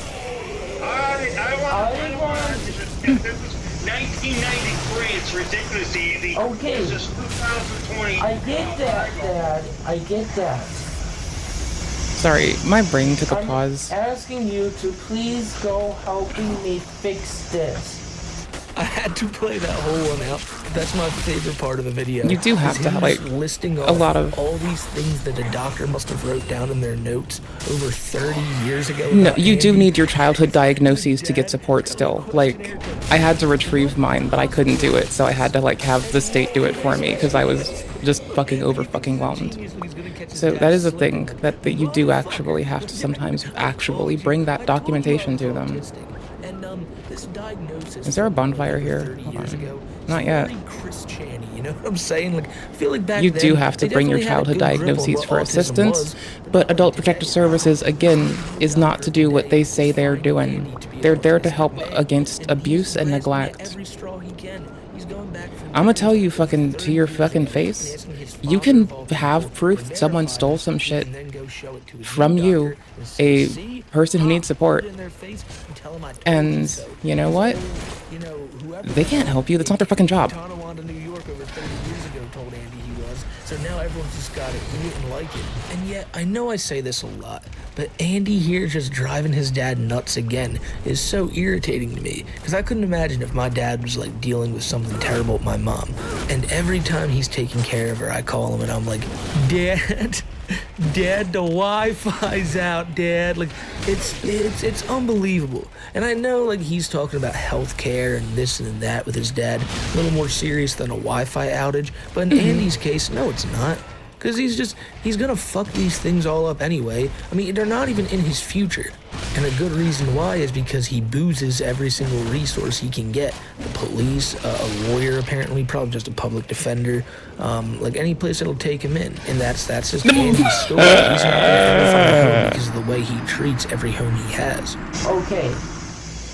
I want this is 1993. It's ridiculous, Andy. Okay. This is 2020. I get that, Dad. I get that. Sorry, my brain took a pause. Asking you to please go helping me fix this. I had to play that whole one out. That's my favorite part of the video. You do have to, like, listing a lot of all these things that a doctor must have wrote down in their notes over 30 years ago. No, you do need your childhood diagnoses to get support still. Like, I had to retrieve mine, but I couldn't do it, so I had to, like, have the state do it for me, because I was just fucking whelmed. So that is a thing, that you do actually have to sometimes actually bring that documentation to them. Is there a bonfire here? Hold on. Not yet. You know what I'm saying? Like, I feel like back You then, do have to they bring your definitely had a childhood good grip on diagnoses what for autism assistance, was. but Adult Protective Services, again, is not to do what they say they're doing. They're there to help against abuse and neglect. I'm gonna tell you fucking to your fucking face, you can have proof that someone stole some shit from you, a person who needs support, and you know what? They can't help you. That's not their fucking job. So now everyone's just gotta eat it and like it. And yet, I know I say this a lot, but Andy here just driving his dad nuts again is so irritating to me. Because I couldn't imagine if my dad was like dealing with something terrible with my mom. And every time he's taking care of her, I call him and I'm like, Dad, the Wi-Fi's out, Dad. Like, it's unbelievable. And I know, like, he's talking about healthcare and this and that with his dad, a little more serious than a Wi-Fi outage. But in Andy's case, no, it's not. Because he's gonna fuck these things all up anyway. I mean, they're not even in his future. And a good reason why is because he boozes every single resource he can get. The police, a lawyer apparently, probably just a public defender, like any place that'll take him in. And that's just Andy's story. He's not gonna ever find a home because of the way he treats every home he has. Okay.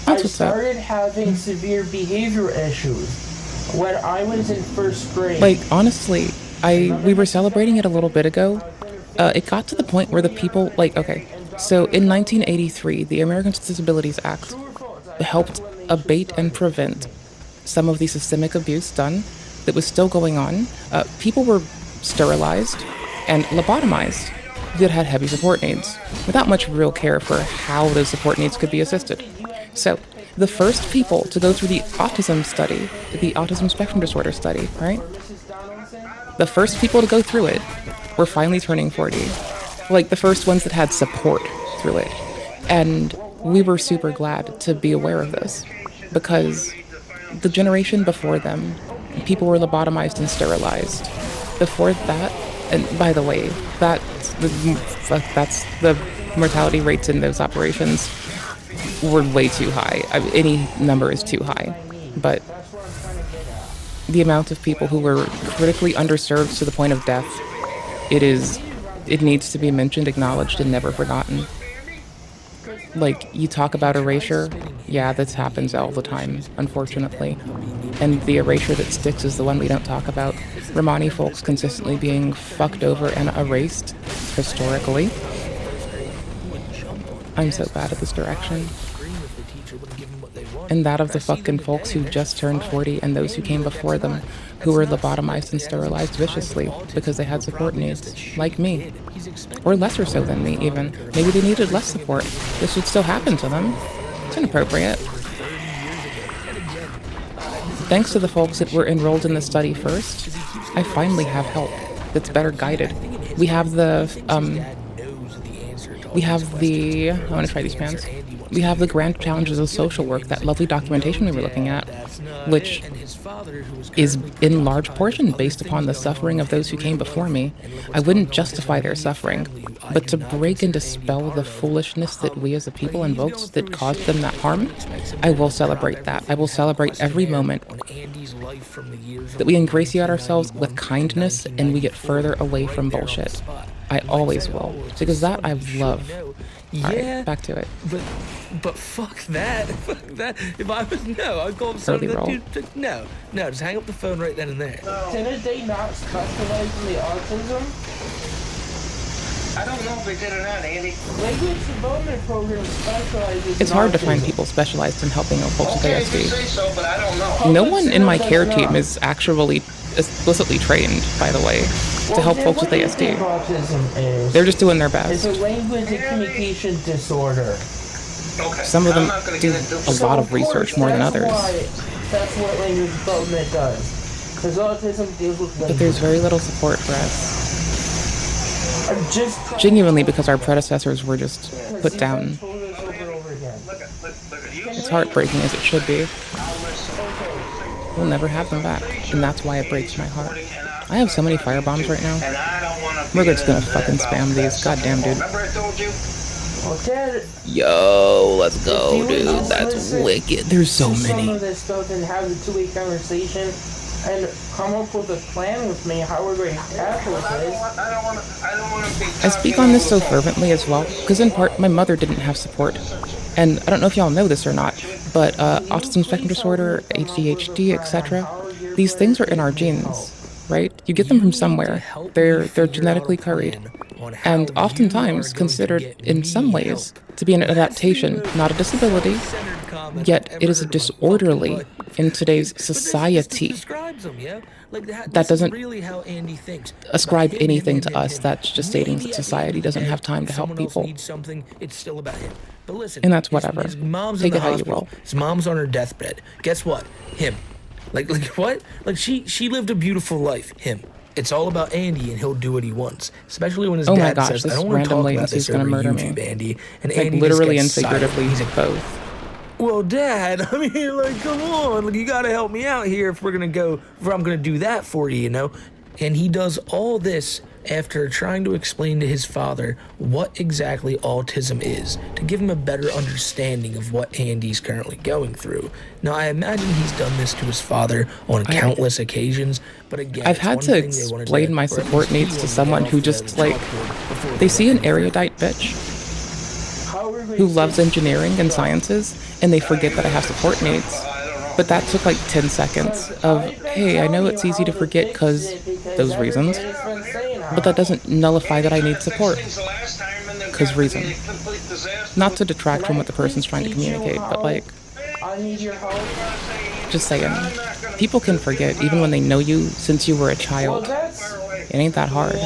I started having severe behavior issues when I was in first grade. Like, honestly, we were celebrating it a little bit ago. It got to the point where the people, like, okay, so in 1983, the Americans with Disabilities Act helped abate and prevent some of the systemic abuse done that was still going on. People were sterilized and lobotomized that had heavy support needs, without much real care for how those support needs could be assisted. So, the first people to go through the autism study, the autism spectrum disorder study, right? The first people to go through it were finally turning 40. Like, the first ones that had support through it. And we were super glad to be aware of this, because the generation before them, people were lobotomized and sterilized. Before that, and by the way, that's the mortality rates in those operations were way too high. Any number is too high. But the amount of people who were critically underserved to the point of death, it needs to be mentioned, acknowledged, and never forgotten. Like, you talk about erasure, yeah, this happens all the time, unfortunately. And the erasure that sticks is the one we don't talk about. Romani folks consistently being fucked over and erased, historically. I'm so bad at this direction. And that of the fucking folks who just turned 40 and those who came before them, who were lobotomized and sterilized viciously because they had support needs, like me. Or lesser so than me, even. Maybe they needed less support. This would still happen to them. It's inappropriate. Thanks to the folks that were enrolled in the study first, I finally have help that's better guided. We have the, I want to try these pants. We have the grand challenges of social work, that lovely documentation we were looking at, which is in large portion based upon the suffering of those who came before me. I wouldn't justify their suffering, but to break and dispel the foolishness that we as a people invoked that caused them that harm, I will celebrate that. I will celebrate every moment that we ingratiate ourselves with kindness and we get further away from bullshit. I always will, because that I love. Alright, back to it. But fuck that. Fuck that. If I was, no, I'd go up to dude. No, just hang up the phone right then and there. Didn't they not specialize in the autism? I don't know if they did or not, Andy. Language development program specializes It's hard to find people specialized in helping folks with Okay, if you ASD. say so, but I don't know. No one in my care team is actually explicitly trained, by the way, to help folks with ASD. They're just doing their best. It's a language and communication disorder. Okay. Some of them do a lot of research more than others. That's what language development does. Because autism deals with language. But there's very little support for us. Genuinely, because our predecessors were just put down. It's heartbreaking as it should be. We'll never have them back, and that's why it breaks my heart. I have so many firebombs right now. We're just gonna fucking spam these. Goddamn, dude. Yo, let's go, dude. That's wicked. There's so many. Some of this stuff and have a two-way conversation and come up with a plan with me how we're going to tackle this. I speak on this so fervently as well, because in part, my mother didn't have support. And I don't know if y'all know this or not, but autism spectrum disorder, ADHD, etc., these things are in our genes, right? You get them from somewhere. They're genetically carried, and oftentimes considered in some ways to be an adaptation, not a disability, yet it is a disorderly in today's society that doesn't ascribe anything to us. That's just stating that society doesn't have time to help people. And that's whatever. Take it how you will. His mom's on her deathbed. Guess what? Him. Like what? Like she lived a beautiful life. Him. It's all about Andy, and he'll do what he wants. Especially when his dad says, "I don't want to talk about this over YouTube, Andy." And like, Andy literally and just gets figuratively, silent. he's both. Well, Dad, I mean, like, come on, like, you gotta help me out here if I'm gonna do that for you, you know? And he does all this after trying to explain to his father what exactly autism is, to give him a better understanding of what Andy's currently going through. Now, I imagine he's done this to his father on countless occasions, but again, I've had to explain my support needs to someone who just, like, they see an erudite bitch who loves engineering and sciences, and they forget that I have support needs. But that took like 10 seconds of, hey, I know it's easy to forget because those reasons, but that doesn't nullify that I need support because reason. Not to detract from what the person's trying to communicate, but like, just saying, people can forget even when they know you since you were a child. It ain't that hard.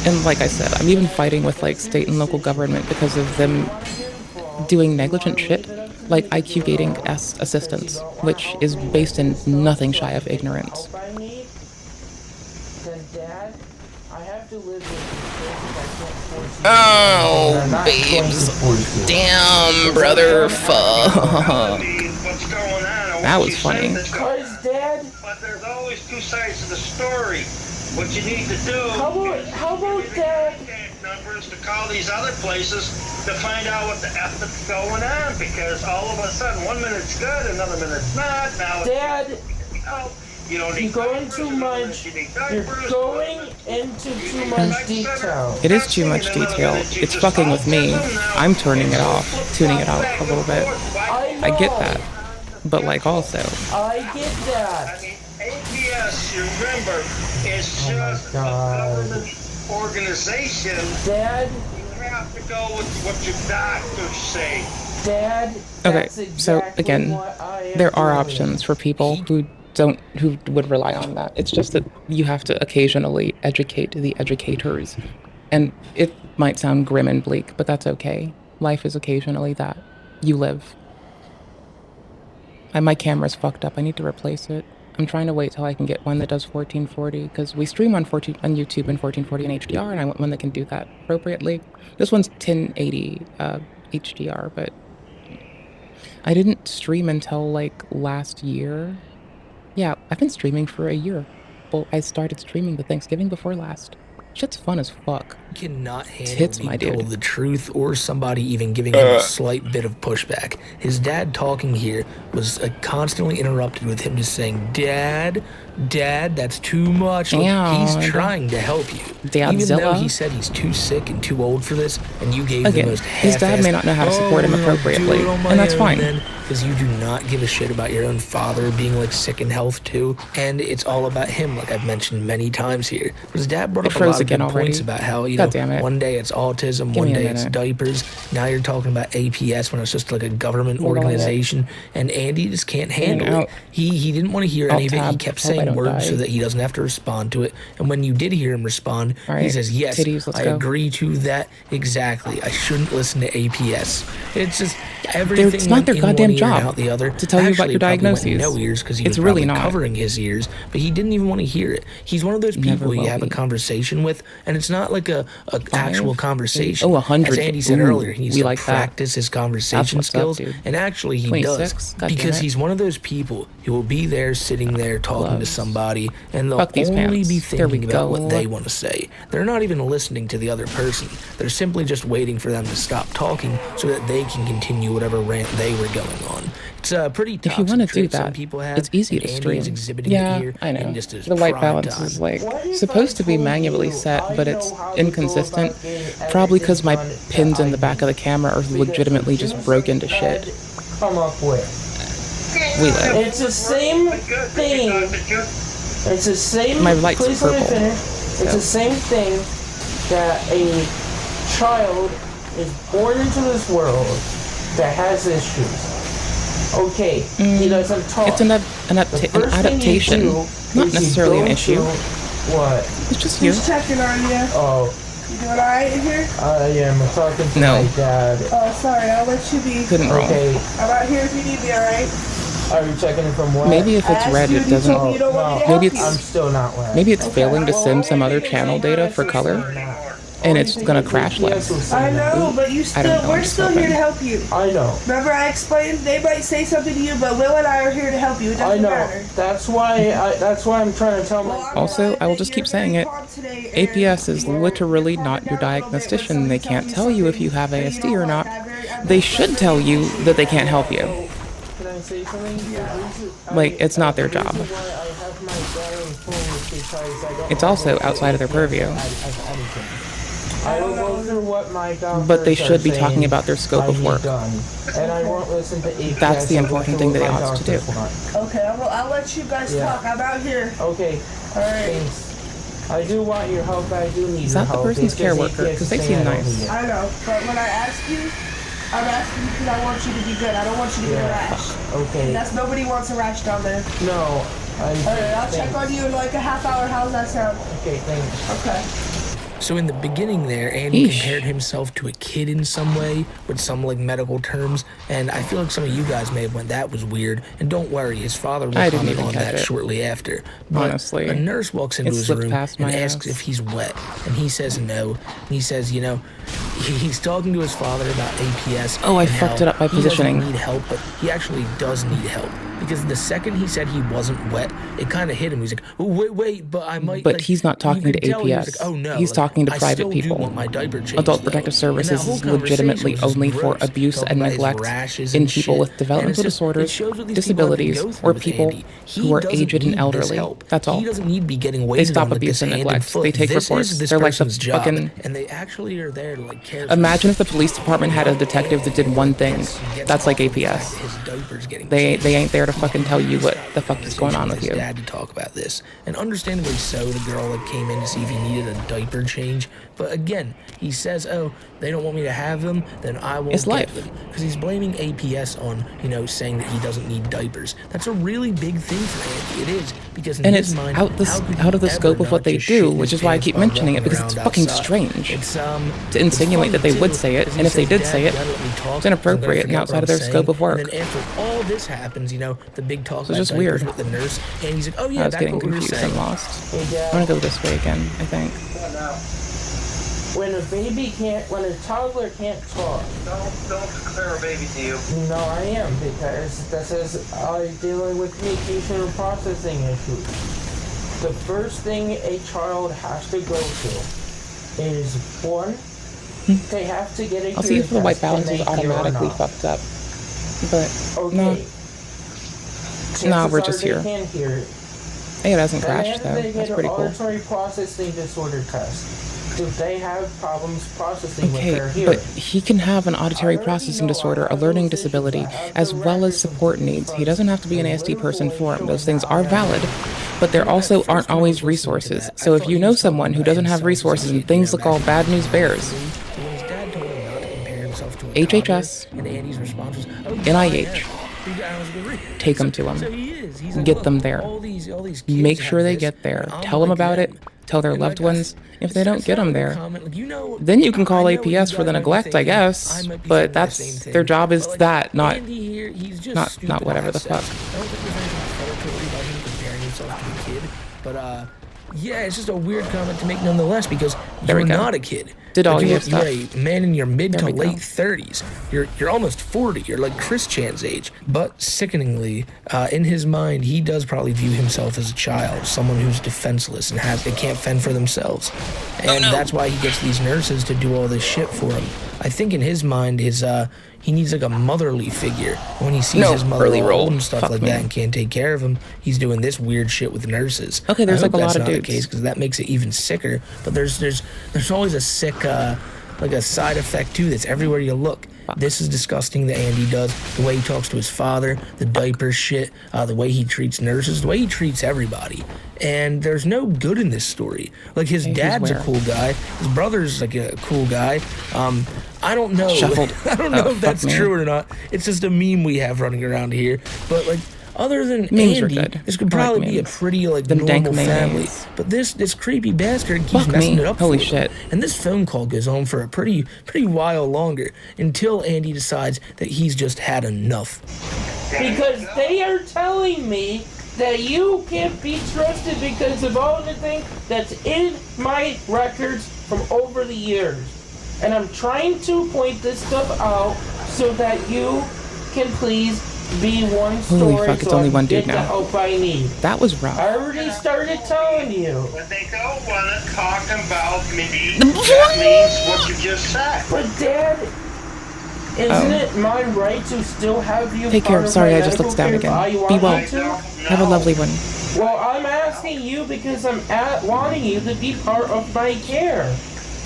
And like I said, I'm even fighting with like state and local government because of them doing negligent shit, like IQ gating assistance, which is based in nothing shy of ignorance. Oh, babes. Damn, brother, fuck. That was funny. But there's always two sides to the story. What you need to do how about that? Numbers to call these other places to find out what the F is going on, because all of a sudden 1 minute's good, another minute's not. Now Dad, you don't you're going too much. You're going into too much detail. It is too much detail. It's fucking with me. I'm turning it off, tuning it out a little bit. I get that. But like also, I get that. APS, you remember, is just a government organization. Dad, you have to go with what your doctors say. Dad, okay, so again, there are options for people who would rely on that. It's just that you have to occasionally educate the educators. And it might sound grim and bleak, but that's okay. Life is occasionally that. You live. My camera's fucked up. I need to replace it. I'm trying to wait till I can get one that does 1440, because we stream on YouTube in 1440 and HDR, and I want one that can do that appropriately. This one's 1080 HDR, but I didn't stream until like last year. Yeah, I've been streaming for a year. Well, I started streaming the Thanksgiving before last. Shit's fun as fuck. Cannot handle Tits, being my dude. told the truth or somebody even giving him a slight bit of pushback. His dad talking here was constantly interrupted with him just saying, Dad, that's too much. Like, he's trying to help you. Even though he said he's too sick and too old for this, and you gave the most his dad may not know how to support him appropriately, and that's fine. Because you do not give a shit about your own father being like sick in health too, and it's all about him, like I've mentioned many times here. His dad brought up a lot of good points about how, you know, one day it's autism, one day it's diapers, now you're talking about APS when it's just like a government organization, and Andy just can't handle it. He didn't want to hear any of it. He kept saying words so that he doesn't have to respond to it, and when you did hear him respond, he says, yes, I agree to that exactly. I shouldn't listen to APS. It's just everything. It's not their goddamn job out the other to tell you about your diagnoses. No ears, because he was really covering his ears, but he didn't even want to hear it. He's one of those people you have a conversation with, and it's not like a actual conversation. 100. As Andy said earlier, he needs to practice his conversation skills, and actually he does, because he's one of those people who will be there, sitting there, talking to somebody, and they'll only be thinking about what they want to say. They're not even listening to the other person. They're simply just waiting for them to stop talking so that they can continue whatever rant they were going on. It's pretty toxic. If you want to do some that, people have, it's easy to stream. Yeah, I know. The white balance is like supposed to be manually set, but it's inconsistent. Probably because my pins in the back of the camera are legitimately just broken to shit. Come up with. We live. It's the same thing. It's the same. My light's purple. It's the same thing that a child is born into this world that has issues. Okay, he doesn't talk. It's an adaptation, not necessarily an issue. What? It's just you. Just checking on you. Oh. You doing alright in here? Yeah, I'm talking to my dad. Oh, sorry, I'll let you be. Couldn't roll. Okay. I'm out here if you need me, alright? Are you checking it from what? Maybe if it's red, it doesn't. No, maybe it's. I'm still not red. Maybe it's failing to send some other channel data for color. and it's gonna crash less. I know, but you we're still here to help you. I know. Remember I explained they might say something to you, but Will and I are here to help you. It doesn't matter. That's why I'm trying to tell my. Also, I will just keep saying it. APS is literally not your diagnostician. They can't tell you if you have ASD or not. They should tell you that they can't help you. Can I say something? Like, it's not their job. It's also outside of their purview. I will go through what my doctors But they should be talking about their scope of work. And I won't listen to APS. That's the important thing that they ought to do. Okay, I'll let you guys talk. I'm out here. Okay. Alright. Thanks. I do want your help. I do need Is your that the help. person's care worker? Because they seem nice. I know, but when I ask you, I'm asking you because I want you to be good. I don't want you to get a rash. Okay. And nobody wants a rash down there. No. Alright, I'll check on you in like a half hour. How's that sound? Okay, thanks. Okay. So in the beginning there, Andy compared himself to a kid in some way, with some like medical terms, and I feel like some of you guys may have went, that was weird, and don't worry, his father will comment on that shortly after. But honestly, a nurse walks into his room and asks if he's wet, and he says no, and he says, you know, he's talking to his father about APS. Oh, I fucked it up by positioning. He doesn't need help, but he actually does need help. Because the second he said he wasn't wet, it kind of hit him. He's like, oh, wait, but I might. But he's not talking to APS. Like, oh, no, he's talking to private people. Adult Protective Services is legitimately only for abuse and neglect in people with developmental disorders, disabilities, or people who are aged and elderly. That's all. He doesn't need to be getting They waited stop on like abuse this and hand neglect. foot. They take This reports. is this They're like the person's job, fucking. and they actually are there to like care. Imagine if the police department had a detective that did one thing. That's like APS. They ain't there to fucking tell you what the fuck is going on with you. Dad to talk about this, and understandably so. The girl that came in to see if he needed a diaper change, but again, he says, "Oh, they don't want me to have them, then I won't get them." Because he's blaming APS on, you know, saying that he doesn't need diapers. That's a really big thing for Andy. It is, because in And his it's mind, out of the scope of what they do, which is why I keep mentioning it, because it's fucking strange to insinuate that they would say it, and if they did say it, it's inappropriate and outside of their scope of work. And then after all this happens, you know, the big talk about just diapers weird. with the nurse, and he's like, "Oh yeah, I was back getting what we were confused saying." and lost. I'm gonna go this way again, I think. When a toddler can't talk. Don't declare a baby to you. No, I am, because this is dealing with communication and processing issues. The first thing a child has to go to is one, they have to get a I'll see if the white balance is is automatically fucked up. But no. Nah, we're just here. Can hear it. Hey, it hasn't And crashed then though. they That's get pretty an cool. auditory processing disorder test. Do they have problems processing with Okay, their hearing? but he can have an auditory processing disorder, a learning disability, as well as support needs. He doesn't have to be an ASD person for him. Those things are valid, but there also aren't always resources. So if you know someone who doesn't have resources and things look all bad news bears, HHS, NIH, take them to him. Get them there. Make sure they get there. Tell them about it. Tell their loved ones. If they don't get them there, then you can call APS for the neglect, I guess. But that's their job is that, not whatever the fuck. But yeah, it's just a weird comment to make nonetheless, because There we you're go. not a kid. Did all Like, your you're stuff. a man in your mid There to we go. late 30s. You're almost 40. You're like Chris Chan's age. But sickeningly, in his mind, he does probably view himself as a child, someone who's defenseless and they can't fend for themselves. And that's why he gets these nurses to do all this shit for him. I think in his mind, he needs like a motherly figure. When he sees his mother early all roll. old and stuff Fuck like me. that and can't take care of him, he's doing this weird shit with nurses. Okay, there's I hope like a that's lot of not dudes. the case, because that makes it even sicker. But there's always a sick like a side effect too that's everywhere you look. This is disgusting that Andy does. The way he talks to his father, the diaper shit, the way he treats nurses, the way he treats everybody. And there's no good in this story. Like, his dad's a cool guy. His brother's like a cool guy. I don't know. Shuffled. I don't know Oh, if that's fuck me. true or not. It's just a meme we have running around here. But like, other than Memes are Andy, good. this could I like probably be a memes. pretty like Them dank normal family. memes. But this creepy bastard keeps Fuck messing me. it up. Holy for him. shit. And this phone call goes on for a pretty while longer, until Andy decides that he's just had enough. Because they are telling me that you can't be trusted because of all the things that's in my records from over the years. And I'm trying to point this stuff out so that you can please be one story. Holy fuck, it's so only I one can dude get now. the help I need. That was rough. I already started telling you. But they don't want to talk about me. That means what you just said. But Dad, isn't it my right to still have you Take part care. of Sorry, my I just looked down medical care if again. I Be want well. you to? Have a lovely one. Well, I'm asking you because I'm wanting you to be part of my care.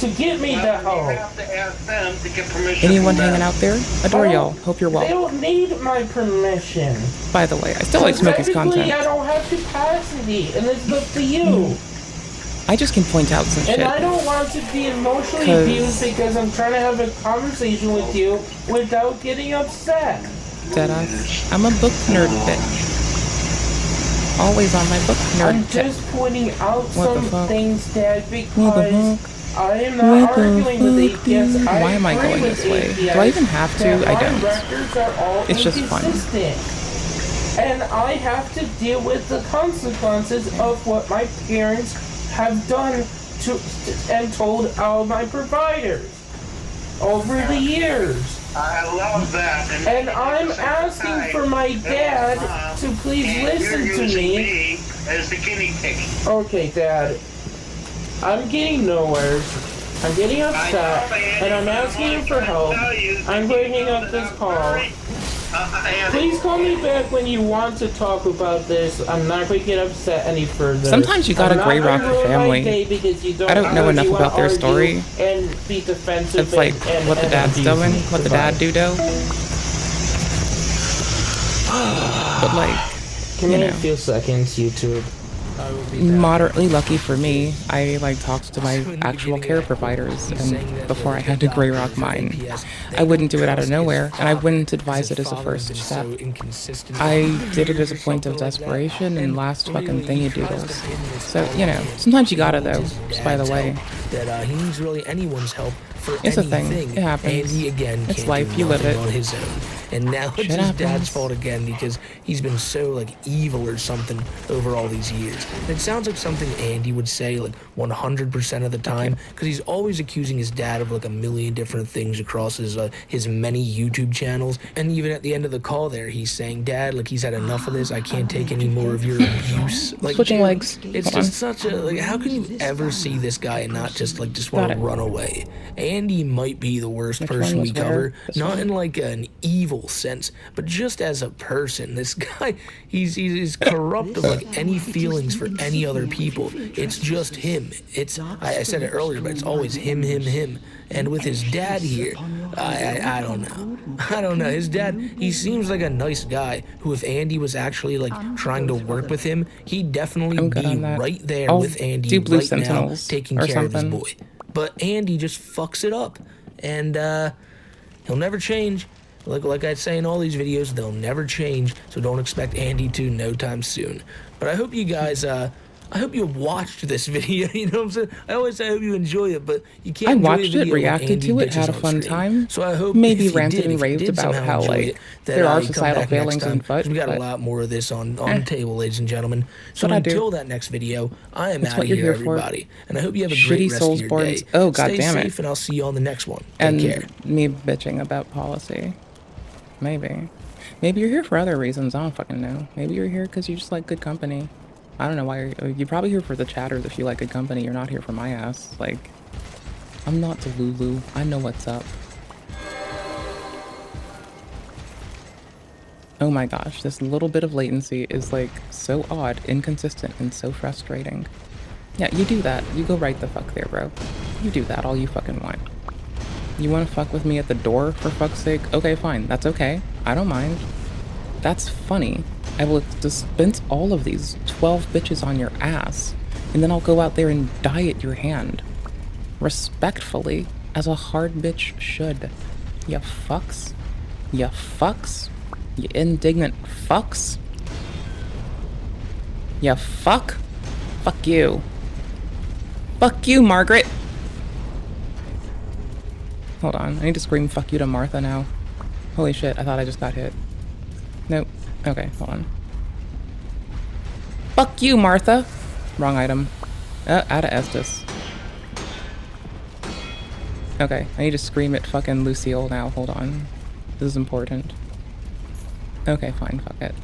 To get me the help. You have to ask them to get permission. Anyone from them. hanging out there? Adore y'all. Hope you're They well. don't need my permission. By the way, I still like Smokey's Technically, content. I don't have capacity, and it's up to you. I just can point out some And shit. I don't want to be emotionally 'Cause- abused because I'm trying to have a conversation with you without getting upset. Deadass. I'm a book nerd bitch. Always on my book nerd I'm tip. just pointing out What the some fuck? things, Dad, What the because fuck? I am What not the arguing with fuck, atheists. dude? I Why am I agree going with this way? atheists Do I even have to? that I my don't. records are all It's just fun. inconsistent. And I have to deal with the consequences of what my parents have done to and told all my providers over the years. I love that. And I'm asking for my dad to please listen to me. As the guinea pig. Okay, Dad. I'm getting nowhere. I'm getting upset, and I'm asking you for help. I'm going to hang up this call. Please call me back when you want to talk about this. I'm not going to get upset any further. Sometimes you gotta gray rock your family. I don't know enough about their story. And be defensive. It's like and what the dad's abuse doing, me. what the dad do. But like, Can you I know. have a few seconds, YouTube? Moderately lucky for me, I like talked to my actual care providers, and before I had to gray rock mine, I wouldn't do it out of nowhere, and I wouldn't advise it as a first step. I did it as a point of desperation and last fucking thingy doodles. So, you know, sometimes you gotta though, just by the way. That he needs really anyone's help for It's a anything. thing. It happens. And he again It's can't life. do You live nothing it. on his own. And now Shit it's his happens. dad's fault again because he's been so like evil or something over all these years. And it sounds like something Andy would say like 100% of the time because he's always accusing his dad of like a million different things across his many YouTube channels. And even at the end of the call there, he's saying, "Dad, like he's had enough of this. I can't take any more of your abuse." Like Switching dude, legs. It's Hold just such a like. How can you ever see this guy and not just want Got to it. run away? Andy might be the worst Which person one we was where? cover, This not one? in like an evil sense, but just as a person. This guy, he's corrupt of like any feelings for any other people. It's just him. I said it earlier, but it's always him. And with his dad here, I don't know. I don't know. His dad, he seems like a nice guy who, if Andy was actually like trying to work with him, he'd definitely good be on that. right there I'll with Andy do Blue right now, Sentinels taking or care of his something. boy. But Andy just fucks it up, and he'll never change. Like I say in all these videos, they'll never change. So don't expect Andy to no time soon. But I hope you guys, I hope you watched this video. You know what I'm saying? I always say I hope you enjoy it, but you can't. I enjoy a watched it, video when reacted Andy to it, bitches had a on fun screen. time. So I hope Maybe if you ranted did, and if you raved did about somehow how enjoy like it, that, there are you come societal back next failings time, in foot. 'cause we got a but lot more of this on the table, ladies and gentlemen. So what I do. until that next video, I am That's out what of you're here, here for. everybody, and I hope you have a Shitty great rest of your Soulsborns. day. Oh, Stay goddammit. safe, and I'll see you on the next one. Take and care. me bitching about policy. Maybe you're here for other reasons. I don't fucking know. Maybe you're here because you just like good company. I don't know why you're probably here for the chatters. If you like good company, you're not here for my ass. Like, I'm not Delulu. I know what's up. Oh my gosh, this little bit of latency is like so odd, inconsistent, and so frustrating. Yeah, you do that. You go right the fuck there, bro. You do that all you fucking want. You wanna fuck with me at the door, for fuck's sake? Okay, fine. That's okay. I don't mind. That's funny. I will dispense all of these 12 bitches on your ass, and then I'll go out there and die at your hand. Respectfully, as a hard bitch should. Ya fucks. Ya fucks. You indignant fucks. Ya fuck. Fuck you. Fuck you, Margaret. Hold on, I need to scream fuck you to Martha now. Holy shit, I thought I just got hit. Nope. Okay, hold on. Fuck you, Martha. Wrong item. Out of Estus. Okay, I need to scream at fucking Lucille now. Hold on. This is important. Okay, fine, fuck it.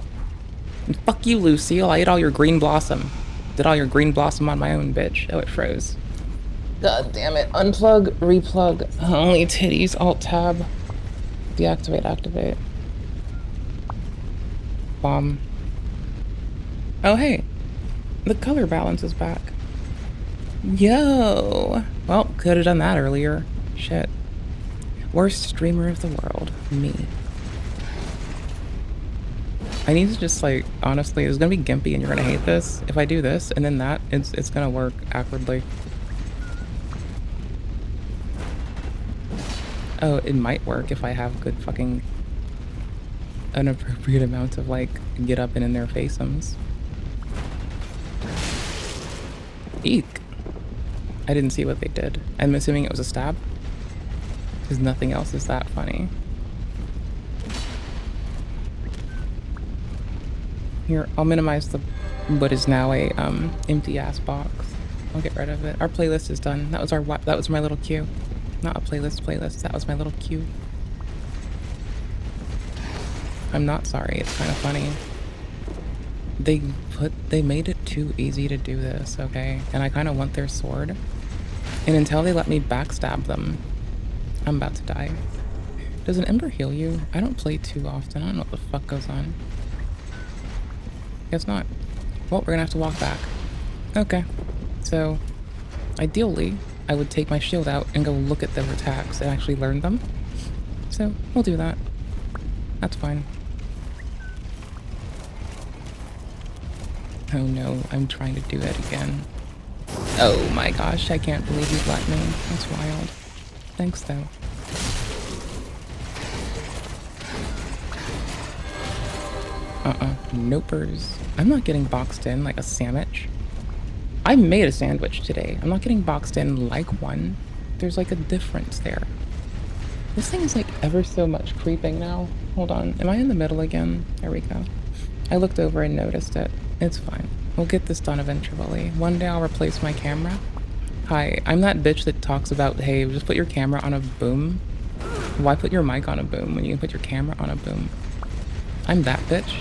And fuck you, Lucille. I ate all your green blossom. Did all your green blossom on my own, bitch. Oh, it froze. God damn it. Unplug, replug. Only titties. Alt tab. Deactivate, activate. Bomb. Oh, hey. The color balance is back. Yo. Well, could have done that earlier. Shit. Worst streamer of the world. Me. I need to just, like, honestly, it's gonna be gimpy and you're gonna hate this. If I do this and then that, it's gonna work awkwardly. Oh, it might work if I have good fucking an appropriate amount of, like, get up and in their faceums. Eek. I didn't see what they did. I'm assuming it was a stab. Because nothing else is that funny. Here, I'll minimize the what is now a empty ass box. I'll get rid of it. Our playlist is done. That was my little cue. Not a playlist. That was my little cue. I'm not sorry. It's kind of funny. They made it too easy to do this, okay? And I kind of want their sword. And until they let me backstab them, I'm about to die. Does an ember heal you? I don't play too often. I don't know what the fuck goes on. Guess not. Well, we're gonna have to walk back. Okay. So, ideally, I would take my shield out and go look at their attacks and actually learn them. So, we'll do that. That's fine. Oh no, I'm trying to do it again. Oh my gosh, I can't believe you've let me. That's wild. Thanks though. Nopers. I'm not getting boxed in like a sandwich. I made a sandwich today. I'm not getting boxed in like one. There's like a difference there. This thing is like ever so much creeping now. Hold on. Am I in the middle again? There we go. I looked over and noticed it. It's fine. We'll get this done eventually. One day I'll replace my camera. Hi, I'm that bitch that talks about, hey, just put your camera on a boom. Why put your mic on a boom when you can put your camera on a boom? I'm that bitch.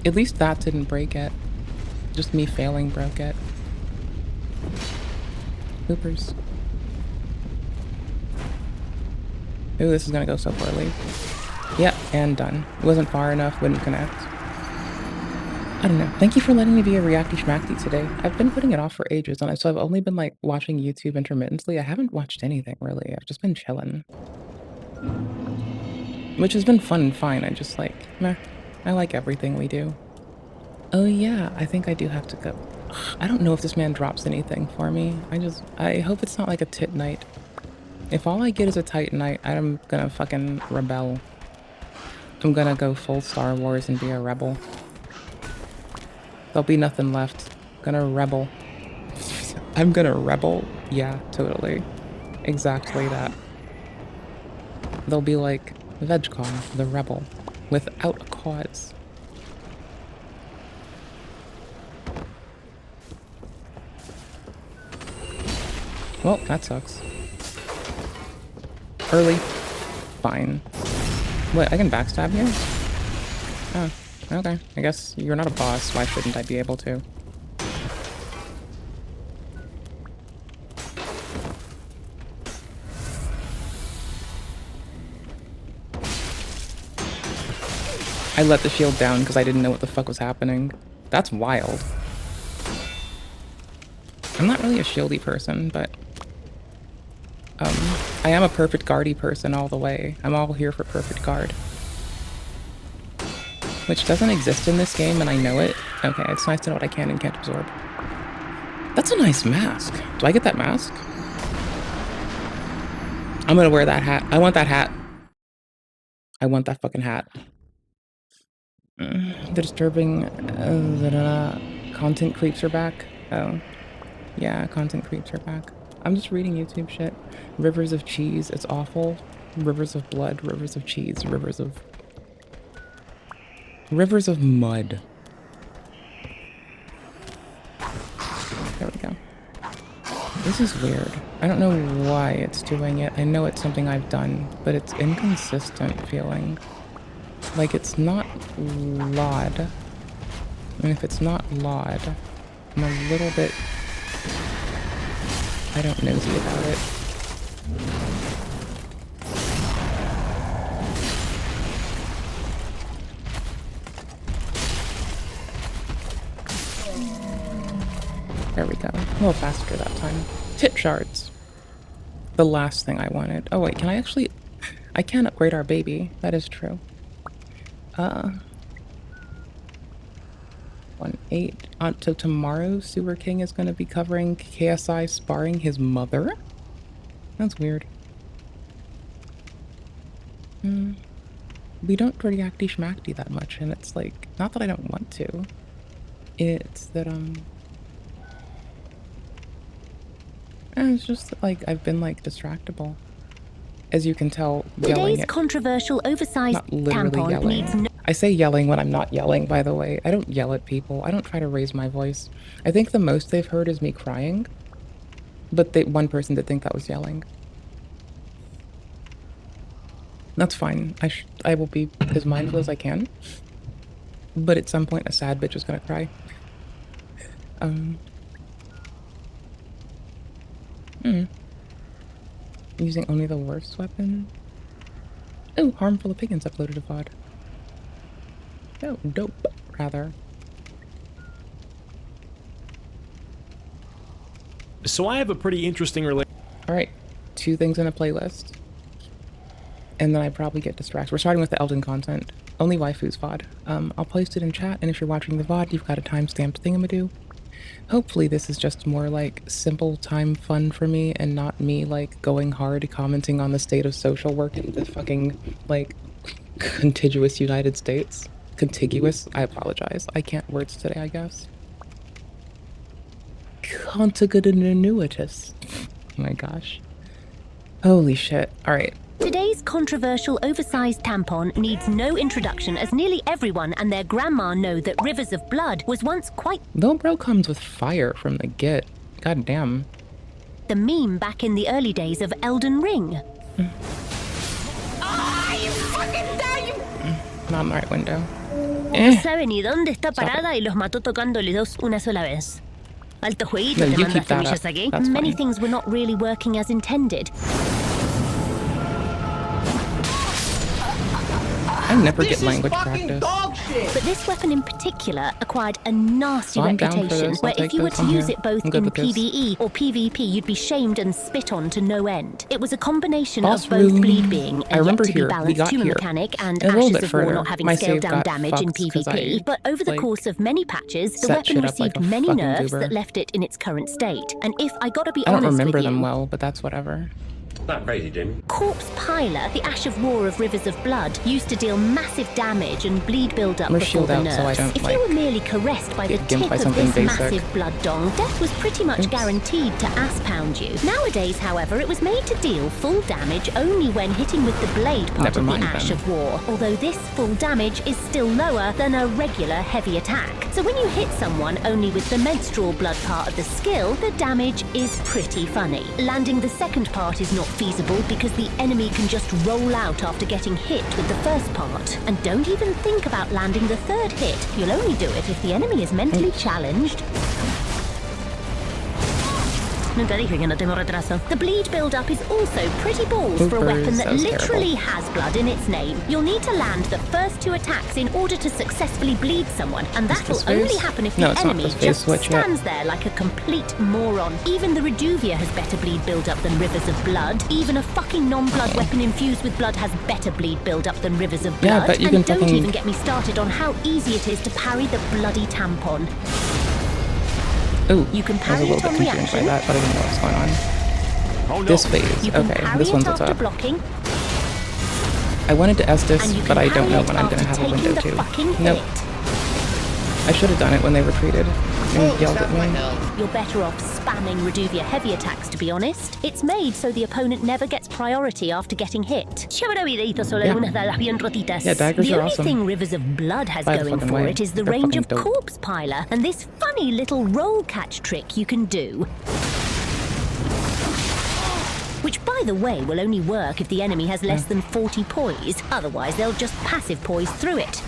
At least that didn't break it. Just me failing broke it. Hoopers. Ooh, this is gonna go so poorly. Yep, and done. It wasn't far enough, wouldn't connect. I don't know. Thank you for letting me be a reacty schmackty today. I've been putting it off for ages, and so I've only been like watching YouTube intermittently. I haven't watched anything really. I've just been chilling. Which has been fun and fine. I just like, meh. I like everything we do. Oh yeah, I think I do have to go. I don't know if this man drops anything for me. I hope it's not like a tit night. If all I get is a Titanite, I'm gonna fucking rebel. I'm gonna go full Star Wars and be a rebel. There'll be nothing left. Gonna rebel. I'm gonna rebel? Yeah, totally. Exactly that. They'll be like VegCon, the rebel, without a cause. Well, that sucks. Early. Fine. What, I can backstab you? Oh, okay. I guess you're not a boss. Why shouldn't I be able to? I let the shield down because I didn't know what the fuck was happening. That's wild. I'm not really a shieldy person, but I am a perfect guardy person all the way. I'm all here for perfect guard. Which doesn't exist in this game, and I know it. Okay, it's nice to know what I can and can't absorb. That's a nice mask. Do I get that mask? I'm gonna wear that hat. I want that hat. I want that fucking hat. The disturbing content creeps are back. Oh. Yeah, content creeps are back. I'm just reading YouTube shit. Rivers of cheese, it's awful. Rivers of blood, rivers of cheese, rivers of Rivers of mud. There we go. This is weird. I don't know why it's doing it. I know it's something I've done, but it's inconsistent feeling. Like it's not LOD. And if it's not LOD, I'm a little bit... I don't nosy about it. There we go. A little faster that time. Tit shards. The last thing I wanted. Oh wait, can I actually... I can upgrade our baby. That is true. 1-8. So tomorrow, Sewer King is going to be covering KSI sparring his mother? That's weird. We don't reacty schmackty that much, and it's like, not that I don't want to. It's that, it's just like I've been like distractible. As you can tell, yelling Today's controversial oversized tampon needs no... I say yelling when I'm not yelling, by the way. I don't yell at people. I don't try to raise my voice. I think the most they've heard is me crying. But one person did think that was yelling. That's fine. I will be as mindful as I can. But at some point, a sad bitch is gonna cry. Using only the worst weapon? Oh, Harmful Opinions uploaded a VOD. Oh, dope, rather. So I have a pretty interesting relationship. Alright, 2 things in a playlist. And then I probably get distracted. We're starting with the Elden content. Only waifus VOD. I'll post it in chat, and if you're watching the VOD, you've got a timestamped thingamadoo. Hopefully this is just more like simple time fun for me and not me like going hard commenting on the state of social work in the fucking like contiguous United States. Contiguous? I apologize. I can't words today, I guess. Contiguous. Oh my gosh. Holy shit. Alright. Today's controversial oversized tampon needs no introduction, as nearly everyone and their grandma know that Rivers of Blood was once quite... Lil Bro comes with fire from the get. God damn. the meme back in the early days of Elden Ring. Not in the right window. No sabe ni dónde está parada y los mató tocándole dos una sola vez. Alto jueguito, te mandas semillas aquí. Many things were not really working as intended. I never get language practice. But this weapon in particular acquired a nasty reputation, where if you were to use it both in PvE or PvP, you'd be shamed and spit on to no end. It was a combination of both bleed being a yet-to-be-balanced human mechanic and Ashes of War not having scaled-down damage in PvP. But over the course of many patches, the weapon received many nerfs that left it in its current state. And if I gotta be honest with you... I don't remember them well, but that's whatever. Not crazy, Jamie. Corpse Piler, the Ash of War of Rivers of Blood, used to deal massive damage and bleed build-up before the nerfs. So if you were merely caressed by the tip of this massive blood dong, death was pretty much guaranteed to ass-pound you. Nowadays, however, it was made to deal full damage only when hitting with the blade part of the Ash of War, although this full damage is still lower than a regular heavy attack. So when you hit someone only with the menstrual blood part of the skill, the damage is pretty funny. Landing the second part is not feasible because the enemy can just roll out after getting hit with the first part. And don't even think about landing the third hit. You'll only do it if the enemy is mentally challenged. Nunca dije que no tengo retraso. The bleed build-up is also pretty balls for a weapon that literally has blood in its name. You'll need to land the first two attacks in order to successfully bleed someone, and that will only happen if the enemy just stands there like a complete moron. Even the Reduvia has better bleed build-up than Rivers of Blood. Even a fucking non-blood weapon infused with blood has better bleed build-up than Rivers of Blood. But you and don't even get me started on how easy it is to parry the bloody tampon. Ooh, you can I was a little bit confused by that, but I didn't know what's going on. Oh, no. This phase. Okay, this one's what's up. Blocking. I wanted to Estus, but I don't know when I'm going to have a window to. Nope. I should have done it when they retreated and yelled at me. You're better off spamming Reduvia heavy attacks, to be honest. It's made so the opponent never gets priority after getting hit. Yeah, daggers The are only awesome. thing Rivers of Blood has By the going fucking for way. it is the They're range of fucking dope. Corpse Piler and this funny little roll catch trick you can do. Which, by the way, will only work if the enemy has less than 40 poise. Otherwise, they'll just passive poise through it.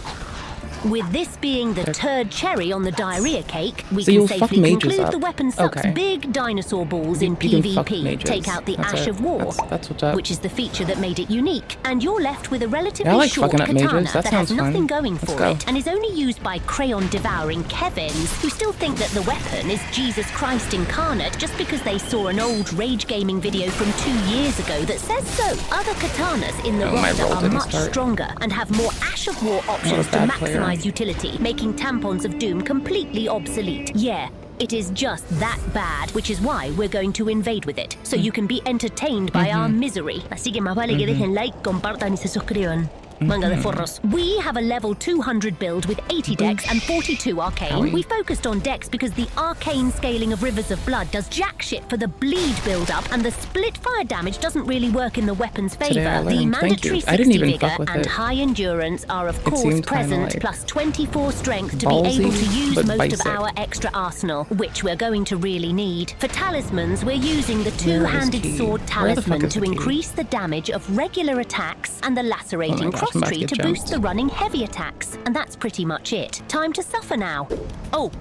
With this being the turd cherry on the diarrhea cake, we So can you'll fuck safely mages conclude up. the weapon sucks Okay. big dinosaur balls in You can fuck PvP. mages. Take out the That's Ash it. of War, That's what's up. which is the feature that made it unique. And you're left with a relatively Yeah, I like short fucking up katana mages. That that has sounds fun. nothing going Let's for go. it, and is only used by crayon-devouring Kevins, who still think that the weapon is Jesus Christ incarnate just because they saw an old Rage Gaming video from 2 years ago that says so. Other katanas in the Oh, my roster roll are didn't much start. stronger and have more Ash of War options to bad player. maximize utility, making Tampons of Doom completely obsolete. Yeah, it is just that bad, which is why we're going to invade with it, so you can be entertained by our misery. Así que más vale que dejen like, compartan y se suscriban. Manga de forros. We have a level 200 build with 80 dex and 42 arcane. We focused on dex because the arcane scaling of Rivers of Blood does jack shit for the bleed build up, and the split fire damage doesn't really work in the weapon's Today I favor. The learned. Thank mandatory you. I didn't 60 even vigor fuck with and it. high endurance are of It course seemed kinda present, like plus 24 strength to be ballsy, able to use but most basic. of our extra arsenal, which we're going to really need. For talismans, we're using the Where is two-handed key? sword Where the fuck talisman is to the key? increase the damage of regular attacks and the lacerating gosh, I'm cross about to tree get to jumped. boost the running heavy attacks. And that's pretty much it. Time to suffer now. Oh,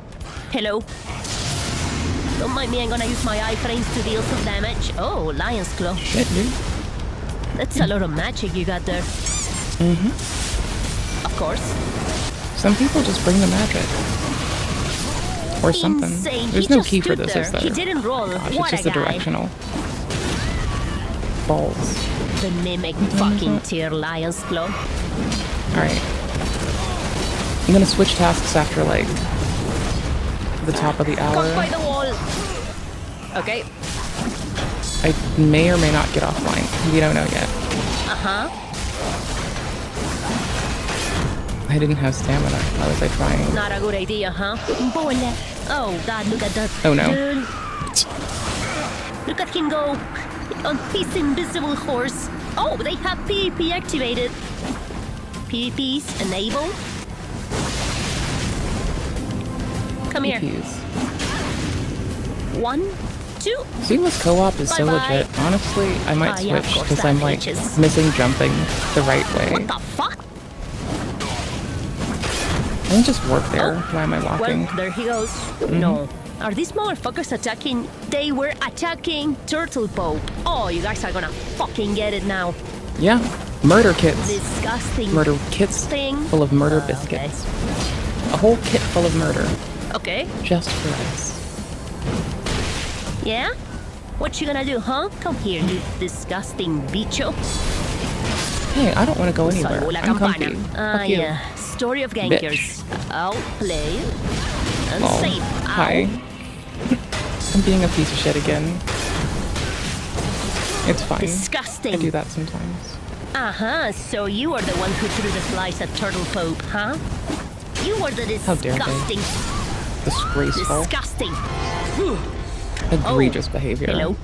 hello. Don't mind me, I'm gonna use my iframes to deal some damage. Oh, Lion's Claw. Shit, dude. That's a lot of magic you got there. Of course. Some people just bring the magic. Or something. Insane. There's He no just key for stood this, there. is there? He didn't roll. Gosh, What it's just a a guy. directional. Balls. The mimic fucking tier Lion's Claw. Alright. I'm gonna switch tasks after, like, the top of the Caught by hour. the wall. Okay. I may or may not get offline. We don't know yet. Uh-huh. I didn't have stamina. How was I trying? Not a good idea, huh? Bola. Oh, God, look at that. Oh, no. Dude. Look at him go. On his invisible horse. Oh, they have PvP activated. PvP's enable. Come here. PvPs. 1, 2. Seamless co-op is so Bye-bye. legit. Honestly, I might Yeah, of switch course, because that I'm like glitches. missing jumping the right way. What the fuck? I can just work there. Why am I Well, walking? there he goes. No. Are these motherfuckers attacking? They were attacking Turtle Pope. Oh, you guys are gonna fucking get it now. Yeah. Murder kits. Disgusting. Murder kits thing. full of murder Okay. biscuits. A whole kit full of murder. Okay. Just for us. Yeah? What you gonna do, huh? Come here, you disgusting bicho. Hey, I don't want to go anywhere. Salvo la I'm campana. comfy. Ah, Fuck you. yeah. Story of gankers. I'll play. And Oh, save. hi. I'm being a piece of shit again. It's fine. Disgusting. I do that sometimes. Uh-huh, so you are the one who threw the flies at Turtle Pope, huh? You were the How dare they. disgusting. Disgraceful. Disgusting. Egregious behavior. Hello.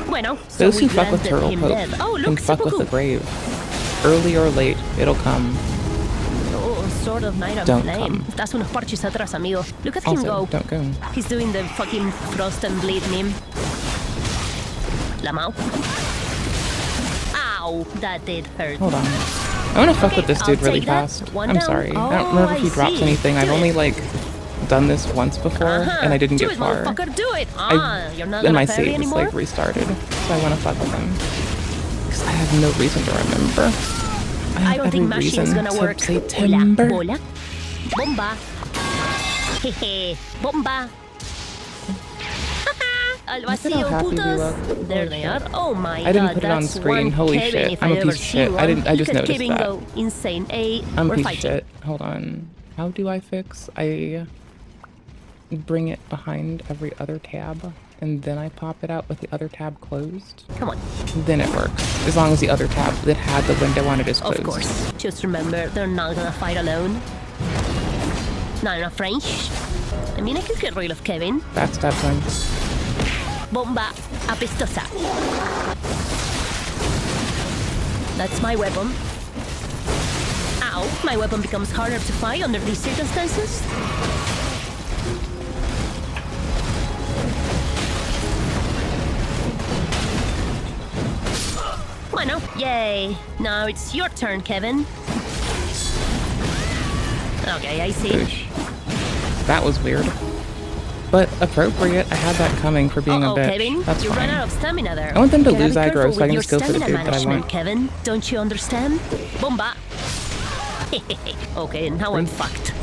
Bueno, so Those we who fuck with granted Turtle him Pope death. Oh, can look, fuck with seppuku. the grave. Early or late, it'll come. Oh, Sword of Night and Don't Flame. come. Estás unos parches atrás, amigo. Look at him Also, go. don't go. He's doing the fucking Frost and Bleed meme. Lamau. Ow, that did hurt. Hold on. I want to fuck with this I'll dude really take that. fast. One I'm down. sorry. I don't Oh, remember if he I drops see. anything. I've Do only it. like done this once before, and I didn't do get it, far. motherfucker, do it. You're not And gonna my parry save is anymore? like restarted, so I want to fuck with him. Because I have no reason to remember. I I have don't every think mashing is reason gonna to work. say Hola, timber. bola. Bomba. Jeje. Bomba. Al Look at how vacío, happy we putos. look. There they are. Oh my god. I didn't put it on that's screen. one Holy Kevin shit. if I'm a I've ever piece of shit. seen I one. just Look noticed at Kevin that. go insane. Hey, I'm a we're piece of fighting. shit. Hold on. How do I fix? I bring it behind every other tab. and then I pop it out with the other tab closed. Come on. Then it works. As long as the other tab that had the window on it is closed. Of course. Just remember, they're not gonna fight alone. Not enough French. I mean, I could get rid of Kevin. Backstab time. Bomba apestosa. That's my weapon. Ow, my weapon becomes harder to fight under these circumstances. Bueno, yay. Now it's your turn, Kevin. Okay, I see. Oosh. That was weird. But appropriate. I had that coming for being a bitch. Kevin, That's you fine. ran out of stamina there. I want them to Gotta lose be aggro careful so I with can your just go for the stamina dude that I management, want. Kevin, don't you understand? Bomba. Okay, now I'm fucked.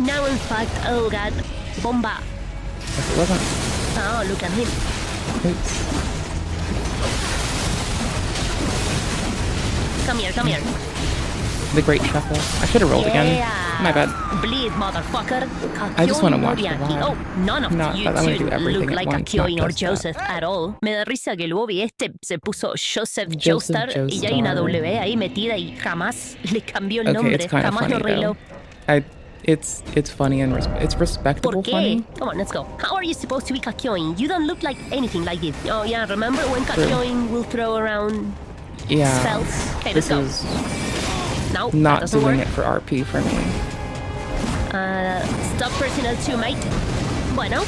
Now I'm fucked. Oh god. Bomba. If it wasn't. Oh, look at him. Oops. Come here. The great shuffle. I should have rolled again. My bad. Bleed, motherfucker. I just want to watch Kakyoin the Moriaki. VOD. Oh, none of Not you that I'm gonna do two everything look at like once, Kakyoin not or just that. Joseph at all. Me da risa que el Bobby se puso Joseph Joseph Joestar y hay una Joestar. W ahí metida y jamás le cambió el Okay, nombre. it's kind of Jamás funny lo arregló. though. It's funny and it's respectable ¿Por qué? funny. Come on, let's go. How are you supposed to be Kakyoin? You don't look like anything like it. Oh yeah, remember when Kakyoin will throw around Yeah. spells? Okay, let's This go. is No, that not doesn't doing work. it for RP for me. Stop personal 2, mate. Bueno.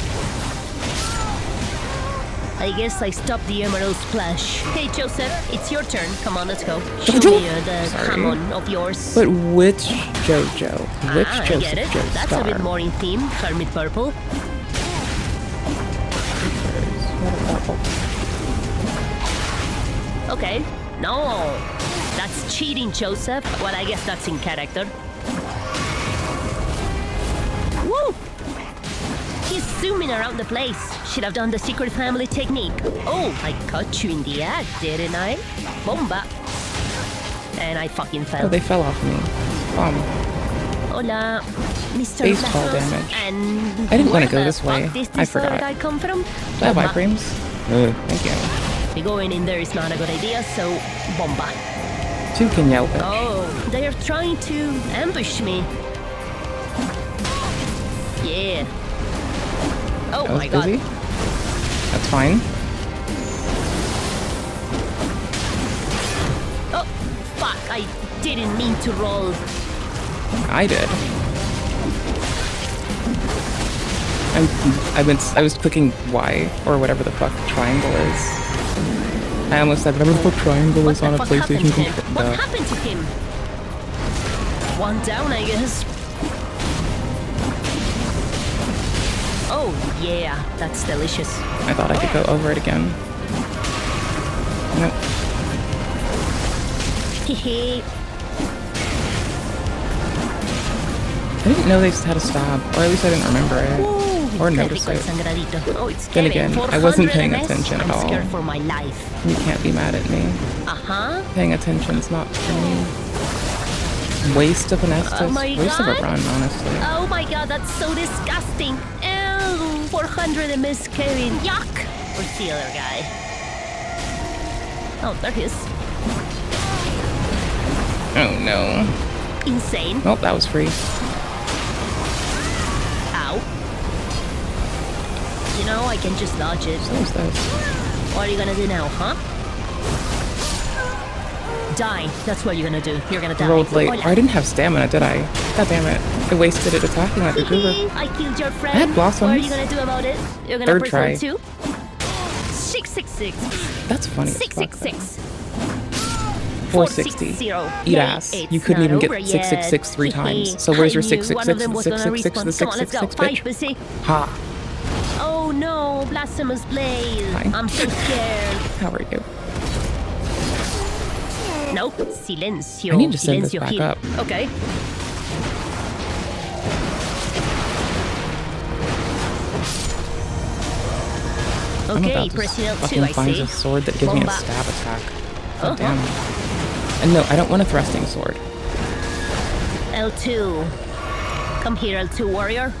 I guess I stopped the Emerald Splash. Hey, Joseph, it's your turn. Come on, let's go. Show me the Sorry. common of yours. But which JoJo? Which I Joseph get it. Joestar? That's a bit more in theme. Hermit Purple. Okay. No. That's cheating, Joseph. Well, I guess that's in character. Woo! He's zooming around the place. Should have done the secret family technique. Oh, I caught you in the act, didn't I? Bomba. And I fucking fell. Oh, they fell off me. Hola, Mr. Base fall Blastos. damage. And I didn't want where to go the this way. fuck did I this other forgot. guy come from? Do I have Bomba. iframes? Thank you. Going in there is not a good idea, so bomba. Two can yell bitch. Oh, they are trying to ambush me. Yeah. Oh I was my god. busy. That's fine. Oh, fuck. I didn't mean to roll. I did. I was clicking Y or whatever the fuck triangle is. I almost said whatever the fuck triangle is on a PlayStation controller. What happened to him? One down, I guess. Oh, yeah. That's delicious. I thought I could go over it again. Nope. Hehe. I didn't know they had a stab, or at least I didn't remember it, or notice it. Oh, it's Then Kevin. again, I wasn't 400 paying MS. attention at I'm all. scared for my life. You can't be mad at me. Uh-huh. Paying attention's not for me. Waste of an Estus. Oh my Waste of a god. run, honestly. Oh my god, that's so disgusting. Ew, 400 MS Kevin. Yuck. Where's the other guy? Oh, there he is. Oh no. Insane. Nope, that was free. Ow. You know, I can just dodge it. So is this. What are you gonna do now, huh? Die. That's what you're gonna do. You're gonna die. Rolled late. Hola. Or I didn't have stamina, did I? God damn it. I wasted it attacking like a goober. I killed your friend. I had blossoms. What are you gonna do about it? You're gonna Third prison try. too? 666. That's funny. as fuck, though. 666. 460. Eat ass. You couldn't even get 666 3 times. So where's your 666 and 666 and the 666, bitch? Ha. Oh no, Blasphemous Blade. Hi. I'm so scared. How are you? Nope. Silencio. I need to send this Silencio back here. up. Okay. I'm Okay, about to press L2, fucking I find see. a sword that gives me a Bomba. stab attack. Uh-huh. God damn. And no, I don't want a thrusting sword. L2. Come here, L2 warrior.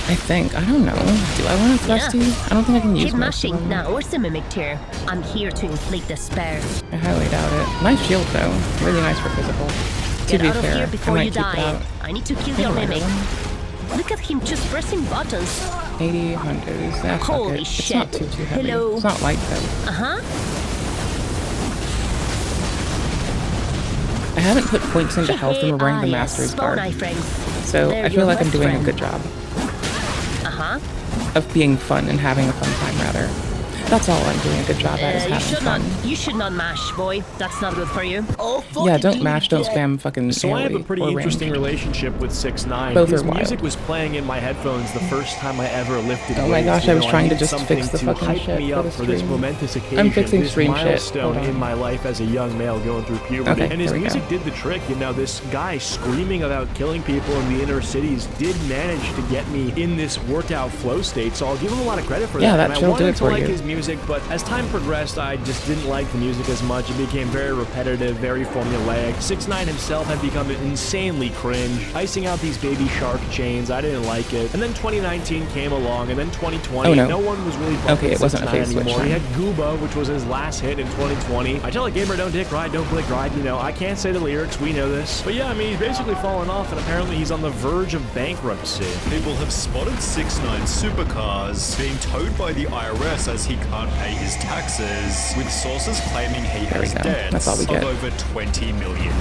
I think. I don't know. Do I want a thrusty? I don't think I can use Keep most of mashing them. now, or some mimic tier. I'm here to inflict despair. I highly doubt it. Nice shield though. Really nice for physical. To Get be out of fair, here I before might you keep it die. out. I need to kill Can your I mimic. rifle Look at him just pressing buttons. 80 hunters. That's Holy It's shit. not too heavy. Hello. It's not light though. Uh-huh. I haven't put points into health in wearing the Master's Spawn Guard, eye friends. so They're I feel your like I'm best doing a friend. good job Uh-huh. of being fun and having a fun time, rather. That's all I'm doing a good job at, is having fun. You should not mash, boy. That's not good for you. Oh, Yeah, don't mash, don't spam fucking So I have a AoE pretty or interesting range. relationship with 6ix9ine. Both His are wild. music was playing in my headphones the first time I ever lifted Oh my weights. gosh, You I was know, trying to needed just something fix the to fucking hype shit me for up the for this stream. momentous occasion. I'm fixing this stream shit. milestone Hold on. in my life as a young male going through puberty. Okay, and his here we music go. did the trick. You know, this guy screaming about killing people in the inner cities did manage to get me in this workout flow state. So I'll give him a lot of credit for Yeah, that. that And I chill wanted did to for like you. his music, but as time progressed, I just didn't like the music as much. It became very repetitive, very formulaic. 6ix9ine himself had become insanely cringe, icing out these baby shark chains. I didn't like it. And then 2019 came along, and then 2020. Oh, no. one was really bumping Okay, it wasn't a 6ix9ine phase switch anymore. He then. had Gooba, which was his last hit in 2020. I tell a gamer, don't dick ride, don't blick ride. You know, I can't say the lyrics, we know this. But yeah, I mean, he's basically fallen off, and apparently he's on the verge of bankruptcy. People have spotted 6ix9ine supercars being towed by the IRS as he can't pay his taxes, with sources claiming he has debts That's all we get. of over $20 million.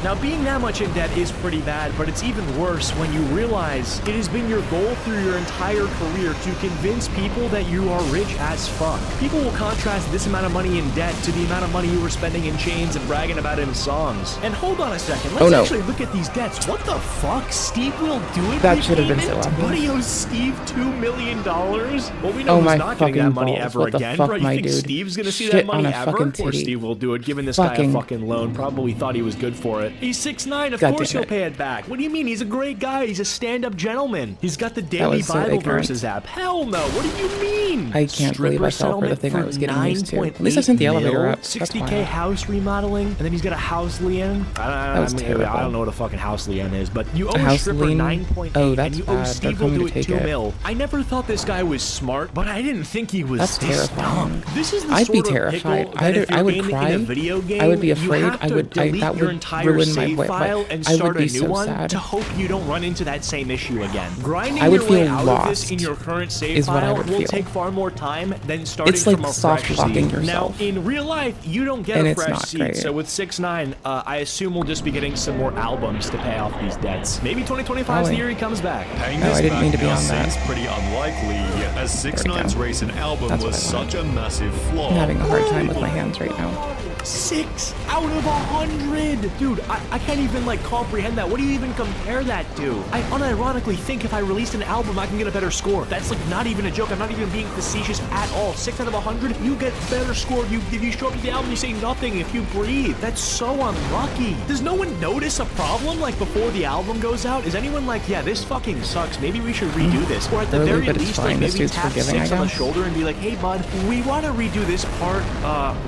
Now, being that much in debt is pretty bad, but it's even worse when you realize it has been your goal through your entire career to convince people that you are rich as fuck. People will contrast this amount of money in debt to the amount of money you were spending in chains and bragging about it in songs. And hold on a second, let's actually look at these debts. What the fuck? Steve will do it? That should have been so repayment? obvious. Buddy owes Steve $2 million? Well, we know Oh he's my not getting that fucking money balls. ever What the again. fuck, Bro, you my think dude? Steve's gonna see Shit that money on a ever? fucking Poor titty. Steve will do it, giving this guy a Fucking- fucking loan. Probably thought he was good for it. He's 6ix9ine, of God course damn he'll it. pay it back. What do you mean? He's a great guy. He's a stand-up gentleman. He's got the That daily was so Bible ignorant. verses app. Hell no. What do you mean? I can't believe I fell for the thing I was getting used to. At least I sent the elevator up. That's 60K fine. house remodeling, and then he's got a house lien. That was terrible. I don't know what a fucking house lien is, but you owe A a house stripper lien? 9.8, Oh, and that's you owe bad. Steve They're will do coming it to take 2 it. mil. I never thought this guy was smart, but I didn't think he was That's this terrifying. dumb. This is the I'd be sort of terrified. pickle that if I you're would in cry. a video game, I would be you afraid. have to That delete your would entire ruin my save way. file and I start would be a new so one sad. to hope you don't run into that same issue again. Grinding I would your way feel out of this lost in your current save is what I file would will feel. take far more time than starting It's like from a soft fresh locking seed. yourself. Now, in real life, you don't get And a it's fresh not seed. great. So with 6ix9ine, I assume we'll just be getting some more albums to pay off these debts. Maybe 2025 is the Probably. year he comes back. Paying No, this I didn't back mean to be now on that. seems pretty unlikely, as 6ix9ine's recent album That's was what I such a massive flop. I'm having a hard time with my hands right now. 6 out of 100! Dude, I can't even, like, comprehend that. What do you even compare that to? I unironically think if I released an album, I can get a better score. That's, like, not even a joke. I'm not even being facetious at all. 6 out of 100, you get better score. If you show up to the album, you say nothing. If you breathe, that's so unlucky. Does no one notice a problem, like, before the album goes out? Is anyone like, yeah, this fucking sucks. Maybe we should redo this. Or at the Early, very but it's least, fine. like, This maybe dude's tap forgiving, 6 I on the guess. shoulder and be like, hey, bud, we want to redo this part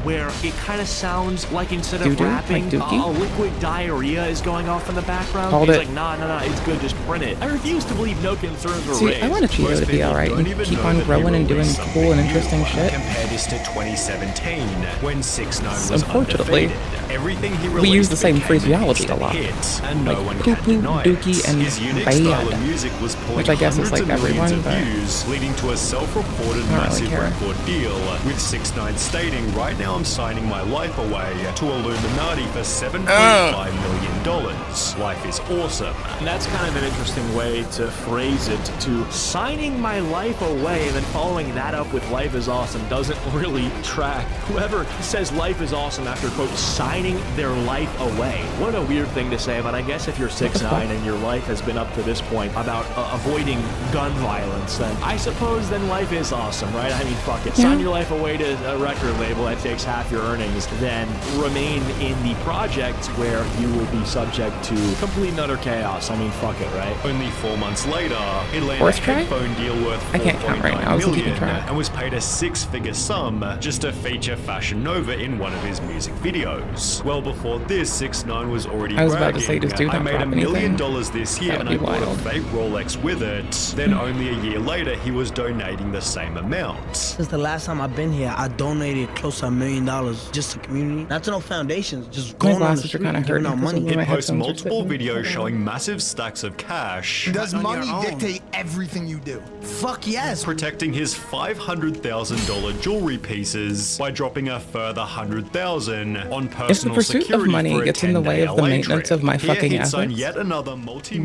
where it kind of sounds like instead of Doo-doo? rapping, Like dookie? a liquid diarrhea is going off in the background. Called He's it. like, nah, it's good, just print it. I refuse to believe no concerns were See, raised. I want a Cheeto to be alright and keep on growing and doing cool and interesting shit. Compare this to 2017, when 6ix9ine was Unfortunately, undefeated. Everything he we use the same became phraseology a instant lot. hits, and Like no one poo can poo, deny dookie, it. and His unique style of bad. music was pulling Which I guess is hundreds like of millions everyone, of but views, leading to a self-reported I don't really massive care. record deal, with 6ix9ine stating, right now I'm signing my life away to Illuminati for $7.5 million. Life is awesome. And that's kind of an interesting way to phrase it, to signing my life away and then following that up with life is awesome doesn't really track. Whoever says life is awesome after, quote, signing their life away. What a weird thing to say, but I guess if you're 6ix9ine and your life has been up to this point about avoiding gun violence, then I suppose then life is awesome, right? I I mean, fuck it. Sign your life away to a record label that takes half your earnings, then remain in the project where you will be subject to complete and utter chaos. I mean, fuck it, right? Only 4 months later, he landed a headphone deal worth $4.9 million and was paid a 6-figure sum just to feature Fashion Nova in one of his music videos. Well before this, 6ix9ine was already I was about to say, does dude I not made drop $1 million anything? this year and I bought a fake Rolex with it. Then only a year later, he was donating the same amount. Since the last time I've been here, I donated close to $1 million just to community. Not to no foundations, just going on the street and giving out money. He posts multiple videos showing massive stacks of cash. Does money dictate everything you do? Fuck yes. Protecting his $500,000 jewelry pieces by dropping a further $100,000 on personal If the pursuit security of money for a gets in the way 10-day of the LA maintenance trip. of my Here fucking he'd sign ethics, yet another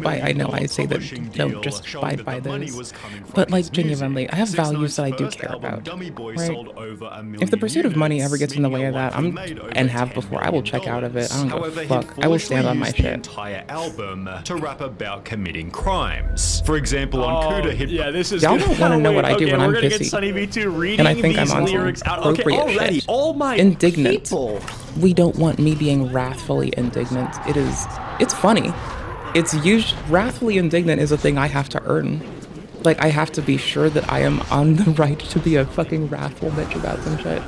by I know I say that don't just abide by those, but like genuinely, I have values that I do care about. Right? If the pursuit of money ever gets in the way of that, and have before, I will check out of it. I don't give a fuck. I will stand on my shit. Entire album to rap about committing crimes. For example, on Cuda, he'd this is Y'all don't want to know what I do when I'm we're gonna busy. get Sunny V2 reading And I think these I'm on some lyrics out. appropriate Okay, already, shit. all my Indignant. people. We don't want me being wrathfully indignant. It's funny. Wrathfully indignant is a thing I have to earn. Like, I have to be sure that I am on the right to be a fucking wrathful bitch about some shit.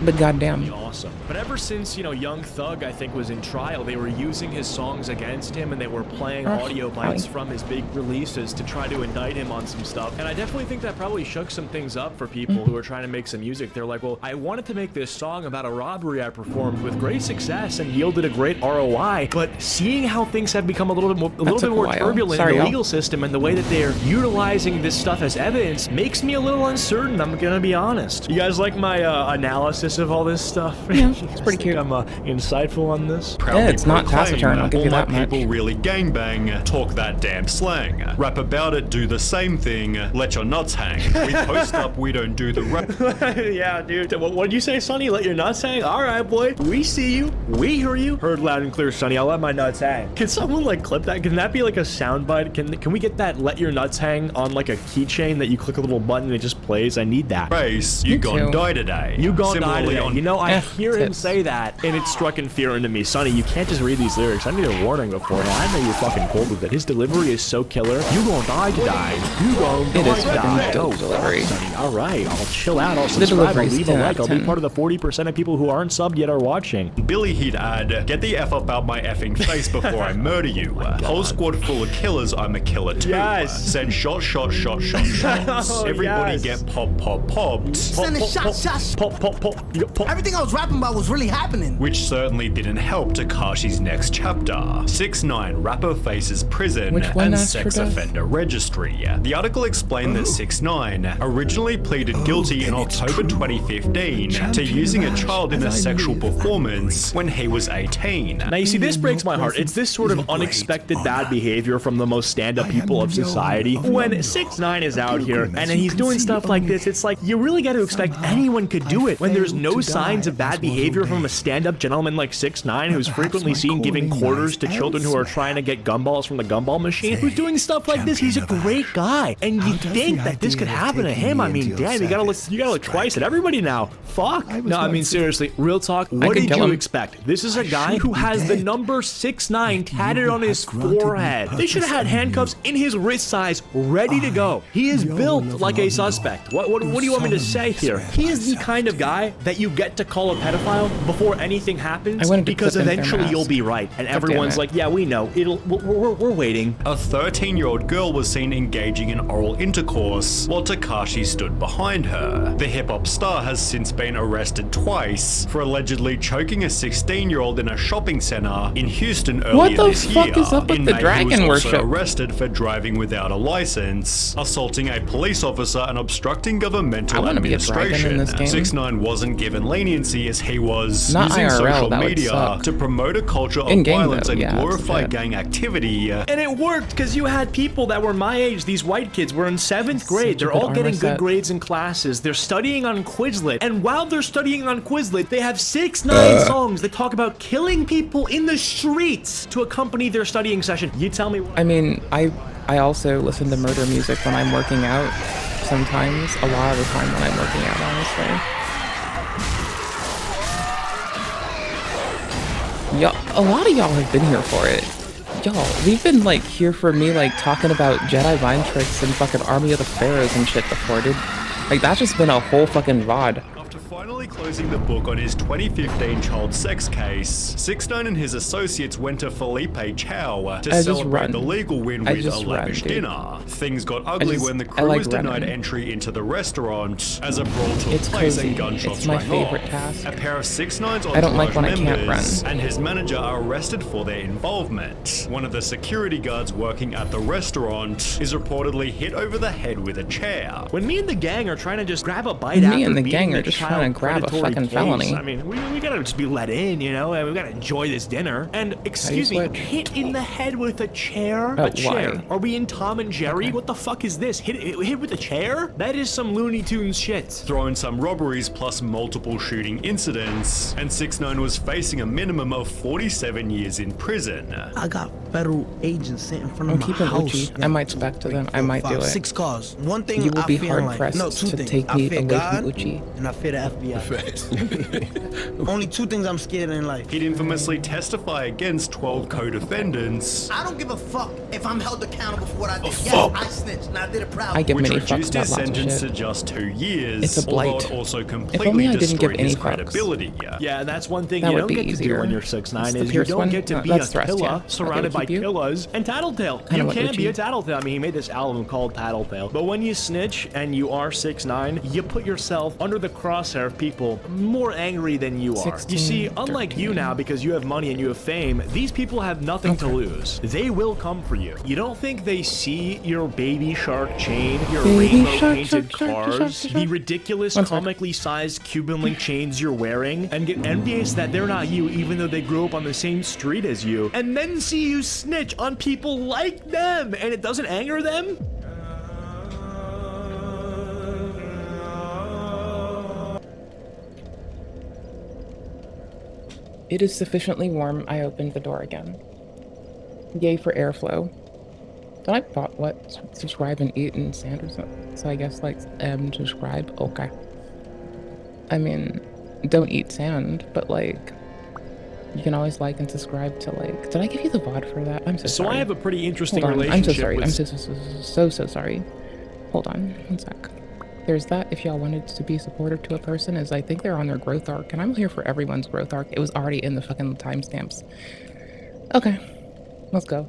But goddamn. Awesome. But ever since, Young Thug, I think, was in trial, they were using his songs against him and they were playing audio bites from his big releases to try to indict him on some stuff. And I definitely think that probably shook some things up for people who are trying to make some music. They're like, well, I wanted to make this song about a robbery I performed with great success and yielded a great ROI, but seeing how things have become a little bit more turbulent in the legal system and the way that they're utilizing this stuff as evidence makes me a little uncertain, I'm gonna be honest. You guys like my analysis of all this stuff? Yeah, it's pretty cute. I'm insightful on this. Yeah, it's not taciturn, I'll give you that much. People really gangbang, talk that damn slang. Rap about it, do the same thing, let your nuts hang. We post up, we don't do the rap. Yeah, dude. What'd you say, Sonny? Let your nuts hang? Alright, boy. We see you. We hear you. Heard loud and clear, Sonny. I'll let my nuts hang. Can someone, clip that? Can that be, a soundbite? Can we get that let your nuts hang on, a keychain that you click a little button and it just plays? I need that. Race, you gon' die today. You gon' die today. I hear him tips. say that, and it struck in fear into me. Sonny, you can't just read these lyrics. I need a warning beforehand. I know you're fucking cold with it. His delivery is so killer. You gon' die today. You gon' die today. Dope delivery. Sonny, all right. I'll chill out. I'll subscribe. I'll leave a like. I'll be part of the 40% of people who aren't subbed yet are watching. Billy he'd add, get the F up out my effing face before I murder you. Whole squad full of killers, I'm a killer too. Yes. Send shots. Everybody get popped. Send a shot. Pop. Everything I was rapping about was really happening. Which certainly didn't help Takashi's next chapter. 6ix9ine rapper faces prison and sex offender registry. The article explained that 6ix9ine originally pleaded guilty in October 2015 to using a child in a sexual performance when he was 18. Now you see, this breaks my heart. It's this sort of unexpected bad behavior from the most stand-up people of society. When 6ix9ine is out here and he's doing stuff like this, it's like you really got to expect anyone could do it when there's no signs of bad behavior from a stand-up gentleman like 6ix9ine who's frequently seen giving quarters to children who are trying to get gumballs from the gumball machine, who's doing stuff like this. He's a great guy, and you think that this could happen to him. I mean, damn, you gotta look twice at everybody now. Fuck. No, I mean, seriously, real talk. What did you expect? This is a guy who has the number 6ix9ine tatted on his forehead. They should have had handcuffs in his wrist size ready to go. He is built like a suspect. What do you want me to say here? He is the kind of guy that you get to call a pedophile before anything happens, because eventually you'll be right, and everyone's like, yeah, we know. We're waiting. A 13-year-old girl was seen engaging in oral intercourse while Tekashi stood behind her. The hip-hop star has since been arrested twice for allegedly choking a 16-year-old in a shopping center in Houston earlier this year. What the fuck is up with the dragon he was worship? also arrested for driving without a license, assaulting a police officer, and obstructing governmental administration. 6ix9ine wasn't given leniency as he was using social media to promote a culture of violence and glorify gang activity. And it worked, because you had people that were my age. These white kids were in 7th grade. They're all getting good grades in classes. They're studying on Quizlet. And while they're studying on Quizlet, they have 6ix9ine songs that talk about killing people in the streets to accompany their studying session. You tell me what. I mean, I also listen to murder music when I'm working out. sometimes, a lot of the time when I'm working out, honestly. Y'all, a lot of y'all have been here for it. Y'all, we've been like here for me like talking about Jedi mind tricks and fucking Army of the Pharaohs and shit before, dude. Like that's just been a whole fucking VOD. Finally closing the book on his 2015 child sex case, 6ix9ine and his associates went to Felipe Chow to celebrate the legal win with a lavish dinner. Things got ugly when the crew was denied entry into the restaurant as a brawl took place and gunshots rang off. A pair of 6ix9ine's entourage members and his manager are arrested for their involvement. One of the security guards working at the restaurant is reportedly hit over the head with a chair. When me and the gang are trying to just grab a bite after beating the gang are just trying to grab a fucking felony. I mean, we gotta just be let in, you know? We gotta enjoy this dinner. And excuse me, hit in the head with a chair? A chair? Why? Are we in Tom and Jerry? What the fuck is this? Hit with a chair? That is some Looney Tunes shit. Throw in some robberies plus multiple shooting incidents, and 6ix9ine was facing a minimum of 47 years in prison. I got federal agents sitting in front of my house. Uchi. I might spec to them. I might do it. 6 cars. One thing you will I be feel hard like, pressed no, two to things. take I me fear away God, from Uchi. And I fear the FBI. Only 2 things I'm scared in life. He'd infamously testify against 12 co-defendants. I don't give a fuck if I'm held accountable for what I did. Yes, I snitched and I did it proudly. I give which many reduced fucks his about lots of sentence shit. to just 2 years. It's a blight. Although it also If only completely I didn't give destroyed any his fucks. credibility. Yeah, that's one thing That you would don't be get to easier. do when you're It's 6ix9ine the is you Pierce don't one? get to No, be a that's thrust, pillar yeah. surrounded by Okay, pillars and tattletale. I know You what can't be Uchi. a tattletale. I mean, he made this album called Tattletale. But when you snitch and you are 6ix9ine, you put yourself under the crosshair of people more angry than you are. 16, You see, unlike you now, because you have money and you have fame, these people have nothing to lose. They will come for you. You don't think they see your baby shark chain, your rainbow-painted cars, the ridiculous, comically sized Cuban link chains you're wearing, and get envious that they're not you even though they grew up on the same street as you, and then see you snitch on people like them, and it doesn't anger them? It is sufficiently warm. I opened the door again. Yay for airflow. Did I bought what? Subscribe and eat and sand or something? So I guess like subscribe. Okay. I mean, don't eat sand, but like you can always like and subscribe to like. Did I give you the VOD for that? I'm so sorry. So I have a pretty interesting Hold on. relationship. I'm so sorry. with... I'm so sorry. Hold on, one sec. There's that. If y'all wanted to be supportive to a person, is I think they're on their growth arc, and I'm here for everyone's growth arc. It was already in the fucking timestamps. Okay, let's go.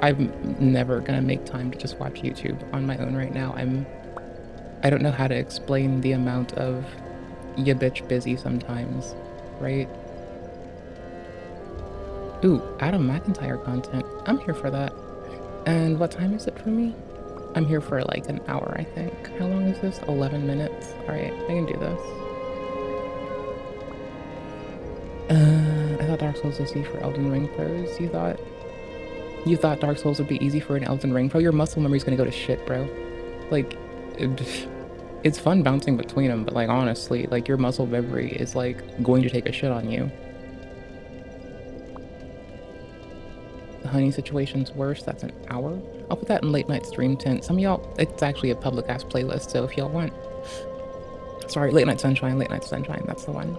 I'm never gonna make time to just watch YouTube on my own right now. I don't know how to explain the amount of ya bitch busy sometimes, right? Ooh, Adam McIntyre content. I'm here for that. And what time is it for me? I'm here for like an hour, I think. How long is this? 11 minutes. Alright, I can do this. I thought Dark Souls was easy for Elden Ring pros. You thought Dark Souls would be easy for an Elden Ring pro? Your muscle memory's gonna go to shit, bro. Like, it's fun bouncing between them, but like honestly, like your muscle memory is like going to take a shit on you. The honey situation's worse. That's an hour. I'll put that in late night stream tent. Some of y'all, it's actually a public ass playlist, so if y'all want, sorry, late night sunshine, that's the one.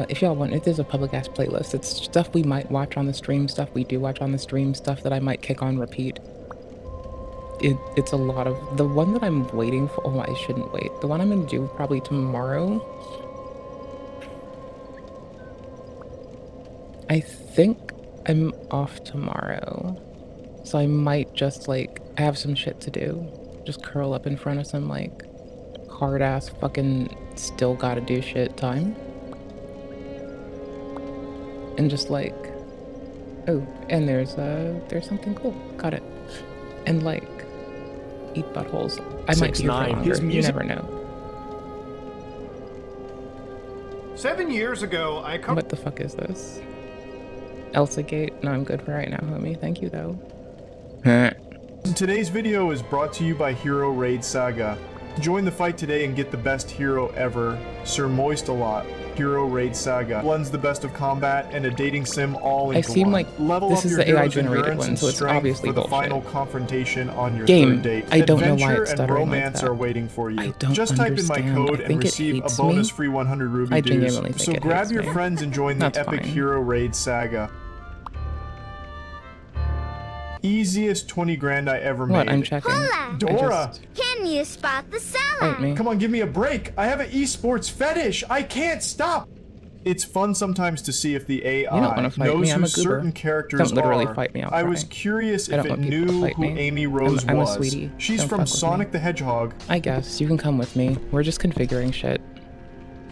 If y'all want, it is a public ass playlist. It's stuff we might watch on the stream, stuff we do watch on the stream, stuff that I might kick on repeat. It's a lot of, the one that I'm waiting for, oh, I shouldn't wait. The one I'm gonna do probably tomorrow. I think I'm off tomorrow, so I might just like have some shit to do, just curl up in front of some like hard ass fucking still gotta do shit time, and just like, oh, and there's something cool, got it, and like eat buttholes. I might be here for longer. You never know. 7 years ago, What the fuck is this? Elsa Gate? No, I'm good for right now, homie. Thank you, though. Today's video is brought to you by Hero Raid Saga. Join the fight today and get the best hero ever, Sir Moist-A-Lot. Hero Raid Saga. Blends the best of combat and a dating sim all into I seem one. like Level this up is your the AI hero's generated endurance one, and so it's strength obviously for the bullshit. final confrontation on your Game, third date. I don't know why Adventure it's and stuttering like romance that. are waiting for you. I don't Just type in my understand. code I and think it receive a hates bonus me. free 100 ruby I dues. genuinely think So it grab hates your me. friends and join the That's epic fine. Hero Raid Saga. Easiest 20 grand I ever made. What? I'm checking. Hola! Dora! Can you spot the seller? Fight me. Come on, give me a break. I have an esports fetish. I can't stop. It's fun sometimes to see if the AI You don't want to fight knows me. I'm who a goober. certain characters Don't literally are. fight me. I'll I cry. was curious I if don't it want people to knew fight who me. Amy Rose I'm a was. sweetie. She's Don't from fuck with Sonic me. the Hedgehog. I guess you can come with me. We're just configuring shit.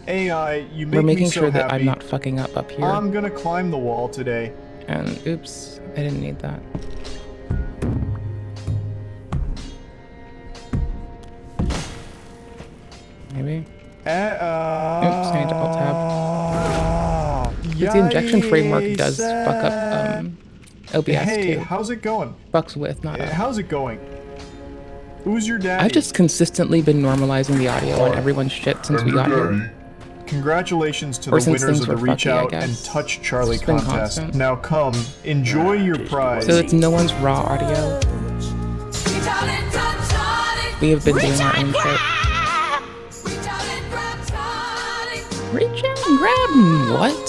AI, you make We're making me so sure that happy. I'm not fucking up here. I'm gonna climb the wall today. And oops, I didn't need that. Maybe. Oops, I need to alt tab. Because the injection framework does fuck up OBS Hey, too. how's it going? Fucks with, not up. How's it going? Who's your daddy? I've just consistently been normalizing the audio on everyone's shit since we got here. Congratulations to Or the since winners things of the were Reach fucky, I Out and guess. Touch Charlie It's been contest. constant. Now come, enjoy your prize. So it's no one's raw audio. We have been doing our own shit. Reach out and grab him. What?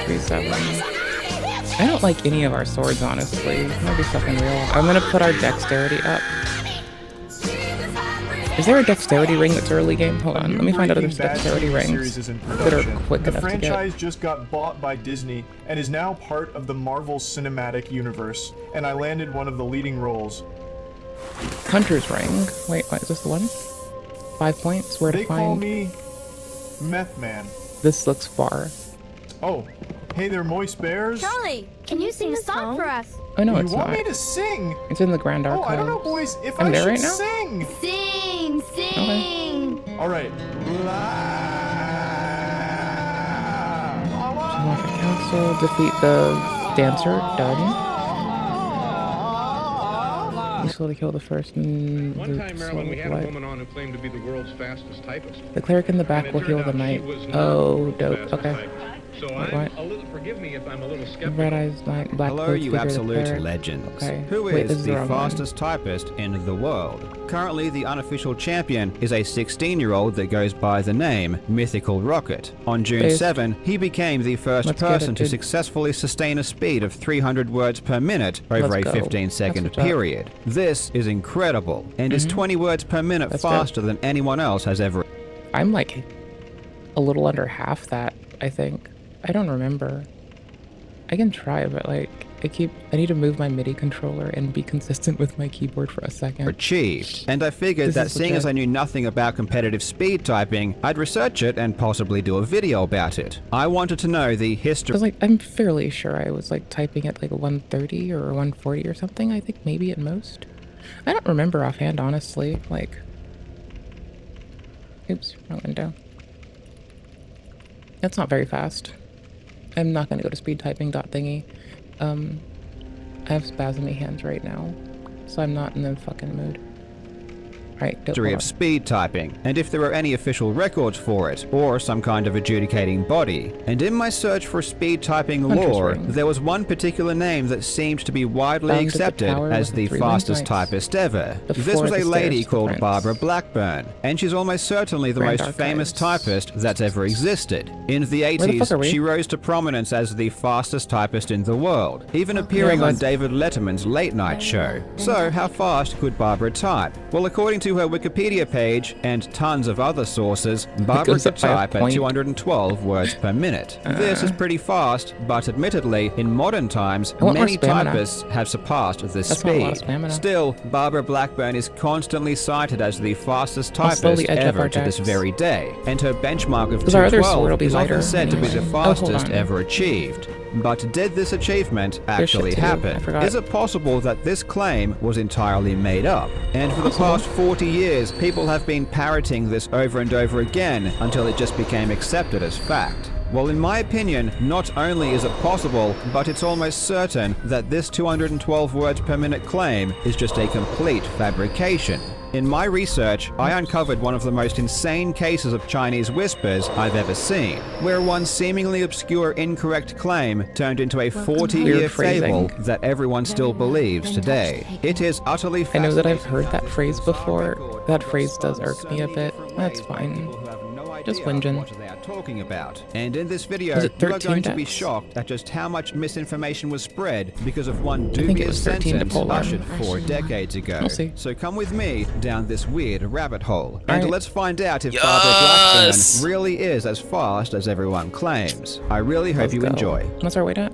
3-7. I don't like any of our swords, honestly. I'm gonna be fucking real. I'm gonna put our dexterity up. Is there a dexterity ring that's early game? Hold on, let me find out if there's Breaking Bad dexterity TV rings series is in that are production. quick The enough to get. franchise just got bought by Disney and is now part of the Marvel Cinematic Universe. And I landed one of the leading roles. Hunter's ring. Wait, what, is this the one? 5 points? Where They to call find? me Meth Man. This looks far. Oh, hey there, Moist Bears. Charlie, can you sing a song for us? Oh no, you it's want not. me to sing? It's in the Grand Oh, Archives. I don't know, boys. If I'm I there should right now? sing. Sing, sing. All right. Unlock a council, defeat the dancer, done. You slowly kill the first and One time, Marilyn, we had a what? woman on who claimed to be the world's fastest typist. The cleric in the back And will it heal turned the out she knight. was not Oh, the dope. fastest Okay. typist. So Wait, I'm what? a little, forgive me if I'm a little skeptical. Red eyes, black Hello, clothes, you figure, the absolute cleric. legends. Okay. Who Wait, is this is the wrong one. fastest typist in the world? Currently, the unofficial champion is a 16-year-old that goes by the name Mythical Rocket. On June Based. 7, he became the first Let's get person it, to dude. successfully sustain a speed of 300 words per minute over Let's a go. 15-second That's what's up. period. This is incredible, and is 20 words per minute That's good. faster than anyone else has ever. I'm like a little under half that, I think. I don't remember. I can try, but like, I need to move my MIDI controller and be consistent with my keyboard for a second. Achieved. And I figured This that is seeing as legit. I knew nothing about competitive speed typing, I'd research it and possibly do a video about it. I wanted to know the history. Because like, I'm fairly sure I was like typing at like 130 or 140 or something, I think maybe at most. I don't remember offhand, honestly. Like, oops, wrong window. That's not very fast. I'm not gonna go to speed typing dot thingy. I have spasmy hands right now, so I'm not in the fucking mood. Right, dope, History hold of on. speed typing, and if there are any official records for it, or some kind of adjudicating body. And in my search for speed typing Hunter's lore, ring. there was one particular name that seemed to be widely Found at the accepted tower as with the the 3 winged fastest knights. typist ever. This Before was the a lady stairs to the called prince. Barbara Blackburn, and she's almost certainly the Grand most famous typist that's ever existed. In the the 80s, fuck are we? she rose to prominence as the fastest typist in the world, even appearing on guys. David Letterman's late night show. So, how fast could Barbara type? Well, according to her Wikipedia page and tons of other sources, Barbara goes could up by a type at point. 212 words per minute. This is pretty fast, but admittedly, in modern times, I want more many stamina. typists have surpassed this That's not a lot of speed. stamina. Still, Barbara Blackburn is constantly cited as the fastest I'll slowly typist edge up ever our to this decks. very day, and her benchmark of 'Cause our other sword will 212 be is often lighter said to be the anyway. Oh, hold fastest on. ever achieved. But did this achievement actually shit to do. I happen? forgot. Is it possible that this claim was entirely made up? And for the past 40 years, people have been parroting this over and over again until it just became accepted as fact. Well, in my opinion, not only is it possible, but it's almost certain that this 212 words per minute claim is just a complete fabrication. In my research, I uncovered one of the most insane cases of Chinese whispers I've ever seen, where one seemingly obscure incorrect claim turned into a 40-year fable that everyone still believes today. It is utterly fascinating. I know that I've heard that phrase before. That phrase does irk me a bit. That's fine. Just whinging. What they are talking about. And in this video, you are going to be shocked at just how much misinformation was spread because of one dubious sentence ushered 4 decades ago. So come with me down this weird rabbit hole, and let's find out if Barbara Blackburn really is as fast as everyone claims. I really hope you enjoy. What's our weight at?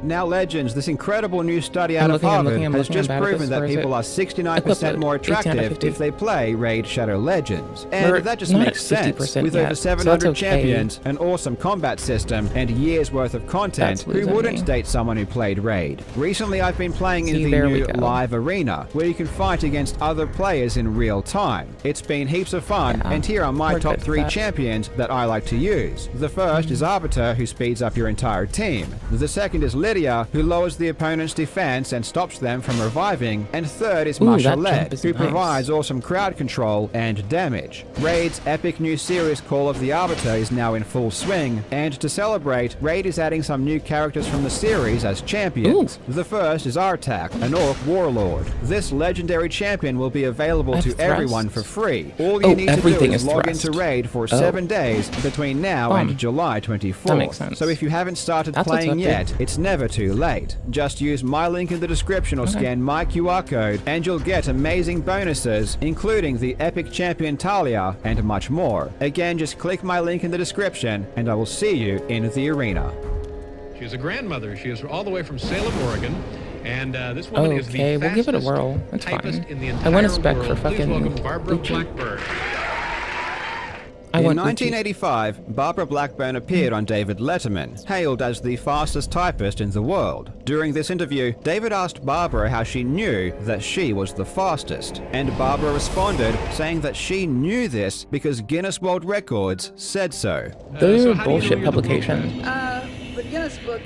Now, legends, this incredible new study out of Harvard has just proven that people are 69% more attractive if they play Raid Shadow Legends. And that just makes sense. With over 700 champions, an awesome combat system, and years worth of content, who wouldn't date someone who played Raid? Recently, I've been playing in the new live arena, where you can fight against other players in real time. It's been heaps of fun, and here are my top 3 champions that I like to use. The first is Arbiter, who speeds up your entire team. The second is Lydia, who lowers the opponent's defense and stops them from reviving, and third is Marshallette, who provides awesome crowd control and damage. Raid's epic new series Call of the Arbiter is now in full swing, and to celebrate, Raid is adding some new characters from the series as champions. The first is Artak, an Orc warlord. This legendary champion will be available to everyone for free. All you need to do is log into Raid for 7 days between now and July 24th. So if you haven't started playing yet, it's never too late. Just use my link in the description or scan my QR code and you'll get amazing bonuses, including the epic champion Talia and much more. Again, just click my link in the description and I will see you in the arena. She's a grandmother. She is all the way from Salem, Oregon. And this woman is the we'll give it a whirl. That's fine. I went a spec for fucking Barbara Blackburn. In 1985, Barbara Blackburn appeared on David Letterman, hailed as the fastest typist in the world. During this interview, David asked Barbara how she knew that she was the fastest, and Barbara responded saying that she knew this because Guinness World Records said so. They're a bullshit publication. The Guinness book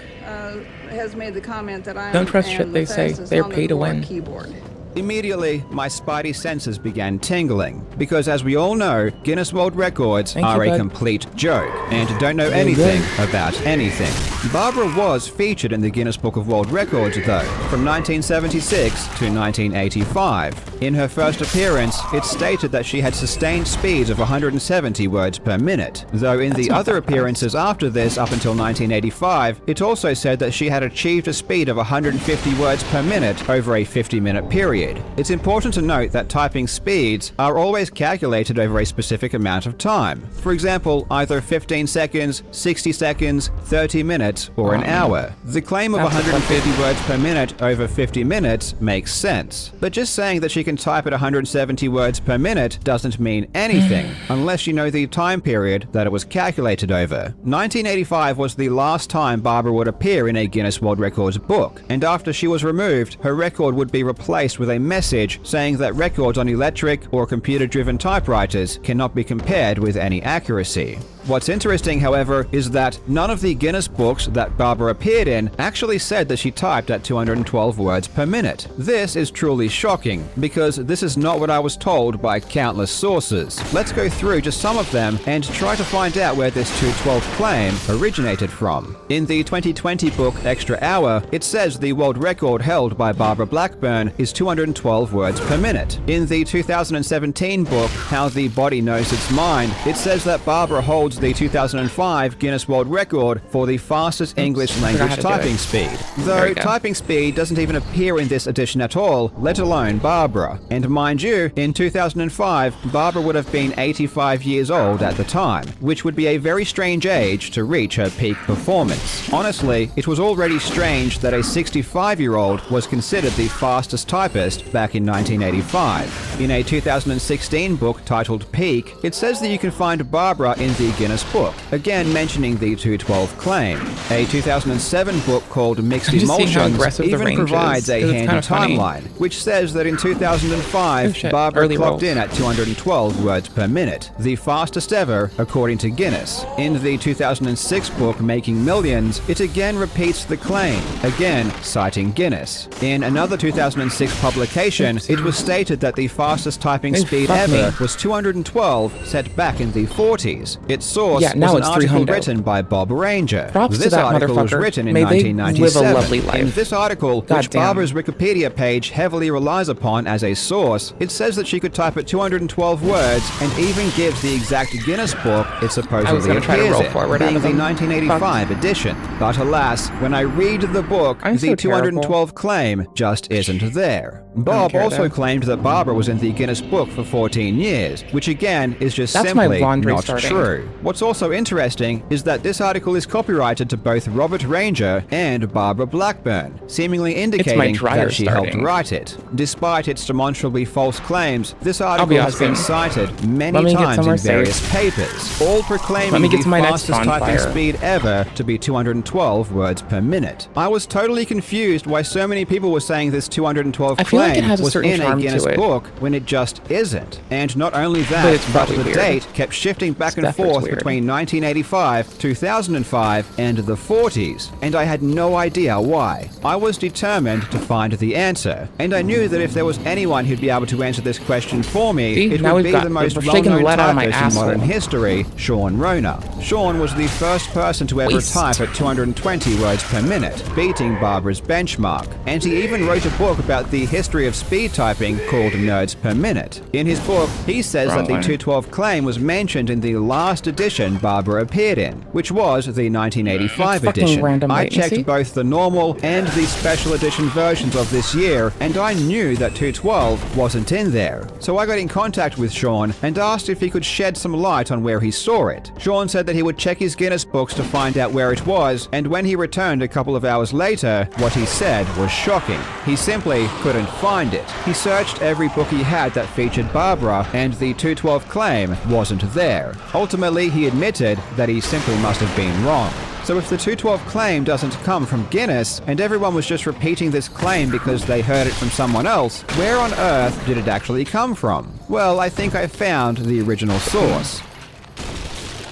has made the comment that I don't trust shit they say. They're pay to win. Keyboard. Immediately, my spidey senses began tingling, because as we all know, Guinness World Records are a complete joke, and don't know anything about anything. Barbara was featured in the Guinness Book of World Records, though, from 1976 to 1985. In her first appearance, it stated that she had sustained speeds of 170 words per minute, though in the other appearances after this up until 1985, it also said that she had achieved a speed of 150 words per minute over a 50-minute period. It's important to note that typing speeds are always calculated over a specific amount of time. For example, either 15 seconds, 60 seconds, 30 minutes, or an hour. The claim of 150 words per minute over 50 minutes makes sense. But just saying that she can type at 170 words per minute doesn't mean anything, unless you know the time period that it was calculated over. 1985 was the last time Barbara would appear in a Guinness World Records book, and after she was removed, her record would be replaced with a message saying that records on electric or computer-driven typewriters cannot be compared with any accuracy. What's interesting, however, is that none of the Guinness books that Barbara appeared in actually said that she typed at 212 words per minute. This is truly shocking, because this is not what I was told by countless sources. Let's go through just some of them and try to find out where this 212 claim originated from. In the 2020 book Extra Hour, it says the world record held by Barbara Blackburn is 212 words per minute. In the 2017 book How the Body Knows Its Mind, it says that Barbara holds the 2005 Guinness World Record for the fastest English language typing speed. Though typing speed doesn't even appear in this edition at all, let alone Barbara. And mind you, in 2005, Barbara would have been 85 years old at the time, which would be a very strange age to reach her peak performance. Honestly, it was already strange that a 65-year-old was considered the fastest typist back in 1985. In a 2016 book titled Peak, it says that you can find Barbara in the Guinness Book, again mentioning the 212 claim. A 2007 book called Mixed Emulsions even provides a handy timeline, which says that in 2005, Barbara clocked in at 212 words per minute, the fastest ever according to Guinness. In the 2006 book Making Millions, it again repeats the claim, again citing Guinness. In another 2006 publication, it was stated that the fastest typing speed ever was 212, set back in the 40s. Its source was an article written by Bob Ranger. This article was written in 1997. In this article, which Barbara's Wikipedia page heavily relies upon as a source, it says that she could type at 212 words and even gives the exact Guinness book it supposedly appears in, being the 1985 edition. But alas, when I read the book, the 212 claim just isn't there. Bob also claimed that Barbara was in the Guinness Book for 14 years, which again is just simply not true. What's also interesting is that this article is copyrighted to both Robert Ranger and Barbara Blackburn, seemingly indicating that she helped write it. Despite its demonstrably false claims, this article has been cited many times in various papers, all proclaiming the fastest typing speed ever to be 212 words per minute. I was totally confused why so many people were saying this 212 claim was in a Guinness book when it just isn't. And not only that, but the date kept shifting back and forth between 1985, 2005, and the 40s, and I had no idea why. I was determined to find the answer, and I knew that if there was anyone who'd be able to answer this question for me, it would be the most well-known typist in modern history, Sean Rona. Sean was the first person to ever type at 220 words per minute, beating Barbara's benchmark, and he even wrote a book about the history of speed typing called Nerds Per Minute. In his book, he says that the 212 claim was mentioned in the last edition Barbara appeared in, which was the 1985 edition. I checked both the normal and the special edition versions of this year, and I knew that 212 wasn't in there. So I got in contact with Sean and asked if he could shed some light on where he saw it. Sean said that he would check his Guinness books to find out where it was, and when he returned a couple of hours later, what he said was shocking. He simply couldn't find it. He searched every book he had that featured Barbara, and the 212 claim wasn't there. Ultimately, he admitted that he simply must have been wrong. So if the 212 claim doesn't come from Guinness, and everyone was just repeating this claim because they heard it from someone else, where on earth did it actually come from? Well, I think I found the original source.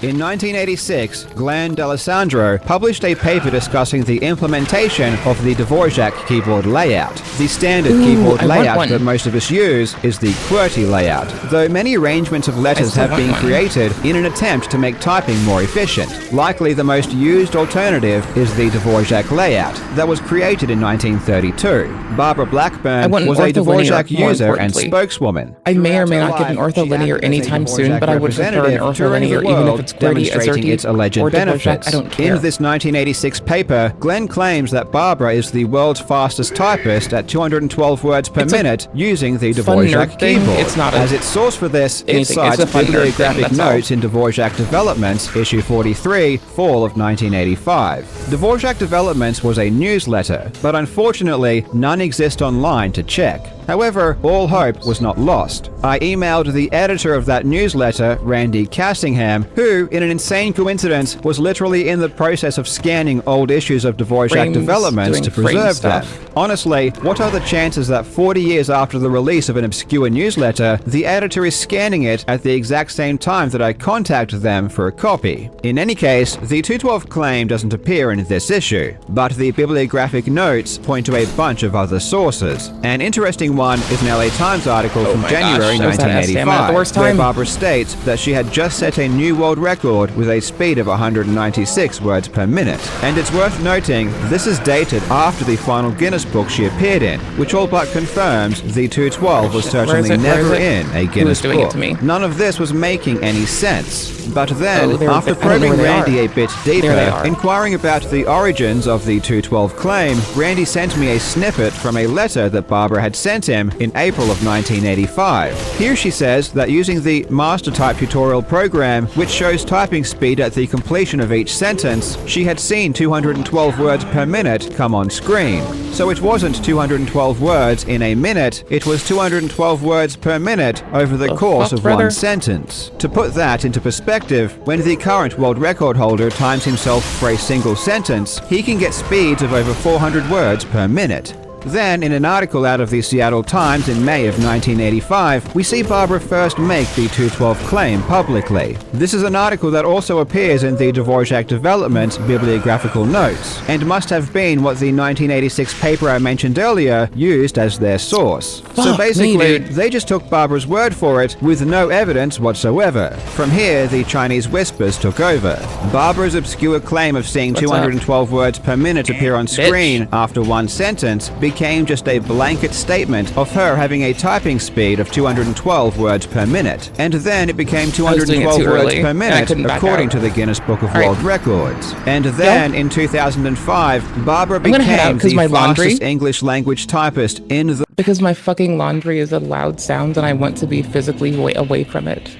In 1986, Glenn D'Alessandro published a paper discussing the implementation of the Dvorak keyboard layout. The standard keyboard layout that most of us use is the QWERTY layout, though many arrangements of letters have been created in an attempt to make typing more efficient. Likely the most used alternative is the Dvorak layout that was created in 1932. Barbara Blackburn was a Dvorak user and spokeswoman. I may or may not get an ortholinear anytime soon, but I would prefer an ortholinear even if it's demonstrating its alleged benefits. In this 1986 paper, Glenn claims that Barbara is the world's fastest typist at 212 words per minute using the Dvorak keyboard. As its source for this, it cites bibliographic notes in Dvorak Developments, issue 43, fall of 1985. Dvorak Developments was a newsletter, but unfortunately, none exist online to check. However, all hope was not lost. I emailed the editor of that newsletter, Randy Cassingham, who, in an insane coincidence, was literally in the process of scanning old issues of Dvorak Developments to preserve them. Honestly, what are the chances that 40 years after the release of an obscure newsletter, the editor is scanning it at the exact same time that I contacted them for a copy? In any case, the 212 claim doesn't appear in this issue, but the bibliographic notes point to a bunch of other sources. An interesting one is an LA Times article from January 1985, where Barbara states that she had just set a new world record with a speed of 196 words per minute. And it's worth noting, this is dated after the final Guinness book she appeared in, which all but confirms the 212 was certainly never in a Guinness book. None of this was making any sense. But then, after probing Randy a bit deeper, inquiring about the origins of the 212 claim, Randy sent me a snippet from a letter that Barbara had sent him in April of 1985. Here she says that using the master type tutorial program, which shows typing speed at the completion of each sentence, she had seen 212 words per minute come on screen. So it wasn't 212 words in a minute, it was 212 words per minute over the course of one sentence. To put that into perspective, when the current world record holder times himself for a single sentence, he can get speeds of over 400 words per minute. Then, in an article out of the Seattle Times in May of 1985, we see Barbara first make the 212 claim publicly. This is an article that also appears in the Dvorak Development bibliographical notes, and must have been what the 1986 paper I mentioned earlier used as their source. So basically, they just took Barbara's word for it with no evidence whatsoever. From here, the Chinese whispers took over. Barbara's obscure claim of seeing 212 words per minute appear on screen after one sentence became just a blanket statement of her having a typing speed of 212 words per minute. And then it became 212 words per minute according to the Guinness Book of World Records. And then in 2005, Barbara became the fastest English language typist in the... Because my fucking laundry is a loud sound and I want to be physically away from it.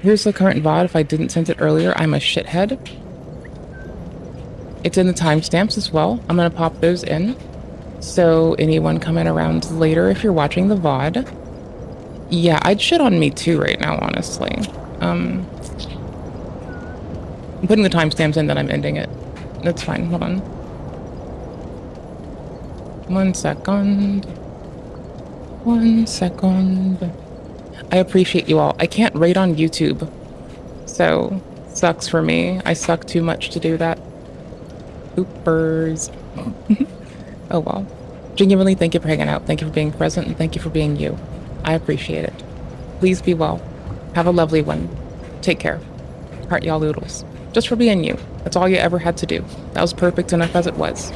Here's the current VOD. If I didn't send it earlier, I'm a shithead. It's in the timestamps as well. I'm gonna pop those in. So anyone coming around later, if you're watching the VOD, yeah, I'd shit on me too right now, honestly. I'm putting the timestamps in, then I'm ending it. That's fine, hold on. 1 second. 1 second. I appreciate you all. I can't rate on YouTube, so sucks for me. I suck too much to do that. Oopers. Oh well. Genuinely, thank you for hanging out. Thank you for being present, and thank you for being you. I appreciate it. Please be well. Have a lovely one. Take care. Heart y'all oodles. Just for being you. That's all you ever had to do. That was perfect enough as it was.